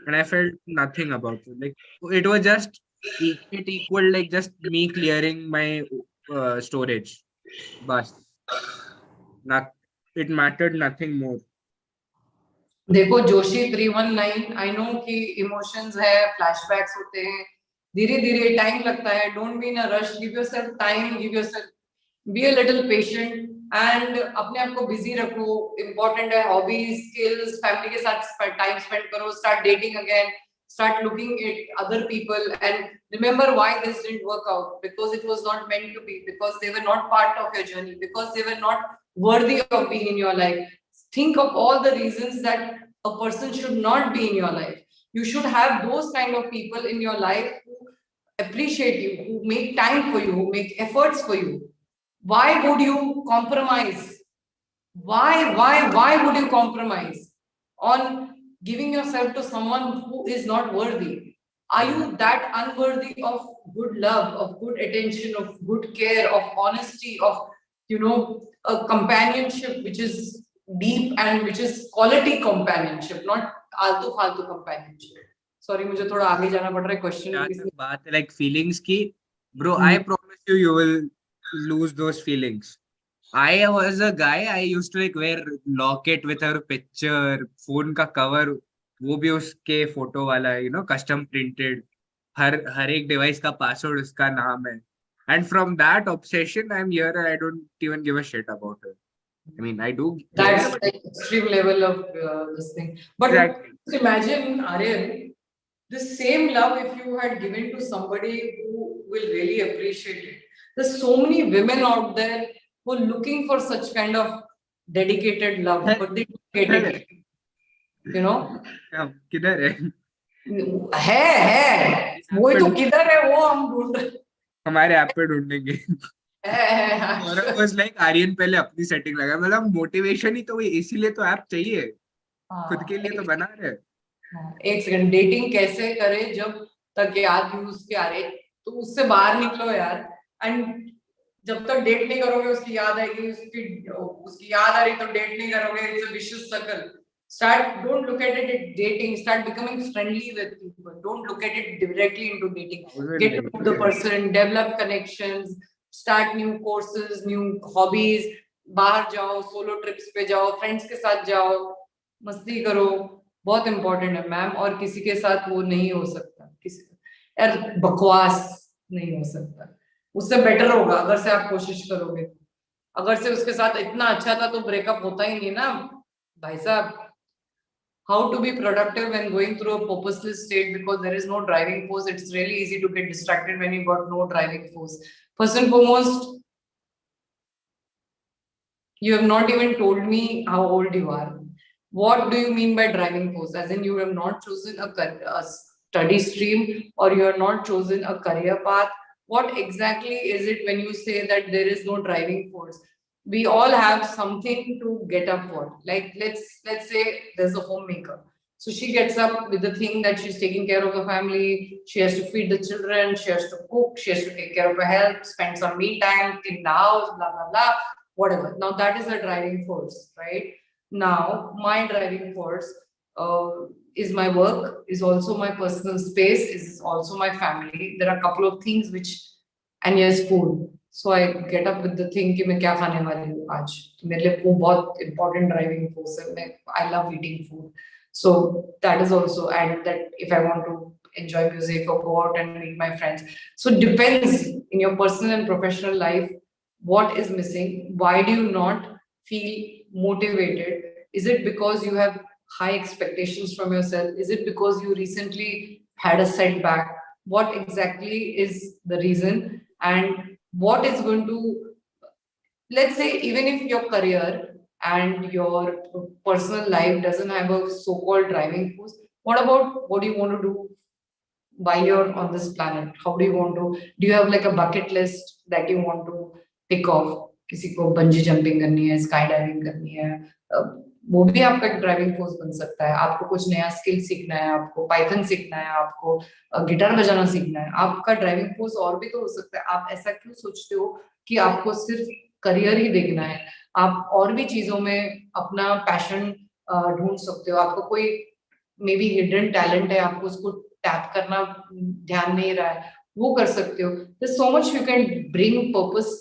and I felt nothing about it. Like it was just it equal like just me clearing my storage. बस not it mattered nothing more. देखो जोशी 319, आई नो कि इमोशंस है, फ्लैशबैक्स होते हैं, धीरे धीरे time लगता है. Don't be in a rush, give yourself time, give yourself, be a little patient and अपने आप को बिजी रखो. इंपॉर्टेंट है हॉबीज, स्किल्स, फैमिली के साथ टाइम स्पेंड करो. Start dating again, start looking at other people and remember why this didn't work out, because it was not meant to be, because they were not part of your journey, because they were not worthy of being in your life. Think of all the reasons that a person should not be in your life. You should have those kind of people in your life who appreciate you, who make time for you, who make efforts for you. Why would you compromise? Why would you compromise on giving yourself to someone who is not worthy? Are you that unworthy of good love, of good attention, of good care, of honesty, of, you know, a companionship which is deep and which is quality companionship, not आलतू फालतू companionship? Sorry, मुझे थोड़ा आगे जाना पड़ रहा है question. बात है like feelings की. Bro, I promise you will lose those feelings. I was a guy, I used to like wear locket with her picture, phone का cover वो भी उसके फोटो वाला, you know, custom printed. हर एक device का password उसका नाम है. And from that obsession, I'm here and I don't even give a shit about it. I mean, I do. That's like extreme level of this thing. But exactly. Imagine, Aryan, the same love if you had given to somebody who will really appreciate it. There's so many women out there who are looking for such kind of dedicated love, but they don't get it. You know? किधर है? है वही तो, किधर है वो हम ढूंढ रहे. हमारे ऐप पे ढूंढेंगे. और was like आर्यन पहले अपनी सेटिंग लगा. मतलब मोटिवेशन ही तो वही, इसीलिए तो ऐप चाहिए. खुद के लिए तो बना रहे. एक सेकंड, डेटिंग कैसे करे जब तक याद यूज के आ रहे, तो उससे बाहर निकलो यार. एंड जब तक डेट नहीं करोगे उसकी याद आएगी, उसकी याद आ रही तो डेट नहीं करोगे. It's a vicious circle. Don't look at it as dating. Start becoming friendly with people. Don't look at it directly into dating. Get to know the person, develop connections, start new courses, new hobbies. बाहर जाओ, solo trips पे जाओ, friends के साथ जाओ, मस्ती करो. बहुत इंपॉर्टेंट है मैम, और किसी के साथ वो नहीं हो सकता, किसी यार बकवास नहीं हो सकता, उससे बेटर होगा अगर से आप कोशिश करोगे। अगर से उसके साथ इतना अच्छा था तो ब्रेकअप होता ही नहीं ना भाई साहब। How to be productive when going through a purposeless state because there is no driving force? It's really easy to get distracted when you got no driving force. First and foremost, you have not even told me how old you are. What do you mean by driving force? As in you have not chosen a study stream, or you have not chosen a career path. What exactly is it when you say that there is no driving force? We all have something to get up for. Like let's say there's a homemaker. So she gets up with the thing that she's taking care of the family. She has to feed the children. She has to cook. She has to take care of her health, spend some me time, clean the house, blah, blah, blah, whatever. Now that is a driving force, right? Now my driving force is my work, is also my personal space, is also my family. There are a couple of things which, and yes, food. So I get up with the thing कि मैं क्या खाने वाली हूँ आज, तो मेरे लिए वो बहुत important driving force है. I love eating food, so that is also, and that if I want to enjoy music or go out and meet my friends. So it depends in your personal and professional life what is missing. Why do you not feel motivated? Is it because you have high expectations from yourself? Is it because you recently had a setback? What exactly is the reason? And what is going to, let's say, even if your career and your personal life doesn't have a so-called driving force, what about what do you want to do while you're on this planet? How do you want to, do you have like a bucket list that you want to tick off? किसी को bungee jumping करनी है, sky diving करनी है, वो भी आपका एक ड्राइविंग फोर्स बन सकता है. आपको कुछ नया स्किल सीखना है, आपको पाइथन सीखना है, आपको गिटार बजाना सीखना है, आपका ड्राइविंग फोर्स और भी तो हो सकता है. आप ऐसा क्यों सोचते हो कि आपको सिर्फ करियर ही देखना है? आप और भी चीजों में अपना पैशन ढूंढ सकते हो. आपको कोई मे बी हिडन टैलेंट है, आपको उसको टैप करना ध्यान नहीं रहा है, वो कर सकते हो. There's so much you can bring purpose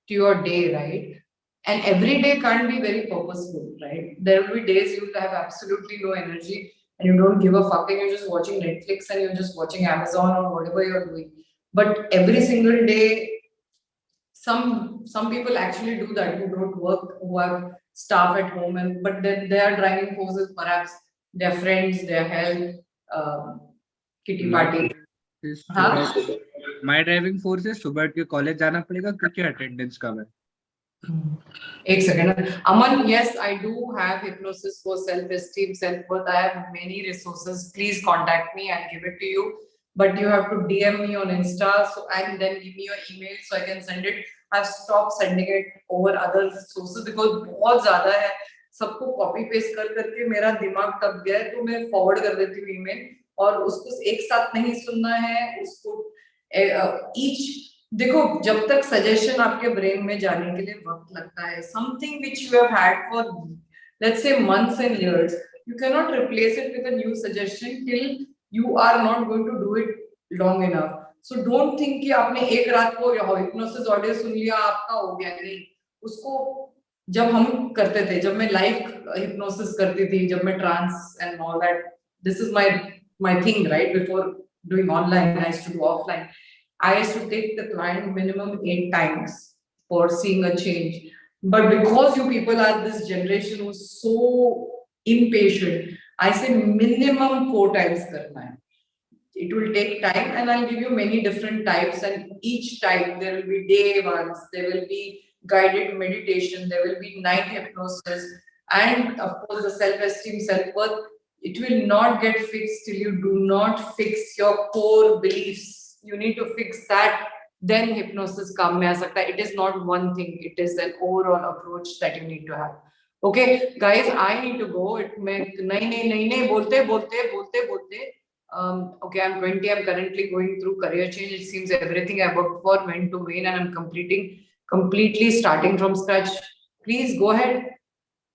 to your day, right? And every day can't be very purposeful, right? There will be days you will have absolutely no energy and you don't give a fuck and you're just watching Netflix and you're just watching Amazon or whatever you're doing. But every single day, some people actually do that, who don't work, who have staff at home, and but then their driving forces perhaps their friends, their health, kitty party. My driving force is सुबह के college जाना पड़ेगा क्योंकि attendance कम है. एक second Aman, yes, I do have hypnosis for self-esteem, self-worth. I have many resources. Please contact me. I'll give it to you. But you have to DM me on Insta, so and then give me your email so I can send it. I've stopped sending it over other sources because बहुत ज़्यादा है. सबको copy paste कर करके मेरा दिमाग तब गया है, तो मैं फॉरवर्ड कर देती हूँ ईमेल, और उसको एक साथ नहीं सुनना है. उसको ईच, देखो जब तक सजेशन आपके ब्रेन में जाने के लिए वक्त लगता है, something which you have had for let's say months and years, you can not replace it with a new suggestion till you are not going to do it long enough. So don't think कि आपने एक रात को hypnosis audio सुन लिया आपका हो गया. नहीं, उसको जब हम करते थे, जब मैं लाइव हिप्नोसिस करती थी, जब मैं trance and all that, this is my thing, right? Before doing online, I used to do offline. I used to take the client minimum 8 times for seeing a change. But because you people are this generation who's so impatient, I say minimum 4 times karna hai. It will take time, and I'll give you many different types, and each type there will be day ones, there will be guided meditation, there will be night hypnosis, and of course the self-esteem, self-worth. It will not get fixed till you do not fix your core beliefs. You need to fix that, then hypnosis काम में आ सकता है. It is not one thing, it is an overall approach that you need to have. Okay guys, I need to go. मैं नहीं बोलते okay, I'm 20, I'm currently going through career change. It seems everything I worked for went to vain and I'm completely starting from scratch. Please go ahead.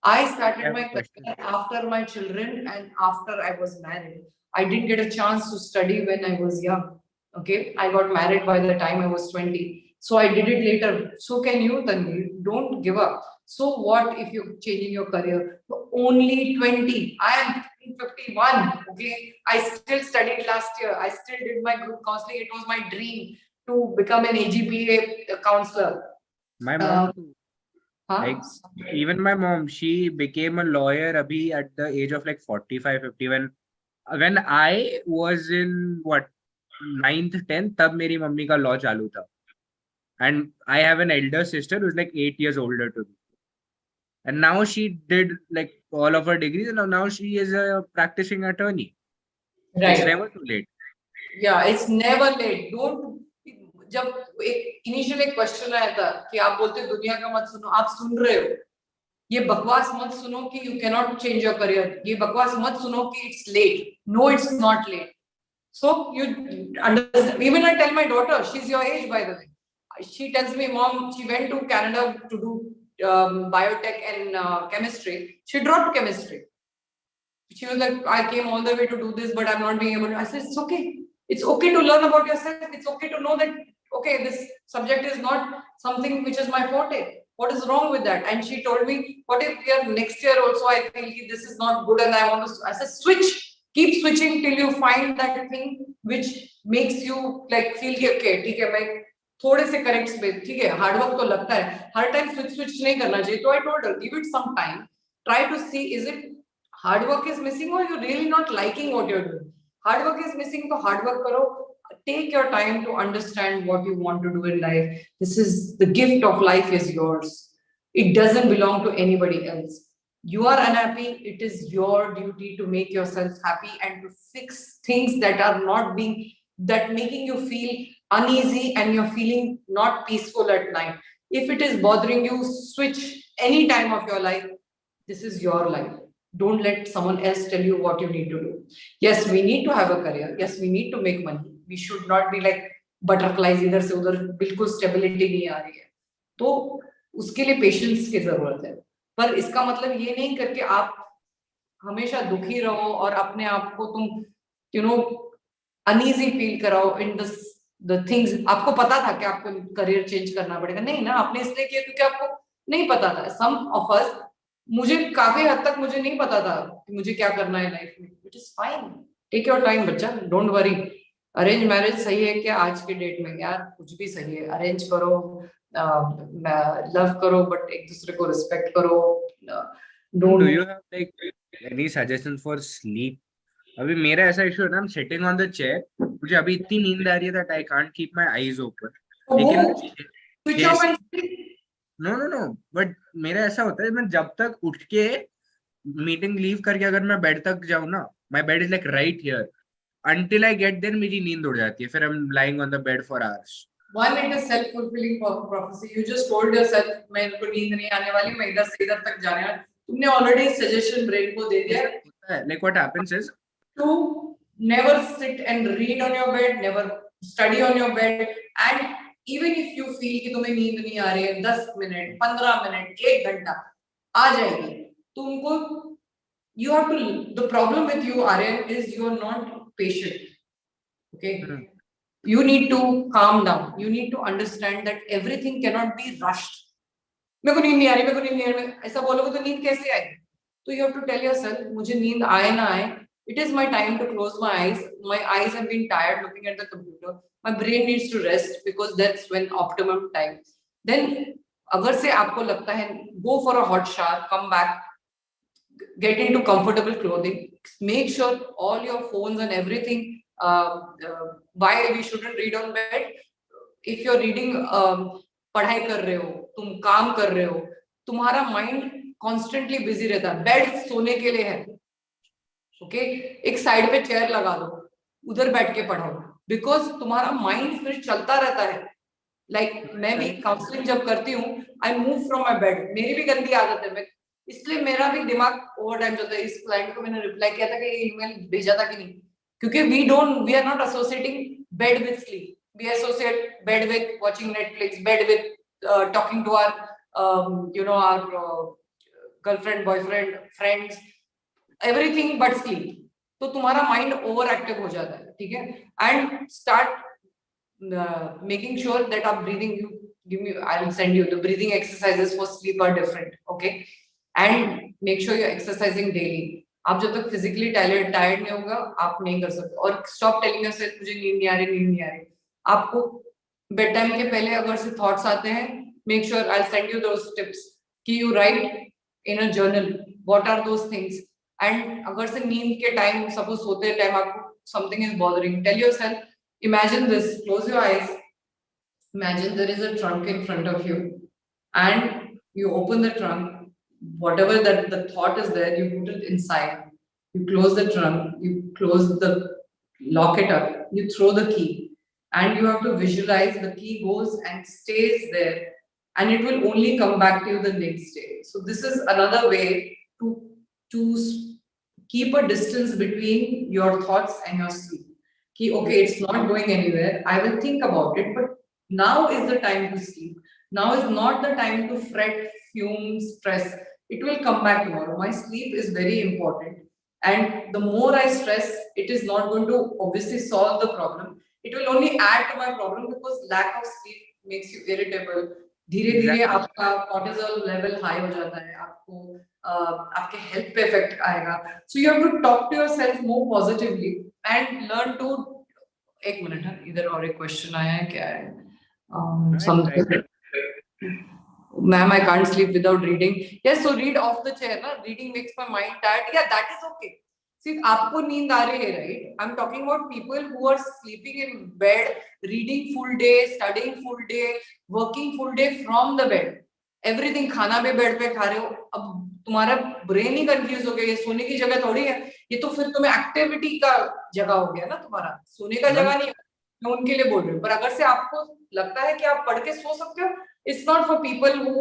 I started my career after my children and after I was married. I didn't get a chance to study when I was young. Okay, I got married by the time I was 20. So I did it later. So can you, Tanvi? Don't give up. So what if you're changing your career? Only 20. I am 51. Okay, I still studied last year. I still did my group counseling. It was my dream to become an AGPA counselor. My mom too. Like, even my mom, she became a lawyer abhi at the age of like 45, 50. When I was in what, 9th, 10th, tab meri mummy ka law chalu tha. And I have an elder sister who's like 8 years older to me. And now she did like all of her degrees, and now she is a practicing attorney. Right. It's never too late. Yeah, it's never late. Don't. जब एक initial एक question आया था कि आप बोलते हो दुनिया का मत सुनो, आप सुन रहे हो, ये बकवास मत सुनो कि you cannot change your career, ये बकवास मत सुनो कि it's late. No, it's not late. So you understand. Even I tell my daughter, she's your age by the way. She tells me, Mom, she went to Canada to do biotech and chemistry. She dropped chemistry. She was like, I came all the way to do this, but I'm not being able to. I said, it's okay. It's okay to learn about yourself. It's okay to know that, okay, this subject is not something which is my forte. What is wrong with that? And she told me, what if next year also I feel this is not good and I want to, I said, switch. Keep switching till you find that thing which makes you like feel okay, ठीक है, मैं थोड़े से correct पे, ठीक है, hard work तो लगता है, हर टाइम स्विच नहीं करना चाहिए. तो I told her, give it some time, try to see, is it hard work is missing or you're really not liking what you're doing. Hard work is missing, so hard work karo. Take your time to understand what you want to do in life. This is the gift of life is yours. It doesn't belong to anybody else. You are unhappy, it is your duty to make yourself happy and to fix things that are not being, that making you feel uneasy and you're feeling not peaceful at night. If it is bothering you, switch any time of your life. This is your life. Don't let someone else tell you what you need to do. Yes, we need to have a career. Yes, we need to make money. We should not be like butterflies इधर से उधर, बिल्कुल stability नहीं आ रही है. तो उसके लिए patience की जरूरत है. पर इसका मतलब ये नहीं करके आप हमेशा दुखी रहो और अपने आप को तुम uneasy feel कराओ in the things. आपको पता था कि आपको career change करना पड़ेगा, नहीं ना, आपने इसलिए किया क्योंकि आपको नहीं पता था. Some of us, मुझे काफी हद तक मुझे नहीं पता था कि मुझे क्या करना है लाइफ में. It is fine. Take your time बच्चा, don't worry. अरेंज मैरिज सही है क्या आज के डेट में? यार कुछ भी सही है. अरेंज करो, लव करो, बट एक दूसरे को रिस्पेक्ट करो. Do you have like any suggestions for sleep? अभी मेरा ऐसा इशू है ना, I'm sitting on the chair, मुझे अभी इतनी नींद आ रही है that I can't keep my eyes open. लेकिन no, but मेरा ऐसा होता है, मैं जब तक उठ के मीटिंग लीव करके अगर मैं बेड तक जाऊँ ना, my bed is like right here. Until I get there, मेरी नींद उड़ जाती है. फिर I'm lying on the bed for hours. One, it is self-fulfilling prophecy. You just told yourself, मेरे को नींद नहीं आने वाली, मैं इधर से इधर तक जाने वाला. तुमने already suggestion brain को दे दिया. Like what happens is, to never sit and read on your bed, never study on your bed, and even if you feel कि तुम्हें नींद नहीं आ रही है, 10 मिनट, 15 मिनट, 1 घंटा आ जाएगी. तुमको, you have to. The problem with you, Aryan, is you are not patient. Okay. You need to calm down. You need to understand that everything cannot be rushed. मेरे को नींद नहीं आ रही, मेरे को नींद नहीं आ रही, ऐसा बोलोगे तो नींद कैसे आएगी? तो you have to tell yourself, मुझे नींद आए ना आए, it is my time to close my eyes. My eyes have been tired looking at the computer. My brain needs to rest because that's when optimum time. Then अगर से आपको लगता है, go for a hot shower, come back, get into comfortable clothing, make sure all your phones and everything. Why we shouldn't read on bed? If you're reading, पढ़ाई कर रहे हो, तुम काम कर रहे हो, तुम्हारा माइंड कॉन्स्टेंटली बिजी रहता है. बेड सोने के लिए है. ओके, एक साइड पे चेयर लगा दो, उधर बैठ के पढ़ो, बिकॉज तुम्हारा माइंड फिर चलता रहता है. लाइक मैं भी काउंसलिंग जब करती हूँ, I move from my bed. मेरी भी गंदी आदत है, मैं इसलिए मेरा भी दिमाग ओवर टाइम चलता है. इस क्लाइंट को मैंने रिप्लाई किया था कि ये ईमेल भेजा था कि नहीं, क्योंकि we are not associating bed with sleep. We associate bed with watching Netflix, bed with talking to our our girlfriend, boyfriend, friends, everything but sleep. तो तुम्हारा माइंड ओवर एक्टिव हो जाता है. ठीक है. And start making sure that आप breathing, give me, I will send you the breathing exercises for sleep are different. Okay. And make sure you're exercising daily. आप जब तक फिजिकली टायर्ड नहीं होगा आप नहीं कर सकते। और स्टॉप टेलिंग योरसेल्फ मुझे नींद नहीं आ रही। आपको बेड टाइम के पहले अगर से थॉट्स आते हैं, make sure I send you those tips कि you write in a journal what are those things. And अगर से नींद के टाइम सपोज सोते टाइम आपको something is bothering, tell yourself, imagine this, close your eyes, imagine there is a trunk in front of you and you open the trunk, whatever that the thought is there, you put it inside, you close the trunk, you close the lock it up, you throw the key, and you have to visualize the key goes and stays there, and it will only come back to you the next day. So this is another way to keep a distance between your thoughts and your sleep. Ki, okay, it's not going anywhere, I will think about it, but now is the time to sleep. Now is not the time to fret, fume, stress. It will come back tomorrow. My sleep is very important. And the more I stress, it is not going to obviously solve the problem. It will only add to my problem because lack of sleep makes you irritable. धीरे धीरे आपका cortisol level high हो जाता है, आपको आपके health पे effect आएगा. So you have to talk to yourself more positively and learn to. एक मिनट है, इधर और एक क्वेश्चन आया है, क्या है? Ma'am, I can't sleep without reading. Yes, so read off the chair. Na? Reading makes my mind tired. Yeah, that is okay. See, आपको नींद आ रही है, right? I'm talking about people who are sleeping in bed, reading full day, studying full day, working full day from the bed. Everything, खाना भी bed पे खा रहे हो. अब तुम्हारा ब्रेन ही कंफ्यूज हो गया, ये सोने की जगह थोड़ी है, ये तो फिर तुम्हें एक्टिविटी का जगह हो गया ना, तुम्हारा सोने का जगह नहीं है. मैं उनके लिए बोल रही हूँ. पर अगर से आपको लगता है कि आप पढ़ के सो सकते हो, it's not for people who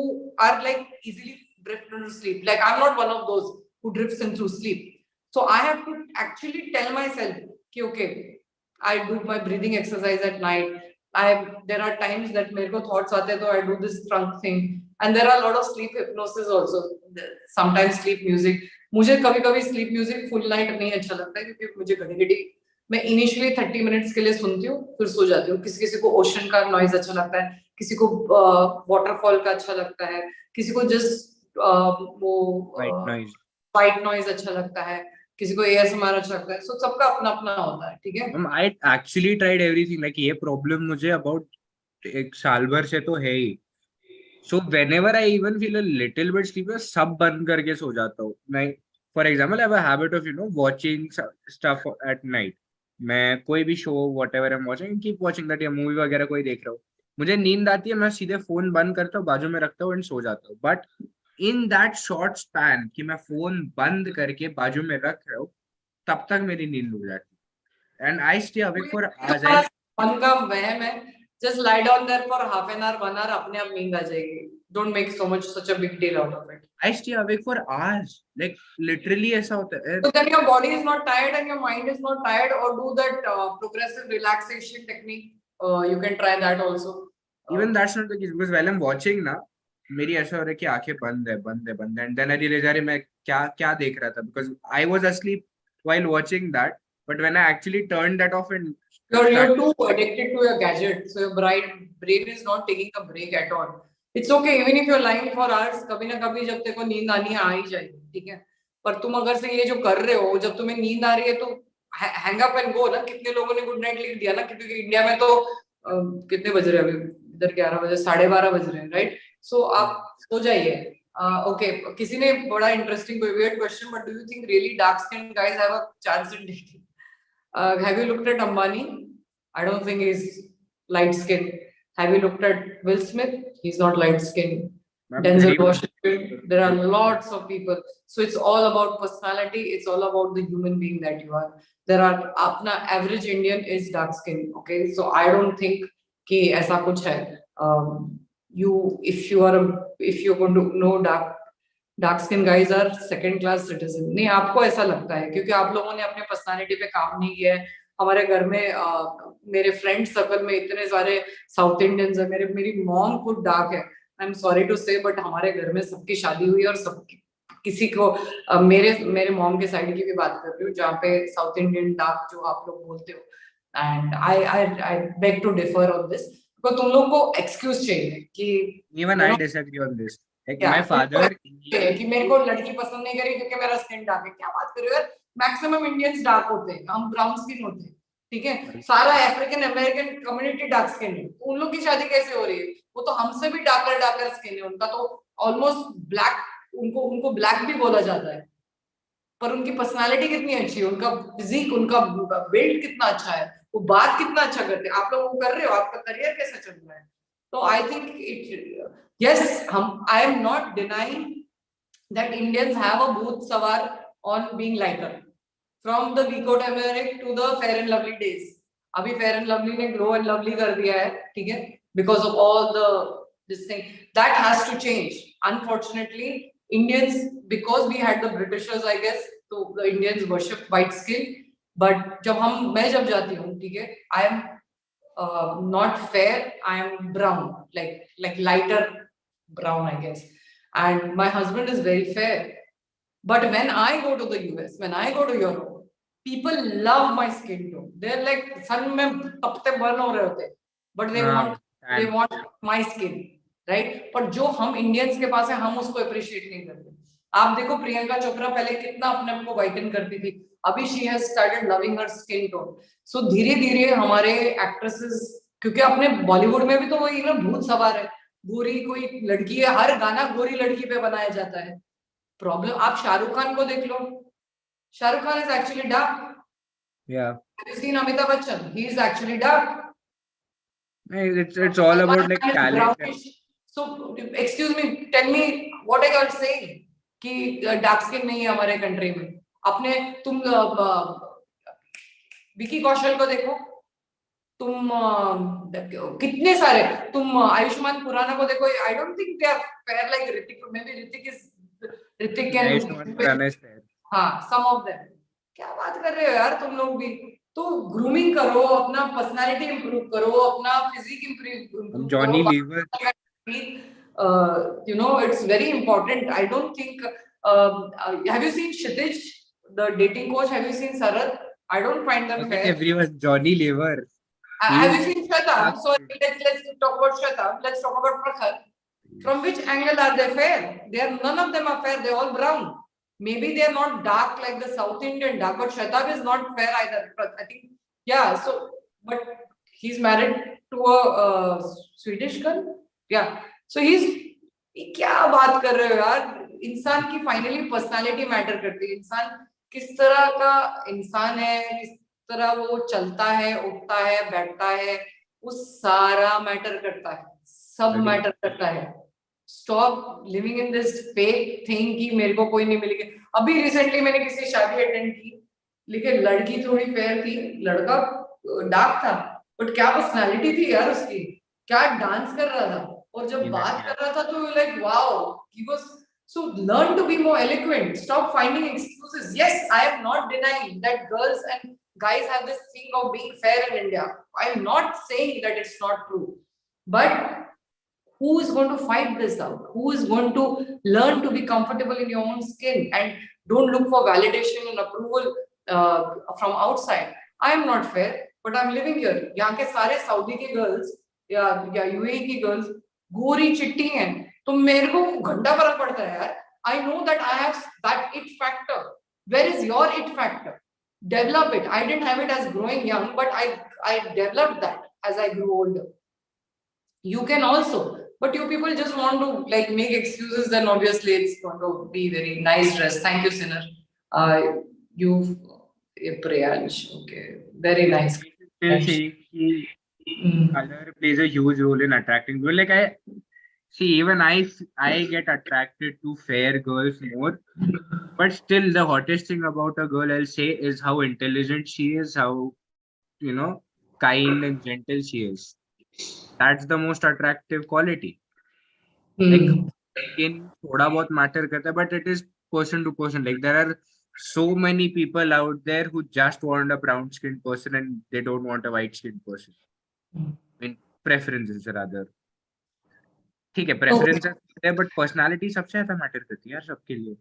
are like easily drift into sleep. Like I'm not one of those who drifts into sleep. So I have to actually tell myself कि okay, I do my breathing exercise at night. There are times that मेरे को thoughts आते हैं तो I do this trunk thing. And there are a lot of sleep hypnosis also. Sometimes sleep music. मुझे कभी-कभी sleep music full night नहीं अच्छा लगता है क्योंकि मुझे घड़ी-घड़ी मैं इनिशियली 30 मिनट्स के लिए सुनती हूँ, फिर सो जाती हूँ. किसी को ओशन का नॉइज अच्छा लगता है, किसी को वाटरफॉल का अच्छा लगता है, किसी को जस्ट वो वाइट नॉइज अच्छा लगता है, किसी को ASMR अच्छा लगता है. सो सबका अपना अपना होता है, ठीक है. I actually tried everything. Like ये प्रॉब्लम मुझे about एक साल भर से तो है ही. So whenever I even feel a little bit sleepy, सब बंद करके सो जाता हूँ. Like for example, I have a habit of watching stuff at night. मैं कोई भी show whatever I'm watching, keep watching that, या मूवी वगैरह कोई देख रहा हूँ, मुझे नींद आती है, मैं सीधे फोन बंद करता हूँ, बाजू में रखता हूँ एंड सो जाता हूँ. But in that short span कि मैं फोन बंद करके बाजू में रख रहा हूँ, तब तक मेरी नींद उड़ जाती है. And I stay awake for hours. मन का वहम है. Just lie down there for half an hour, 1 hour, अपने आप नींद आ जाएगी. Don't make such a big deal out of it. I stay awake for hours, like literally ऐसा होता है. So then your body is not tired and your mind is not tired, or do that progressive relaxation technique. You can try that also. Even that's not the case because while I'm watching ना, मेरी ऐसा हो रहा है कि आंखें बंद है, and then I realize अरे मैं क्या देख रहा था, because I was asleep while watching that, but when I actually turned that off and you're too addicted to your gadget, so your brain is not taking a break at all. It's okay even if you're lying for hours, कभी ना कभी जब तेरे को नींद आनी है आ ही जाएगी, ठीक है. पर तुम अगर से ये जो कर रहे हो, जब तुम्हें नींद आ रही है तो हैंग अप एंड गो ना. कितने लोगों ने गुड नाइट लिख दिया ना, क्योंकि इंडिया में तो कितने बज रहे हैं अभी, इधर 11 बजे, 12:30 बज रहे हैं, राइट. सो आप सो जाइए. ओके, किसी ने बड़ा interesting weird question, but do you think really dark skinned guys have a chance in dating? Have you looked at Ambani? I don't think he's light skinned. Have you looked at Will Smith? He's not light skinned. Denzel Washington. There are lots of people. So it's all about personality. It's all about the human being that you are. There are apna average Indian is dark skinned. Okay, so I don't think कि ऐसा कुछ है. If you're going to know dark skin guys are second class citizen. नहीं, आपको ऐसा लगता है क्योंकि आप लोगों ने अपने पर्सनालिटी पे काम नहीं किया है. हमारे घर में मेरे फ्रेंड सर्कल में इतने सारे साउथ इंडियंस है. मेरी मॉम खुद डार्क है. आई एम सॉरी टू से, बट हमारे घर में सबकी शादी हुई और सबकी किसी को मेरे मॉम के साइड की भी बात कर रही हूँ जहाँ पे साउथ इंडियन डार्क जो आप लोग बोलते हो. And I beg to differ on this. तो तुम लोग को एक्सक्यूज चाहिए कि even I disagree on this. Like Yeah. my father. कि मेरे को लड़की पसंद नहीं करी क्योंकि मेरा स्किन डार्क है. क्या बात कर रहे हो यार? मैक्सिमम इंडियंस डार्क होते हैं, हम ब्राउन स्किन होते हैं, ठीक है. सारा African American community dark skin है. उन लोग की शादी कैसे हो रही है? वो तो हमसे भी डार्कर स्किन है. उनका तो ऑलमोस्ट ब्लैक, उनको ब्लैक भी बोला जाता है. पर उनकी पर्सनालिटी कितनी अच्छी है, उनका फिजिक, उनका बिल्ड कितना अच्छा है, वो बात कितना अच्छा करते हैं. आप लोग वो कर रहे हो, आपका करियर कैसा चल रहा है? तो I think it, yes, I am not denying that Indians have a booth savar on being lighter from the Vico Turmeric to the Fair and Lovely days. अभी Fair and Lovely ने Glow and Lovely कर दिया है, ठीक है, because of all the this thing that has to change. Unfortunately, Indians, because we had the Britishers, I guess, so the Indians worship white skin. But मैं जब जाती हूँ, ठीक है, I am not fair. I am brown, like lighter brown, I guess. And my husband is very fair. But when I go to the US, when I go to Europe, people love my skin tone. They're like, sun mein tapte burn ho rahe hote, but they want my skin, right? But जो हम Indians के पास है, हम उसको appreciate नहीं करते. आप देखो प्रियंका चोपड़ा पहले कितना अपने आप को whiten करती थी, अभी she has started loving her skin tone. So धीरे धीरे हमारे actresses, क्योंकि अपने बॉलीवुड में भी तो वही ना भूत सवार है, गोरी कोई लड़की है, हर गाना गोरी लड़की पे बनाया जाता है. प्रॉब्लम, आप शाहरुख खान को देख लो, Shahrukh Khan is actually dark. Yeah. Have you seen Amitabh Bachchan? He is actually dark. It's all about like talent. So excuse me, tell me what are you saying कि डार्क स्किन नहीं है हमारे कंट्री में. अपने तुम विकी कौशल को देखो, तुम कितने सारे, तुम आयुष्मान खुराना को देखो. I don't think they are fair like Hrithik. Maybe Hrithik can, Ayushmann Khurrana is fair. हाँ, सम ऑफ देम. क्या बात कर रहे हो यार तुम लोग भी? तो ग्रूमिंग करो, अपना पर्सनालिटी इंप्रूव करो, अपना physique improve. Johnny Lever, you know, it's very important. I don't think have you seen Kshitij, the dating coach? Have you seen Sarat? I don't find them fair. Everyone, Johnny Lever. Have you seen Shweta? So let's talk about Shweta. Let's talk about Prakhar. From which angle are they fair? None of them are fair. They're all brown. Maybe they're not dark like the South Indian dark, but Shweta is not fair either. I think, yeah. So, but he's married to a Swedish girl. Yeah. So क्या बात कर रहे हो यार? इंसान की finally personality matter करती है. इंसान किस तरह का इंसान है, किस तरह वो चलता है, उठता है, बैठता है, वो सारा मैटर करता है, सब मैटर करता है. Stop living in this fake thing कि मेरे को कोई नहीं मिलेगी. अभी रिसेंटली मैंने किसी शादी अटेंड की, लेकिन लड़की थोड़ी फेयर थी, लड़का डार्क था, बट क्या पर्सनालिटी थी यार उसकी, क्या डांस कर रहा था, और जब बात कर रहा था तो like wow, he was. So learn to be more eloquent. Stop finding excuses. Yes, I am not denying that girls and guys have this thing of being fair in India. I am not saying that it's not true. But who is going to fight this out? Who is going to learn to be comfortable in your own skin and don't look for validation and approval from outside? I am not fair, but I'm living here. यहाँ के सारे Saudi के girls या UAE की girls गोरी चिट्टी हैं, तो मेरे को घंटा फर्क पड़ता है यार. I know that I have that it factor. Where is your it factor? Develop it. I didn't have it as growing young, but I developed that as I grew older. You can also, but you people just want to like make excuses. Then obviously it's going to be very nice dress. Thank you, Sinner. You Priyalish. Okay, very nice. Color plays a huge role in attracting people. Like even I get attracted to fair girls more, but still the hottest thing about a girl, I'll say, is how intelligent she is, how, you know, kind and gentle she is. That's the most attractive quality. Like skin thoda bahut matter karta hai, but it is person to person. Like there are so many people out there who just want a brown skinned person and they don't want a white skinned person. In preferences rather. ठीक है, preferences है, but personality सबसे ज्यादा matter करती है यार सबके लिए.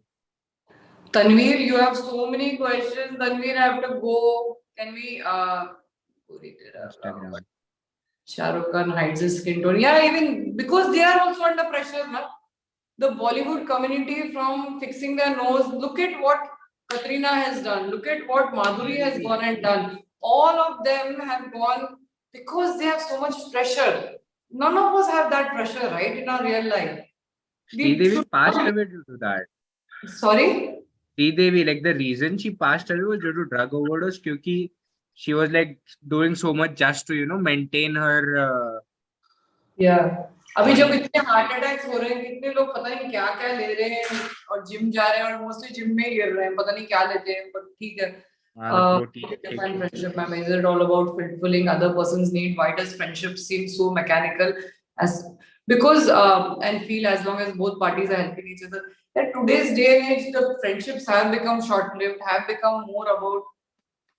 Tanveer, you have so many questions. Tanveer, I have to go. Can we Instagram. Shah Rukh Khan hides his skin tone. Yeah, even because they are also under pressure, na. the Bollywood community from fixing their nose. Look at what Katrina has done. Look at what Madhuri has gone and done. All of them have gone because they have so much pressure. None of us have that pressure, right, in our real life. Sridevi passed away due to that. Sorry? Sridevi, like the reason she passed away was due to drug overdose because she was like doing so much just to, you know, maintain her. Yeah. अभी जब इतने heart attacks हो रहे हैं, कितने लोग पता नहीं क्या क्या ले रहे हैं और जिम जा रहे हैं और मोस्टली जिम में गिर रहे हैं, पता नहीं क्या लेते हैं, पर ठीक है. Define friendship, ma'am. Is it all about fulfilling other person's need? Why does friendship seem so mechanical? Because and feel as long as both parties are helping each other. That today's day and age, the friendships have become short-lived, have become more about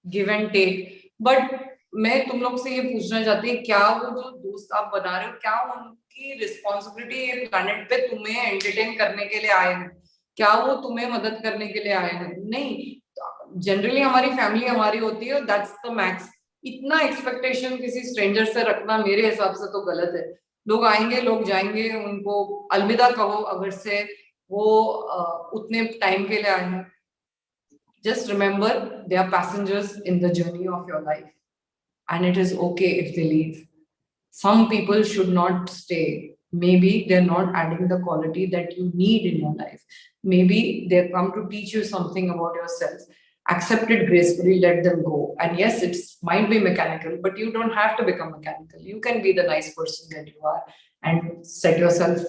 give and take. But मैं तुम लोग से ये पूछना चाहती हूँ, क्या वो जो दोस्त आप बना रहे हो, क्या उनकी रिस्पॉन्सिबिलिटी ये प्लैनेट पे तुम्हें एंटरटेन करने के लिए आए हैं? क्या वो तुम्हें मदद करने के लिए आए हैं? नहीं. जनरली हमारी फैमिली हमारी होती है, दैट्स द मैक्स. इतना एक्सपेक्टेशन किसी स्ट्रेंजर से रखना मेरे हिसाब से तो गलत है. लोग आएंगे, लोग जाएंगे, उनको अलविदा कहो अगर से वो उतने टाइम के लिए आए हैं. Just remember, they are passengers in the journey of your life. And it is okay if they leave. Some people should not stay. Maybe they're not adding the quality that you need in your life. Maybe they've come to teach you something about yourself. Accept it gracefully, let them go. And yes, it might be mechanical, but you don't have to become mechanical. You can be the nice person that you are and set yourself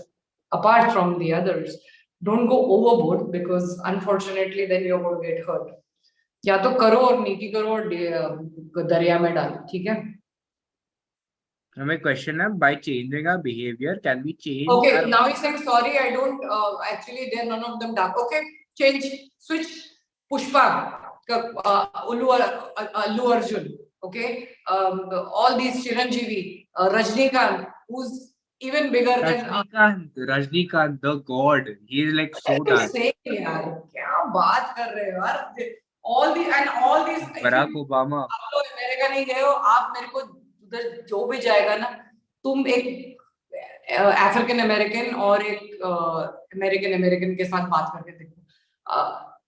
apart from the others. Don't go overboard because unfortunately then you're going to get hurt. या तो करो और नीति करो और दरिया में डालो, ठीक है? My question is, by changing our behavior, can we change? Okay, now he's saying sorry, I don't actually they're none of them dark. Okay, change, switch. Pushpa, Allu Arjun, okay, all these Chiranjeevi, Rajnikant, who's even bigger than Rajnikant, the god. He is like so dark. क्या बात कर रहे हो यार? All these Barack Obama. आप लोग America नहीं गए हो, आप मेरे को उधर जो भी जाएगा ना, तुम एक अफ्रीकन अमेरिकन और एक अमेरिकन अमेरिकन के साथ बात करके देखो.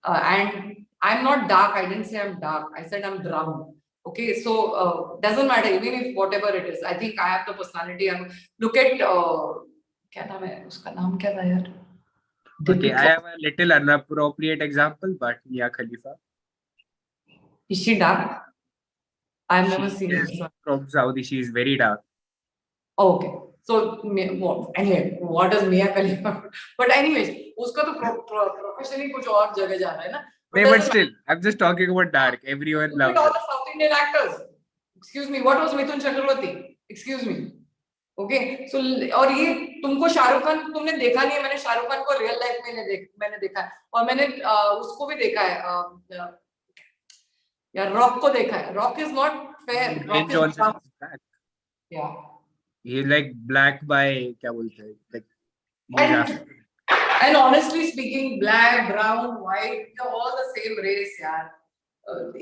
And I'm not dark. I didn't say I'm dark. I said I'm brown. Okay, so doesn't matter even if whatever it is. I think I have the personality. Look at क्या नाम है उसका, नाम क्या था यार? Okay, I have a little inappropriate example, but Mia Khalifa. Is she dark? I've never seen her. From Saudi, she is very dark. Okay, so anyway, what does Mia Khalifa? But anyways, उसका तो professionally कुछ और जगह जा रहा है ना. But still, I'm just talking about dark. Everyone loves all the South Indian actors. Excuse me, what was Mithun Chakraborty? Excuse me. Okay, so और ये तुमको शाहरुख खान तुमने देखा नहीं है, मैंने शाहरुख खान को रियल लाइफ में मैंने देखा है और मैंने उसको भी देखा है यार, रॉक को देखा है. Rock is not fair. Rock is black. Yeah. He is like black by क्या बोलते हैं, like and honestly speaking, black, brown, white, they're all the same race, yaar.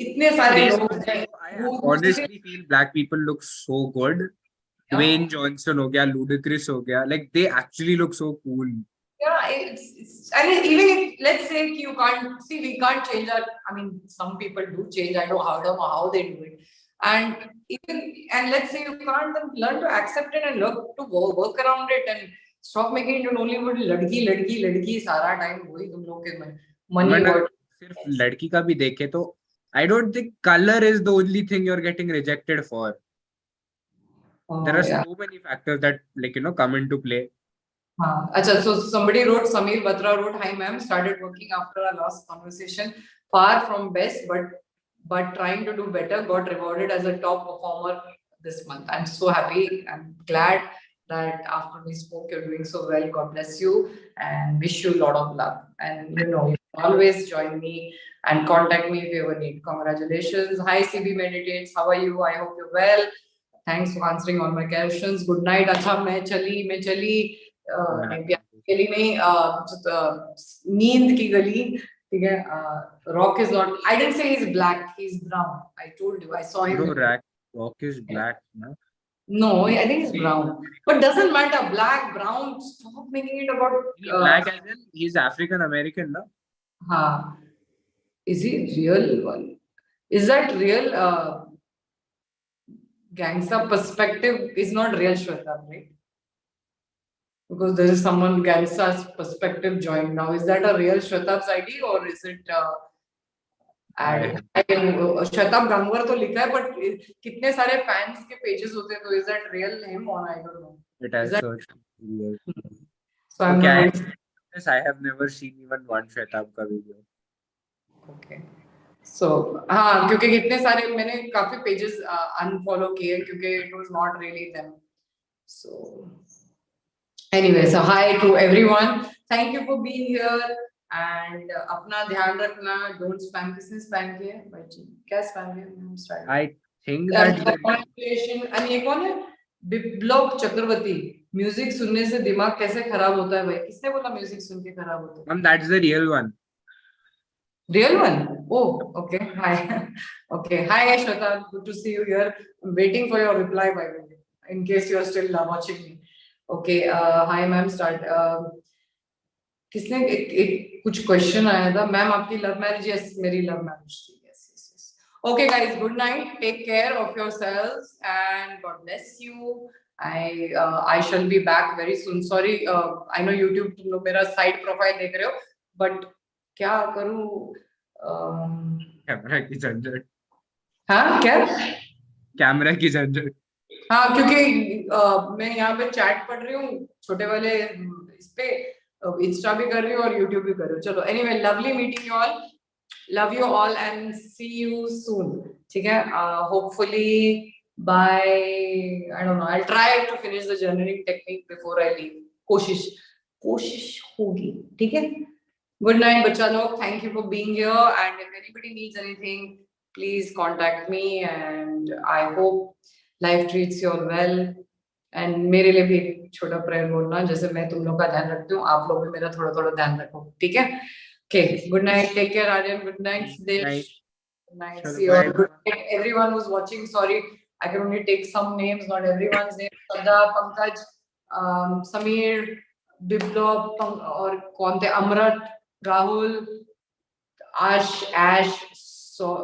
इतने सारे लोग हैं. I honestly feel black people look so good. Dwayne Johnson हो गया, Ludacris हो गया, like they actually look so cool. Yeah, it's and even if, let's say you can't see, we can't change our. I mean, some people do change. I know how they do it, and let's say you can't, then learn to accept it and learn to work around it and stop making it into only लड़की सारा time वही तुम लोग के money work. सिर्फ लड़की का भी देखे तो I don't think color is the only thing you're getting rejected for. There are so many factors that come into play. Achha, so somebody wrote, Samir Batra wrote, hi ma'am, started working after our last conversation, far from best, but trying to do better, got rewarded as a top performer this month. I'm so happy. I'm glad that after we spoke, you're doing so well. God bless you and wish you a lot of luck. And you can always join me and contact me if you ever need. Congratulations. Hi CB Meditates. How are you? I hope you're well. Thanks for answering all my questions. Good night. Acha, मैं चली गली में नींद की गली, ठीक है. Rock is not. I didn't say he's black. He's brown. I told you. I saw him. Rock is black, no? No, I think it's brown. But doesn't matter. Black, brown. Stop making it about. Black as in he's African American, no? Ha. Is he real one? Is that real? Gangsta perspective is not real Shweta, right? Because there is someone Gangsta's perspective joined now. Is that a real Shwetab's ID or is it ad? Shwetab Gangwar तो लिखा है, but कितने सारे fans के pages होते हैं, तो is that real him or I don't know. It has searched. So I'm okay, not. I have never seen even one Shwetab का video. Okay. So हाँ, क्योंकि कितने सारे मैंने काफी pages unfollow किए क्योंकि it was not really them. So anyway, so hi to everyone. Thank you for being here and अपना ध्यान रखना. Don't spam. किसने spam किया है? भाई जी, क्या spam किया? I think that. Congratulations. and ये कौन है? बिप्लब चक्रवर्ती. Music सुनने से दिमाग कैसे खराब होता है भाई? किसने बोला music सुन के खराब होता है? That's the real one. Real one? Oh, okay. Hi. Okay. Hi, Shweta. Good to see you here. I'm waiting for your reply, by the way, in case you're still watching me. Okay. Hi, ma'am. Start. किसने एक कुछ question आया था, ma'am आपकी love marriage? Yes, मेरी love marriage थी. Yes. Okay, guys. Good night. Take care of yourselves and God bless you. I shall be back very soon. Sorry, I know YouTube तुम लोग मेरा side profile देख रहे हो, but क्या करूं? कैमरा की झंझट. हाँ क्या? कैमरा की झंझट. हाँ, क्योंकि मैं यहाँ पे चैट पढ़ रही हूँ छोटे वाले इस पे, इंस्टा भी कर रही हूँ और यूट्यूब भी कर रही हूँ. चलो, anyway, lovely meeting you all. Love you all and see you soon. ठीक है? Hopefully by, I don't know, I'll try to finish the journaling technique before I leave. कोशिश होगी. ठीक है? Good night, बच्चा लोग. Thank you for being here. And if anybody needs anything, please contact me. And I hope life treats you all well. And मेरे लिए भी एक छोटा prayer बोलना, जैसे मैं तुम लोग का ध्यान रखती हूँ, आप लोग भी मेरा थोड़ा ध्यान रखो. ठीक है? Okay. Good night. Take care, Aryan. Good night, Sidesh. Good night. See you all. Good night, everyone who's watching. Sorry, I can only take some names, not everyone's name. Sada, Pankaj, Sameer, Biplab, और कौन थे? Amrat, Rahul, Ash, so